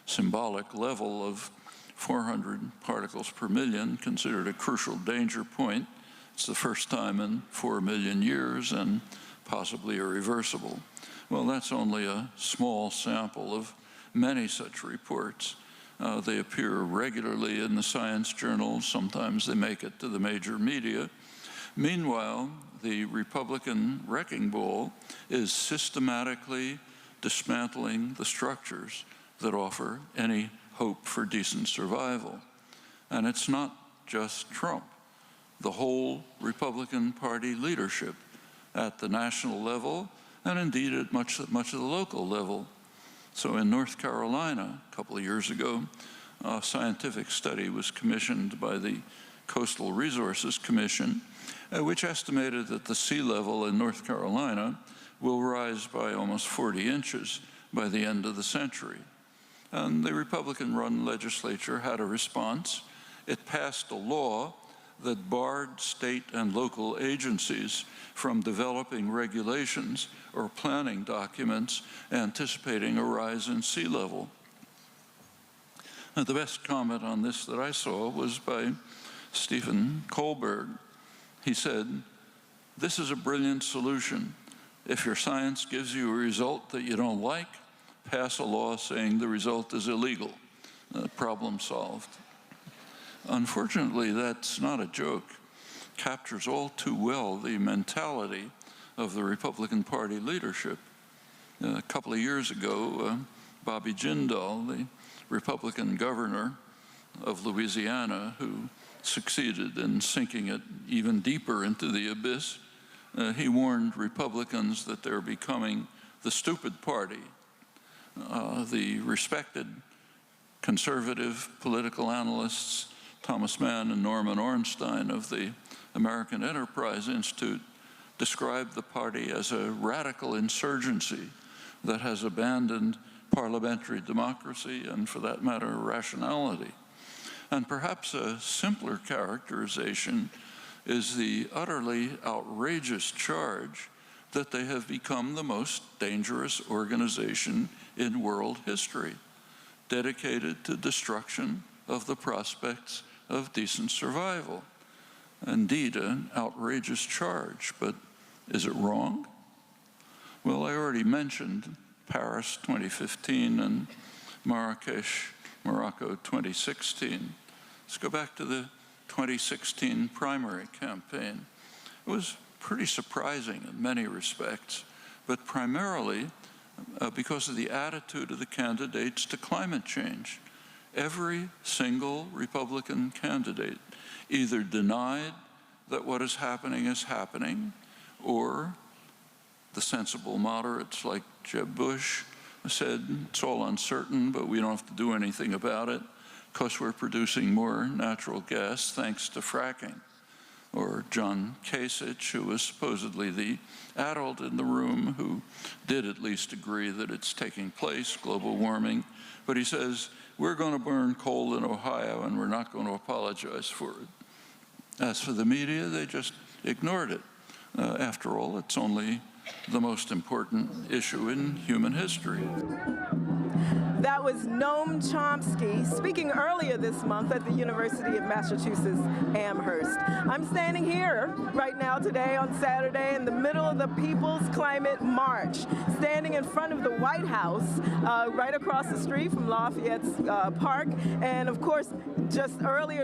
symbolic level of 400 particles per million, considered a crucial danger point. It's the first time in 4 million years and possibly irreversible. Well, that's only a small sample of many such reports. They appear regularly in the science journals. Sometimes they make it to the major media. Meanwhile, the Republican wrecking ball is systematically dismantling the structures that offer any hope for decent survival. And it's not just Trump. The whole Republican Party leadership at the national level, and indeed at much of the local level. So in North Carolina, a couple of years ago, a scientific study was commissioned by the Coastal Resources Commission, which estimated that the sea level in North Carolina will rise by almost 40 inches by the end of the century. And the Republican-run legislature had a response. It passed a law that barred state and local agencies from developing regulations or planning documents anticipating a rise in sea level. Now, the best comment on this that I saw was by Stephen Kohlberg. He said, "This is a brilliant solution. If your science gives you a result that you don't like, pass a law saying the result is illegal. Problem solved." Unfortunately, that's not a joke. Captures all too well the mentality of the Republican Party leadership. A couple of years ago, Bobby Jindal, the Republican governor of Louisiana, who succeeded in sinking it even deeper into the abyss, he warned Republicans that they're becoming the stupid party. The respected conservative political analysts Thomas Mann and Norman Ornstein of the American Enterprise Institute described the party as a radical insurgency that has abandoned parliamentary democracy and, for that matter, rationality. And perhaps a simpler characterization is the utterly outrageous charge that they have become the most dangerous organization in world history, dedicated to destruction of the prospects of decent survival. Indeed, an outrageous charge, but is it wrong? Well, I already mentioned Paris 2015 and Marrakesh, Morocco 2016. Let's go back to the 2016 primary campaign. It was pretty surprising in many respects, but primarily because of the attitude of the candidates to climate change. Every single Republican candidate either denied that what is happening, or the sensible moderates like Jeb Bush said it's all uncertain, but we don't have to do anything about it because we're producing more natural gas thanks to fracking. Or John Kasich, who was supposedly the adult in the room who did at least agree that it's taking place, global warming, but he says, we're going to burn coal in Ohio and we're not going to apologize for it. As for the media, they just ignored it. After all, it's only the most important issue in human history. That was Noam Chomsky speaking earlier this month at the University of Massachusetts Amherst. I'm standing here right now today on Saturday in the middle of the People's Climate March, standing in front of the White House right across the street from Lafayette's Park. And of course, just earlier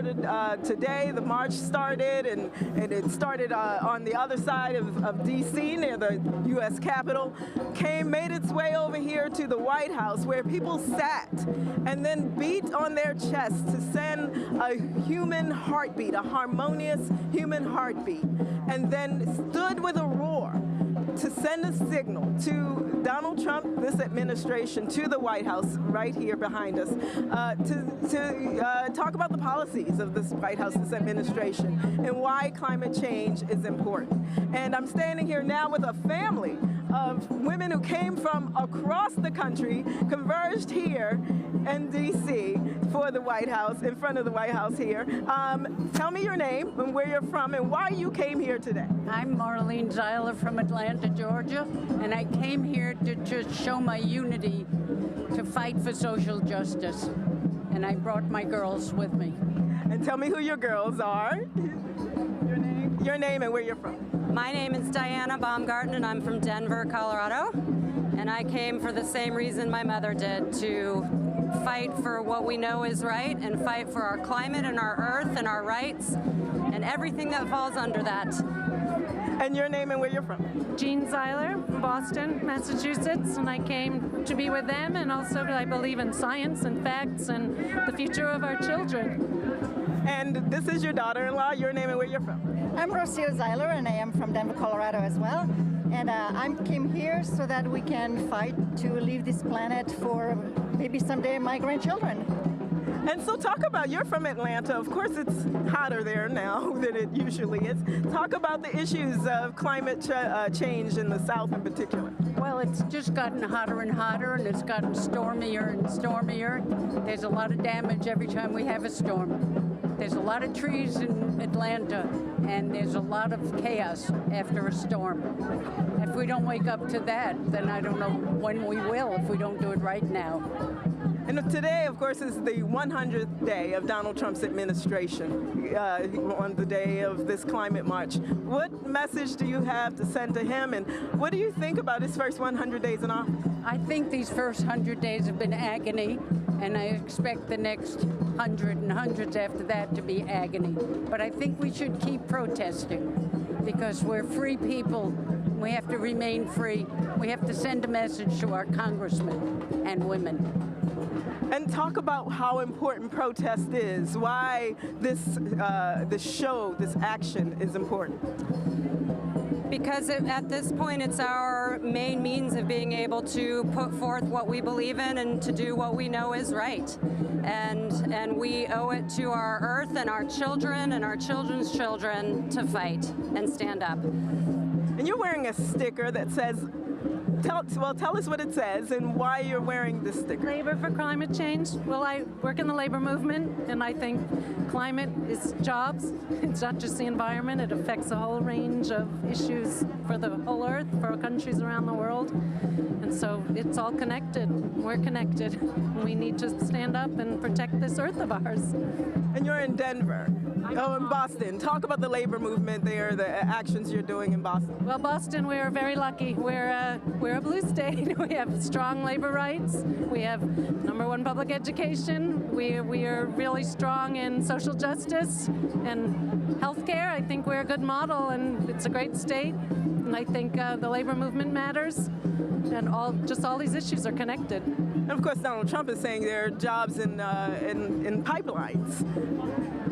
today, the march started, and it started on the other side of D.C. near the U.S. Capitol, made its way over here to the White House, where people sat and then beat on their chests to send a human heartbeat, a harmonious human heartbeat, and then stood with a roar to send a signal to Donald Trump, this administration, to the White House right here behind us, to talk about the policies of this White House, this administration, and why climate change is important. And I'm standing here now with a family of women who came from across the country, converged here in D.C. for the White House, in front of the White House here. Tell me your name and where you're from and why you came here today. I'm Marlene Zeiler from Atlanta, Georgia, and I came here to just show my unity to fight for social justice. And I brought my girls with me. And tell me who your girls are. Your name and where you're from. My name is Diana Baumgarten, and I'm from Denver, Colorado. And I came for the same reason my mother did, to fight for what we know is right and fight for our climate and our earth and our rights and everything that falls under that. And your name and where you're from? Jean Zeiler, Boston, Massachusetts, and I came to be with them, and also I believe in science and facts and the future of our children. And this is your daughter-in-law. Your name and where you're from? I'm Rocio Zeiler, and I am from Denver, Colorado as well. And I came here so that we can fight to leave this planet for maybe someday my grandchildren. And so talk about, you're from Atlanta. Of course, it's hotter there now than it usually is. Talk about the issues of climate change in the South in particular. Well, it's just gotten hotter and hotter, and it's gotten stormier and stormier. There's a lot of damage every time we have a storm. There's a lot of trees in Atlanta, and there's a lot of chaos after a storm. If we don't wake up to that, then I don't know when we will if we don't do it right now. And today, of course, is the 100th day of Donald Trump's administration, on the day of this climate march. What message do you have to send to him, and what do you think about his first 100 days in office? I think these first 100 days have been agony, and I expect the next 100 and hundreds after that to be agony. But I think we should keep protesting, because we're free people. We have to remain free. We have to send a message to our congressmen and women. And talk about how important protest is, why this show, this action is important. Because at this point, it's our main means of being able to put forth what we believe in and to do what we know is right. And we owe it to our earth and our children and our children's children to fight and stand up. And you're wearing a sticker that says, tell us what it says and why you're wearing this sticker. Labor for climate change. Well, I work in the labor movement, and I think climate is jobs. It's not just the environment. It affects a whole range of issues for the whole earth, for countries around the world. And so it's all connected. We're connected. We need to stand up and protect this earth of ours. And you're in Denver. Oh, in Boston. Talk about the labor movement there, the actions you're doing in Boston. Well, Boston, we're very lucky. We're a blue state. We have strong labor rights. We have #1 public education. We are really strong in social justice and healthcare. I think we're a good model, and it's a great state. And I think the labor movement matters, and all these issues are connected. And of course, Donald Trump is saying there are jobs in pipelines.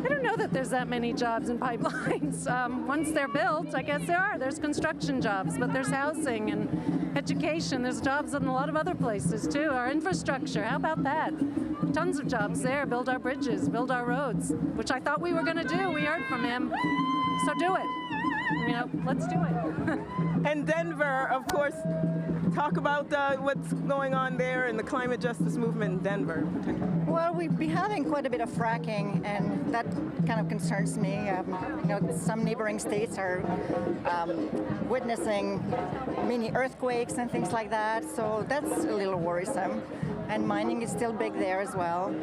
I don't know that there's that many jobs in pipelines. Once they're built, I guess there are. There's construction jobs, but there's housing and education. There's jobs in a lot of other places, too. Our infrastructure, how about that? Tons of jobs there. Build our bridges, build our roads, which I thought we were going to do. We heard from him. So do it. Let's do it. And Denver, of course, talk about what's going on there in the climate justice movement in Denver in particular? Well, we've been having quite a bit of fracking, and that kind of concerns me. Some neighboring states are witnessing mini earthquakes and things like that, so that's a little worrisome. And mining is still big there as well.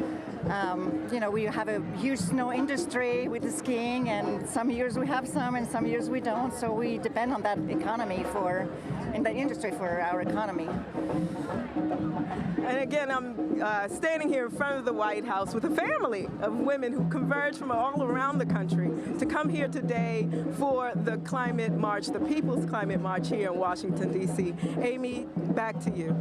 We have a huge snow industry with the skiing, and some years we have some and some years we don't, so we depend on that economy in that industry for our economy. And again, I'm standing here in front of the White House with a family of women who converged from all around the country to come here today for the climate march, the People's Climate March here in Washington, D.C. Amy, back to you.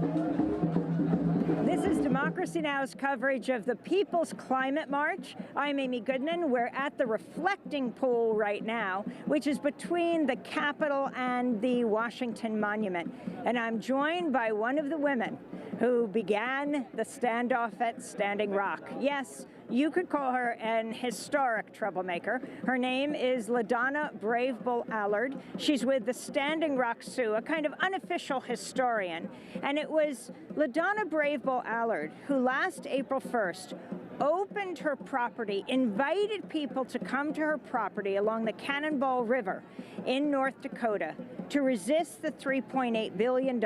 This is Democracy Now!'s coverage of the People's Climate March. I'm Amy Goodman. We're at the Reflecting Pool right now, which is between the Capitol and the Washington Monument. And I'm joined by one of the women who began the standoff at Standing Rock. Yes, you could call her an historic troublemaker. Her name is LaDonna Brave Bull Allard. She's with the Standing Rock Sioux, a kind of unofficial historian. And it was LaDonna Brave Bull Allard who last April 1st opened her property, invited people to come to her property along the Cannonball River in North Dakota to resist the $3.8 billion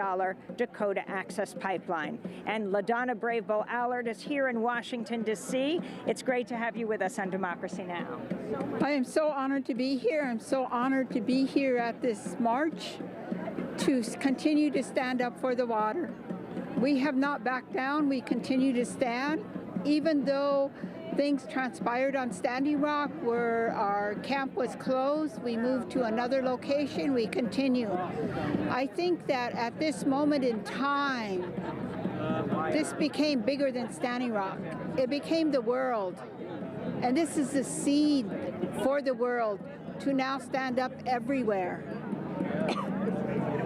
Dakota Access Pipeline. And LaDonna Brave Bull Allard is here in Washington, D.C. It's great to have you with us on Democracy Now! I am so honored to be here. I'm so honored to be here at this march to continue to stand up for the water. We have not backed down. We continue to stand. Even though things transpired on Standing Rock where our camp was closed, we moved to another location, we continue. I think that at this moment in time, this became bigger than Standing Rock. It became the world. And this is the seed for the world to now stand up everywhere.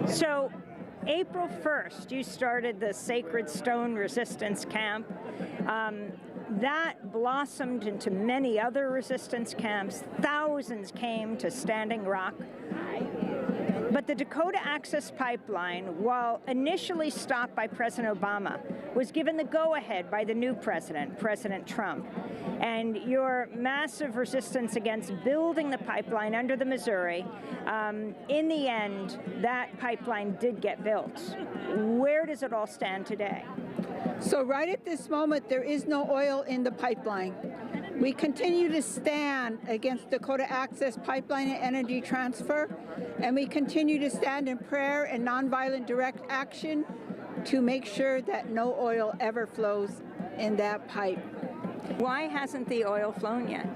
So, April 1st, you started the Sacred Stone Resistance Camp. That blossomed into many other resistance camps. Thousands came to Standing Rock. But the Dakota Access Pipeline, while initially stopped by President Obama, was given the go-ahead by the new president, President Trump. And your massive resistance against building the pipeline under the Missouri, in the end, that pipeline did get built. Where does it all stand today? So right at this moment, there is no oil in the pipeline. We continue to stand against Dakota Access Pipeline and Energy Transfer, and we continue to stand in prayer and nonviolent direct action to make sure that no oil ever flows in that pipe. Why hasn't the oil flown yet?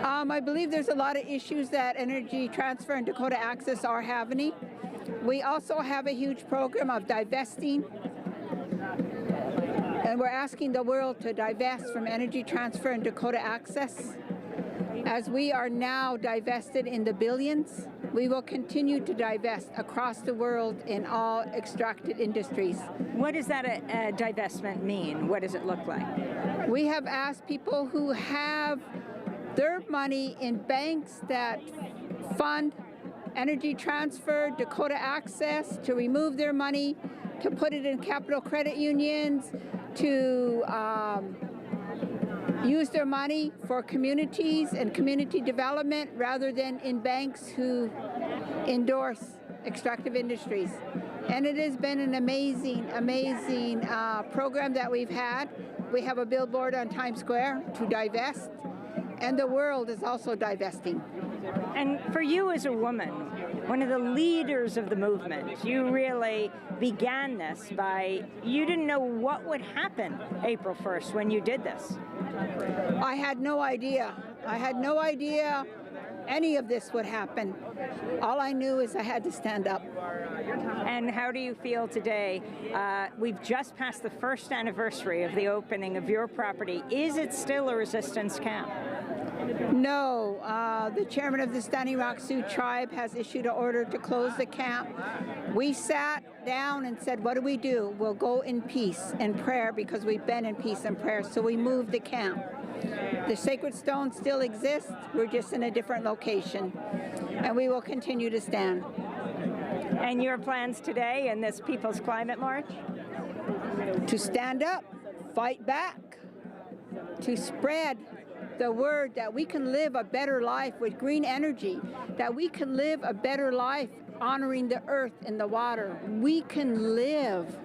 I believe there's a lot of issues that Energy Transfer and Dakota Access are having. We also have a huge program of divesting, and we're asking the world to divest from Energy Transfer and Dakota Access. As we are now divested in the billions, we will continue to divest across the world in all extracted industries. What does that divestment mean? What does it look like? We have asked people who have their money in banks that fund Energy Transfer, Dakota Access, to remove their money, to put it in capital credit unions, to use their money for communities and community development rather than in banks who endorse extractive industries. And it has been an amazing, amazing program that we've had. We have a billboard on Times Square to divest, and the world is also divesting. And for you as a woman, one of the leaders of the movement, you really began this by, you didn't know what would happen April 1st when you did this. I had no idea. I had no idea any of this would happen. All I knew is I had to stand up. And how do you feel today? We've just passed the first anniversary of the opening of your property. Is it still a resistance camp? No. The chairman of the Standing Rock Sioux Tribe has issued an order to close the camp. We sat down and said, what do we do? We'll go in peace and prayer because we've been in peace and prayer. So we moved the camp. The Sacred Stone still exists. We're just in a different location. And we will continue to stand. And your plans today in this People's Climate March? To stand up, fight back, to spread the word that we can live a better life with green energy, that we can live a better life honoring the earth and the water. We can live,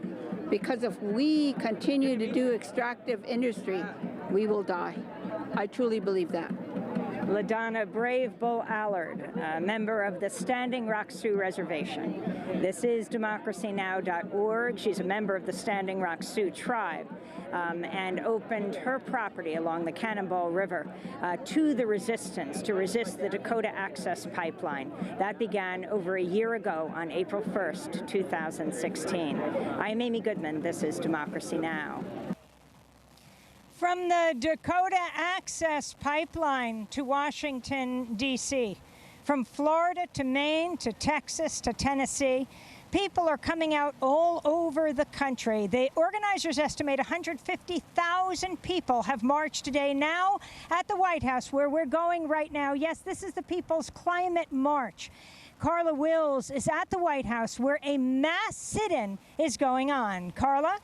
because if we continue to do extractive industry, we will die. I truly believe that. LaDonna Brave Bull Allard, a member of the Standing Rock Sioux Reservation. This is democracynow.org. She's a member of the Standing Rock Sioux tribe and opened her property along the Cannonball River to the resistance, to resist the Dakota Access Pipeline. That began over a year ago on April 1st, 2016. I'm Amy Goodman. This is Democracy Now! From the Dakota Access Pipeline to Washington, D.C., from Florida to Maine to Texas to Tennessee, people are coming out all over the country. The organizers estimate 150,000 people have marched today now at the White House, where we're going right now. Yes, this is the People's Climate March. Carla Wills is at the White House, where a mass sit-in is going on. Carla?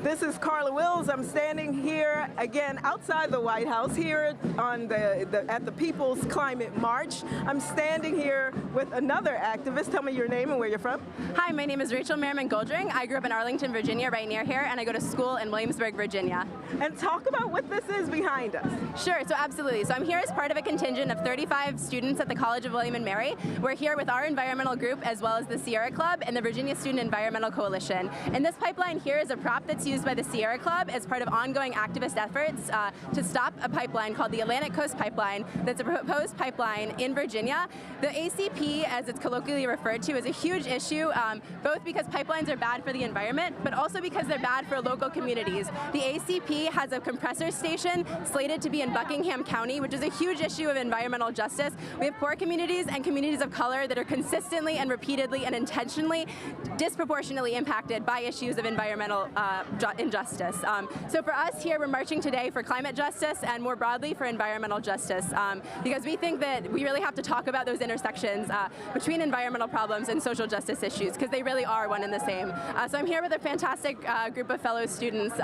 This is Carla Wills. I'm standing here again outside the White House here on at the People's Climate March. I'm standing here with another activist. Tell me your name and where you're from. Hi, my name is Rachel Merriman Goldring. I grew up in Arlington, Virginia, right near here, and I go to school in Williamsburg, Virginia. And talk about what this is behind us. Sure, so absolutely. So I'm here as part of a contingent of 35 students at the College of William and Mary. We're here with our environmental group as well as the Sierra Club and the Virginia Student Environmental Coalition. And this pipeline here is a prop that's used by the Sierra Club as part of ongoing activist efforts to stop a pipeline called the Atlantic Coast Pipeline that's a proposed pipeline in Virginia. The ACP, as it's colloquially referred to, is a huge issue, both because pipelines are bad for the environment, but also because they're bad for local communities. The ACP has a compressor station slated to be in Buckingham County, which is a huge issue of environmental justice. We have poor communities and communities of color that are consistently and repeatedly and intentionally disproportionately impacted by issues of environmental injustice. So for us here, we're marching today for climate justice and more broadly for environmental justice, because we think that we really have to talk about those intersections between environmental problems and social justice issues, because they really are one and the same. So I'm here with a fantastic group of fellow students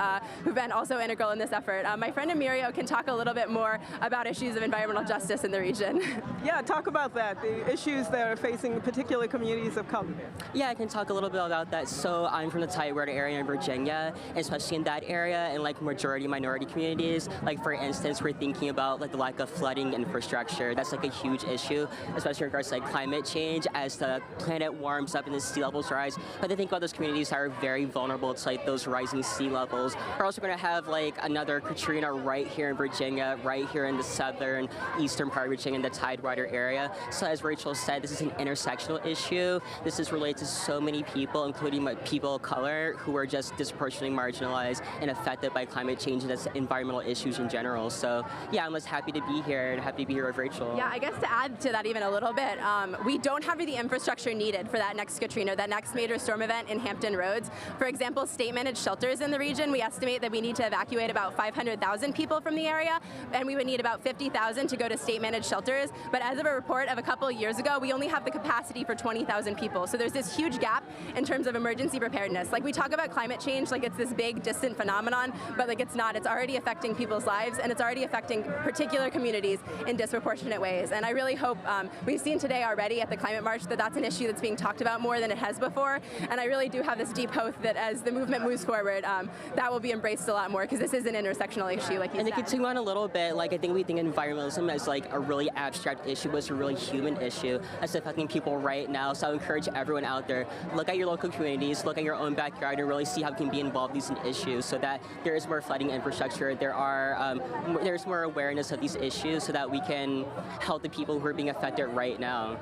who've been also integral in this effort. My friend Emirio can talk a little bit more about issues of environmental justice in the region. Yeah, talk about that, the issues that are facing particular communities of color. Yeah, I can talk a little bit about that. So I'm from the Tidewater area in Virginia, especially in that area and like majority minority communities. Like for instance, we're thinking about like the lack of flooding infrastructure. That's like a huge issue, especially in regards to like climate change as the planet warms up and the sea levels rise. But I think about those communities that are very vulnerable to like those rising sea levels. We're also going to have like another Katrina right here in Virginia, right here in the southern eastern part of Virginia in the Tidewater area. So as Rachel said, this is an intersectional issue. This is related to so many people, including people of color, who are just disproportionately marginalized and affected by climate change and environmental issues in general. So yeah, I'm just happy to be here and happy to be here with Rachel. Yeah, I guess to add to that even a little bit, we don't have the infrastructure needed for that next Katrina, that next major storm event in Hampton Roads. For example, state-managed shelters in the region, we estimate that we need to evacuate about 500,000 people from the area, and we would need about 50,000 to go to state-managed shelters. But as of a report of a couple of years ago, we only have the capacity for 20,000 people. So there's this huge gap in terms of emergency preparedness. Like we talk about climate change like it's this big, distant phenomenon, but like it's not. It's already affecting people's lives, and it's already affecting particular communities in disproportionate ways. And I really hope we've seen today already at the Climate March that that's an issue that's being talked about more than it has before. And I really do have this deep hope that as the movement moves forward, that will be embraced a lot more, because this is an intersectional issue, like you said. And to continue on a little bit, like I think we think environmentalism as like a really abstract issue, but it's a really human issue that's affecting people right now. So I encourage everyone out there, look at your local communities, look at your own backyard, and really see how you can be involved in these issues so that there is more flooding infrastructure, there's more awareness of these issues so that we can help the people who are being affected right now.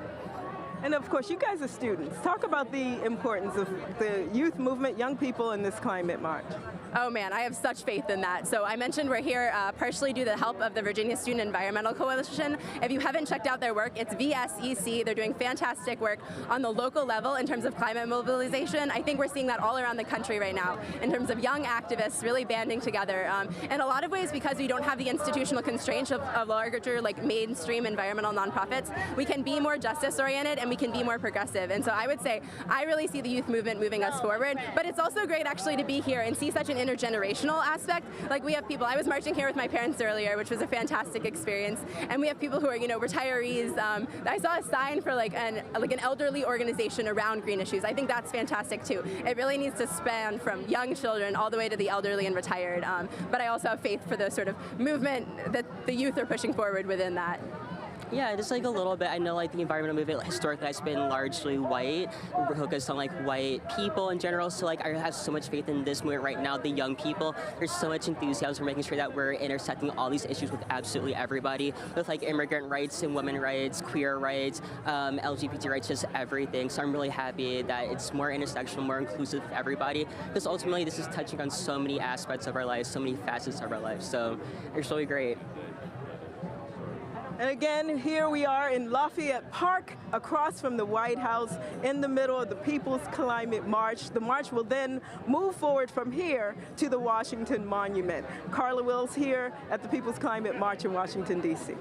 And of course, you guys are students. Talk about the importance of the youth movement, young people in this climate march. Oh man, I have such faith in that. So I mentioned we're here partially due to the help of the Virginia Student Environmental Coalition. If you haven't checked out their work, it's VSEC. They're doing fantastic work on the local level in terms of climate mobilization. I think we're seeing that all around the country right now in terms of young activists really banding together. In a lot of ways, because we don't have the institutional constraints of larger, like mainstream environmental nonprofits, we can be more justice-oriented and we can be more progressive. And so I would say I really see the youth movement moving us forward. But it's also great actually to be here and see such an intergenerational aspect. Like we have people, I was marching here with my parents earlier, which was a fantastic experience, and we have people who are, retirees. I saw a sign for like an elderly organization around green issues. I think that's fantastic too. It really needs to span from young children all the way to the elderly and retired. But I also have faith for the sort of movement that the youth are pushing forward within that. Yeah, just like a little bit. I know like the environmental movement historically has been largely white. We're focused on like white people in general. So like I have so much faith in this movement right now. The young people, there's so much enthusiasm for making sure that we're intersecting all these issues with absolutely everybody, with like immigrant rights and women rights, queer rights, LGBT rights, just everything. So I'm really happy that it's more intersectional, more inclusive of everybody. Because ultimately this is touching on so many aspects of our lives, so many facets of our lives. So it's really great. And again, here we are in Lafayette Park, across from the White House, in the middle of the People's Climate March. The march will then move forward from here to the Washington Monument. Carla Wills here at the People's Climate March in Washington, D.C.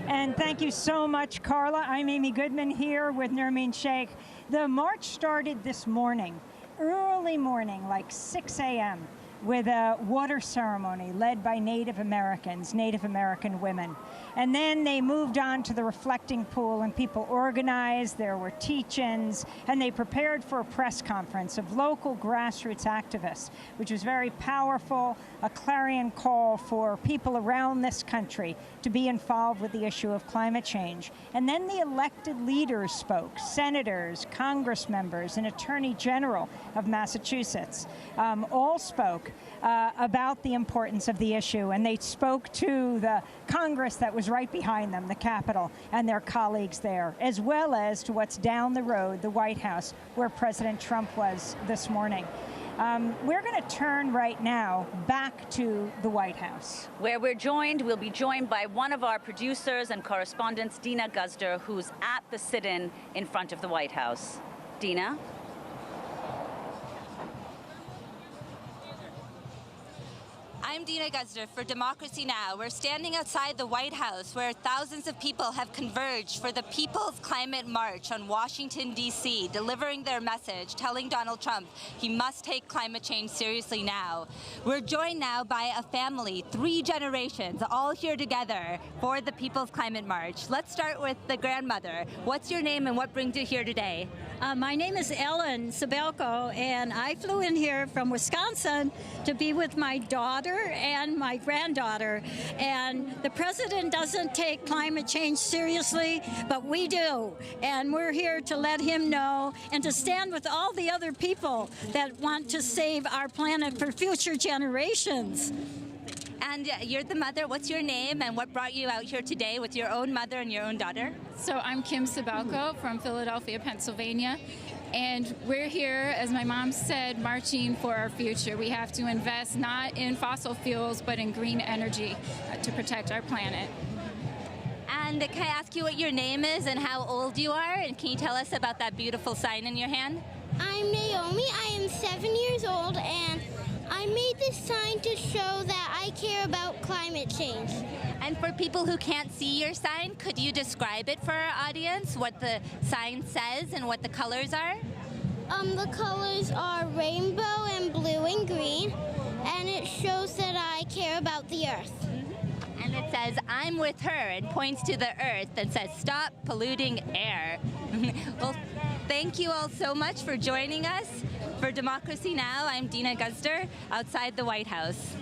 And thank you so much, Carla. I'm Amy Goodman here with Nermeen Sheikh. The march started this morning, early morning, like 6 a.m., with a water ceremony led by Native Americans, Native American women. And then they moved on to the reflecting pool and people organized, there were teach-ins, and they prepared for a press conference of local grassroots activists, which was very powerful, a clarion call for people around this country to be involved with the issue of climate change. And then the elected leaders spoke, senators, Congress members, and Attorney General of Massachusetts, all spoke about the importance of the issue, and they spoke to the Congress that was right behind them, the Capitol, and their colleagues there, as well as to what's down the road, the White House, where President Trump was this morning. We're going to turn right now back to the White House, where we'll be joined by one of our producers and correspondents, Dina Guzder, who's at the sit-in in front of the White House. Dina? I'm Dina Guzder for Democracy Now! We're standing outside the White House where thousands of people have converged for the People's Climate March on Washington, D.C., delivering their message, telling Donald Trump he must take climate change seriously now. We're joined now by a family, 3 generations, all here together for the People's Climate March. Let's start with the grandmother. What's your name and what brings you here today? My name is Ellen Sabelko, and I flew in here from Wisconsin to be with my daughter and my granddaughter. And the president doesn't take climate change seriously, but we do. And we're here to let him know and to stand with all the other people that want to save our planet for future generations. And you're the mother. What's your name and what brought you out here today with your own mother and your own daughter? So I'm Kim Sabelko from Philadelphia, Pennsylvania. And we're here, as my mom said, marching for our future. We have to invest not in fossil fuels, but in green energy to protect our planet. And can I ask you what your name is and how old you are? And can you tell us about that beautiful sign in your hand? I'm Naomi. I am 7 years old, and I made this sign to show that I care about climate change. And for people who can't see your sign, could you describe it for our audience, what the sign says and what the colors are? The colors are rainbow and blue and green, and it shows that I care about the earth. Mm-hmm. And it says, I'm with her, and points to the earth and says, stop polluting air. Well, thank you all so much for joining us. For Democracy Now!, I'm Dina Guzder, outside the White House.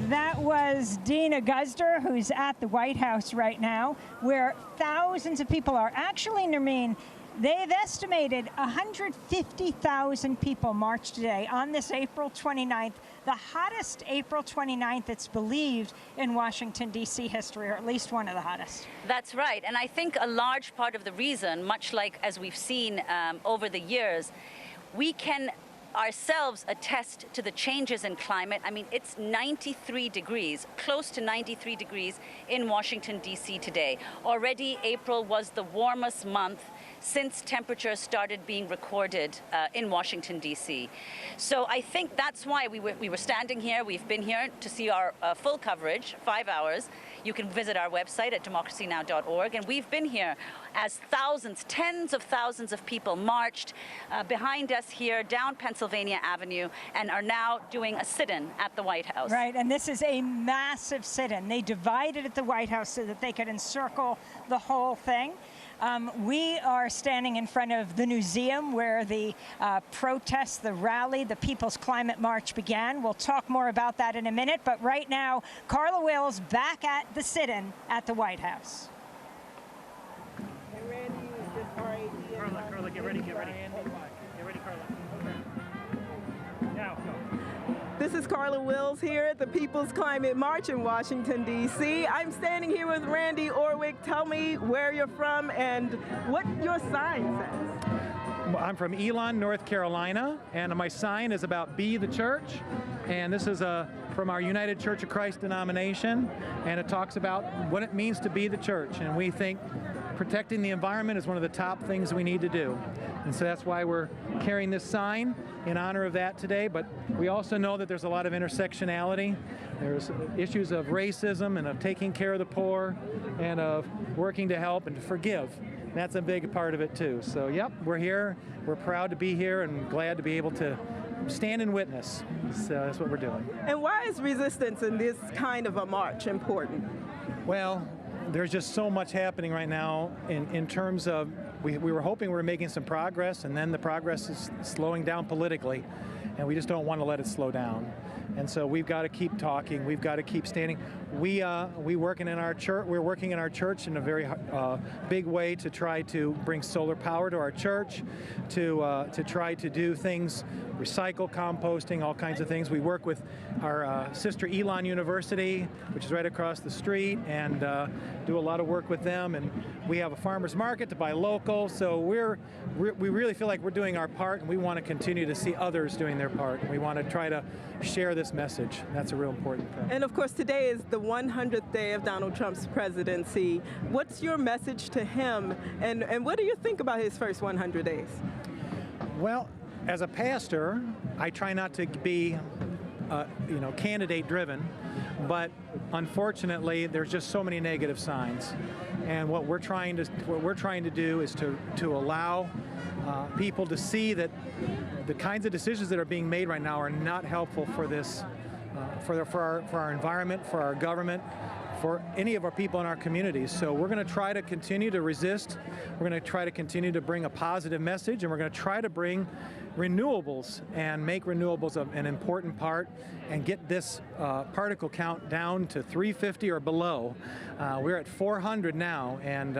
That was Dina Guzder, who's at the White House right now, where thousands of people are. Actually, Nermeen, they've estimated 150,000 people marched today on this April 29th, the hottest April 29th, it's believed, in Washington, D.C. history, or at least one of the hottest. That's right. And I think a large part of the reason, much like as we've seen over the years, we can ourselves attest to the changes in climate. I mean, it's 93 degrees, close to 93 degrees in Washington, D.C. today. Already April was the warmest month since temperatures started being recorded in Washington, D.C. So I think that's why we were standing here. We've been here to see our full coverage, 5 hours. You can visit our website at democracynow.org. And we've been here as thousands, tens of thousands of people marched behind us here down Pennsylvania Avenue and are now doing a sit-in at the White House. Right, and this is a massive sit-in. They divided at the White House so that they could encircle the whole thing. We are standing in front of the museum where the protests, the rally, the People's Climate March began. We'll talk more about that in a minute, but right now, Carla Wills back at the sit-in at the White House. Carla, get ready. Get ready, Carla. Now, go. This is Carla Wills here at the People's Climate March in Washington, D.C. I'm standing here with Randy Orwick. Tell me where you're from and what your sign says. I'm from Elon, North Carolina, and my sign is about Be the Church. And this is from our United Church of Christ denomination, and it talks about what it means to be the church. And we think protecting the environment is one of the top things we need to do. And so that's why we're carrying this sign in honor of that today. But we also know that there's a lot of intersectionality. There's issues of racism and of taking care of the poor and of working to help and to forgive. And that's a big part of it too. So yep, we're here. We're proud to be here and glad to be able to stand and witness. So that's what we're doing. And why is resistance in this kind of a march important? Well, there's just so much happening right now in terms of, we were hoping we were making some progress, and then the progress is slowing down politically, and we just don't want to let it slow down. And so we've got to keep talking. We've got to keep standing. We're working in our church in a very big way to try to bring solar power to our church, to try to do things, recycle, composting, all kinds of things. We work with our sister Elon University, which is right across the street, and do a lot of work with them. And we have a farmers market to buy local. So we really feel like we're doing our part, and we want to continue to see others doing their part. And we want to try to share this message. That's a real important thing. And of course, today is the 100th day of Donald Trump's presidency. What's your message to him, and what do you think about his first 100 days? Well, as a pastor, I try not to be candidate driven, but unfortunately there's just so many negative signs. And what we're trying to do is to allow people to see that the kinds of decisions that are being made right now are not helpful for this, for our environment, for our government, for any of our people in our communities. So we're going to try to continue to resist. We're going to try to continue to bring a positive message, and we're going to try to bring renewables and make renewables an important part and get this particle count down to 350 or below. We're at 400 now, and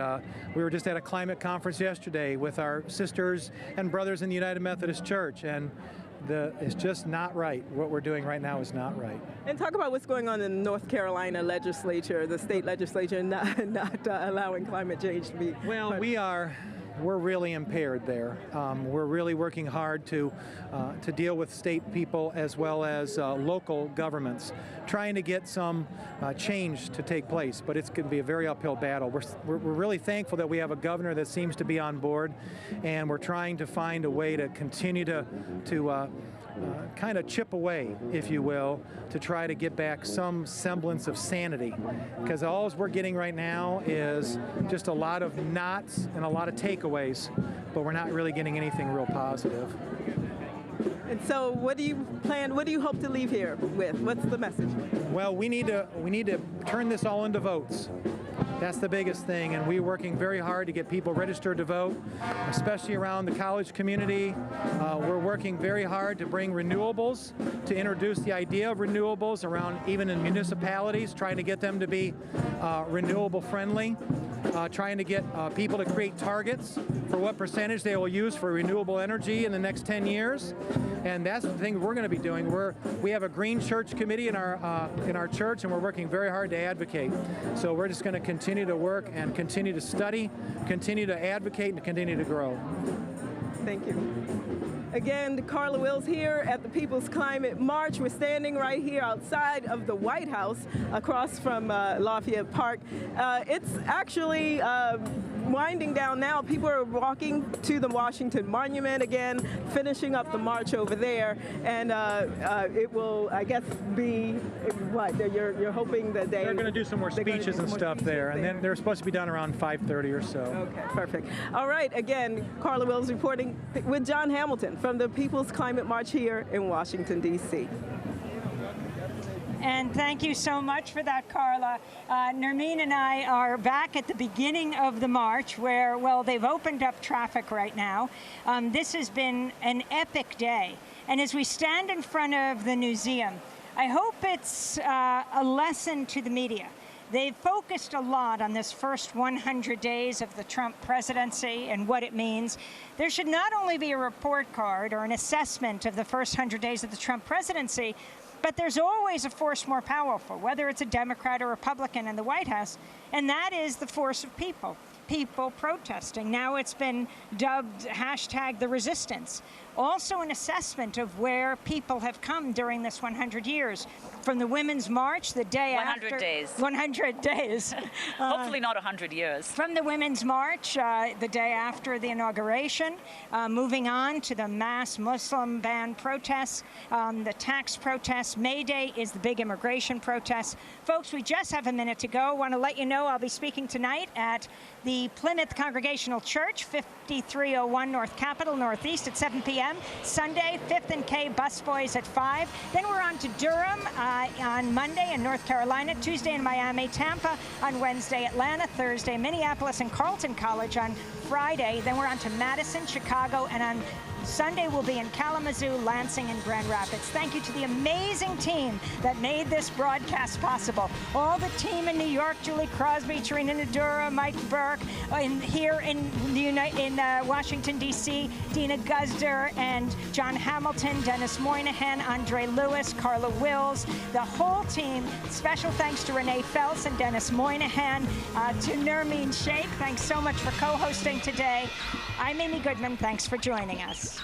we were just at a climate conference yesterday with our sisters and brothers in the United Methodist Church, and it's just not right. What we're doing right now is not right. And talk about what's going on in the North Carolina legislature, the state legislature, not allowing climate change to be. Well, we're really impaired there. We're really working hard to deal with state people as well as local governments, trying to get some change to take place, but it's going to be a very uphill battle. We're really thankful that we have a governor that seems to be on board, and we're trying to find a way to continue to kind of chip away, if you will, to try to get back some semblance of sanity. Because all we're getting right now is just a lot of knots and a lot of takeaways, but we're not really getting anything real positive. And so what do you hope to leave here with? What's the message? Well, we need to turn this all into votes. That's the biggest thing, and we're working very hard to get people registered to vote, especially around the college community. We're working very hard to bring renewables, to introduce the idea of renewables around even in municipalities, trying to get them to be renewable friendly, trying to get people to create targets for what percentage they will use for renewable energy in the next 10 years. And that's the thing we're going to be doing. We have a Green Church Committee in our church, and we're working very hard to advocate. So we're just going to continue to work and continue to study, continue to advocate, and continue to grow. Thank you. Again, Carla Wills here at the People's Climate March. We're standing right here outside of the White House across from Lafayette Park. It's actually winding down now. People are walking to the Washington Monument again, finishing up the march over there. And it will, I guess, be what? You're hoping that they're going to do some more speeches and stuff there. And then they're supposed to be done around 5:30 or so. Okay, perfect. All right, again, Carla Wills reporting with John Hamilton from the People's Climate March here in Washington, D.C. And thank you so much for that, Carla. Nermeen and I are back at the beginning of the march where, well, they've opened up traffic right now. This has been an epic day. And as we stand in front of the museum, I hope it's a lesson to the media. They've focused a lot on this first 100 days of the Trump presidency and what it means. There should not only be a report card or an assessment of the first 100 days of the Trump presidency, but there's always a force more powerful, whether it's a Democrat or Republican in the White House, and that is the force of people. People protesting. Now it's been dubbed #the resistance. Also an assessment of where people have come during this 100 years. From the Women's March, the day 100 after... 100 days. 100 days. Hopefully not 100 years. From the Women's March, the day after the inauguration, moving on to the mass Muslim ban protests, the tax protests. May Day is the big immigration protest. Folks, we just have a minute to go. I want to let you know I'll be speaking tonight at the Plymouth Congregational Church, 5301 North Capitol, Northeast at 7 p.m. Sunday, 5th and K Busboys at 5. Then we're on to Durham on Monday in North Carolina, Tuesday in Miami, Tampa on Wednesday, Atlanta, Thursday, Minneapolis and Carleton College on Friday. Then we're on to Madison, Chicago, and on Sunday we'll be in Kalamazoo, Lansing, and Grand Rapids. Thank you to the amazing team that made this broadcast possible. All the team in New York, Julie Crosby, Trina Nadura, Mike Burke, here in Washington, D.C., Dina Guzder and John Hamilton, Dennis Moynihan, Andre Lewis, Carla Wills, the whole team. Special thanks to Renee Phelps and Dennis Moynihan, to Nermeen Sheikh. Thanks so much for co-hosting today. I'm Amy Goodman. Thanks for joining us.